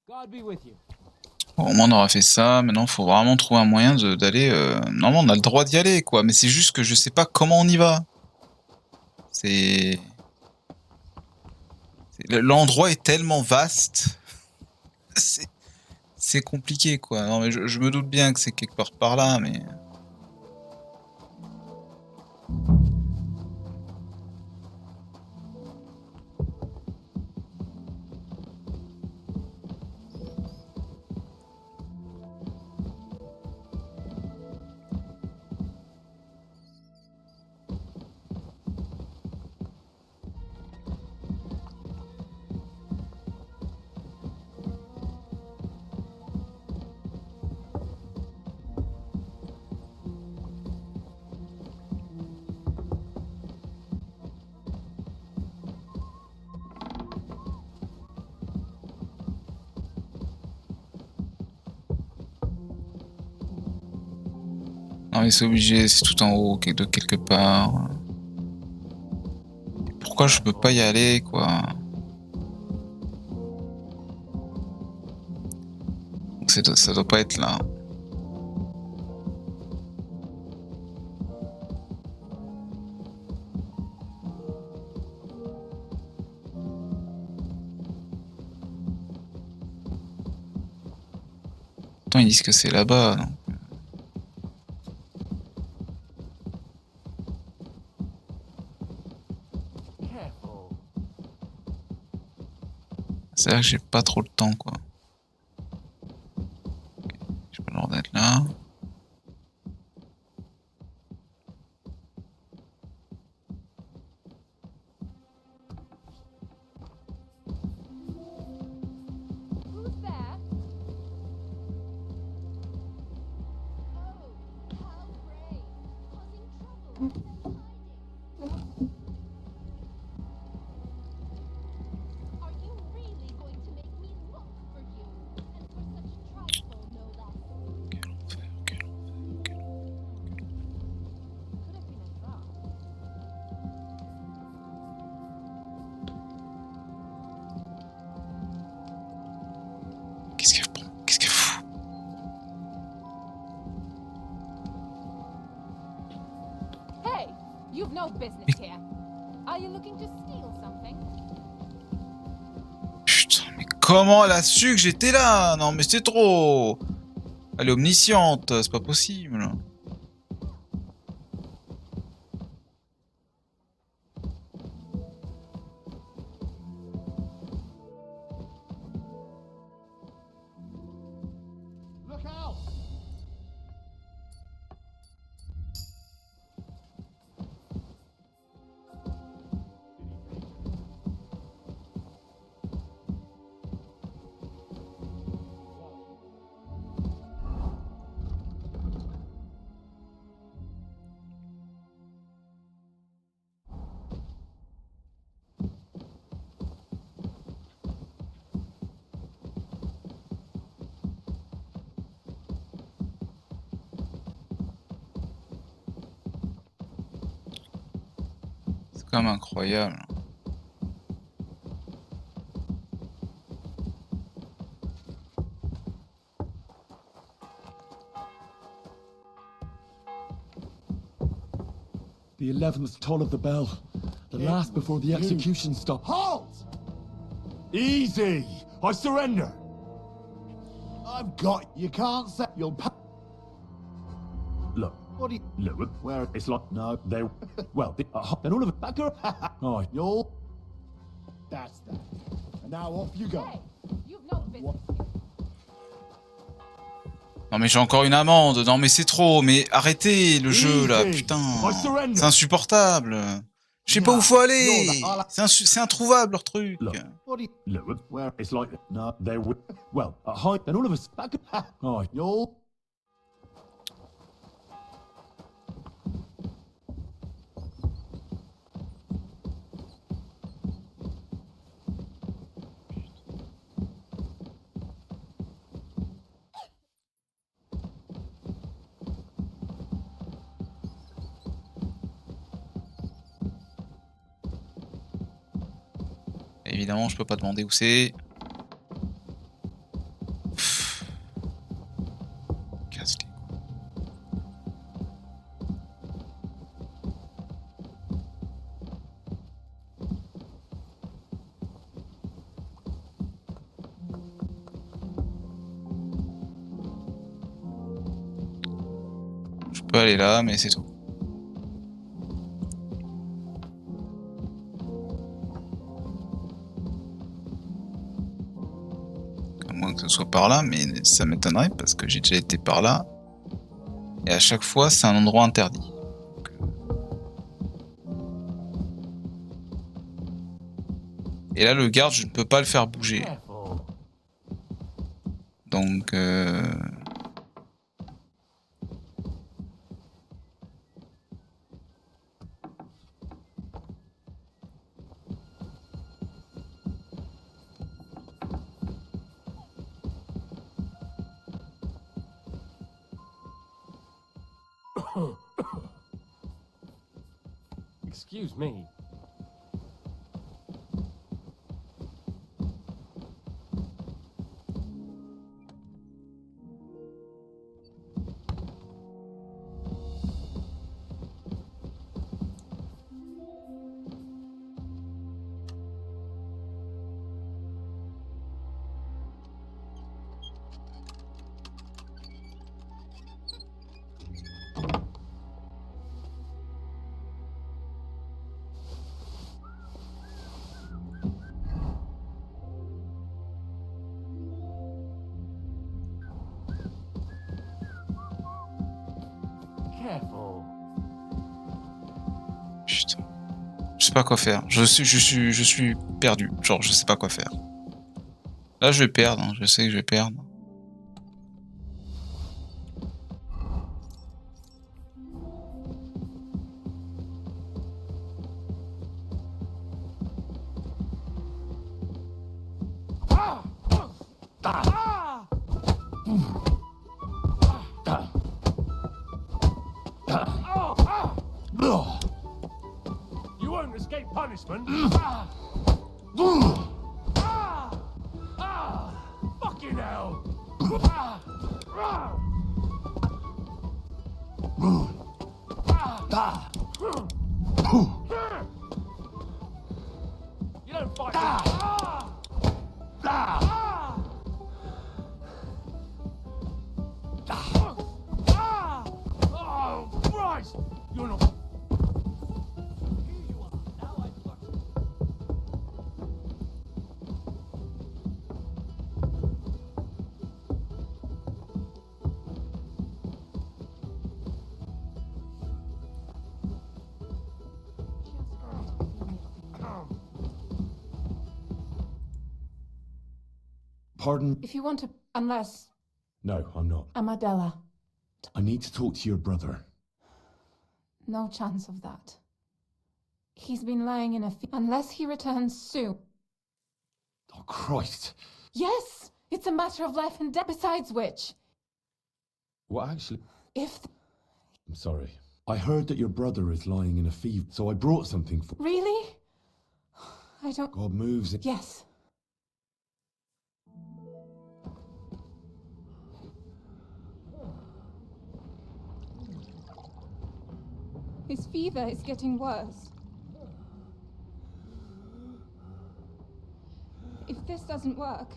God be with you. Bon, au moins on aura fait ça, maintenant il faut vraiment trouver un moyen d'aller... Normalement on a le droit d'y aller, quoi, mais c'est juste que je sais pas comment on y va. C'est... L'endroit est tellement vaste, c'est compliqué, quoi. Non mais je me doute bien que c'est quelque part par là, mais... Non mais c'est obligé, c'est tout en haut, de quelque part. Pourquoi je peux pas y aller, quoi? Ça doit pas être là. Pourtant ils disent que c'est là-bas, donc... C'est vrai que j'ai pas trop le temps, quoi. J'ai pas le droit d'être là. You've no business here. Are you looking to steal something? Putain, mais comment elle a su que j'étais là? Non, mais c'est trop. Elle est omnisciente, c'est pas possible. C'est quand même incroyable. The 11th toll of the bell. The last before the execution stop. Halt! Easy! I surrender! I've got. You can't say. You'll. Look. What do you. Look, where it's like, no, they. Well, and all of it back up. Oh, You'll. That's that. And now off you go. Hey, you've no business here. Non mais j'ai encore une amende. Non mais c'est trop. Mais arrêtez le jeu là, putain. C'est insupportable. Je sais pas où faut aller. C'est introuvable leur truc. What do you. Look, where it's like, no, they would. Well, and all of us back up. Oh, You'll. Évidemment, je peux pas demander où c'est. Casse les couilles. Je peux aller là, mais c'est tout. Que ce soit par là, mais ça m'étonnerait parce que j'ai déjà été par là et à chaque fois c'est un endroit interdit. Et là le garde je ne peux pas le faire bouger. Donc Excuse me. putain. Je sais pas quoi faire. Je suis perdu. Genre je sais pas quoi faire. Là je vais perdre, hein. Je sais que je vais perdre. You won't escape punishment. Fucking hell. Pardon? If you want to... Unless... No, I'm not. Amadella. I need to talk to your brother. No chance of that. He's been lying in a... Unless he returns soon. Oh, Christ. Yes! It's a matter of life and death. Besides which... What actually... If... I'm sorry. I heard that your brother is lying in a fever, so I brought something for... Really? I don't... God moves... Yes. His fever is getting worse. If this doesn't work,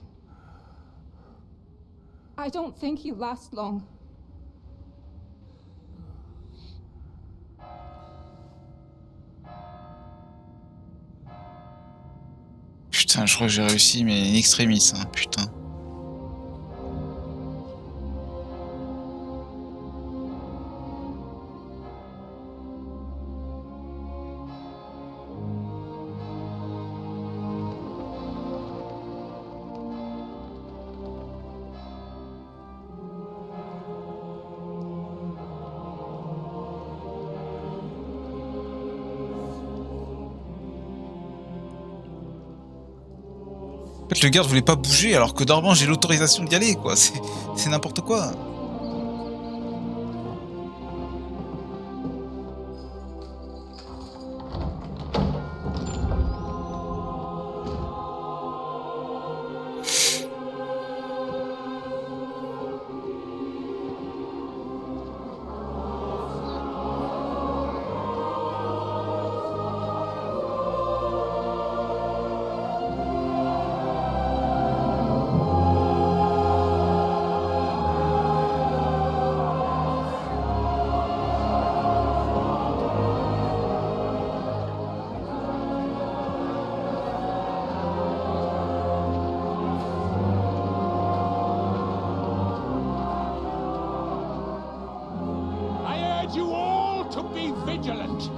I don't think he'll last long. Putain, je crois que j'ai réussi, mais in extremis, hein, putain. En fait, le garde voulait pas bouger alors que normalement j'ai l'autorisation d'y aller, quoi. C'est n'importe quoi. You all to be vigilant.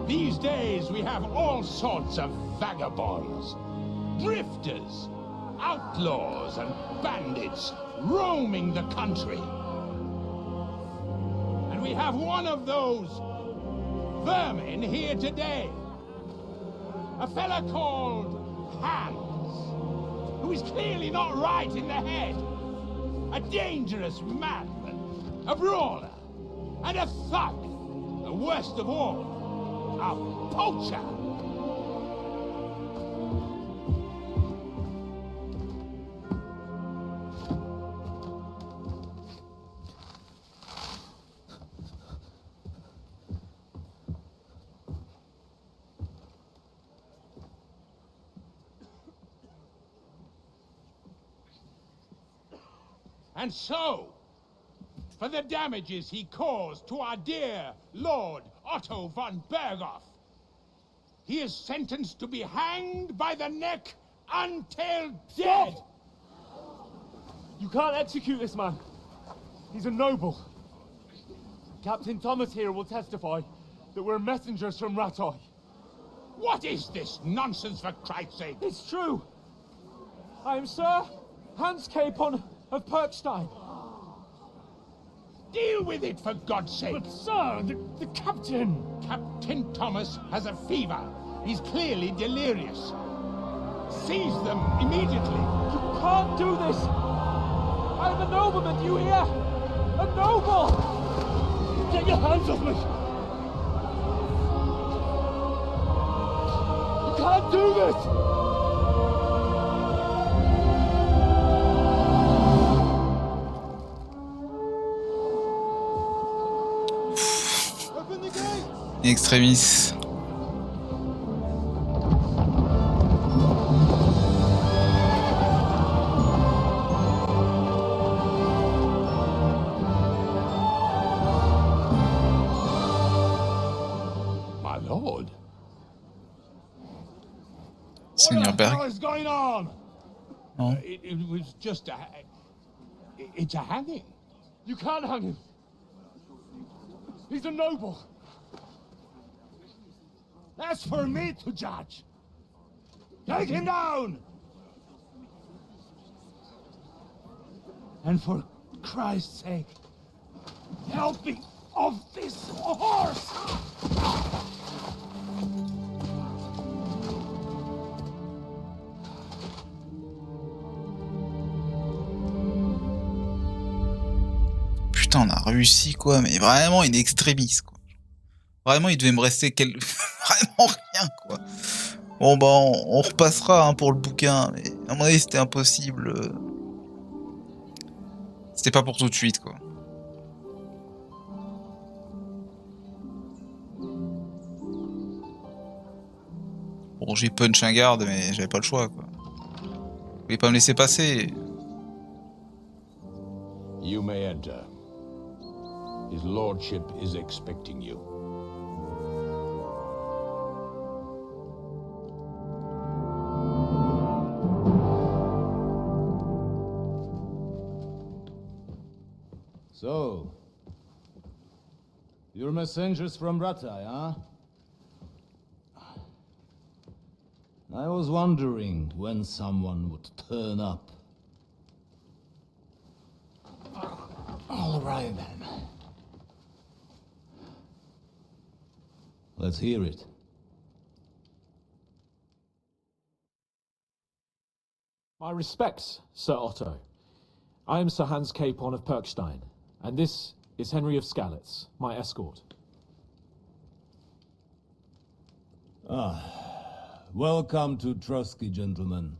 These days we have all sorts of vagabonds, drifters, outlaws and bandits roaming the country. And we have one of those vermin here today. A fella called Hans, who is clearly not right in the head. A dangerous madman, a brawler, and a thug, the worst of all, a poacher. And so, for the damages he caused to our dear Lord Otto von Berghoff, he is sentenced to be hanged by the neck until dead. Stop! You can't execute this man. He's a noble. Captain Thomas here will testify that we're messengers from Ratoy. What is this nonsense, for Christ's sake? It's true. I am Sir Hans Capon of Perkstein. Deal with it, for God's sake! But, sir, the captain... Captain Thomas has a fever. He's clearly delirious. Seize them immediately. You can't do this! I'm a nobleman, you hear? A noble! Get your hands off me! You can't do this! In extremis. My lord. Seigneur What the hell Berg. is going on? Oh. It was just a... It's a hanging. You can't hang him. He's a noble. That's for me to judge. Take him down! And for Christ's sake, help me off this horse! Putain, on a réussi, quoi, mais vraiment in extremis, quoi. Vraiment, il devait me rester vraiment rien, quoi. Bon, bah, on repassera hein, pour le bouquin, mais à mon avis, c'était impossible. C'était pas pour tout de suite, quoi. Bon, j'ai punch un garde, mais j'avais pas le choix, quoi. Vous voulez pas me laisser passer? You may enter. His lordship is expecting you. So, you're messengers from Ratai, huh? I was wondering when someone would turn up. All right, then. Let's hear it. My respects, Sir Otto. I am Sir Hans Capon of Perkstein, and this is Henry of Skalitz, my escort. Welcome to Trotsky, gentlemen.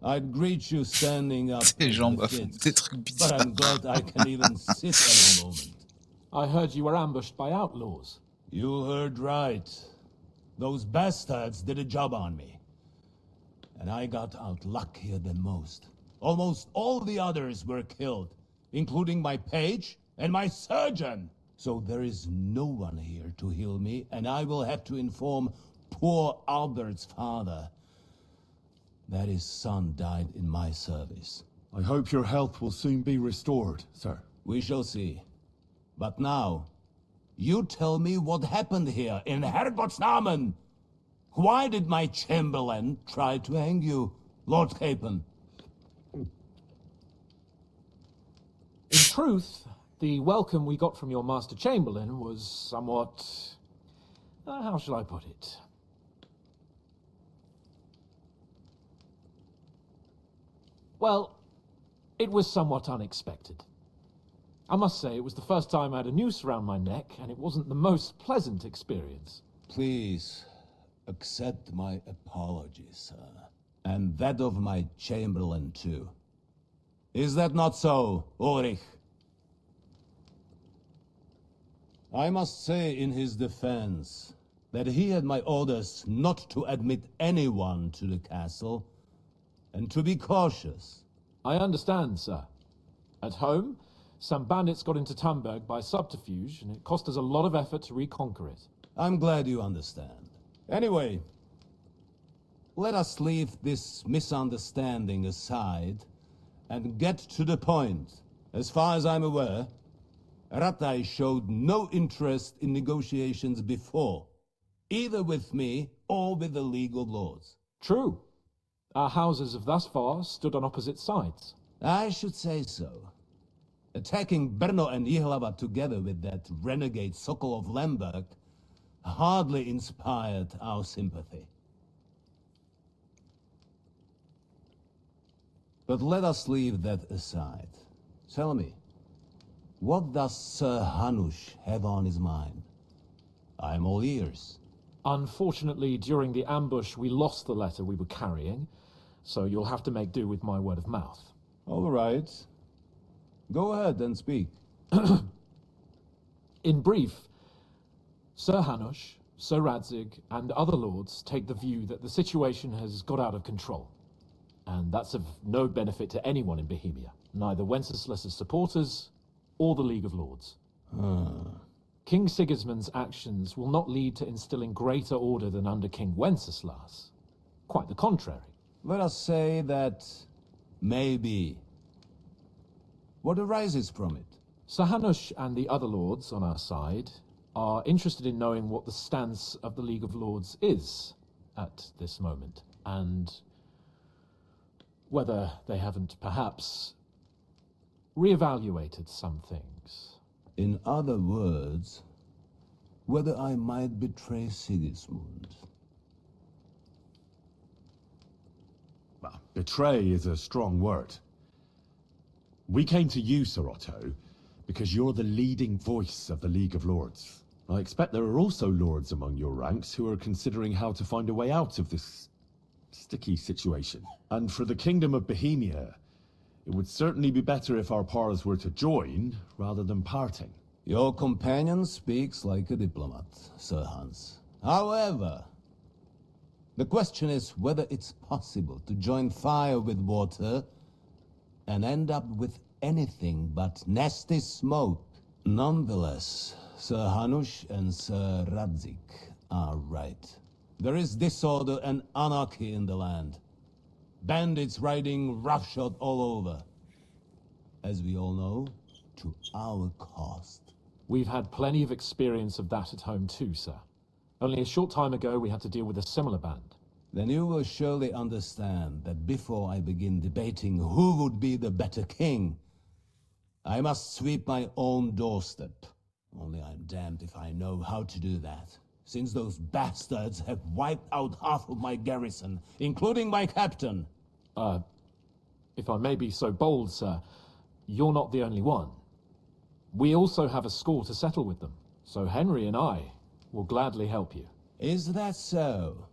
I'd greet you standing up, but I'm glad I can even sit at the moment. I heard you were ambushed by outlaws. You heard right. Those bastards did a job on me. And I got out luckier than most. Almost all the others were killed, including my page and my surgeon. So there is no one here to heal me, and I will have to inform poor Albert's father that his son died in my service. I hope your health will soon be restored, sir. We shall see. But now, you tell me what happened here in Herrgottsnamen. Why did my chamberlain try to hang you, Lord Capon? In truth, the welcome we got from your Master Chamberlain was somewhat... how shall I put it? Well, it was somewhat unexpected. I must say, it was the first time I had a noose around my neck, and it wasn't the most pleasant experience. Please, accept my apologies, sir. And that of my chamberlain, too. Is that not so, Ulrich? I must say in his defense that he had my orders not to admit anyone to the castle, and to be cautious. I understand, sir. At home, some bandits got into Tamberg by subterfuge, and it cost us a lot of effort to reconquer it. I'm glad you understand. Anyway, let us leave this misunderstanding aside and get to the point. As far as I'm aware, Ratai showed no interest in negotiations before, either with me or with the League of Lords. True. Our houses have thus far stood on opposite sides. I should say so. Attacking Brno and Ihlava together with that renegade Sokol of Lemberg hardly inspired our sympathy. But let us leave that aside. Tell me, what does Sir Hanush have on his mind? I'm all ears. Unfortunately, during the ambush, we lost the letter we were carrying, so you'll have to make do with my word of mouth. All right. Go ahead and speak. In brief, Sir Hanush, Sir Radzig, and other lords take the view that the situation has got out of control. And that's of no benefit to anyone in Bohemia, neither Wenceslas's supporters or the League of Lords. King Sigismund's actions will not lead to instilling greater order than under King Wenceslas. Quite the contrary. Let us say that maybe. What arises from it? Sir Hanush and the other lords on our side are interested in knowing what the stance of the League of Lords is at this moment, and whether they haven't perhaps reevaluated some things. In other words, whether I might betray Sigismund. Well, betray is a strong word. We came to you, Sir Otto, because you're the leading voice of the League of Lords. I expect there are also lords among your ranks who are considering how to find a way out of this sticky situation. And for the Kingdom of Bohemia, it would certainly be better if our paths were to join, rather than parting. Your companion speaks like a diplomat, Sir Hans. However, the question is whether it's possible to join fire with water and end up with anything but nasty smoke. Nonetheless, Sir Hanush and Sir Radzik are right. There is disorder and anarchy in the land. Bandits riding roughshod all over. As we all know, to our cost. We've had plenty of experience of that at home too, sir. Only a short time ago we had to deal with a similar band. Then you will surely understand that before I begin debating who would be the better king, I must sweep my own doorstep. Only I'm damned if I know how to do that, since those bastards have wiped out half of my garrison, including my captain. If I may be so bold, sir, you're not the only one. We also have a score to settle with them, so Henry and I will gladly help you. Is that so?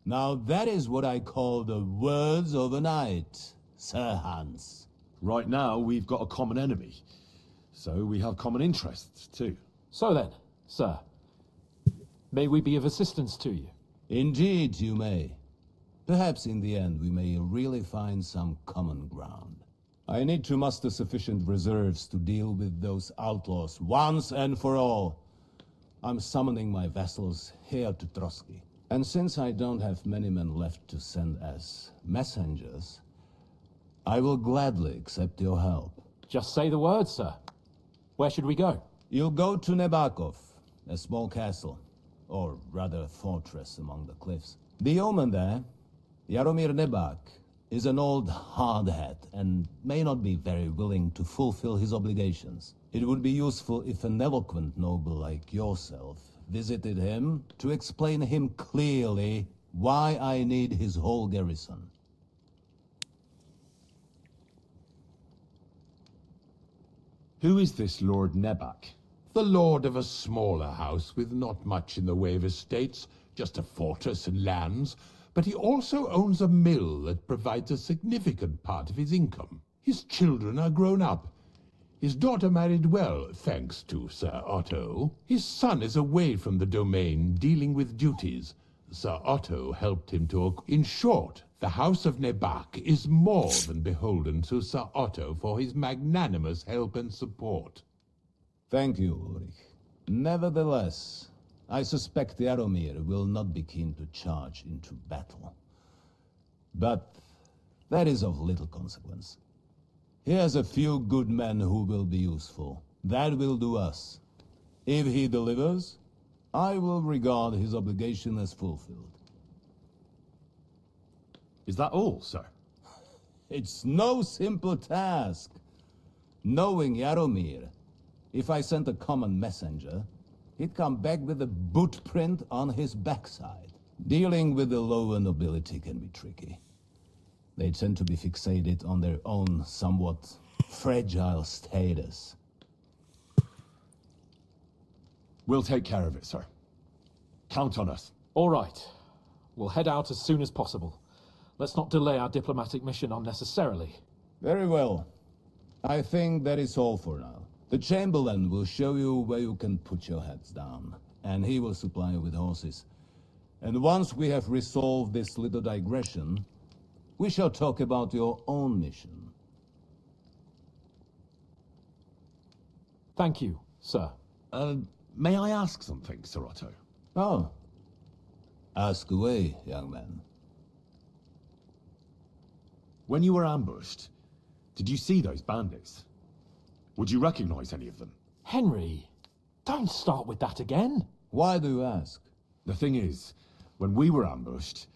Now that is what I call the words of a knight, Sir Hans. Right now, we've got a common enemy, so we have common interests too. So then, sir, may we be of assistance to you? Indeed you may. Perhaps in the end we may really find some common ground. I need to muster sufficient reserves to deal with those outlaws once and for all. I'm summoning my vassals here to Trotsky. And since I don't have many men left to send as messengers, I will gladly accept your help. Just say the word, sir. Where should we go? You'll go to Nebakov, a small castle, or rather fortress among the cliffs. The yeoman there, Jaromir Nebak, is an old hardhat and may not be very willing to fulfill his obligations. It would be useful if an eloquent noble like yourself visited him to explain him clearly why I need his whole garrison. Who is this Lord Nebak? The lord of a smaller house with not much in the way of estates, just a fortress and lands, but he also owns a mill that provides a significant part of his income. His children are grown up. His daughter married well, thanks to Sir Otto. His son is away from the domain, dealing with duties. Sir Otto helped him to... In short, the House of Nebak is more than beholden to Sir Otto for his magnanimous help and support. Thank you, Ulrich. Nevertheless, I suspect Jaromir will not be keen to charge into battle. But that is of little consequence. He has a few good men who will be useful. That will do us. If he delivers, I will regard his obligation as fulfilled. Is that all, sir? It's no simple task. Knowing Jaromir, if I sent a common messenger, he'd come back with a boot print on his backside. Dealing with the lower nobility can be tricky. They tend to be fixated on their own somewhat fragile status. We'll take care of it, sir. Count on us. All right. We'll head out as soon as possible. Let's not delay our diplomatic mission unnecessarily. Very well. I think that is all for now. The Chamberlain will show you where you can put your heads down, and he will supply you with horses. And once we have resolved this little digression, we shall talk about your own mission. Thank you, sir. May I ask something, Sir Otto? Oh. Ask away, young man. When you were ambushed, did you see those bandits? Would you recognize any of them? Henry, don't start with that again. Why do you ask? The thing is, when we were ambushed,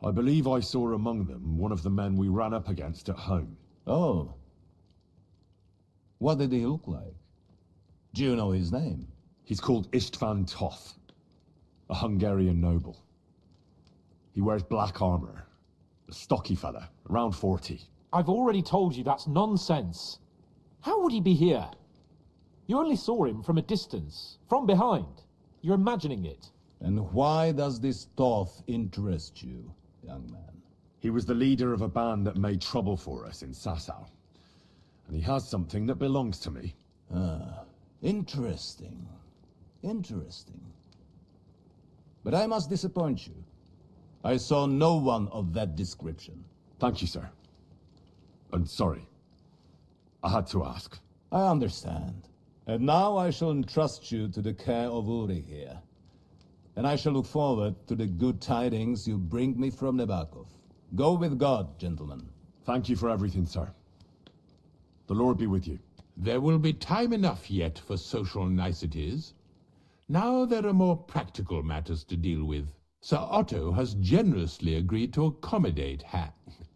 I believe I saw among them one of the men we ran up against at home. Oh. What did he look like? Do you know his name? He's called Istvan Toth, a Hungarian noble. He wears black armor. A stocky fella, around 40. I've already told you that's nonsense. How would he be here? You only saw him from a distance, from behind. You're imagining it. And why does this Toth interest you, young man? He was the leader of a band that made trouble for us in Sasau. And he has something that belongs to me. Ah, interesting. Interesting. But I must disappoint you. I saw no one of that description. Thank you, sir. I'm sorry. I had to ask. I understand. And now I shall entrust you to the care of Uri here. And I shall look forward to the good tidings you bring me from Nebakov. Go with God, gentlemen. Thank you for everything, sir. The Lord be with you. There will be time enough yet for social niceties. Now there are more practical matters to deal with. Sir Otto has generously agreed to accommodate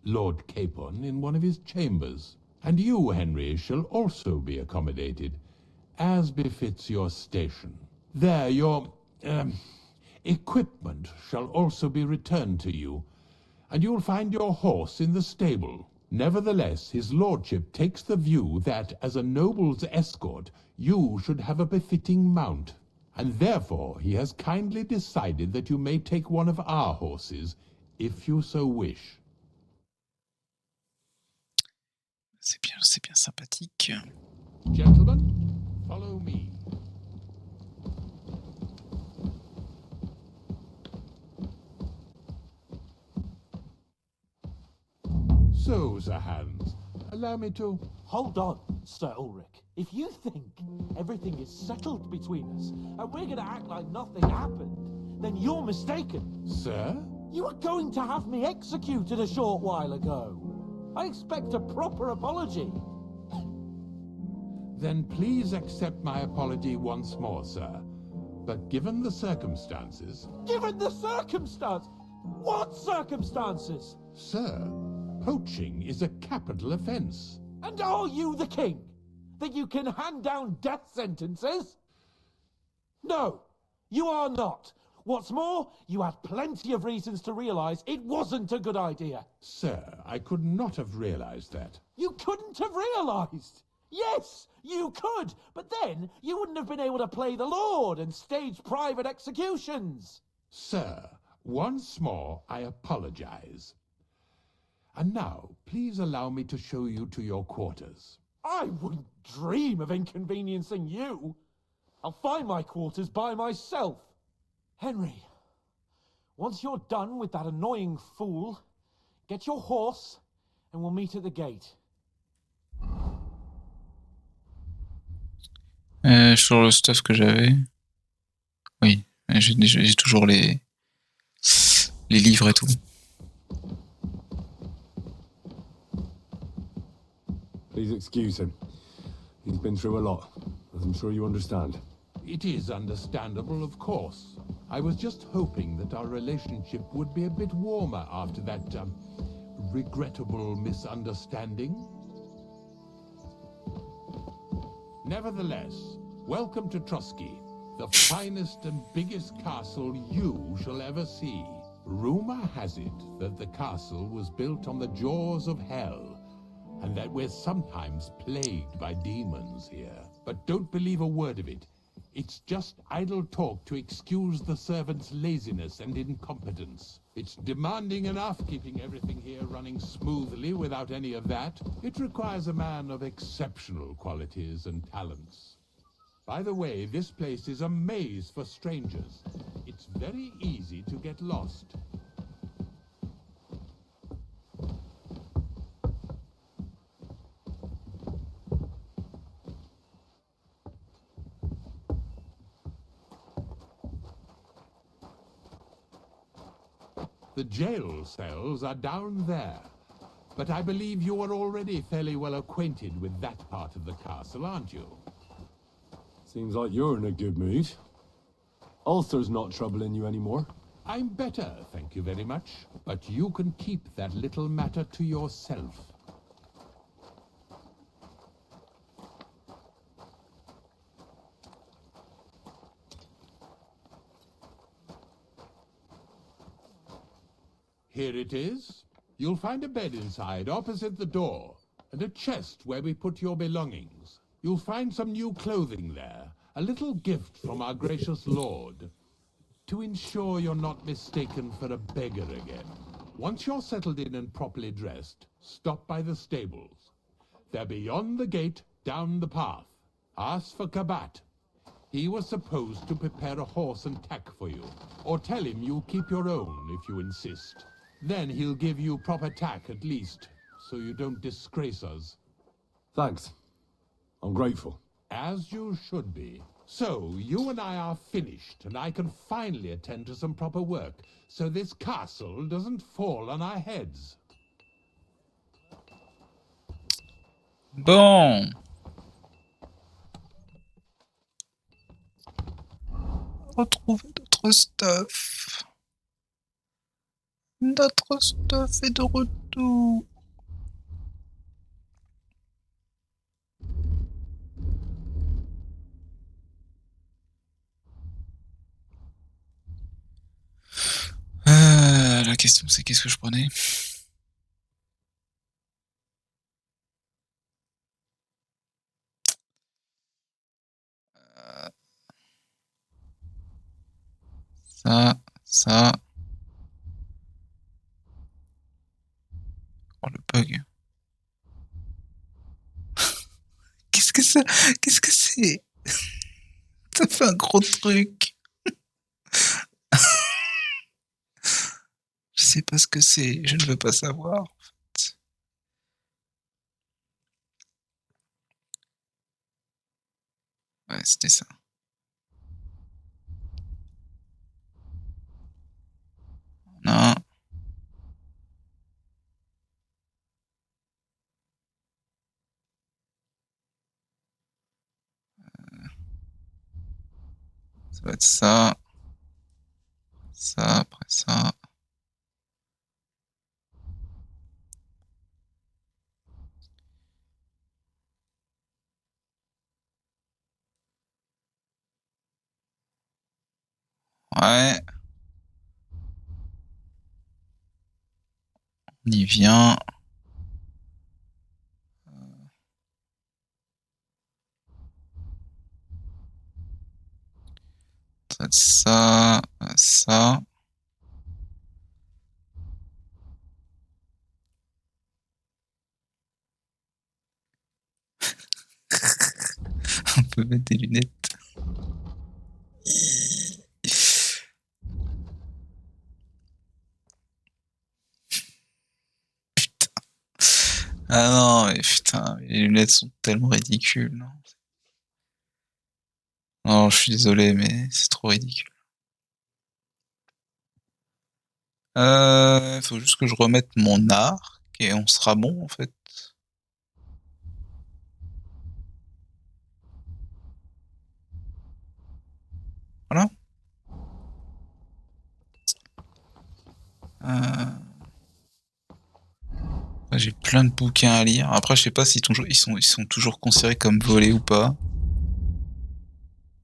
Lord Capon in one of his chambers. And you, Henry, shall also be accommodated, as befits your station. There, your equipment shall also be returned to you, and you'll find your horse in the stable. Nevertheless, his lordship takes the view that, as a noble's escort, you should have a befitting mount. And therefore he has kindly decided that you may take one of our horses, if you so wish. C'est bien sympathique. Gentlemen, follow me. So, Sir Hans, allow me to... Hold on, Sir Ulrich. If you think everything is settled between us, and we're going to act like nothing happened, then you're mistaken. Sir? You were going to have me executed a short while ago. I expect a proper apology. Then please accept my apology once more, sir. But given the circumstances... Given the circumstance? What circumstances? Sir, poaching is a capital offence. And are you the king? That you can hand down death sentences? No, you are not. What's more, you had plenty of reasons to realise it wasn't a good idea. Sir, I could not have realised that. You couldn't have realised? Yes, you could, but then you wouldn't have been able to play the Lord and stage private executions. Sir, once more I apologise. And now, please allow me to show you to your quarters. I wouldn't dream of inconveniencing you. I'll find my quarters by myself. Henry, once you're done with that annoying fool, get your horse and we'll meet at the gate. Sur le stuff que j'avais. Oui, j'ai toujours les livres et tout. Please excuse him. He's been through a lot, as I'm sure you understand. It is understandable, of course. I was just hoping that our relationship would be a bit warmer after that, regrettable misunderstanding. Nevertheless, welcome to Trotsky, the finest and biggest castle you shall ever see. Rumor has it that the castle was built on the jaws of hell, and that we're sometimes plagued by demons here. But don't believe a word of it. It's just idle talk to excuse the servants' laziness and incompetence. It's demanding enough keeping everything here running smoothly without any of that. It requires a man of exceptional qualities and talents. By the way, this place is a maze for strangers. It's very easy to get lost. The jail cells are down there, but I believe you are already fairly well acquainted with that part of the castle, aren't you? Seems like you're in a good mood. Ulster's not troubling you anymore. I'm better, thank you very much, but you can keep that little matter to yourself. Here it is. You'll find a bed inside, opposite the door, and a chest where we put your belongings. You'll find some new clothing there, a little gift from our gracious lord, to ensure you're not mistaken for a beggar again. Once you're settled in and properly dressed, stop by the stables. They're beyond the gate, down the path. Ask for Kabat. He was supposed to prepare a horse and tack for you, or tell him you'll keep your own if you insist. Then he'll give you proper tack at least, so you don't disgrace us. Thanks. I'm grateful. As you should be. So, you and I are finished, and I can finally attend to some proper work, so this castle doesn't fall on our heads. Bon. Retrouver notre stuff. Notre stuff est de retour. La question c'est qu'est-ce que je prenais? Ça. Oh le bug. Qu'est-ce que ça? Qu'est-ce que c'est? Ça fait un gros truc. Je sais pas ce que c'est, je ne veux pas savoir. Ouais, c'était ça. Non. Ça va être ça. Ça, après ça. Ouais. On y vient. Ça va être ça. Ça. On peut mettre des lunettes. Ah non, mais putain, les lunettes sont tellement ridicules. Non, non je suis désolé, mais c'est trop ridicule. Faut juste que je remette mon arc et on sera bon en fait. Voilà. J'ai plein de bouquins à lire. Après, je sais pas si ils sont toujours considérés comme volés ou pas.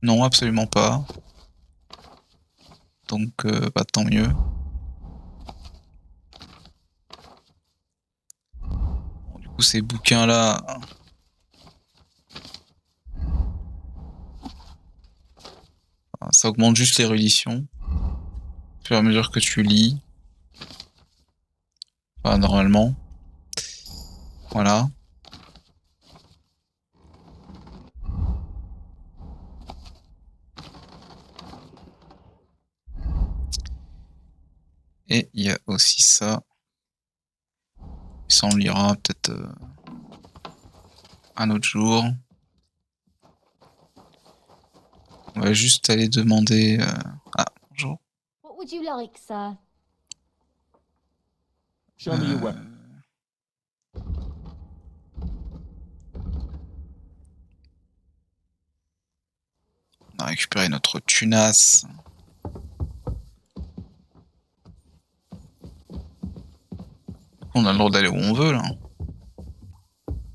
Non, absolument pas. Donc, bah, tant mieux. Bon, du coup, ces bouquins-là... Ça augmente juste l'érudition. Au fur et à mesure que tu lis. Enfin, normalement. Voilà. Et il y a aussi ça. Ça on lira peut-être un autre jour. On va juste aller demander... Ah, bonjour. What would you like, sir? Show me your weapon. On a récupéré notre tunasse. On a le droit d'aller où on veut là.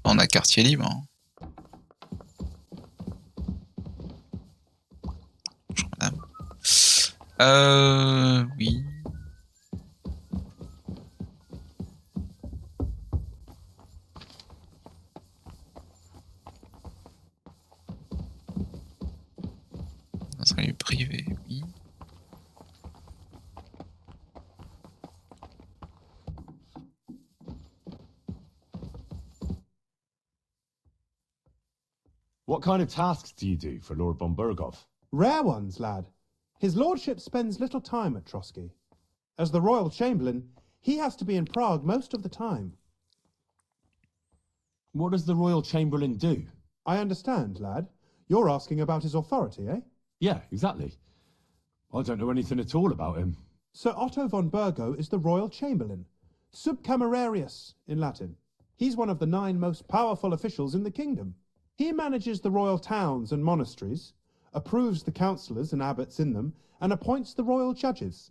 On a quartier libre. Bonjour madame. Oui. What kind of tasks do you do for Lord von Berghoff? Rare ones, lad. His lordship spends little time at Trotsky. As the royal chamberlain, he has to be in Prague most of the time. What does the royal chamberlain do? I understand, lad. You're asking about his authority, eh? Yeah, exactly. I don't know anything at all about him. Sir Otto von Burgo is the royal chamberlain, subcamerarius in Latin. He's one of the 9 most powerful officials in the kingdom. He manages the royal towns and monasteries, approves the councillors and abbots in them, and appoints the royal judges.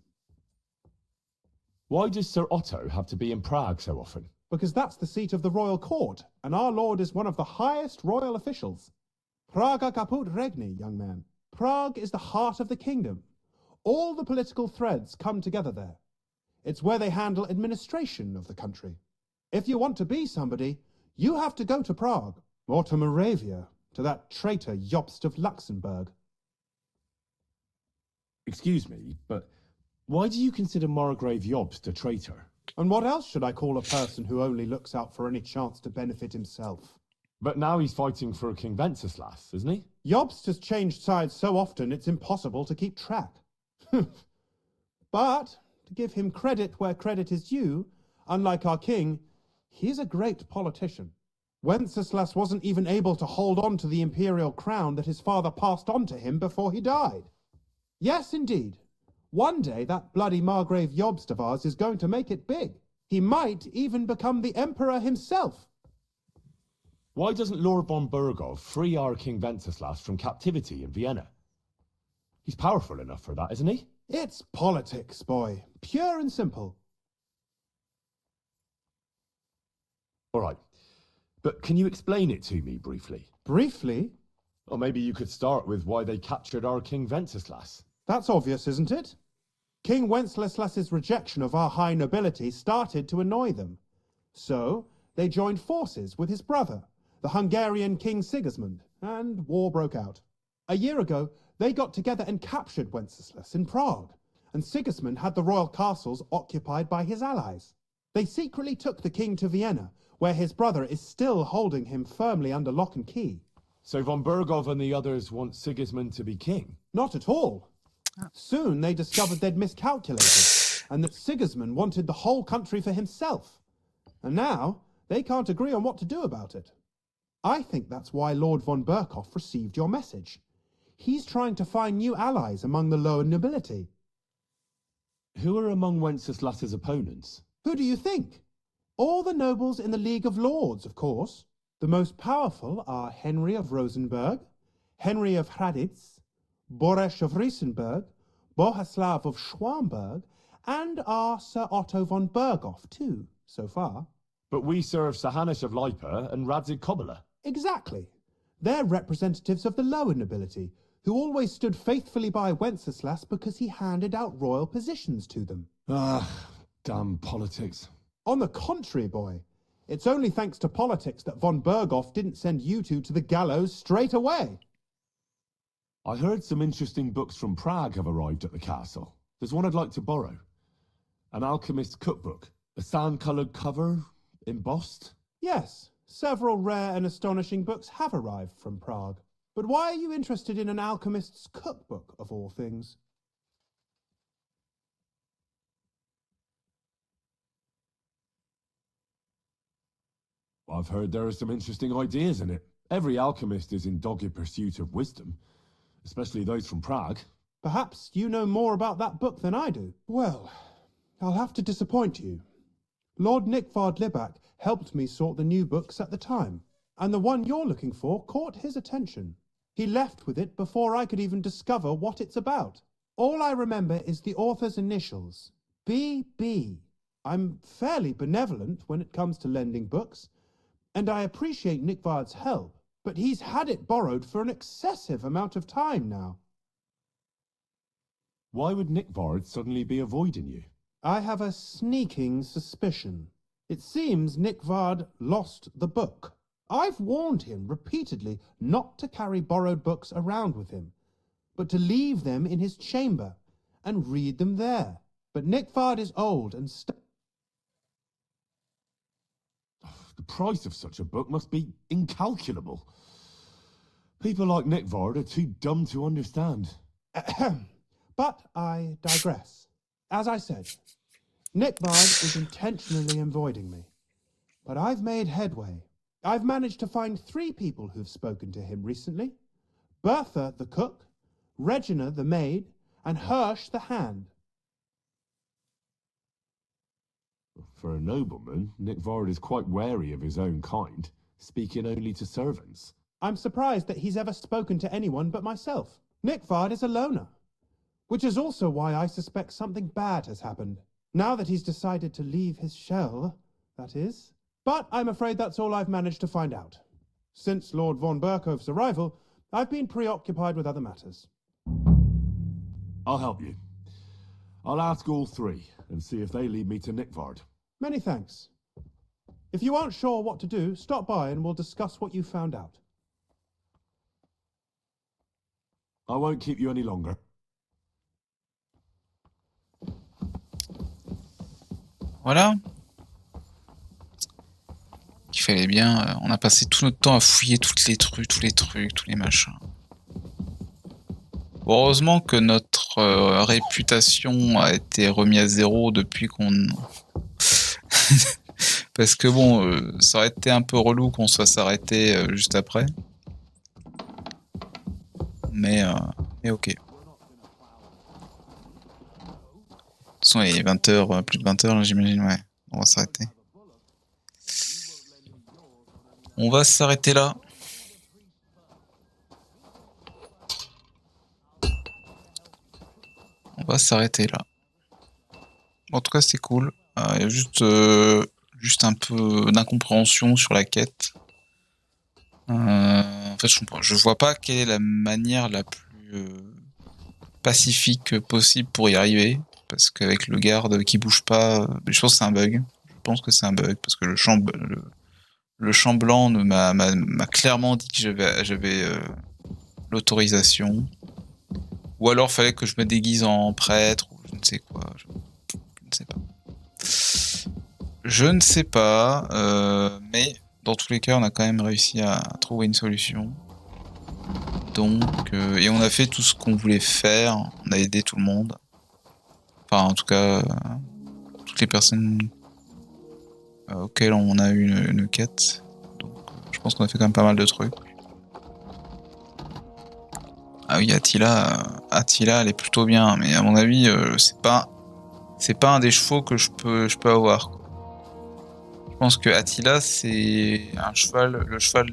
Why does Sir Otto have to be in Prague so often? Because that's the seat of the royal court, and our lord is one of the highest royal officials. Praga caput regni, young man. Prague is the heart of the kingdom. All the political threads come together there. It's where they handle administration of the country. If you want to be somebody, you have to go to Prague, or to Moravia, to that traitor Jobst of Luxembourg. Excuse me, but why do you consider Margrave Jobst a traitor? And what else should I call a person who only looks out for any chance to benefit himself? But now he's fighting for King Wenceslas, isn't he? Jobst has changed sides so often it's impossible to keep track. But, to give him credit where credit is due, unlike our king, he's a great politician. Wenceslas wasn't even able to hold on to the imperial crown that his father passed on to him before he died. Yes, indeed. One day that bloody Margrave Jobst of ours is going to make it big. He might even become the emperor himself. Why doesn't Lord von Berghoff free our King Wenceslas from captivity in Vienna? He's powerful enough for that, isn't he? It's politics, boy. Pure and simple. All right. But can you explain it to me briefly? Briefly? Or maybe you could start with why they captured our King Wenceslas. That's obvious, isn't it? King Wenceslas's rejection of our high nobility started to annoy them. So, they joined forces with his brother, the Hungarian King Sigismund, and war broke out. A year ago, they got together and captured Wenceslas in Prague, and Sigismund had the royal castles occupied by his allies. They secretly took the king to Vienna, where his brother is still holding him firmly under lock and key. So von Berghoff and the others want Sigismund to be king? Not at all. Soon they discovered they'd miscalculated, and that Sigismund wanted the whole country for himself. And now, they can't agree on what to do about it. I think that's why Lord von Berghoff received your message. He's trying to find new allies among the lower nobility. Who are among Wenceslas's opponents? Who do you think? All the nobles in the League of Lords, of course. The most powerful are Henry of Rosenberg, Henry of Hraditz, Boresh of Riesenberg, Bohuslav of Schwamberg, and our Sir Otto von Berghoff, too, so far. But we serve Sir Hanush of Lipa and Radzig Kobyla. Exactly. They're representatives of the lower nobility, who always stood faithfully by Wenceslas because he handed out royal positions to them. Ah, damn politics. On the contrary, boy. It's only thanks to politics that von Berghoff didn't send you two to the gallows straight away. I heard some interesting books from Prague have arrived at the castle. There's one I'd like to borrow. An alchemist's cookbook. A sand-coloured cover, embossed. Yes, several rare and astonishing books have arrived from Prague. But why are you interested in an alchemist's cookbook, of all things? I've heard there are some interesting ideas in it. Every alchemist is in dogged pursuit of wisdom, especially those from Prague. Perhaps you know more about that book than I do. Well, I'll have to disappoint you. Lord Nickvard Libak helped me sort the new books at the time, and the one you're looking for caught his attention. He left with it before I could even discover what it's about. All I remember is the author's initials, B.B. I'm fairly benevolent when it comes to lending books, and I appreciate Nickvard's help, but he's had it borrowed for an excessive amount of time now. Why would Nickvard suddenly be avoiding you? I have a sneaking suspicion. It seems Nickvard lost the book. I've warned him repeatedly not to carry borrowed books around with him, but to leave them in his chamber and read them there. But Nickvard is old and The price of such a book must be incalculable. People like Nickvard are too dumb to understand. But I digress. As I said, Nickvard is intentionally avoiding me. But I've made headway. I've managed to find 3 people who've spoken to him recently. Bertha, the cook, Regina, the maid, and Hirsch, the hand. For a nobleman, Nickvard is quite wary of his own kind, speaking only to servants. I'm surprised that he's ever spoken to anyone but myself. Nickvard is a loner, which is also why I suspect something bad has happened. Now that he's decided to leave his shell, that is. But I'm afraid that's all I've managed to find out. Since Lord von Berkove's arrival, I've been preoccupied with other matters. I'll help you. I'll ask all 3 and see if they lead me to Nickvard. Many thanks. If you aren't sure what to do, stop by and we'll discuss what you found out. I won't keep you any longer. Voilà. Il fallait bien... on a passé tout notre temps à fouiller tous les trucs, tous les machins. Bon, heureusement que notre réputation a été remise à 0 depuis qu'on... Parce que bon, ça aurait été un peu relou qu'on soit s'arrêter juste après. Mais ok. De toute façon, il est 20h, plus de 20h, j'imagine, ouais. On va s'arrêter. On va s'arrêter là. On va s'arrêter là. En tout cas, c'est cool. Il y a juste un peu d'incompréhension sur la quête. En fait, je vois pas quelle est la manière la plus pacifique possible pour y arriver. Parce qu'avec le garde qui bouge pas, je pense que c'est un bug. Je pense que c'est un bug parce que le champ blanc m'a clairement dit que j'avais l'autorisation. Ou alors fallait que je me déguise en prêtre ou je ne sais quoi. Je ne sais pas. Je ne sais pas, mais dans tous les cas, on a quand même réussi à trouver une solution. Donc, et on a fait tout ce qu'on voulait faire. On a aidé tout le monde. Enfin, en tout cas, toutes les personnes auxquelles on a eu une quête. Donc, je pense qu'on a fait quand même pas mal de trucs. Ah oui, Attila, elle est plutôt bien, mais à mon avis, c'est pas un des chevaux que je peux avoir, quoi. Je pense que Attila, c'est le cheval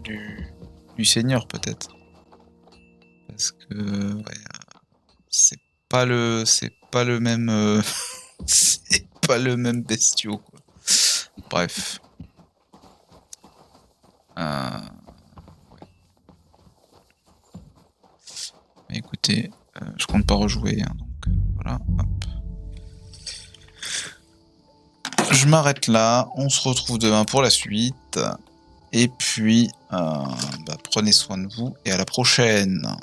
du seigneur, peut-être. Parce que, ouais, c'est pas le même, c'est pas le même bestiau, quoi. Bref. Mais écoutez, je compte pas rejouer, hein, donc voilà, hop. Je m'arrête là, on se retrouve demain pour la suite. Et puis, prenez soin de vous et à la prochaine.